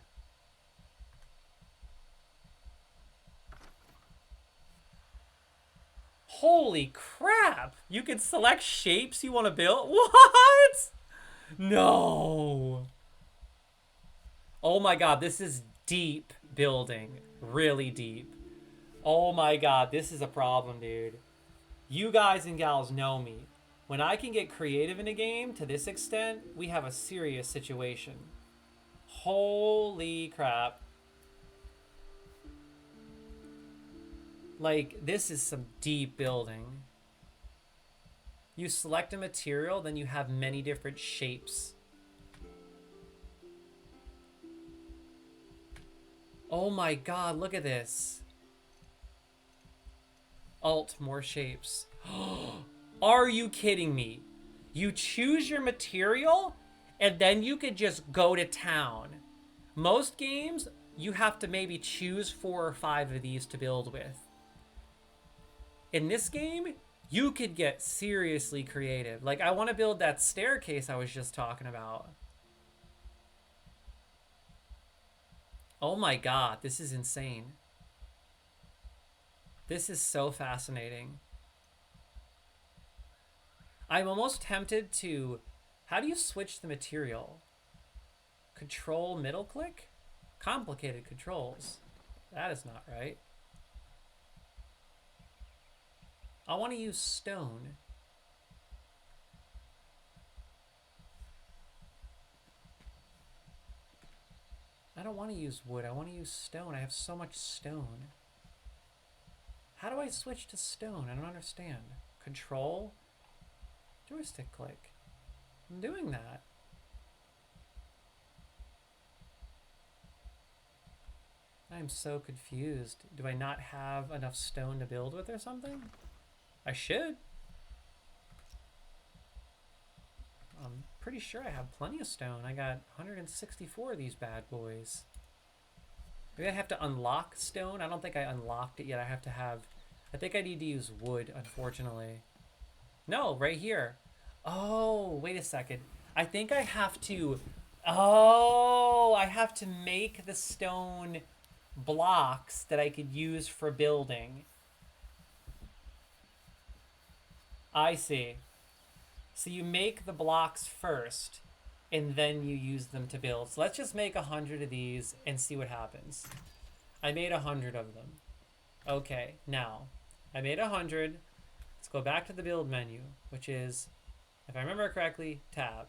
Holy crap! You can select shapes you want to build? What? No. Oh my god, this is deep building. Really deep. Oh my god, this is a problem, dude. You guys and gals know me. When I can get creative in a game to this extent, we have a serious situation. Holy crap. Like, this is some deep building. You select a material, then you have many different shapes. Oh my god, look at this. Alt, more shapes. Are you kidding me? You choose your material, and then you could just go to town. Most games, you have to maybe choose 4 or 5 of these to build with. In this game, you could get seriously creative. Like, I want to build that staircase I was just talking about. Oh my god, this is insane. This is so fascinating. I'm almost tempted to... How do you switch the material? Control middle click? Complicated controls. That is not right. I want to use stone. I don't want to use wood. I want to use stone. I have so much stone. How do I switch to stone? I don't understand. Control? Joystick click. I'm doing that. I'm so confused. Do I not have enough stone to build with or something? I should. I'm pretty sure I have plenty of stone. I got 164 of these bad boys. Maybe I have to unlock stone. I don't think I unlocked it yet. I have to have... I think I need to use wood, unfortunately. No, right here. Oh, wait a second. I think I have to... Oh, I have to make the stone blocks that I could use for building. I see. So you make the blocks first, and then you use them to build. So let's just make 100 of these and see what happens. I made 100 of them. Okay, now, I made 100. Let's go back to the build menu, which is, if I remember correctly, tab.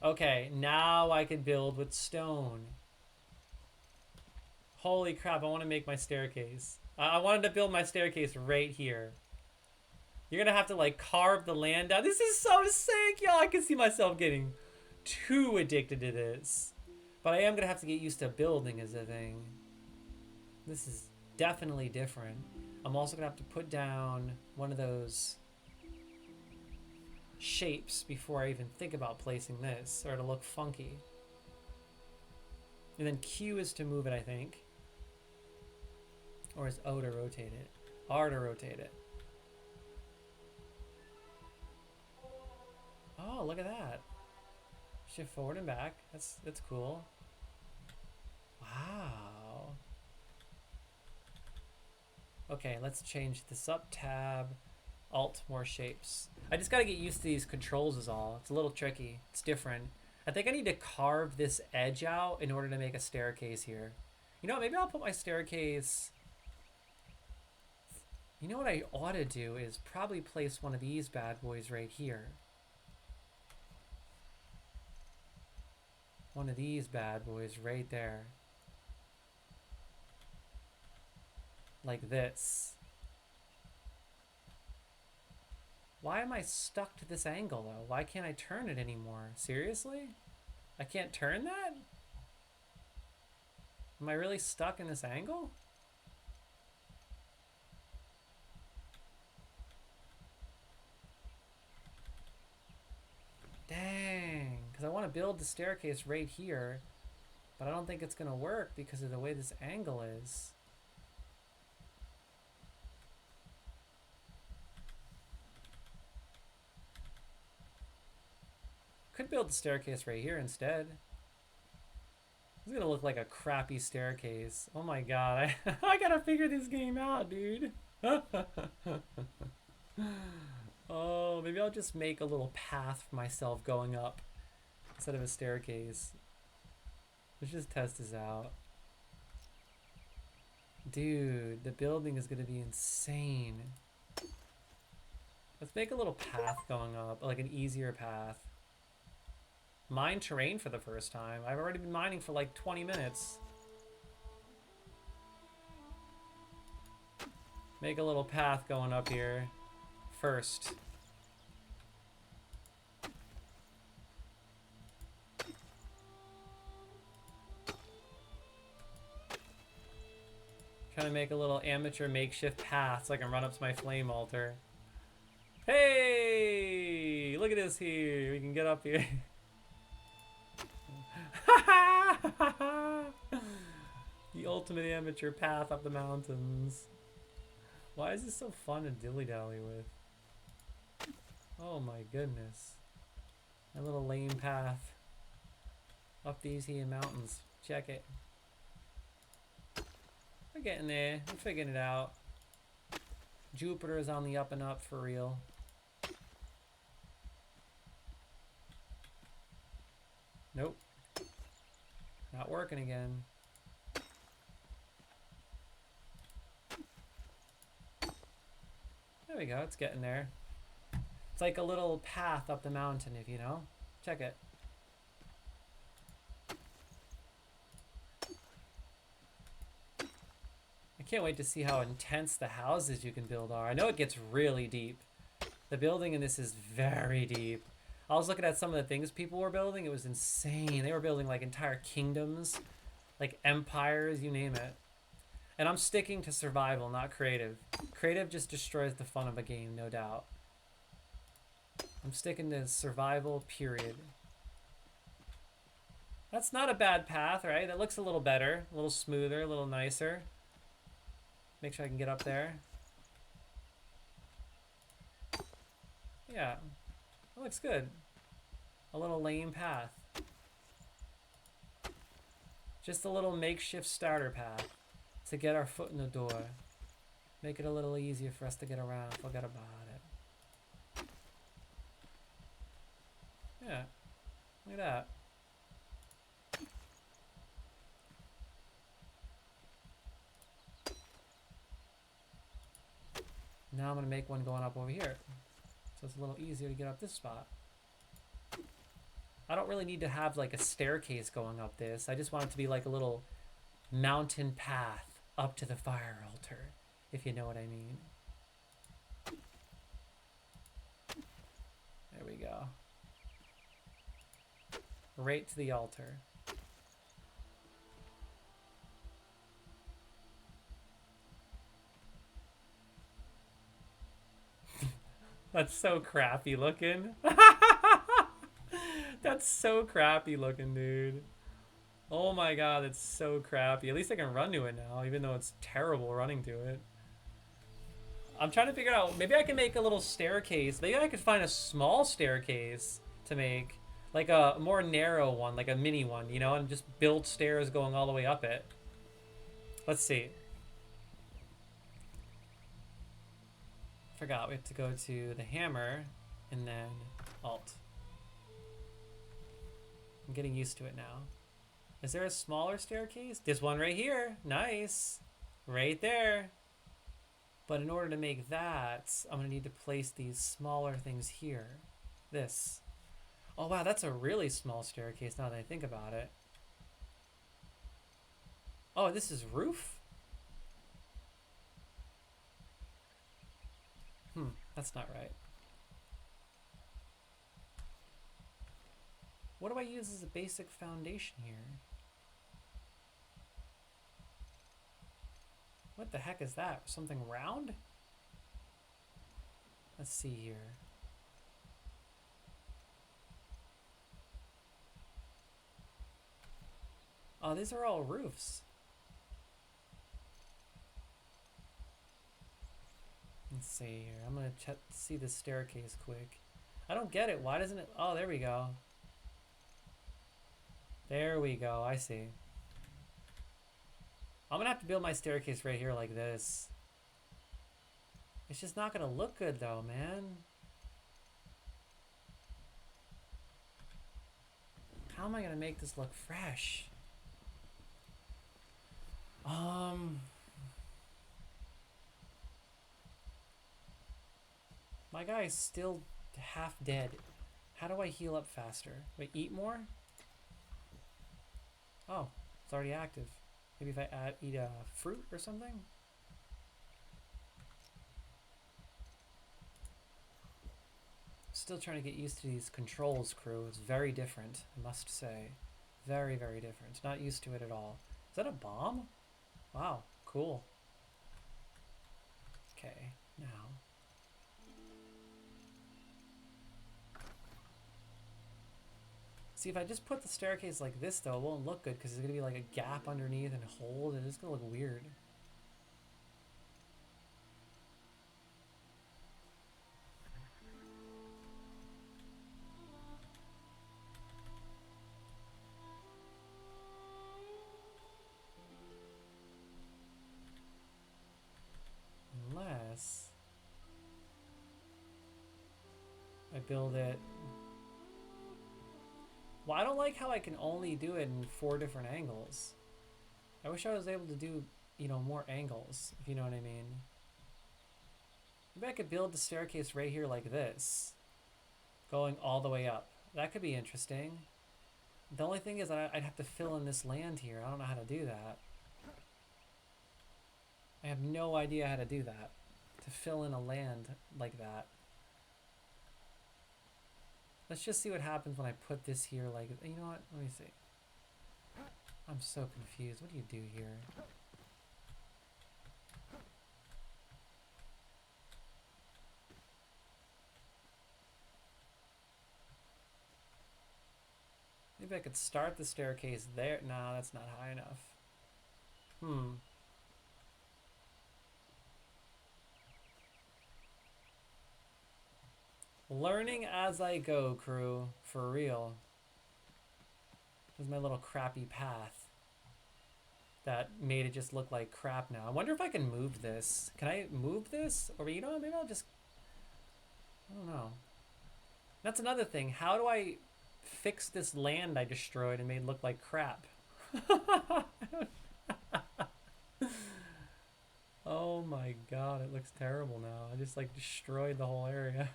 Okay, now I can build with stone. Holy crap, I want to make my staircase. I wanted to build my staircase right here. You're gonna have to like carve the land out. This is so sick, y'all. I can see myself getting too addicted to this. But I am gonna have to get used to building as a thing. This is definitely different. I'm also gonna have to put down one of those shapes before I even think about placing this, or it'll look funky. And then Q is to move it, I think. Or is O to rotate it? R to rotate it. Oh, look at that. Shift forward and back. That's cool. Wow. Okay, let's change this up. Tab, Alt, more shapes. I just gotta get used to these controls is all. It's a little tricky. It's different. I think I need to carve this edge out in order to make a staircase here. You know what, maybe I'll put my staircase... You know what I ought to do is probably place one of these bad boys right here. One of these bad boys right there. Like this. Why am I stuck to this angle though? Why can't I turn it anymore? Seriously? I can't turn that? Am I really stuck in this angle? Dang, because I want to build the staircase right here, but I don't think it's going to work because of the way this angle is. Could build the staircase right here instead. It's gonna look like a crappy staircase. Oh my god, I gotta figure this game out, dude. Oh, maybe I'll just make a little path for myself going up instead of a staircase. Let's just test this out. Dude, the building is gonna be insane. Let's make a little path going up, like an easier path. Mine terrain for the first time. I've already been mining for like 20 minutes. Make a little path going up here first. Trying to make a little amateur makeshift path so I can run up to my flame altar. Hey! Look at this here. We can get up here. The ultimate amateur path up the mountains. Why is this so fun to dilly-dally with? Oh my goodness. My little lame path up these here mountains. Check it. We're getting there. We're figuring it out. Jupiter is on the up and up for real. Nope. Not working again. There we go, it's getting there. It's like a little path up the mountain, if you know. Check it. I can't wait to see how intense the houses you can build are. I know it gets really deep. The building in this is very deep. I was looking at some of the things people were building. It was insane. They were building like entire kingdoms, like empires, you name it. And I'm sticking to survival, not creative. Creative just destroys the fun of a game, no doubt. I'm sticking to survival, period. That's not a bad path, right? That looks a little better, a little smoother, a little nicer. Make sure I can get up there. Yeah, that looks good. A little lame path. Just a little makeshift starter path to get our foot in the door. Make it a little easier for us to get around. Forget about it. Yeah, look at that. Now I'm gonna make one going up over here. So it's a little easier to get up this spot. I don't really need to have like a staircase going up this. I just want it to be like a little mountain path up to the fire altar, if you know what I mean. There we go. Right to the altar. That's so crappy looking. That's so crappy looking, dude. Oh my god, it's so crappy. At least I can run to it now, even though it's terrible running to it. I'm trying to figure out, maybe I can make a little staircase. Maybe I could find a small staircase to make. Like a more narrow one, like a mini one, you know, and just build stairs going all the way up it. Let's see. Forgot, we have to go to the hammer and then Alt. I'm getting used to it now. Is there a smaller staircase? This one right here. Nice. Right there. But in order to make that, I'm going to need to place these smaller things here. This. Oh wow, that's a really small staircase now that I think about it. Oh, this is roof? That's not right. What do I use as a basic foundation here? What the heck is that? Something round? Let's see here. Oh, these are all roofs. Let's see here. I'm gonna see the staircase quick. I don't get it. Why doesn't it? Oh, there we go. There we go. I see. I'm gonna have to build my staircase right here like this. It's just not gonna look good though, man. How am I gonna make this look fresh? My guy is still half dead. How do I heal up faster? Wait, eat more? Oh, it's already active. Maybe if I eat a fruit or something? Still trying to get used to these controls, crew. It's very different, I must say. Very, very different. Not used to it at all. Is that a bomb? Wow, cool. Okay, now. See, if I just put the staircase like this, though, it won't look good because there's going to be like a gap underneath and a hole, and it's going to look weird. Unless I build it. Well, I don't like how I can only do it in 4 different angles. I wish I was able to do, you know, more angles, if you know what I mean. Maybe I could build the staircase right here like this, going all the way up. That could be interesting. The only thing is that I'd have to fill in this land here. I don't know how to do that. I have no idea how to do that. To fill in a land like that. Let's just see what happens when I put this here like, you know what? Let me see. I'm so confused. What do you do here? Maybe I could start the staircase there. No, that's not high enough. Learning as I go, crew. For real. This is my little crappy path that made it just look like crap now. I wonder if I can move this. Can I move this? Or, you know what, maybe I'll just... I don't know. That's another thing. How do I fix this land I destroyed and made look like crap? Oh my god, it looks terrible now. I just like destroyed the whole area.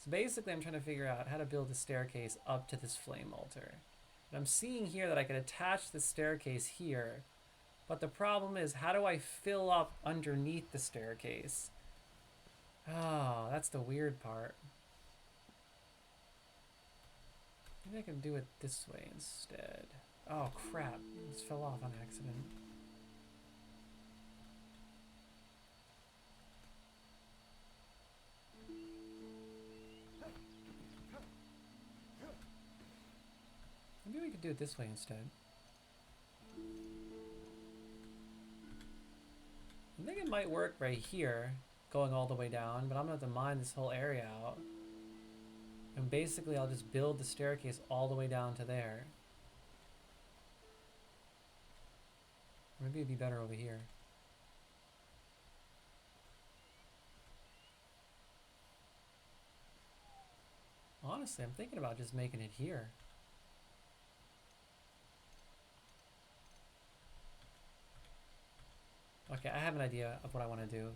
So basically I'm trying to figure out how to build a staircase up to this flame altar. And I'm seeing here that I could attach the staircase here. But the problem is, how do I fill up underneath the staircase? Oh, that's the weird part. Maybe I can do it this way instead. Oh crap, it just fell off on accident. Maybe we could do it this way instead. I think it might work right here, going all the way down, but I'm gonna have to mine this whole area out. And basically I'll just build the staircase all the way down to there. Maybe it'd be better over here. Honestly, I'm thinking about just making it here. Okay, I have an idea of what I want to do.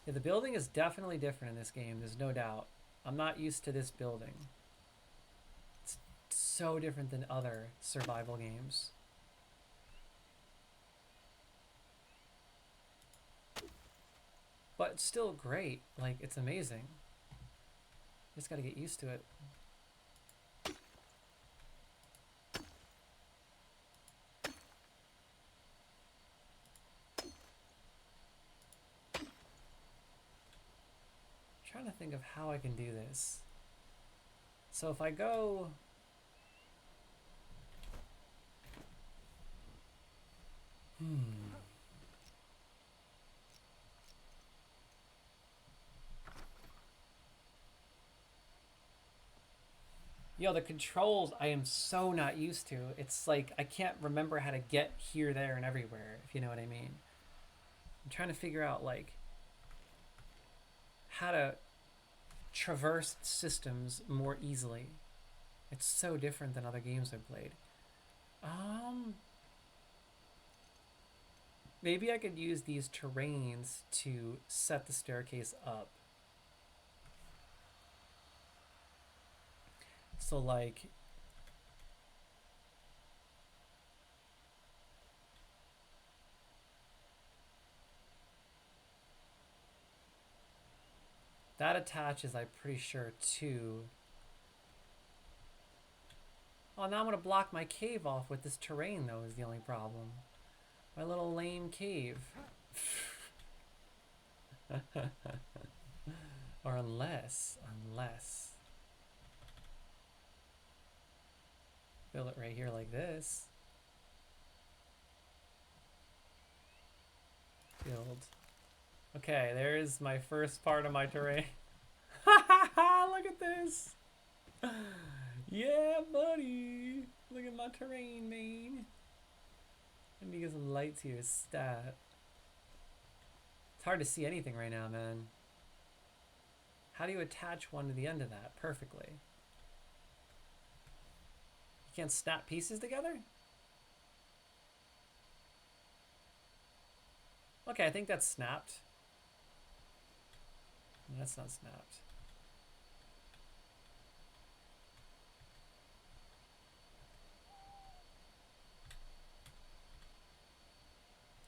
Yeah, the building is definitely different in this game, there's no doubt. I'm not used to this building. It's so different than other survival games. But it's still great. Like, it's amazing. Just gotta get used to it. Trying to think of how I can do this. So if I go... Yo, the controls I am so not used to. It's like I can't remember how to get here, there, and everywhere, if you know what I mean. I'm trying to figure out like how to traverse systems more easily. It's so different than other games I've played. Maybe I could use these terrains to set the staircase up. So like that attaches, I'm pretty sure, to... Oh, now I'm gonna block my cave off with this terrain though, is the only problem. My little lame cave. Or unless build it right here like this. Build. Okay, there's my first part of my terrain. Look at this. Yeah, buddy. Look at my terrain, man. Let me get some lights here. Stat. It's hard to see anything right now, man. How do you attach one to the end of that perfectly? You can't snap pieces together? Okay, I think that's snapped. No, that's not snapped.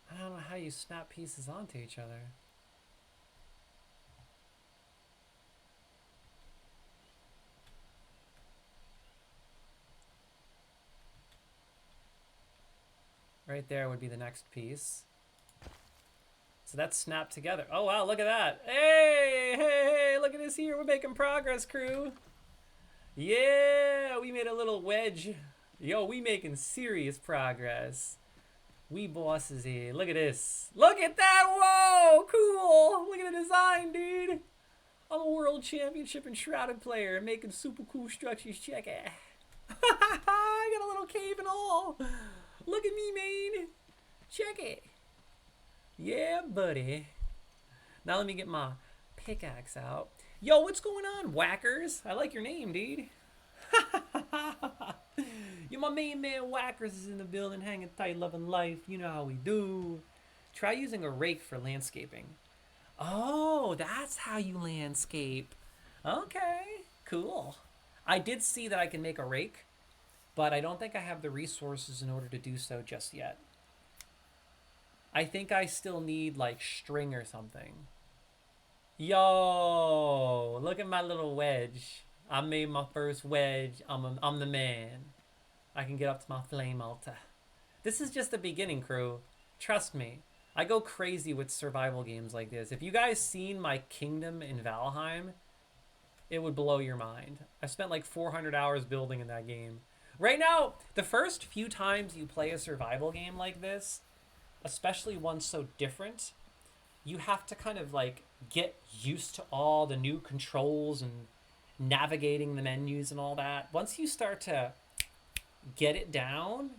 I don't know how you snap pieces onto each other. Right there would be the next piece. So that's snapped together. Oh wow, look at that. Hey, hey, hey, look at this here. We're making progress, crew. Yeah, we made a little wedge. Yo, we making serious progress. We bosses here. Look at this. Look at that. Whoa, cool. Look at the design, dude. I'm a world championship and shrouded player making super cool structures. Check it. I got a little cave and all. Look at me, man. Check it. Yeah, buddy. Now let me get my pickaxe out. Yo, what's going on, Whackers? I like your name, dude. Yo, my main man Whackers is in the building, hanging tight, loving life. You know how we do. Try using a rake for landscaping. Oh, that's how you landscape. Okay, cool. I did see that I can make a rake, but I don't think I have the resources in order to do so just yet. I think I still need like string or something. Yo, look at my little wedge. I made my first wedge. I'm the man. I can get up to my flame altar. This is just the beginning, crew. Trust me. I go crazy with survival games like this. If you guys seen my kingdom in Valheim, it would blow your mind. I spent like 400 hours building in that game. Right now, the first few times you play a survival game like this, especially one so different, you have to kind of like get used to all the new controls and navigating the menus and all that. Once you start to get it down,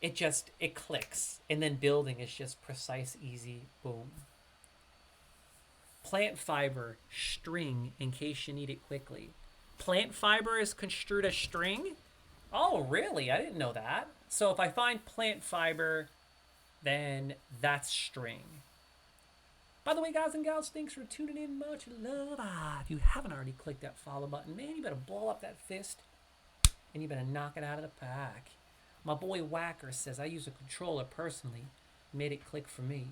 it clicks, and then building is just precise, easy, boom. Plant fiber, string, in case you need it quickly. Plant fiber is construed as string? Oh, really? I didn't know that. So if I find plant fiber, then that's string. By the way, guys and gals, thanks for tuning in. Much love. If you haven't already clicked that follow button, man, you better blow up that fist and you better knock it out of the pack. My boy Whacker says, I use a controller personally. Made it click for me.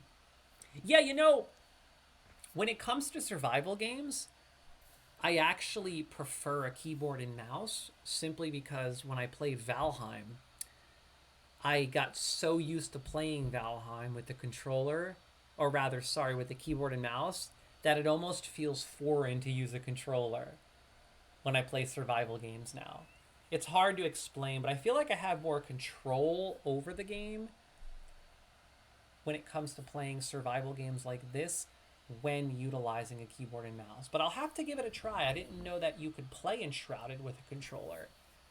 Yeah, you know, when it comes to survival games, I actually prefer a keyboard and mouse simply because when I played Valheim, I got so used to playing Valheim with the controller, or rather, sorry, with the keyboard and mouse, that it almost feels foreign to use a controller when I play survival games now. It's hard to explain, but I feel like I have more control over the game when it comes to playing survival games like this when utilizing a keyboard and mouse. But I'll have to give it a try. I didn't know that you could play Enshrouded with a controller.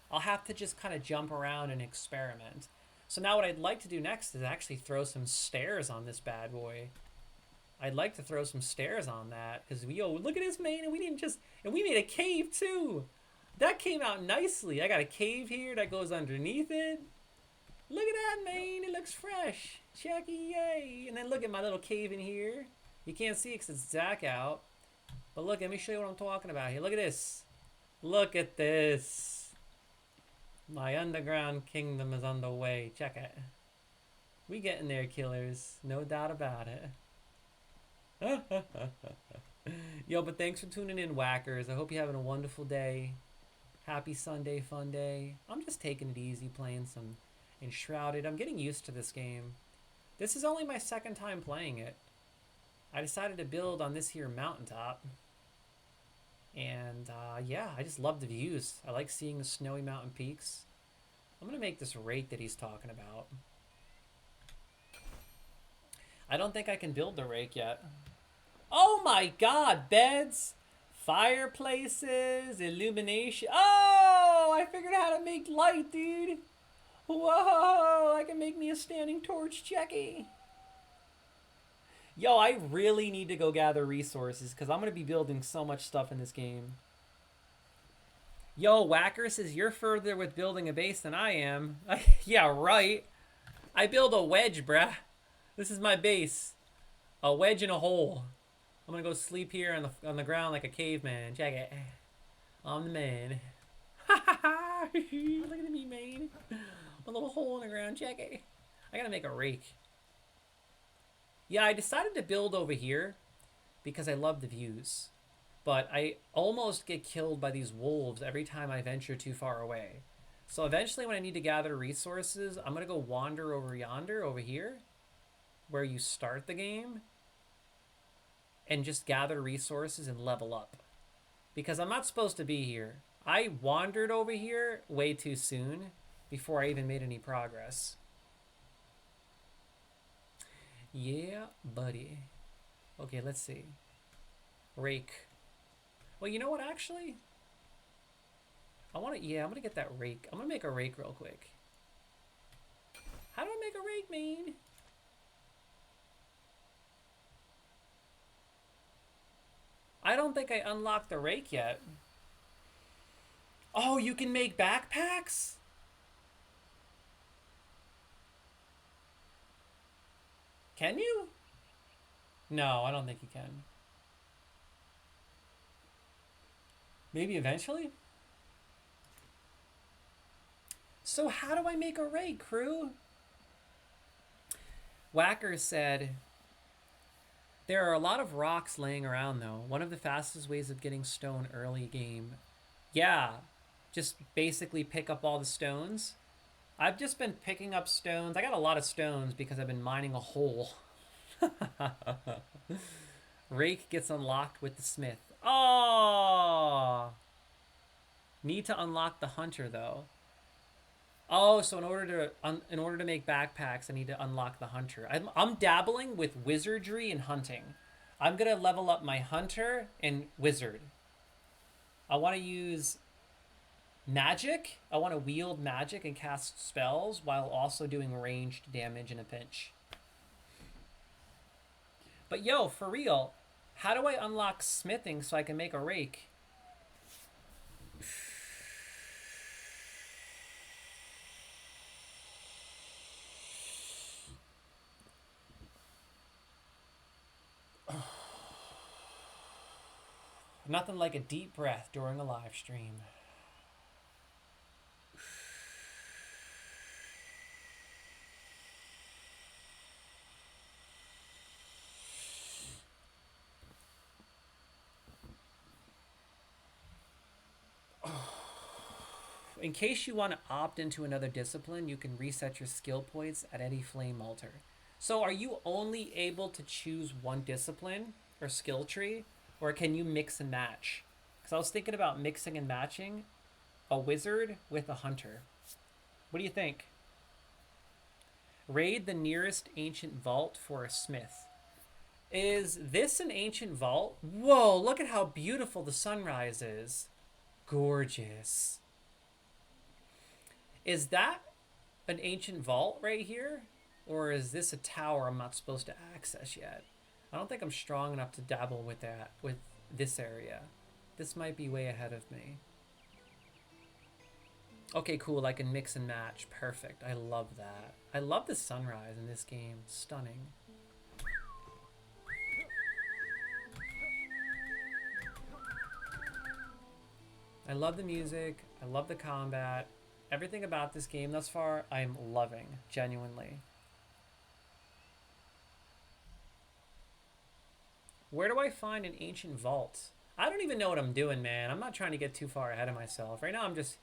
I'll have to just kind of jump around and experiment. So now what I'd like to do next is actually throw some stairs on this bad boy. I'd like to throw some stairs on that because yo, look at this, man, and we made a cave too. That came out nicely. I got a cave here that goes underneath it. Look at that, man. It looks fresh. Checky, yay. And then look at my little cave in here. You can't see it because it's Zach out. But look, let me show you what I'm talking about here. Look at this. Look at this. My underground kingdom is on the way. Check it. We getting there, killers. No doubt about it. Yo, but thanks for tuning in, Whackers. I hope you're having a wonderful day. Happy Sunday, fun day. I'm just taking it easy, playing some Enshrouded. I'm getting used to this game. This is only my second time playing it. I decided to build on this here mountaintop. And yeah, I just love the views. I like seeing the snowy mountain peaks. I'm going to make this rake that he's talking about. I don't think I can build the rake yet. Oh my god, beds, fireplaces, illumination. Oh, I figured out how to make light, dude. Whoa, I can make me a standing torch, Checky. Yo, I really need to go gather resources because I'm going to be building so much stuff in this game. Yo, Whacker says you're further with building a base than I am. Yeah, right. I build a wedge, bruh. This is my base. A wedge in a hole. I'm going to go sleep here on the ground like a caveman. Check it. I'm the man. Look at me, man. A little hole in the ground. Check it. I got to make a rake. Yeah, I decided to build over here because I love the views. But I almost get killed by these wolves every time I venture too far away. So eventually when I need to gather resources, I'm going to go wander over yonder, over here, where you start the game, and just gather resources and level up. Because I'm not supposed to be here. I wandered over here way too soon before I even made any progress. Yeah, buddy. Okay, let's see. Rake. Well, you know what, actually? I'm going to get that rake. I'm going to make a rake real quick. How do I make a rake, man? I don't think I unlocked the rake yet. Oh, you can make backpacks? Can you? No, I don't think you can. Maybe eventually? So how do I make a rake, crew? Whacker said, there are a lot of rocks laying around though. One of the fastest ways of getting stone early game. Yeah, just basically pick up all the stones. I've just been picking up stones. I got a lot of stones because I've been mining a hole. Rake gets unlocked with the smith. Oh! Need to unlock the hunter though. Oh, so in order to make backpacks, I need to unlock the hunter. I'm dabbling with wizardry and hunting. I'm gonna level up my hunter and wizard. I want to use magic. I want to wield magic and cast spells while also doing ranged damage in a pinch. But yo, for real, How do I unlock smithing so I can make a rake? Nothing like a deep breath during a live stream. In case you want to opt into another discipline, you can reset your skill points at any flame altar. So are you only able to choose one discipline or skill tree, or can you mix and match? Because I was thinking about mixing and matching a wizard with a hunter. What do you think? Raid the nearest ancient vault for a smith. Is this an ancient vault? Whoa, look at how beautiful the sunrise is. Gorgeous. Is that an ancient vault right here? Or is this a tower I'm not supposed to access yet? I don't think I'm strong enough to dabble with that, with this area. This might be way ahead of me. Okay, cool, I can mix and match. Perfect, I love that. I love the sunrise in this game, stunning. I love the music, I love the combat. Everything about this game thus far, I'm loving, genuinely. Where do I find an ancient vault? I don't even know what I'm doing, man. I'm not trying to get too far ahead of myself. Right now, I'm just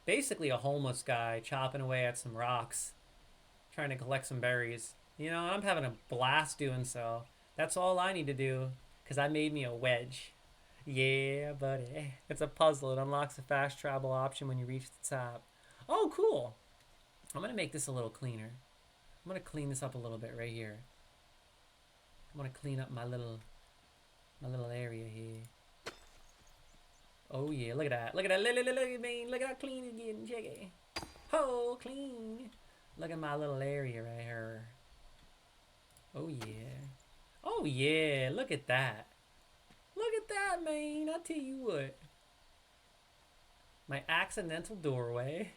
basically a homeless guy chopping away at some rocks, trying to collect some berries. You know, I'm having a blast doing so. That's all I need to do, because I made me a wedge. Yeah, buddy. It's a puzzle. It unlocks a fast travel option when you reach the top. Oh, cool. I'm going to make this a little cleaner. I'm going to clean this up a little bit right here. I'm going to clean up my little area here. Oh, yeah. Look at that. Look at that. Look at how clean it's getting. Check it. Oh, clean. Look at my little area right here. Oh, yeah. Oh, yeah. Look at that. Look at that, man. I'll tell you what. My accidental doorway.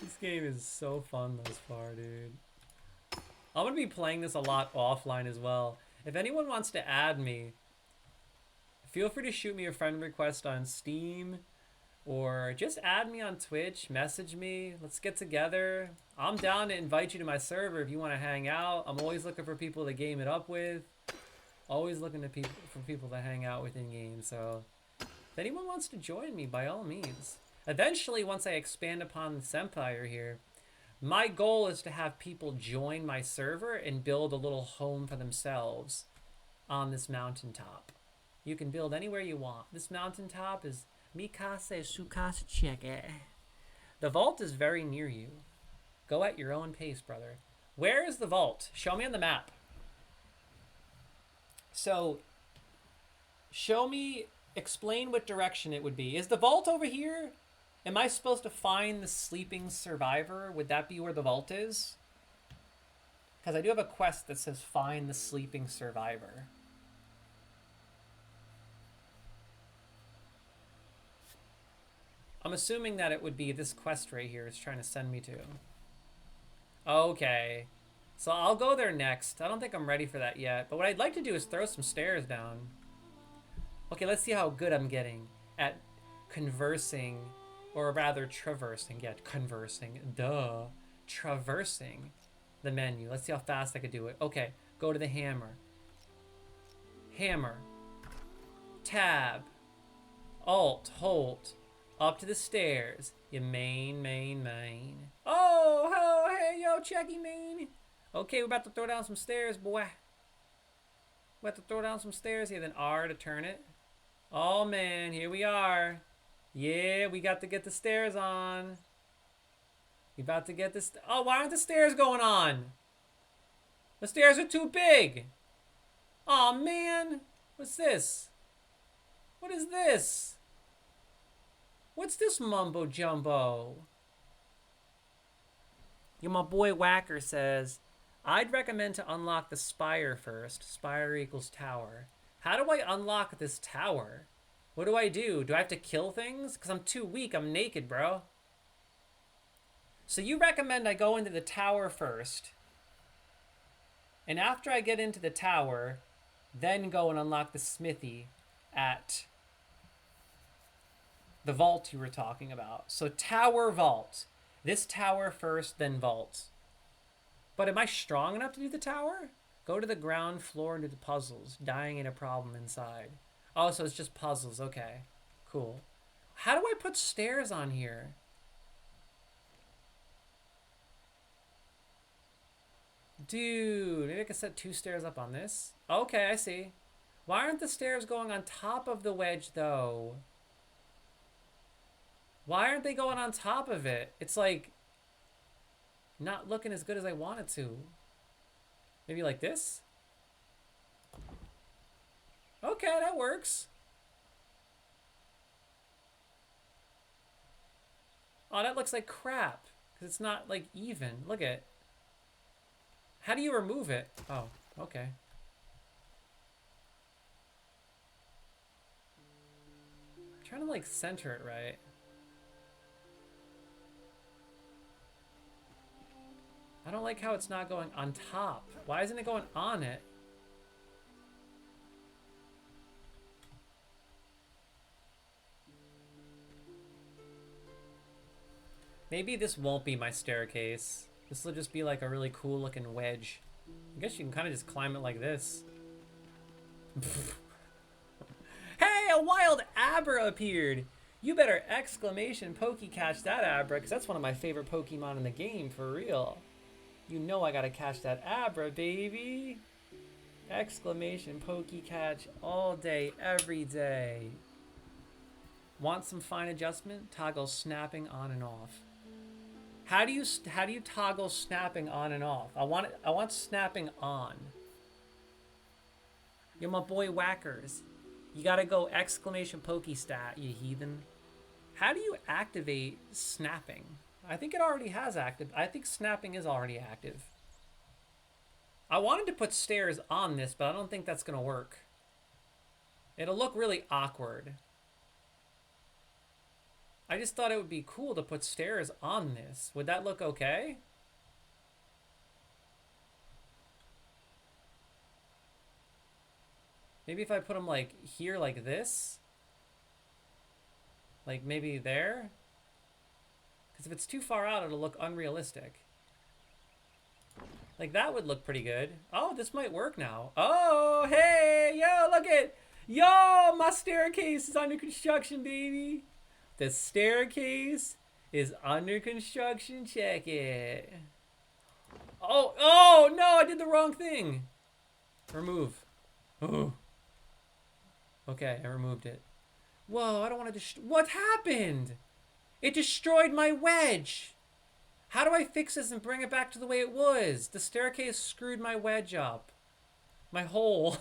This game is so fun thus far, dude. I'm gonna be playing this a lot offline as well. If anyone wants to add me, feel free to shoot me a friend request on Steam, or just add me on Twitch, message me, let's get together. I'm down to invite you to my server if you want to hang out. I'm always looking for people to game it up with. Always looking for people to hang out with in game, so if anyone wants to join me, by all means. Eventually, once I expand upon the Sempire here, my goal is to have people join my server and build a little home for themselves on this mountaintop. You can build anywhere you want. This mountaintop is Mikase Sukase Cheke. The vault is very near you. Go at your own pace, brother. Where is the vault? Show me on the map. So, show me, explain what direction it would be. Is the vault over here? Am I supposed to find the sleeping survivor? Would that be where the vault is? Because I do have a quest that says find the sleeping survivor. I'm assuming that it would be this quest right here it's trying to send me to. Okay. So I'll go there next. I don't think I'm ready for that yet. But what I'd like to do is throw some stairs down. Okay, let's see how good I'm getting at conversing, or rather traversing. Yeah, conversing. Duh. Traversing the menu. Let's see how fast I could do it. Okay, go to the hammer. Hammer. Tab. Alt. Hold. Up to the stairs. You main. Oh, hey, yo, checky main. Okay, we're about to throw down some stairs, boy. We're about to throw down some stairs here, then R to turn it. Oh, man, here we are. Yeah, we got to get the stairs on. We about to get this. Oh, why aren't the stairs going on? The stairs are too big. Oh, man. What's this? What is this? What's this mumbo jumbo? Yeah, my boy Whacker says, I'd recommend to unlock the spire first. Spire equals tower. How do I unlock this tower? What do? Do I have to kill things? Because I'm too weak. I'm naked, bro. So you recommend I go into the tower first. And after I get into the tower, then go and unlock the smithy at the vault you were talking about. So tower, vault. This tower first, then vault. But am I strong enough to do the tower? Go to the ground floor and do the puzzles. Dying ain't a problem inside. Oh, so it's just puzzles. Okay, cool. How do I put stairs on here? Dude, maybe I can set 2 stairs up on this. Okay, I see. Why aren't the stairs going on top of the wedge, though? Why aren't they going on top of it? It's like not looking as good as I want it to. Maybe like this? Okay, that works. Oh, that looks like crap. Because it's not, like, even. Look at it. How do you remove it? Oh, okay. I'm trying to, like, center it right. I don't like how it's not going on top. Why isn't it going on it? Maybe this won't be my staircase. This will just be like a really cool looking wedge. I guess you can kind of just climb it like this. Hey, a wild Abra appeared! You better exclamation Poke catch that Abra, because that's one of my favorite Pokemon in the game, for real. You know I gotta catch that Abra, baby! Exclamation Poke catch all day, every day. Want some fine adjustment? Toggle snapping on and off. How do you toggle snapping on and off? I want snapping on. You're my boy Whackers. You gotta go exclamation Pokestat, you heathen. How do you activate snapping? I think it already has active. I think snapping is already active. I wanted to put stairs on this, but I don't think that's gonna work. It'll look really awkward. I just thought it would be cool to put stairs on this. Would that look okay? Maybe if I put them like here like this? Like maybe there? Because if it's too far out, it'll look unrealistic. Like that would look pretty good. Oh, this might work now. Oh, hey, yo, look at, yo, my staircase is under construction, baby. The staircase is under construction. Check it. Oh, no, I did the wrong thing. Remove. Oh. Okay, I removed it. Whoa, I don't want to what happened? It destroyed my wedge. How do I fix this and bring it back to the way it was? The staircase screwed my wedge up. My hole.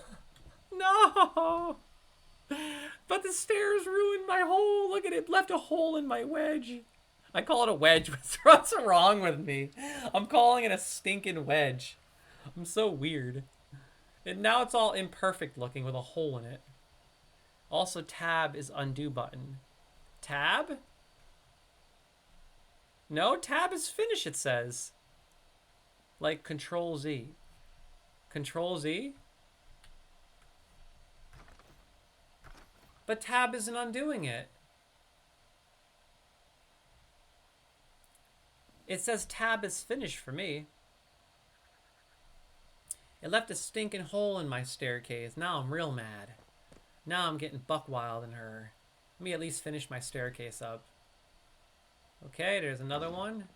No! But the stairs ruined my hole. Look at it, left a hole in my wedge. I call it a wedge. What's wrong with me? I'm calling it a stinking wedge. I'm so weird. And now it's all imperfect looking with a hole in it. Also, tab is undo button. Tab? No, tab is finish, it says. Like Control Z. Control Z? But tab isn't undoing it. It says tab is finished for me. It left a stinking hole in my staircase. Now I'm real mad. Now I'm getting buck wild in her. Let me at least finish my staircase up. Okay, there's another one.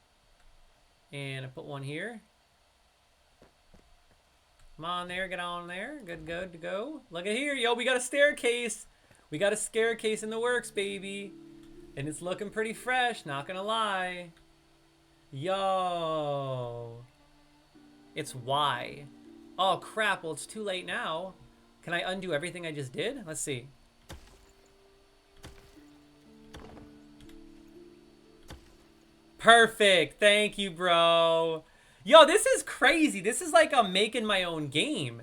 And I put one here. Come on there, get on there. Good to go. Look at here, yo, we got a staircase. We got a staircase in the works, baby. And it's looking pretty fresh, not gonna lie. Yo. It's Y. Oh, crap, well, it's too late now. Can I undo everything I just did? Let's see. Perfect. Thank you, bro. Yo, this is crazy. This is like I'm making my own game.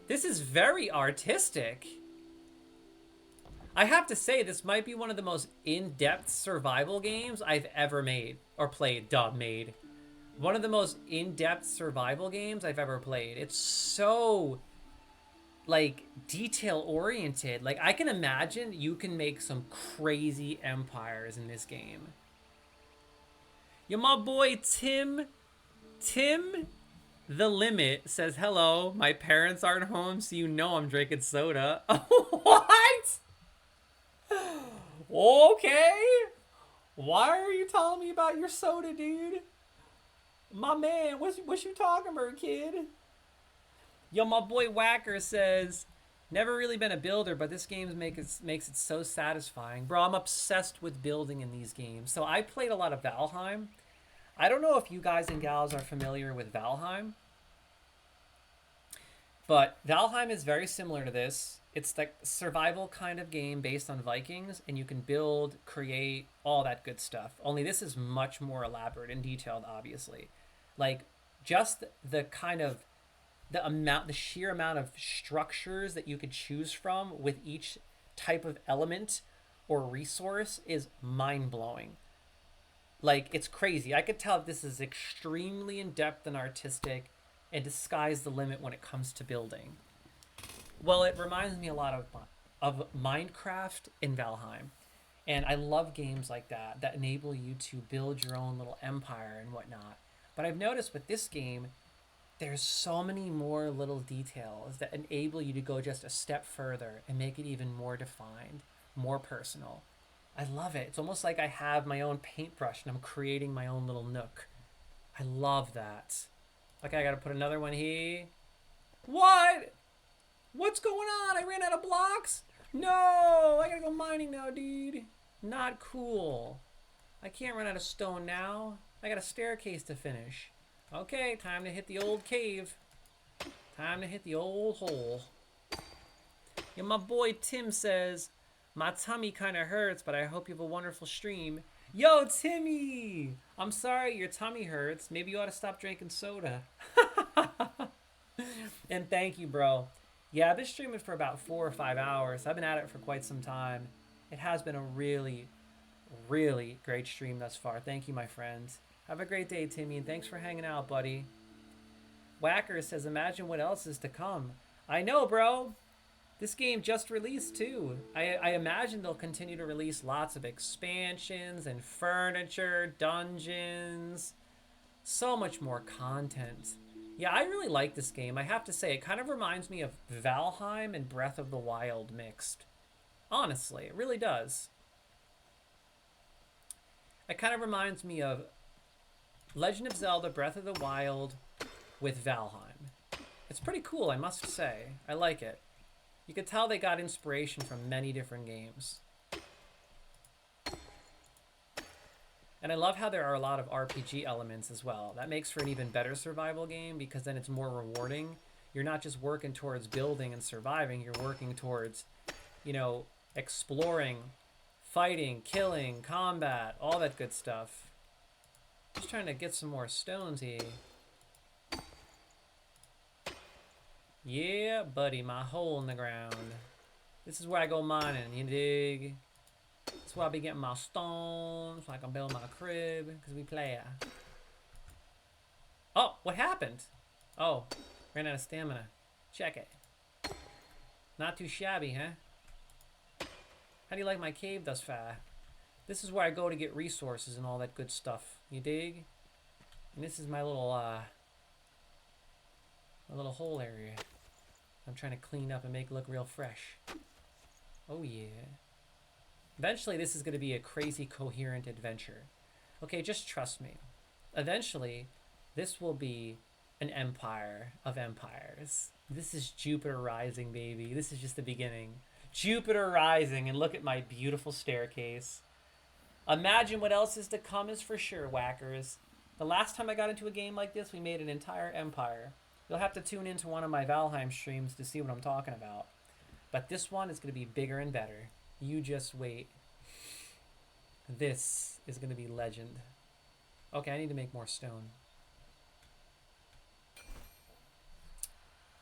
This is very artistic. I have to say, this might be one of the most in-depth survival games I've ever made. Or played, made. One of the most in-depth survival games I've ever played. It's so, like, detail-oriented. Like, I can imagine you can make some crazy empires in this game. Yo, my boy Tim the Limit says, hello, my parents aren't home, so you know I'm drinking soda. What? Okay. Why are you telling me about your soda, dude? My man, what you talking about, kid? Yo, my boy Whacker says, never really been a builder, but this game makes it so satisfying. Bro, I'm obsessed with building in these games. So I played a lot of Valheim. I don't know if you guys and gals are familiar with Valheim, but Valheim is very similar to this. It's like a survival kind of game based on Vikings, and you can build, create, all that good stuff. Only this is much more elaborate and detailed, obviously. Like, just the kind of, the sheer amount of structures that you could choose from with each type of element or resource is mind-blowing. Like, it's crazy. I could tell this is extremely in-depth and artistic, and the sky's the limit when it comes to building. Well, it reminds me a lot of Minecraft in Valheim. And I love games like that enable you to build your own little empire and whatnot. But I've noticed with this game, there's so many more little details that enable you to go just a step further and make it even more defined, more personal. I love it. It's almost like I have my own paintbrush and I'm creating my own little nook. I love that. Okay, I gotta put another one here. What? What's going on? I ran out of blocks? No! I gotta go mining now, dude. Not cool. I can't run out of stone now. I got a staircase to finish. Okay, time to hit the old cave. Time to hit the old hole. Yeah, my boy Tim says, my tummy kind of hurts, but I hope you have a wonderful stream. Yo, Timmy! I'm sorry your tummy hurts. Maybe you ought to stop drinking soda. And thank you, bro. Yeah, I've been streaming for about 4 or 5 hours. I've been at it for quite some time. It has been a really, really great stream thus far. Thank you, my friends. Have a great day, Timmy, and thanks for hanging out, buddy. Whacker says, imagine what else is to come. I know, bro. This game just released too. I imagine they'll continue to release lots of expansions and furniture, dungeons, so much more content. Yeah, I really like this game. I have to say, it kind of reminds me of Valheim and Breath of the Wild mixed. Honestly, it really does. It kind of reminds me of Legend of Zelda Breath of the Wild with Valheim. It's pretty cool, I must say. I like it. You could tell they got inspiration from many different games. And I love how there are a lot of RPG elements as well. That makes for an even better survival game because then it's more rewarding. You're not just working towards building and surviving, you're working towards, you know, exploring, fighting, killing, combat, all that good stuff. Just trying to get some more stones here. Yeah, buddy, my hole in the ground. This is where I go mining, you dig? That's where I be getting my stones so I can build my crib, because we play. Oh, what happened? Oh, ran out of stamina. Check it. Not too shabby, huh? How do you like my cave thus far? This is where I go to get resources and all that good stuff. You dig? And this is my little hole area. I'm trying to clean up and make it look real fresh. Oh yeah. Eventually this is going to be a crazy coherent adventure. Okay, just trust me. Eventually this will be an empire of empires. This is Jupiter Rising, baby. This is just the beginning. Jupiter Rising, and look at my beautiful staircase. Imagine what else is to come is for sure, whackers. The last time I got into a game like this, we made an entire empire. You'll have to tune into one of my Valheim streams to see what I'm talking about. But this one is going to be bigger and better. You just wait. This is going to be legend. Okay, I need to make more stone.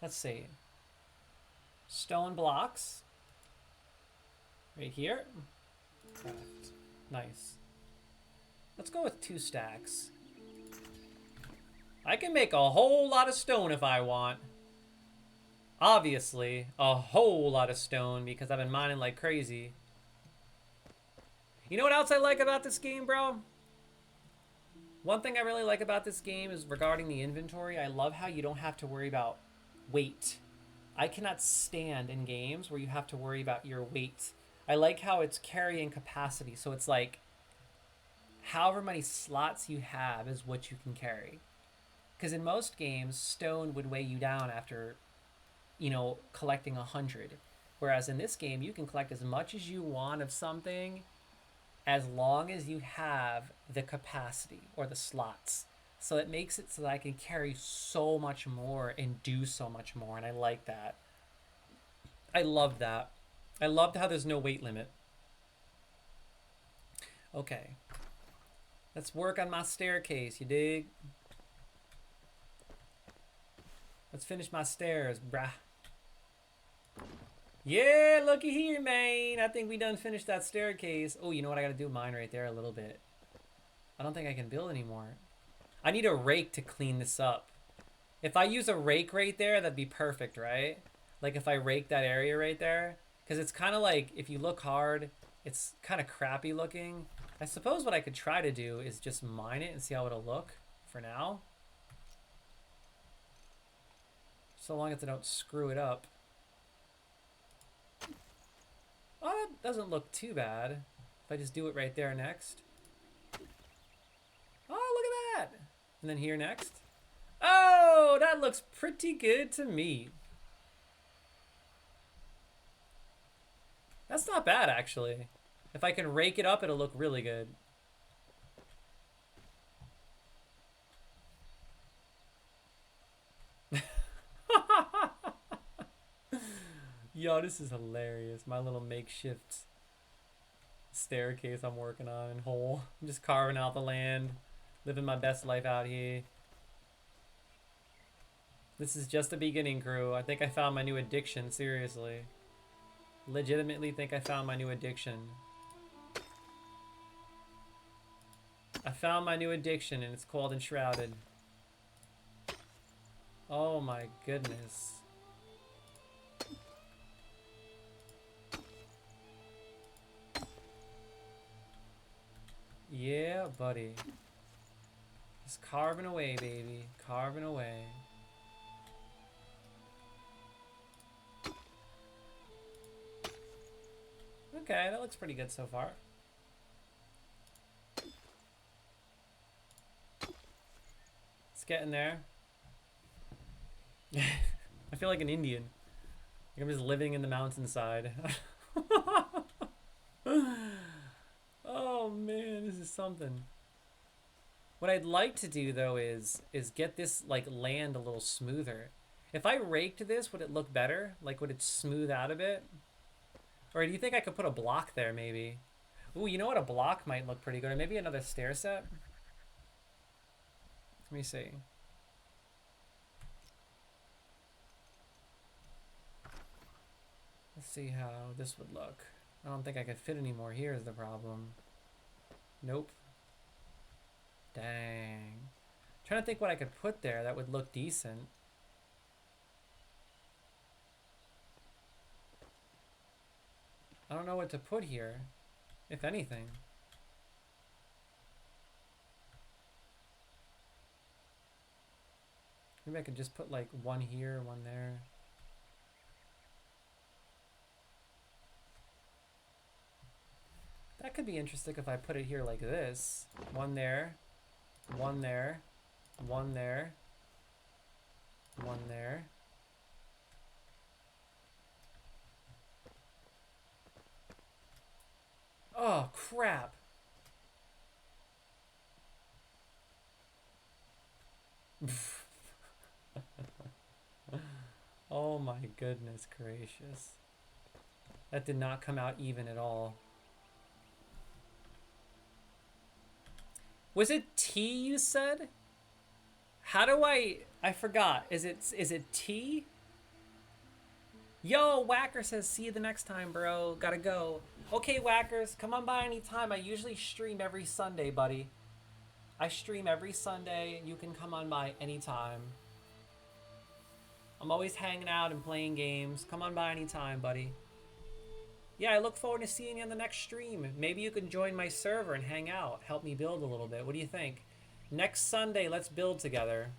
Let's see. Stone blocks. Right here. Craft. Nice. Let's go with 2 stacks. I can make a whole lot of stone if I want. Obviously, a whole lot of stone because I've been mining like crazy. You know what else I like about this game, bro? One thing I really like about this game is regarding the inventory. I love how you don't have to worry about weight. I cannot stand in games where you have to worry about your weight. I like how it's carrying capacity. So it's like, however many slots you have is what you can carry. Because in most games, stone would weigh you down after, you know, collecting 100. Whereas in this game, you can collect as much as you want of something as long as you have the capacity or the slots. So it makes it so that I can carry so much more and do so much more. And I like that. I love that. I loved how there's no weight limit. Okay. Let's work on my staircase, you dig? Let's finish my stairs, brah. Yeah, looky here, man. I think we done finished that staircase. Oh, you know what? I gotta do mine right there a little bit. I don't think I can build anymore. I need a rake to clean this up. If I use a rake right there, that'd be perfect, right? Like if I rake that area right there. Because it's kind of like, if you look hard, it's kind of crappy looking. I suppose what I could try to do is just mine it and see how it'll look for now. So long as I don't screw it up. Oh, that doesn't look too bad. If I just do it right there next. Oh, look at that. And then here next. Oh, that looks pretty good to me. That's not bad, actually. If I can rake it up, it'll look really good. Yo, this is hilarious. My little makeshift staircase I'm working on in hole. I'm just carving out the land, living my best life out here. This is just the beginning, crew. I think I found my new addiction, seriously. Legitimately think I found my new addiction. I found my new addiction and it's called Enshrouded. Oh my goodness. Yeah, buddy. Just carving away, baby. Carving away. Okay, that looks pretty good so far. It's getting there. I feel like an Indian. Like I'm just living in the mountainside. Oh man, this is something. What I'd like to do though is get this like land a little smoother. If I raked this, would it look better? Like would it smooth out a bit? Or do you think I could put a block there maybe? Ooh, you know what? A block might look pretty good. Or maybe another stair set. Let me see. Let's see how this would look. I don't think I could fit any more here is the problem. Nope. Dang. I'm trying to think what I could put there that would look decent. I don't know what to put here, if anything. Maybe I could just put like one here, one there. That could be interesting if I put it here like this. One there, one there, one there, one there. Oh, crap. Oh my goodness gracious. That did not come out even at all. Was it T you said? How do I forgot. Is it T Yo, Whacker says, see you the next time, bro. Gotta go. Okay, Whackers, come on by anytime. I usually stream every Sunday, buddy. I stream every Sunday, and you can come on by anytime. I'm always hanging out and playing games. Come on by anytime, buddy. Yeah, I look forward to seeing you on the next stream. Maybe you can join my server and hang out. Help me build a little bit. What do you think? Next Sunday, let's build together.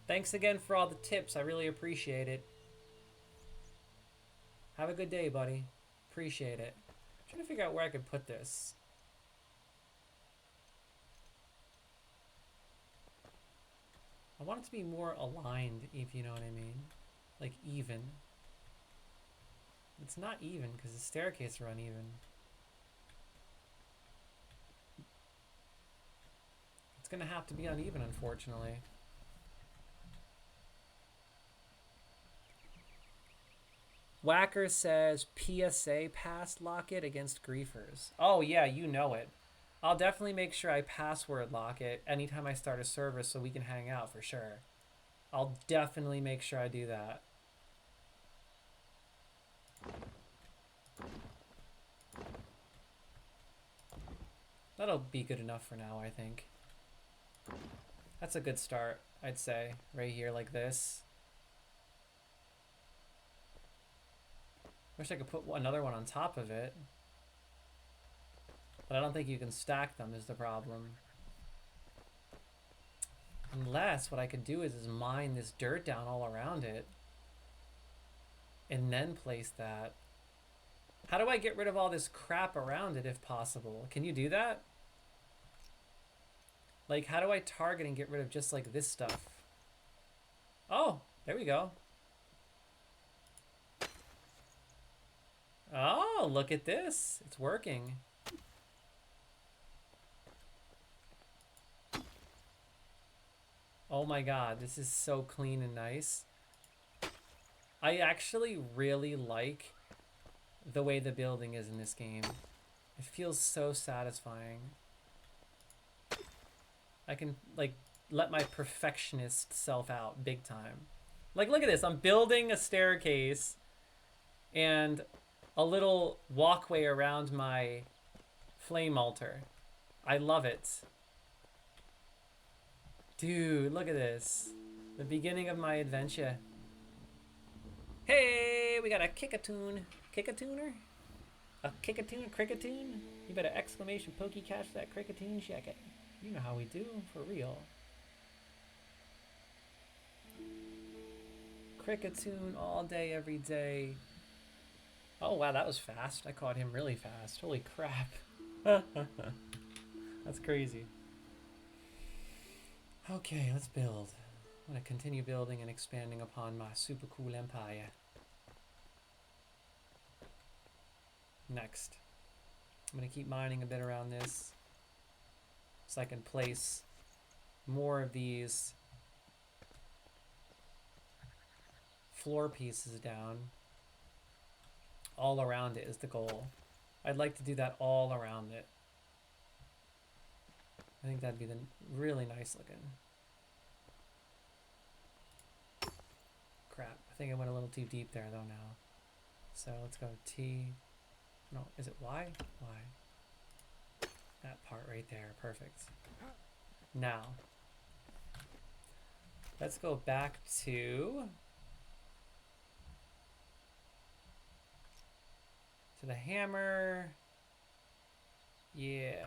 Thanks again for all the tips. I really appreciate it. Have a good day, buddy. Appreciate it. I'm trying to figure out where I could put this. I want it to be more aligned, if you know what I mean. Like even. It's not even because the staircase are uneven. It's gonna have to be uneven, unfortunately. Whacker says PSA pass lock it against griefers. Oh yeah, you know it. I'll definitely make sure I password lock it anytime I start a server so we can hang out for sure. I'll definitely make sure I do that. That'll be good enough for now, I think. That's a good start, I'd say. Right here like this. Wish I could put another one on top of it. But I don't think you can stack them is the problem. Unless what I could do is mine this dirt down all around it. And then place that. How do I get rid of all this crap around it if possible? Can you do that? Like, how do I target and get rid of just like this stuff? Oh, there we go. Oh, look at this. It's working. Oh my god, this is so clean and nice. I actually really like the way the building is in this game. It feels so satisfying. I can, like, let my perfectionist self out big time. Like, look at this. I'm building a staircase and a little walkway around my flame altar. I love it. Dude, look at this. The beginning of my adventure. Hey, we got a Kickatoon. Kickatooner? A Kickatoon? Crickatoon? You better exclamation pokey catch that Crickatoon check it. You know how we do, for real. Crickatoon all day, every day. Oh wow, that was fast. I caught him really fast. Holy crap. That's crazy. Okay, let's build. I'm gonna continue building and expanding upon my super cool empire. Next, I'm gonna keep mining a bit around this so I can place more of these floor pieces down. All around it is the goal. I'd like to do that all around it. I think that'd be really nice looking. Crap, I think I went a little too deep there though now. So let's go T. No, is it Y? Y. That part right there, perfect. Now, let's go back to the hammer. Yeah.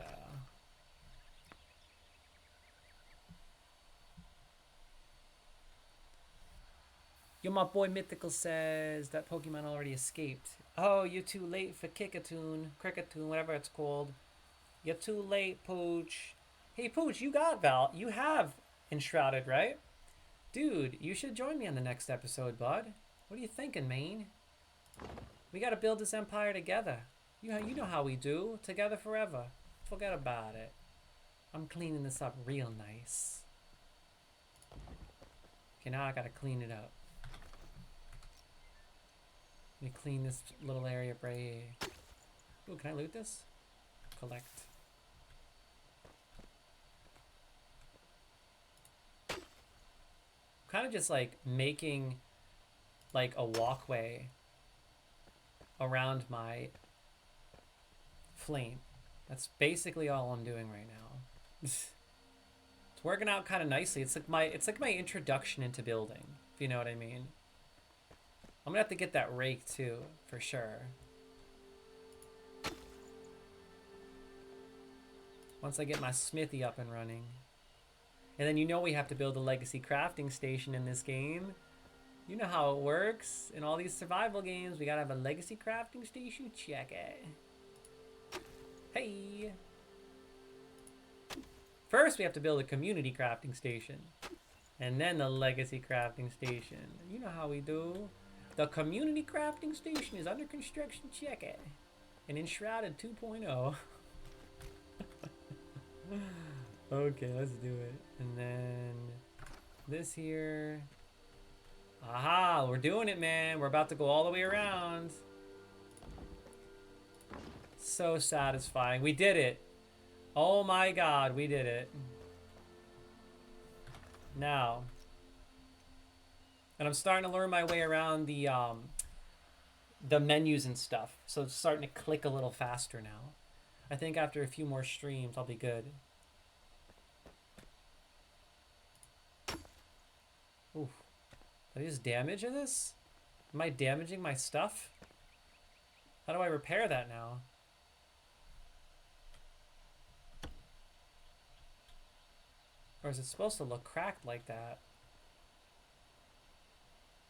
Yo, my boy Mythical says that Pokemon already escaped. Oh, you're too late for Kickatoon, Crickatoon, whatever it's called. You're too late, Pooch. Hey, Pooch, you have Enshrouded, right? Dude, you should join me on the next episode, bud. What are you thinking, man? We gotta build this empire together. You know how we do. Together forever. Forget about it. I'm cleaning this up real nice. Okay, now I gotta clean it up. Let me clean this little area right here. Ooh, can I loot this? Collect. Kind of just like making like a walkway around my flame. That's basically all I'm doing right now. It's working out kind of nicely. It's like my introduction into building, if you know what I mean. I'm gonna have to get that rake too, for sure. Once I get my smithy up and running. And then you know we have to build a legacy crafting station in this game. You know how it works. In all these survival games, we gotta have a legacy crafting station. Check it. Hey! First, we have to build a community crafting station. And then the legacy crafting station. You know how we do. The community crafting station is under construction. Check it. And Enshrouded 2.0. Okay, let's do it. And then this here. Aha, we're doing it, man. We're about to go all the way around. So satisfying. We did it. Oh my god, we did it. Now. And I'm starting to learn my way around the menus and stuff. So it's starting to click a little faster now. I think after a few more streams, I'll be good. Oof. Did I just damage this? Am I damaging my stuff? How do I repair that now? Or is it supposed to look cracked like that?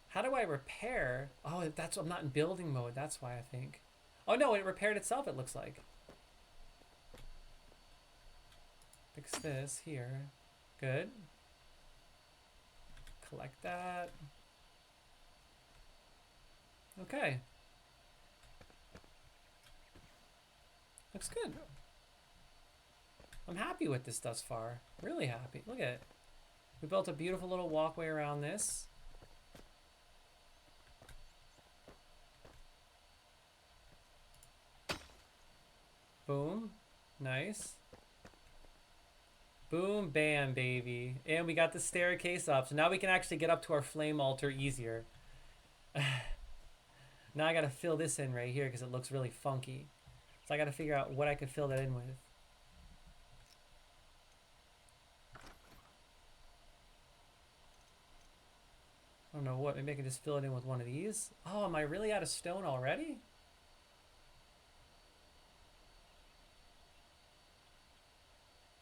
How do I repair? Oh, that's, I'm not in building mode. That's why I think. Oh no, it repaired itself, it looks like. Fix this here. Good. Collect that. Okay. Looks good. I'm happy with this thus far. Really happy. Look at it. We built a beautiful little walkway around this. Boom. Nice. Boom, bam, baby. And we got the staircase up. So now we can actually get up to our flame altar easier. Now I gotta fill this in right here because it looks really funky. So I gotta figure out what I could fill that in with. I don't know what. Maybe I can just fill it in with one of these. Oh, am I really out of stone already?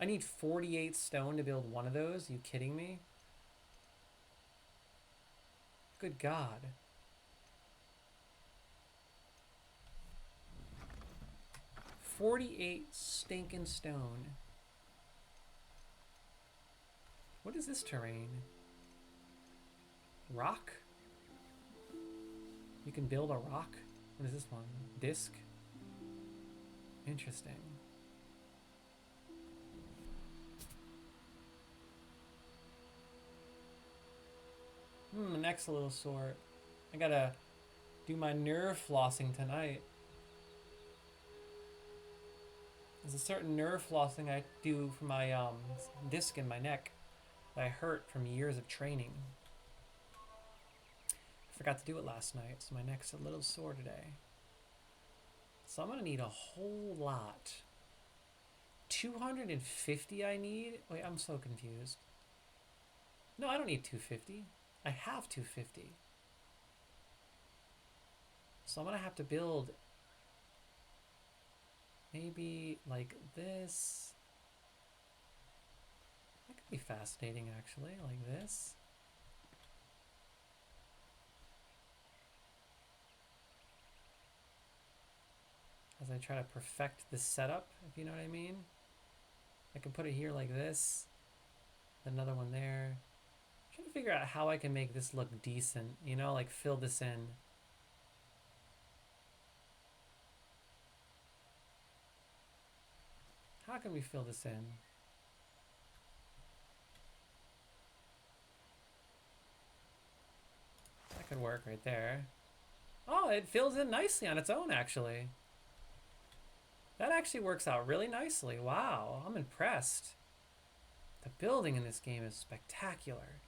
I need 48 stone to build one of those. Are you kidding me? Good God. $48 stinking stone. What is this terrain? Rock? You can build a rock? What is this one? Disc? Interesting. The neck's a little sore. I gotta do my nerve flossing tonight. There's a certain nerve flossing I do for my disc in my neck that I hurt from years of training. Forgot to do it last night, so my neck's a little sore today. So I'm gonna need a whole lot. 250 I need? Wait, I'm so confused. No, I don't need 250. I have 250. So I'm gonna have to build maybe like this. That could be fascinating actually, like this. As I try to perfect this setup, if you know what I mean. I can put it here like this. Another one there. I'm trying to figure out how I can make this look decent, you know, like fill this in. How can we fill this in? That could work right there. Oh, it fills in nicely on its own, actually. That actually works out really nicely. Wow, I'm impressed. The building in this game is spectacular.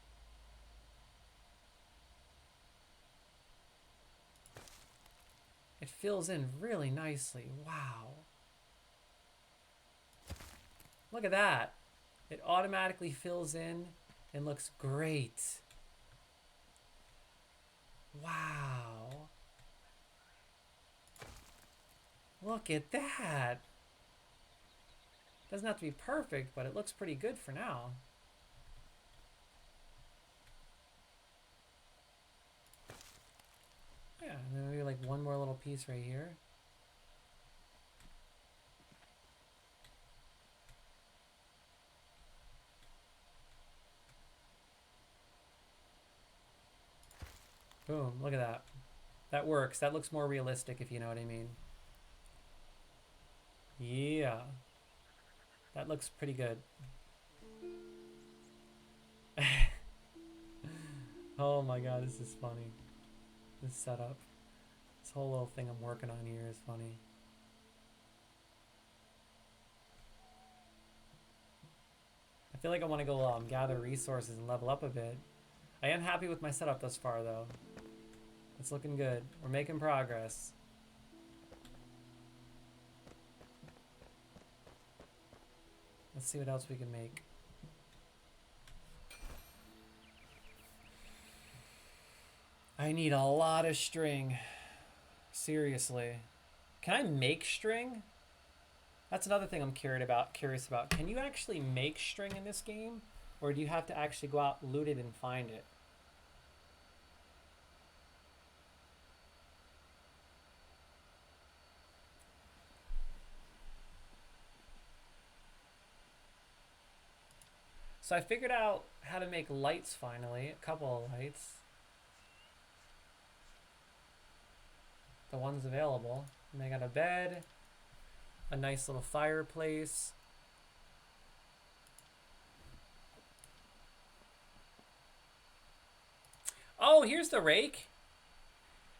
It fills in really nicely. Wow. Look at that. It automatically fills in and looks great. Wow. Look at that. Doesn't have to be perfect, but it looks pretty good for now. Yeah, and then maybe like one more little piece right here. Boom, look at that. That works. That looks more realistic, if you know what I mean. Yeah. That looks pretty good. Oh my god, this is funny. This setup. This whole little thing I'm working on here is funny. I feel like I want to go gather resources and level up a bit. I am happy with my setup thus far, though. It's looking good. We're making progress. Let's see what else we can make. I need a lot of string. Seriously. Can I make string? That's another thing I'm curious about. Can you actually make string in this game? Or do you have to actually go out, loot it, and find it? So I figured out how to make lights finally. A couple of lights. The ones available. And I got a bed. A nice little fireplace. Oh, here's the rake.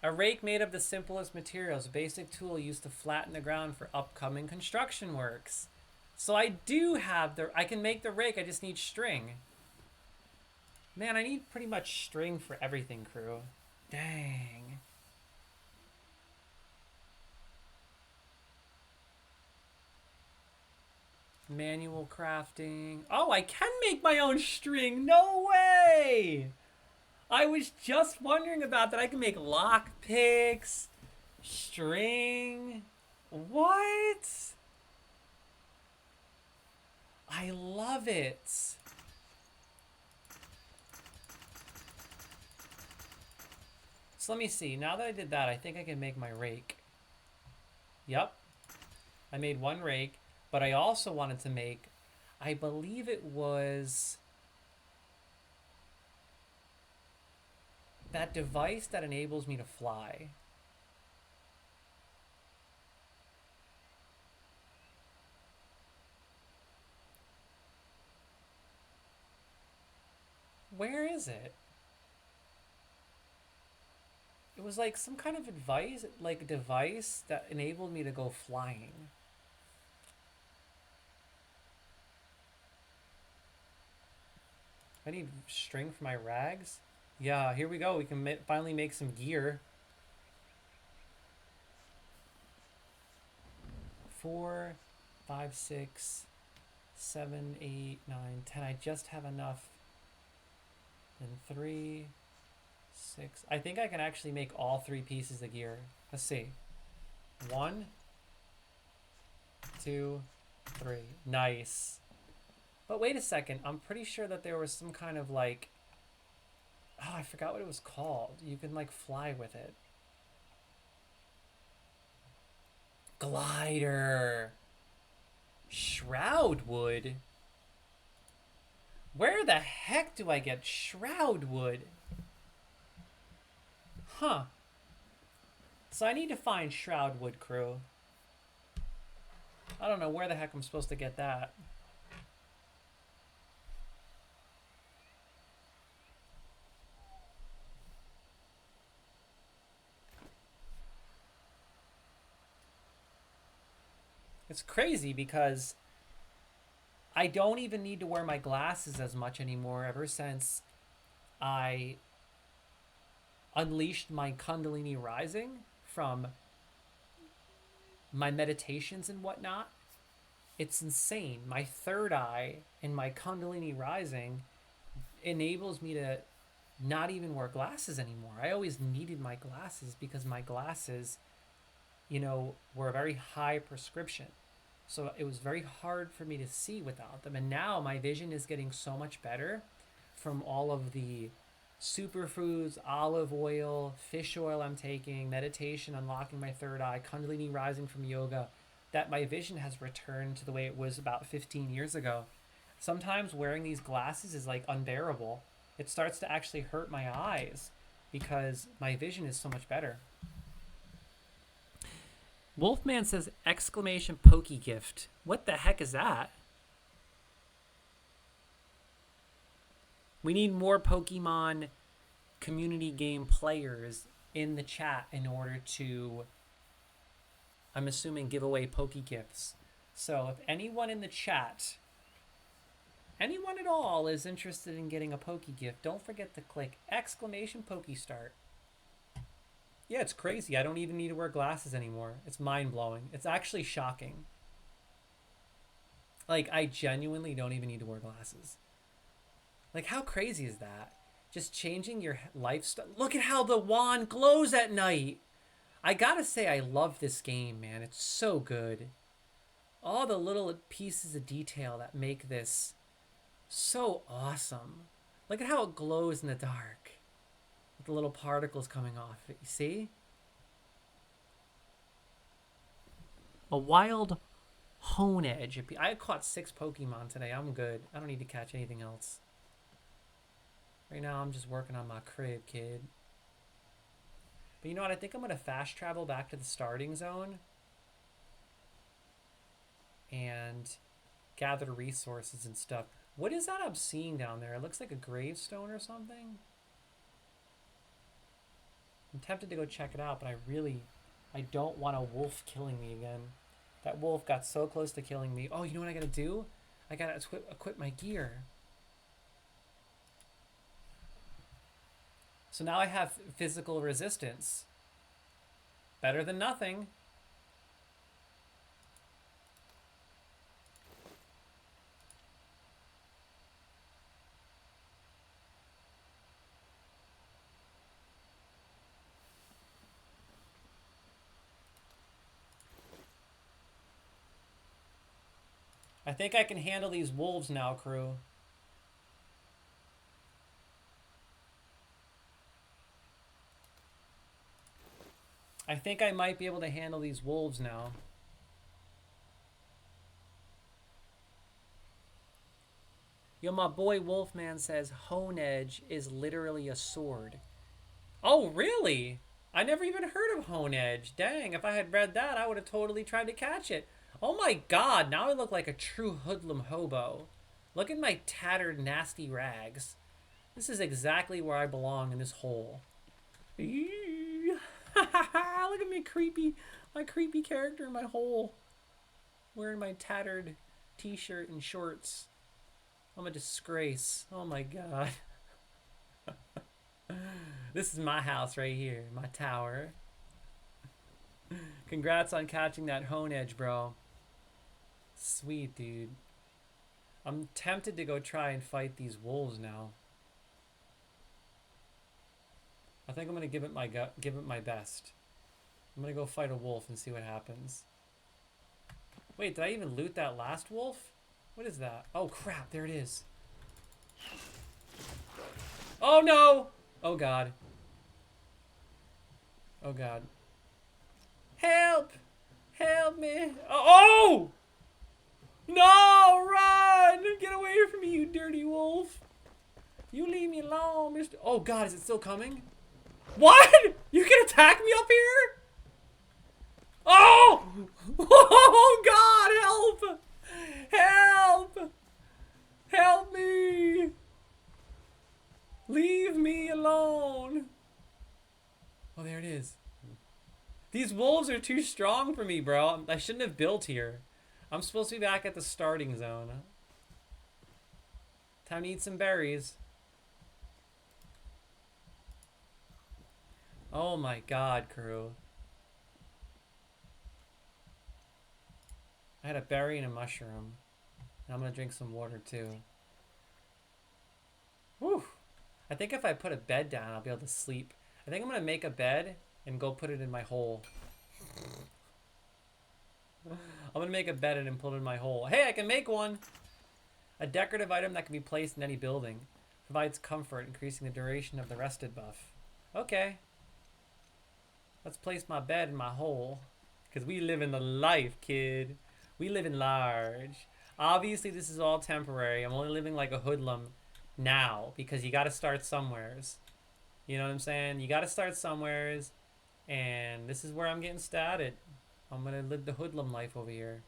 A rake made of the simplest materials. A basic tool used to flatten the ground for upcoming construction works. So I do have I can make the rake, I just need string. Man, I need pretty much string for everything, crew. Dang. Manual crafting. Oh, I can make my own string. No way! I was just wondering about that. I can make lock picks, string. What? I love it. So let me see. Now that I did that, I think I can make my rake. Yep. I made one rake, but I also wanted to make, I believe it was that device that enables me to fly. Where is it? It was like some kind of advice, like a device that enabled me to go flying. I need string for my rags. Yeah, here we go. We can finally make some gear. 4, 5, 6, 7, 8, 9, 10. I just have enough. And 3, 6. I think I can actually make all 3 pieces of gear. Let's see. 1, 2, 3. Nice. But wait a second. I'm pretty sure that there was some kind of like... Oh, I forgot what it was called. You can like fly with it. Glider. Shroud wood. Where the heck do I get shroud wood? Huh. So I need to find shroud wood, crew. I don't know where the heck I'm supposed to get that. It's crazy because I don't even need to wear my glasses as much anymore ever since I unleashed my Kundalini Rising from my meditations and whatnot, it's insane. My third eye and my Kundalini rising enables me to not even wear glasses anymore. I always needed my glasses because my glasses, you know, were a very high prescription. So it was very hard for me to see without them. And now my vision is getting so much better from all of the superfoods, olive oil, fish oil I'm taking, meditation, unlocking my third eye, Kundalini rising from yoga, that my vision has returned to the way it was about 15 years ago. Sometimes wearing these glasses is like unbearable. It starts to actually hurt my eyes because my vision is so much better. Wolfman says, exclamation pokey gift. What the heck is that? We need more Pokemon community game players in the chat in order to, I'm assuming, give away Poke Gifts. So if anyone in the chat, anyone at all, is interested in getting a Poke Gift, don't forget to click exclamation Pokestart. Yeah, it's crazy. I don't even need to wear glasses anymore. It's mind-blowing. It's actually shocking. Like, I genuinely don't even need to wear glasses. Like, how crazy is that? Just changing your lifestyle. Look at how the wand glows at night. I gotta say, I love this game, man. It's so good. All the little pieces of detail that make this so awesome. Look at how it glows in the dark. With the little particles coming off it. You see? A wild Honedge. I caught 6 Pokemon today. I'm good. I don't need to catch anything else. Right now, I'm just working on my crib, kid. But you know what? I think I'm going to fast travel back to the starting zone and gather resources and stuff. What is that I'm seeing down there? It looks like a gravestone or something. I'm tempted to go check it out, but I don't want a wolf killing me again. That wolf got so close to killing me. Oh, you know what I got to do? I got to equip my gear. So now I have physical resistance. Better than nothing. I think I can handle these wolves now, crew. I think I might be able to handle these wolves now. Yo, my boy Wolfman says Honedge is literally a sword. Oh, really? I never even heard of Honedge. Dang, if I had read that, I would have totally tried to catch it. Oh my god, now I look like a true hoodlum hobo. Look at my tattered, nasty rags. This is exactly where I belong in this hole. Look at me, my creepy character in my hole. Wearing my tattered t-shirt and shorts. I'm a disgrace. Oh my god. This is my house right here, my tower. Congrats on catching that Honedge, bro. Sweet, dude. I'm tempted to go try and fight these wolves now. I think I'm gonna give it my best. I'm gonna go fight a wolf and see what happens. Wait, did I even loot that last wolf? What is that? Oh crap, there it is. Oh no! Oh god. Oh god. Help! Help me! Oh! No! Run! Get away from me, you dirty wolf! You leave me alone, Mr. Oh god, is it still coming? What? You can attack me up here? Oh! Oh god, help! Help! Help me! Leave me alone! Oh, there it is. These wolves are too strong for me, bro. I shouldn't have built here. I'm supposed to be back at the starting zone. Time to eat some berries. Oh my god, crew. had a berry and a mushroom. And I'm gonna drink some water too. Whew. I think if I put a bed down, I'll be able to sleep. I think I'm gonna make a bed and go put it in my hole. I'm gonna make a bed and put it in my hole. Hey, I can make one! A decorative item that can be placed in any building. Provides comfort, increasing the duration of the rested buff. Okay. Let's place my bed in my hole. Because we live in the life, kid. We live in large. Obviously, this is all temporary. I'm only living like a hoodlum now. Because you gotta start somewheres. You know what I'm saying? You gotta start somewheres. And this is where I'm getting started. I'm gonna live the hoodlum life over here.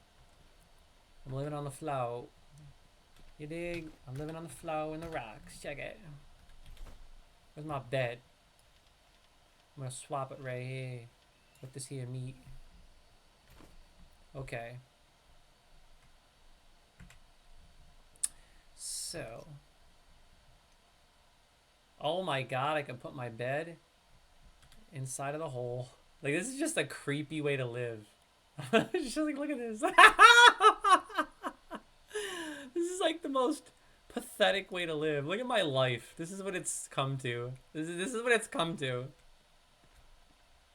I'm living on the float. You dig? I'm living on the floor in the rocks. Check it. Where's my bed? I'm gonna swap it right here with this here meat. Okay. So. Oh my god, I can put my bed inside of the hole. Like, this is just a creepy way to live. Just like, look at this. This is like the most pathetic way to live. Look at my life. This is what it's come to. This is what it's come to.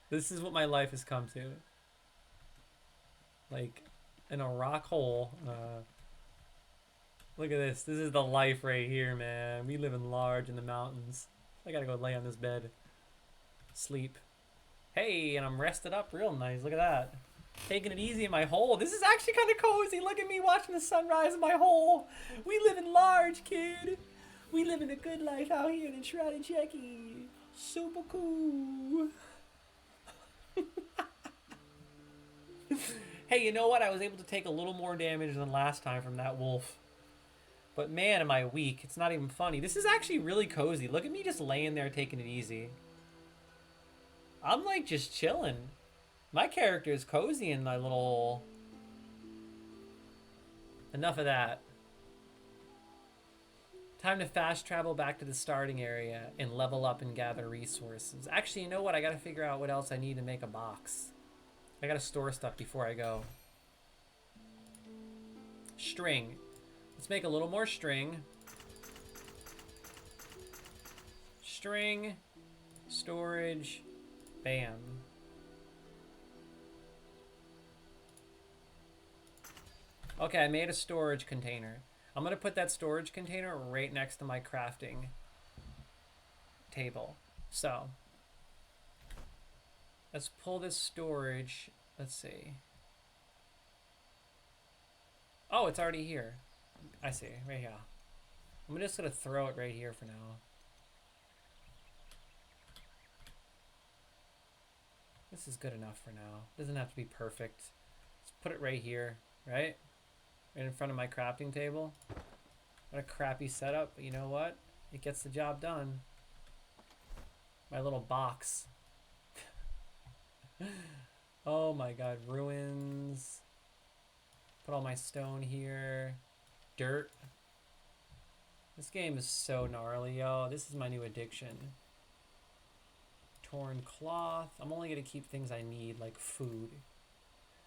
This is what my life has come to. Like, in a rock hole. Look at this. This is the life right here, man. We live in large in the mountains. I gotta go lay on this bed. Sleep. Hey, and I'm rested up real nice. Look at that. Taking it easy in my hole. This is actually kind of cozy. Look at me watching the sunrise in my hole. We live in large, kid. We live in a good life out here in Shrouded Jackie. Super cool. Hey, you know what? I was able to take a little more damage than last time from that wolf. But man, am I weak. It's not even funny. This is actually really cozy. Look at me just laying there taking it easy. I'm like just chilling. My character is cozy in my little hole. Enough of that. Time to fast travel back to the starting area and level up and gather resources. Actually, you know what? I gotta figure out what else I need to make a box. I gotta store stuff before I go. String. Let's make a little more string. String. Storage. Bam. Okay, I made a storage container. I'm gonna put that storage container right next to my crafting table. So, let's pull this storage. Let's see. Oh, it's already here. I see, right here. I'm just gonna throw it right here for now. This is good enough for now. Doesn't have to be perfect. Let's put it right here, right? Right in front of my crafting table. What a crappy setup, but you know what? It gets the job done. My little box. Oh my god, ruins. Put all my stone here. Dirt. This game is so gnarly, yo. This is my new addiction. Torn cloth. I'm only gonna keep things I need, like food.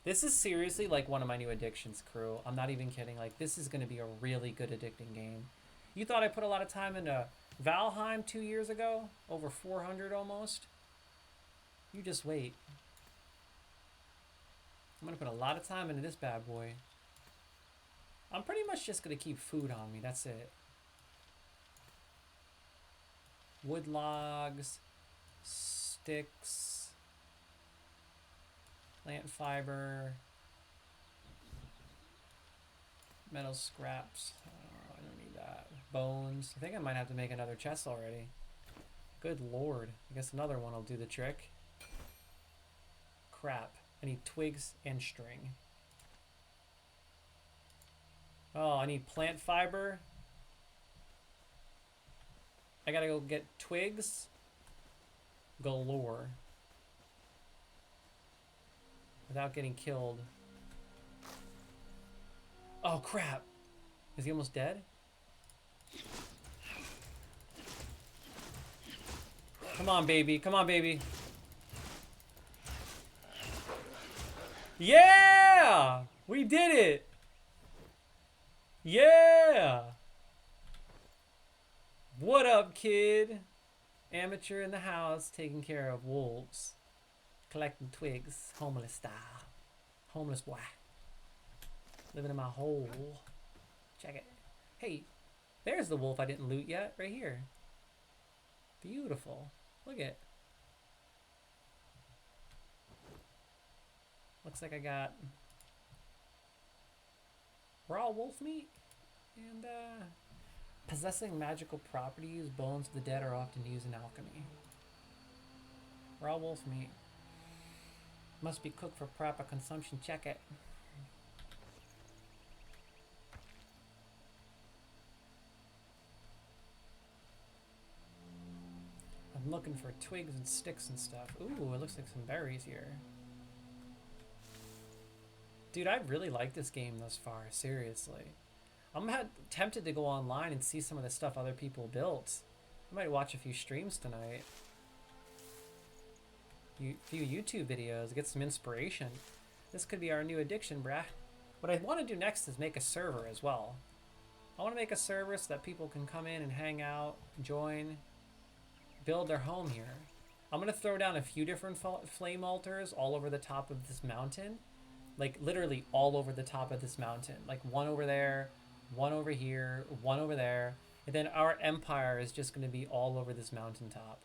This is seriously like one of my new addictions, crew. I'm not even kidding. Like, this is gonna be a really good addicting game. You thought I put a lot of time into Valheim 2 years ago? Over 400 almost? You just wait. I'm gonna put a lot of time into this bad boy. I'm pretty much just gonna keep food on me. That's it. Wood logs, sticks, plant fiber, metal scraps. Oh, I don't need that. Bones. I think I might have to make another chest already. Good lord. I guess another one will do the trick. Crap. I need twigs and string. Oh, I need plant fiber. I gotta go get twigs galore without getting killed. Oh crap. Is he almost dead? Come on, baby. Come on, baby. Yeah! We did it! Yeah! What up, kid? Amateur in the house taking care of wolves. Collecting twigs, homeless style. Homeless boy. Living in my hole. Check it. Hey, there's the wolf I didn't loot yet, right here. Beautiful. Look at it. Looks like I got raw wolf meat and possessing magical properties. Bones of the dead are often used in alchemy. Raw wolf meat must be cooked for proper consumption. Check it. I'm looking for twigs and sticks and stuff. Ooh, it looks like some berries here. Dude, I really like this game thus far, seriously. I'm tempted to go online and see some of the stuff other people built. I might watch a few streams tonight. A few YouTube videos, get some inspiration. This could be our new addiction, brah. What I want to do next is make a server as well. I want to make a server so that people can come in and hang out, join, build their home here. I'm going to throw down a few different flame altars all over the top of this mountain. Like literally all over the top of this mountain. Like one over there, one over here, one over there. And then our empire is just going to be all over this mountaintop.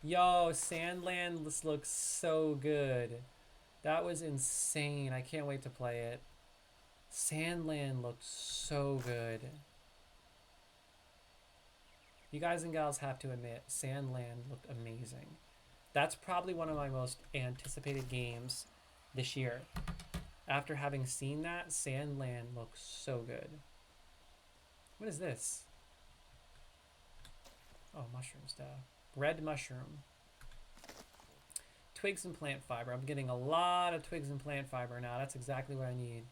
Yo, Sandland, this looks so good. That was insane. I can't wait to play it. Sandland looks so good. You guys and gals have to admit, Sandland looked amazing. That's probably one of my most anticipated games this year. After having seen that, Sandland looks so good. What is this? Oh, mushroom stuff. Red mushroom. Twigs and plant fiber. I'm getting a lot of twigs and plant fiber now. That's exactly what I need.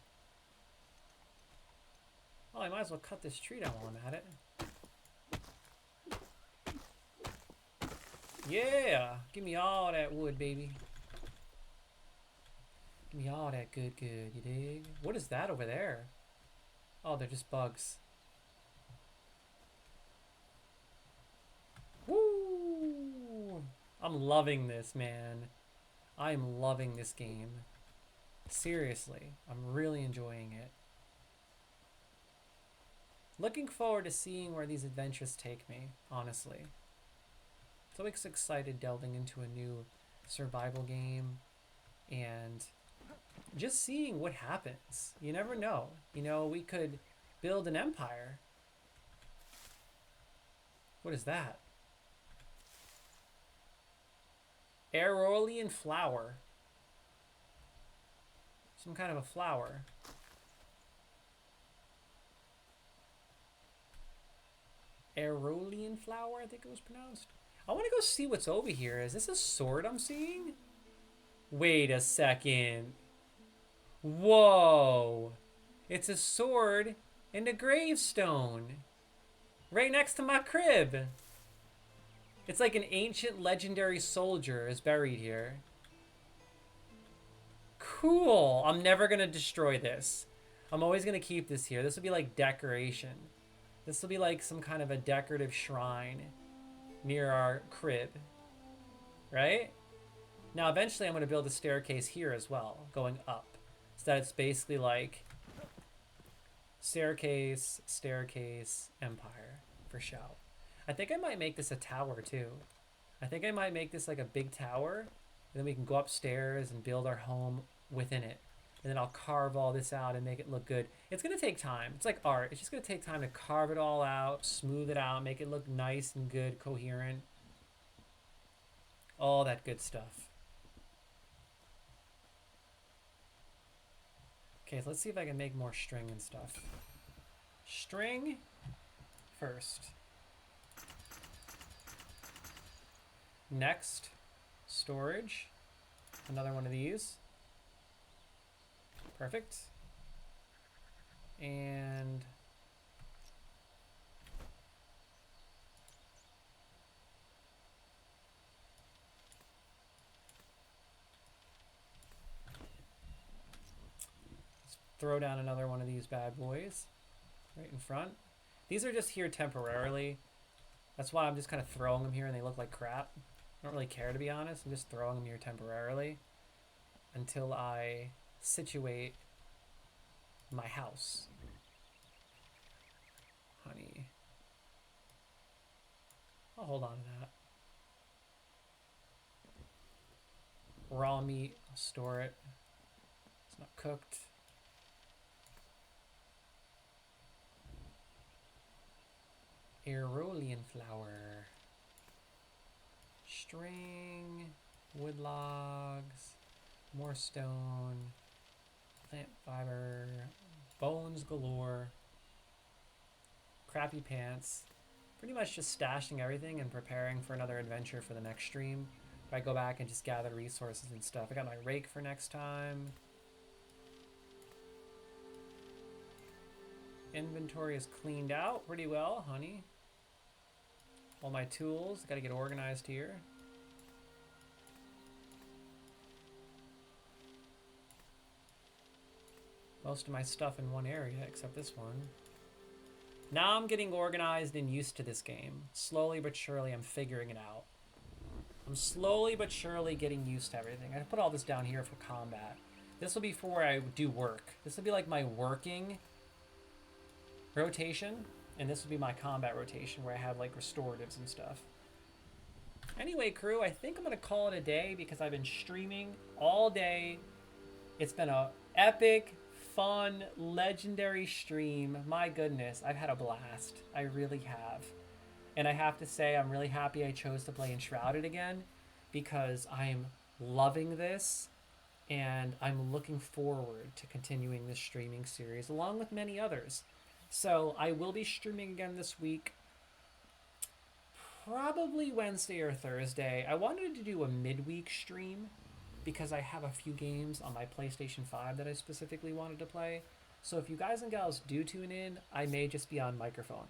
Oh, I might as well cut this tree down while I'm at it. Yeah! Give me all that wood, baby. Give me all that good, you dig? What is that over there? Oh, they're just bugs. Woo! I'm loving this, man. I'm loving this game. Seriously, I'm really enjoying it. Looking forward to seeing where these adventures take me, honestly. So I'm excited delving into a new survival game and just seeing what happens. You never know. You know, we could build an empire. What is that? Aeolian flower. Some kind of a flower. Aeolian flower, I think it was pronounced. I want to go see what's over here. Is this a sword I'm seeing? Wait a second. Whoa. It's a sword and a gravestone. Right next to my crib. It's like an ancient legendary soldier is buried here. Cool. I'm never going to destroy this. I'm always going to keep this here. This will be like decoration. This will be like some kind of a decorative shrine near our crib, right? Now, eventually I'm going to build a staircase here as well, going up. So that it's basically like staircase, staircase, empire, for show. I think I might make this a tower too. I think I might make this like a big tower, and then we can go upstairs and build our home within it. And then I'll carve all this out and make it look good. It's going to take time. It's like art. It's just going to take time to carve it all out, smooth it out, make it look nice and good, coherent. All that good stuff. Okay, so let's see if I can make more string and stuff. String first. Next, storage. Another one of these. Perfect. And throw down another one of these bad boys right in front. These are just here temporarily. That's why I'm just kind of throwing them here and they look like crap. I don't really care, to be honest. I'm just throwing them here temporarily until I situate my house. Honey. I'll hold on to that. Raw meat, I'll store it. It's not cooked. Aeolian flower. String, wood logs, more stone, plant fiber, bones galore, crappy pants. Pretty much just stashing everything and preparing for another adventure for the next stream. I go back and just gather resources and stuff. I got my rake for next time. Inventory is cleaned out pretty well, honey. All my tools, gotta get organized here. Most of my stuff in one area, except this one. Now I'm getting organized and used to this game. Slowly but surely, I'm figuring it out. I'm slowly but surely getting used to everything. I put all this down here for combat. This will be for where I do work. This will be like my working rotation, and this will be my combat rotation where I have like restoratives and stuff. Anyway, crew, I think I'm gonna call it a day because I've been streaming all day. It's been a epic, fun, legendary stream. My goodness, I've had a blast. I really have. And I have to say, I'm really happy I chose to play Enshrouded again because I'm loving this and I'm looking forward to continuing this streaming series along with many others. So I will be streaming again this week, probably Wednesday or Thursday. I wanted to do a midweek stream because I have a few games on my PlayStation 5 that I specifically wanted to play. So if you guys and gals do tune in, I may just be on microphone.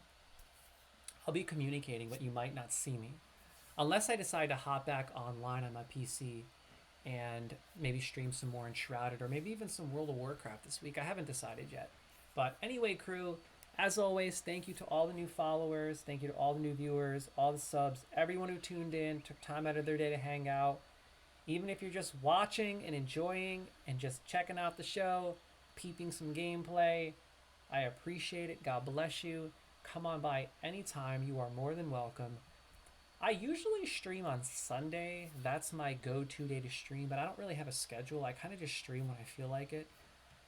I'll be communicating, but you might not see me. Unless I decide to hop back online on my PC and maybe stream some more Enshrouded or maybe even some World of Warcraft this week. I haven't decided yet. But anyway, crew, as always, thank you to all the new followers. Thank you to all the new viewers, all the subs, everyone who tuned in, took time out of their day to hang out. Even if you're just watching and enjoying and just checking out the show, peeping some gameplay, I appreciate it. God bless you. Come on by anytime. You are more than welcome. I usually stream on Sunday. That's my go-to day to stream, but I don't really have a schedule. I kind of just stream when I feel like it.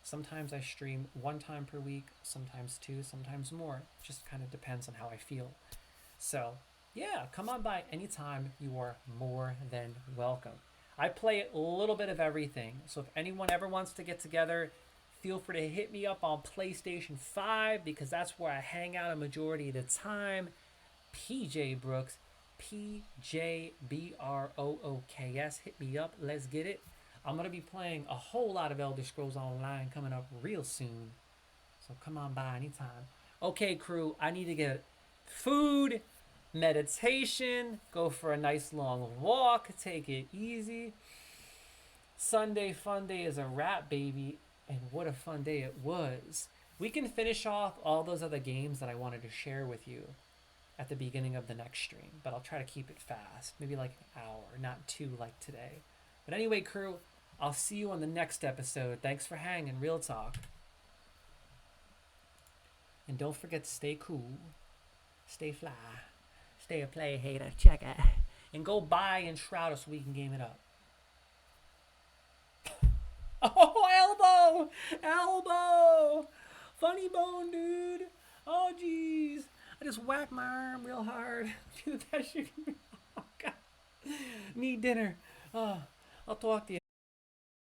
Sometimes I stream 1 time per week, sometimes 2, sometimes more. It just kind of depends on how I feel. So, yeah, come on by anytime. You are more than welcome. I play a little bit of everything. So if anyone ever wants to get together, feel free to hit me up on PlayStation 5 because that's where I hang out a majority of the time. PJ Brooks, PJBROOKS. Hit me up. Let's get it. I'm going to be playing a whole lot of Elder Scrolls Online coming up real soon. So come on by anytime. Okay, crew, I need to get food, meditation, go for a nice long walk, take it easy. Sunday fun day is a wrap, baby. And what a fun day it was. We can finish off all those other games that I wanted to share with you at the beginning of the next stream. But I'll try to keep it fast. Maybe like an hour, not 2 like today. But anyway, crew, I'll see you on the next episode. Thanks for hanging. Real talk. And don't forget to stay cool. Stay fly. Stay a play hater. Check it. And go buy Enshrouded so we can game it up. Oh, elbow! Elbow! Funny bone, dude. Oh, jeez. I just whacked my arm real hard. Dude, that shit. Oh, God. Need dinner. Oh, I'll talk to you.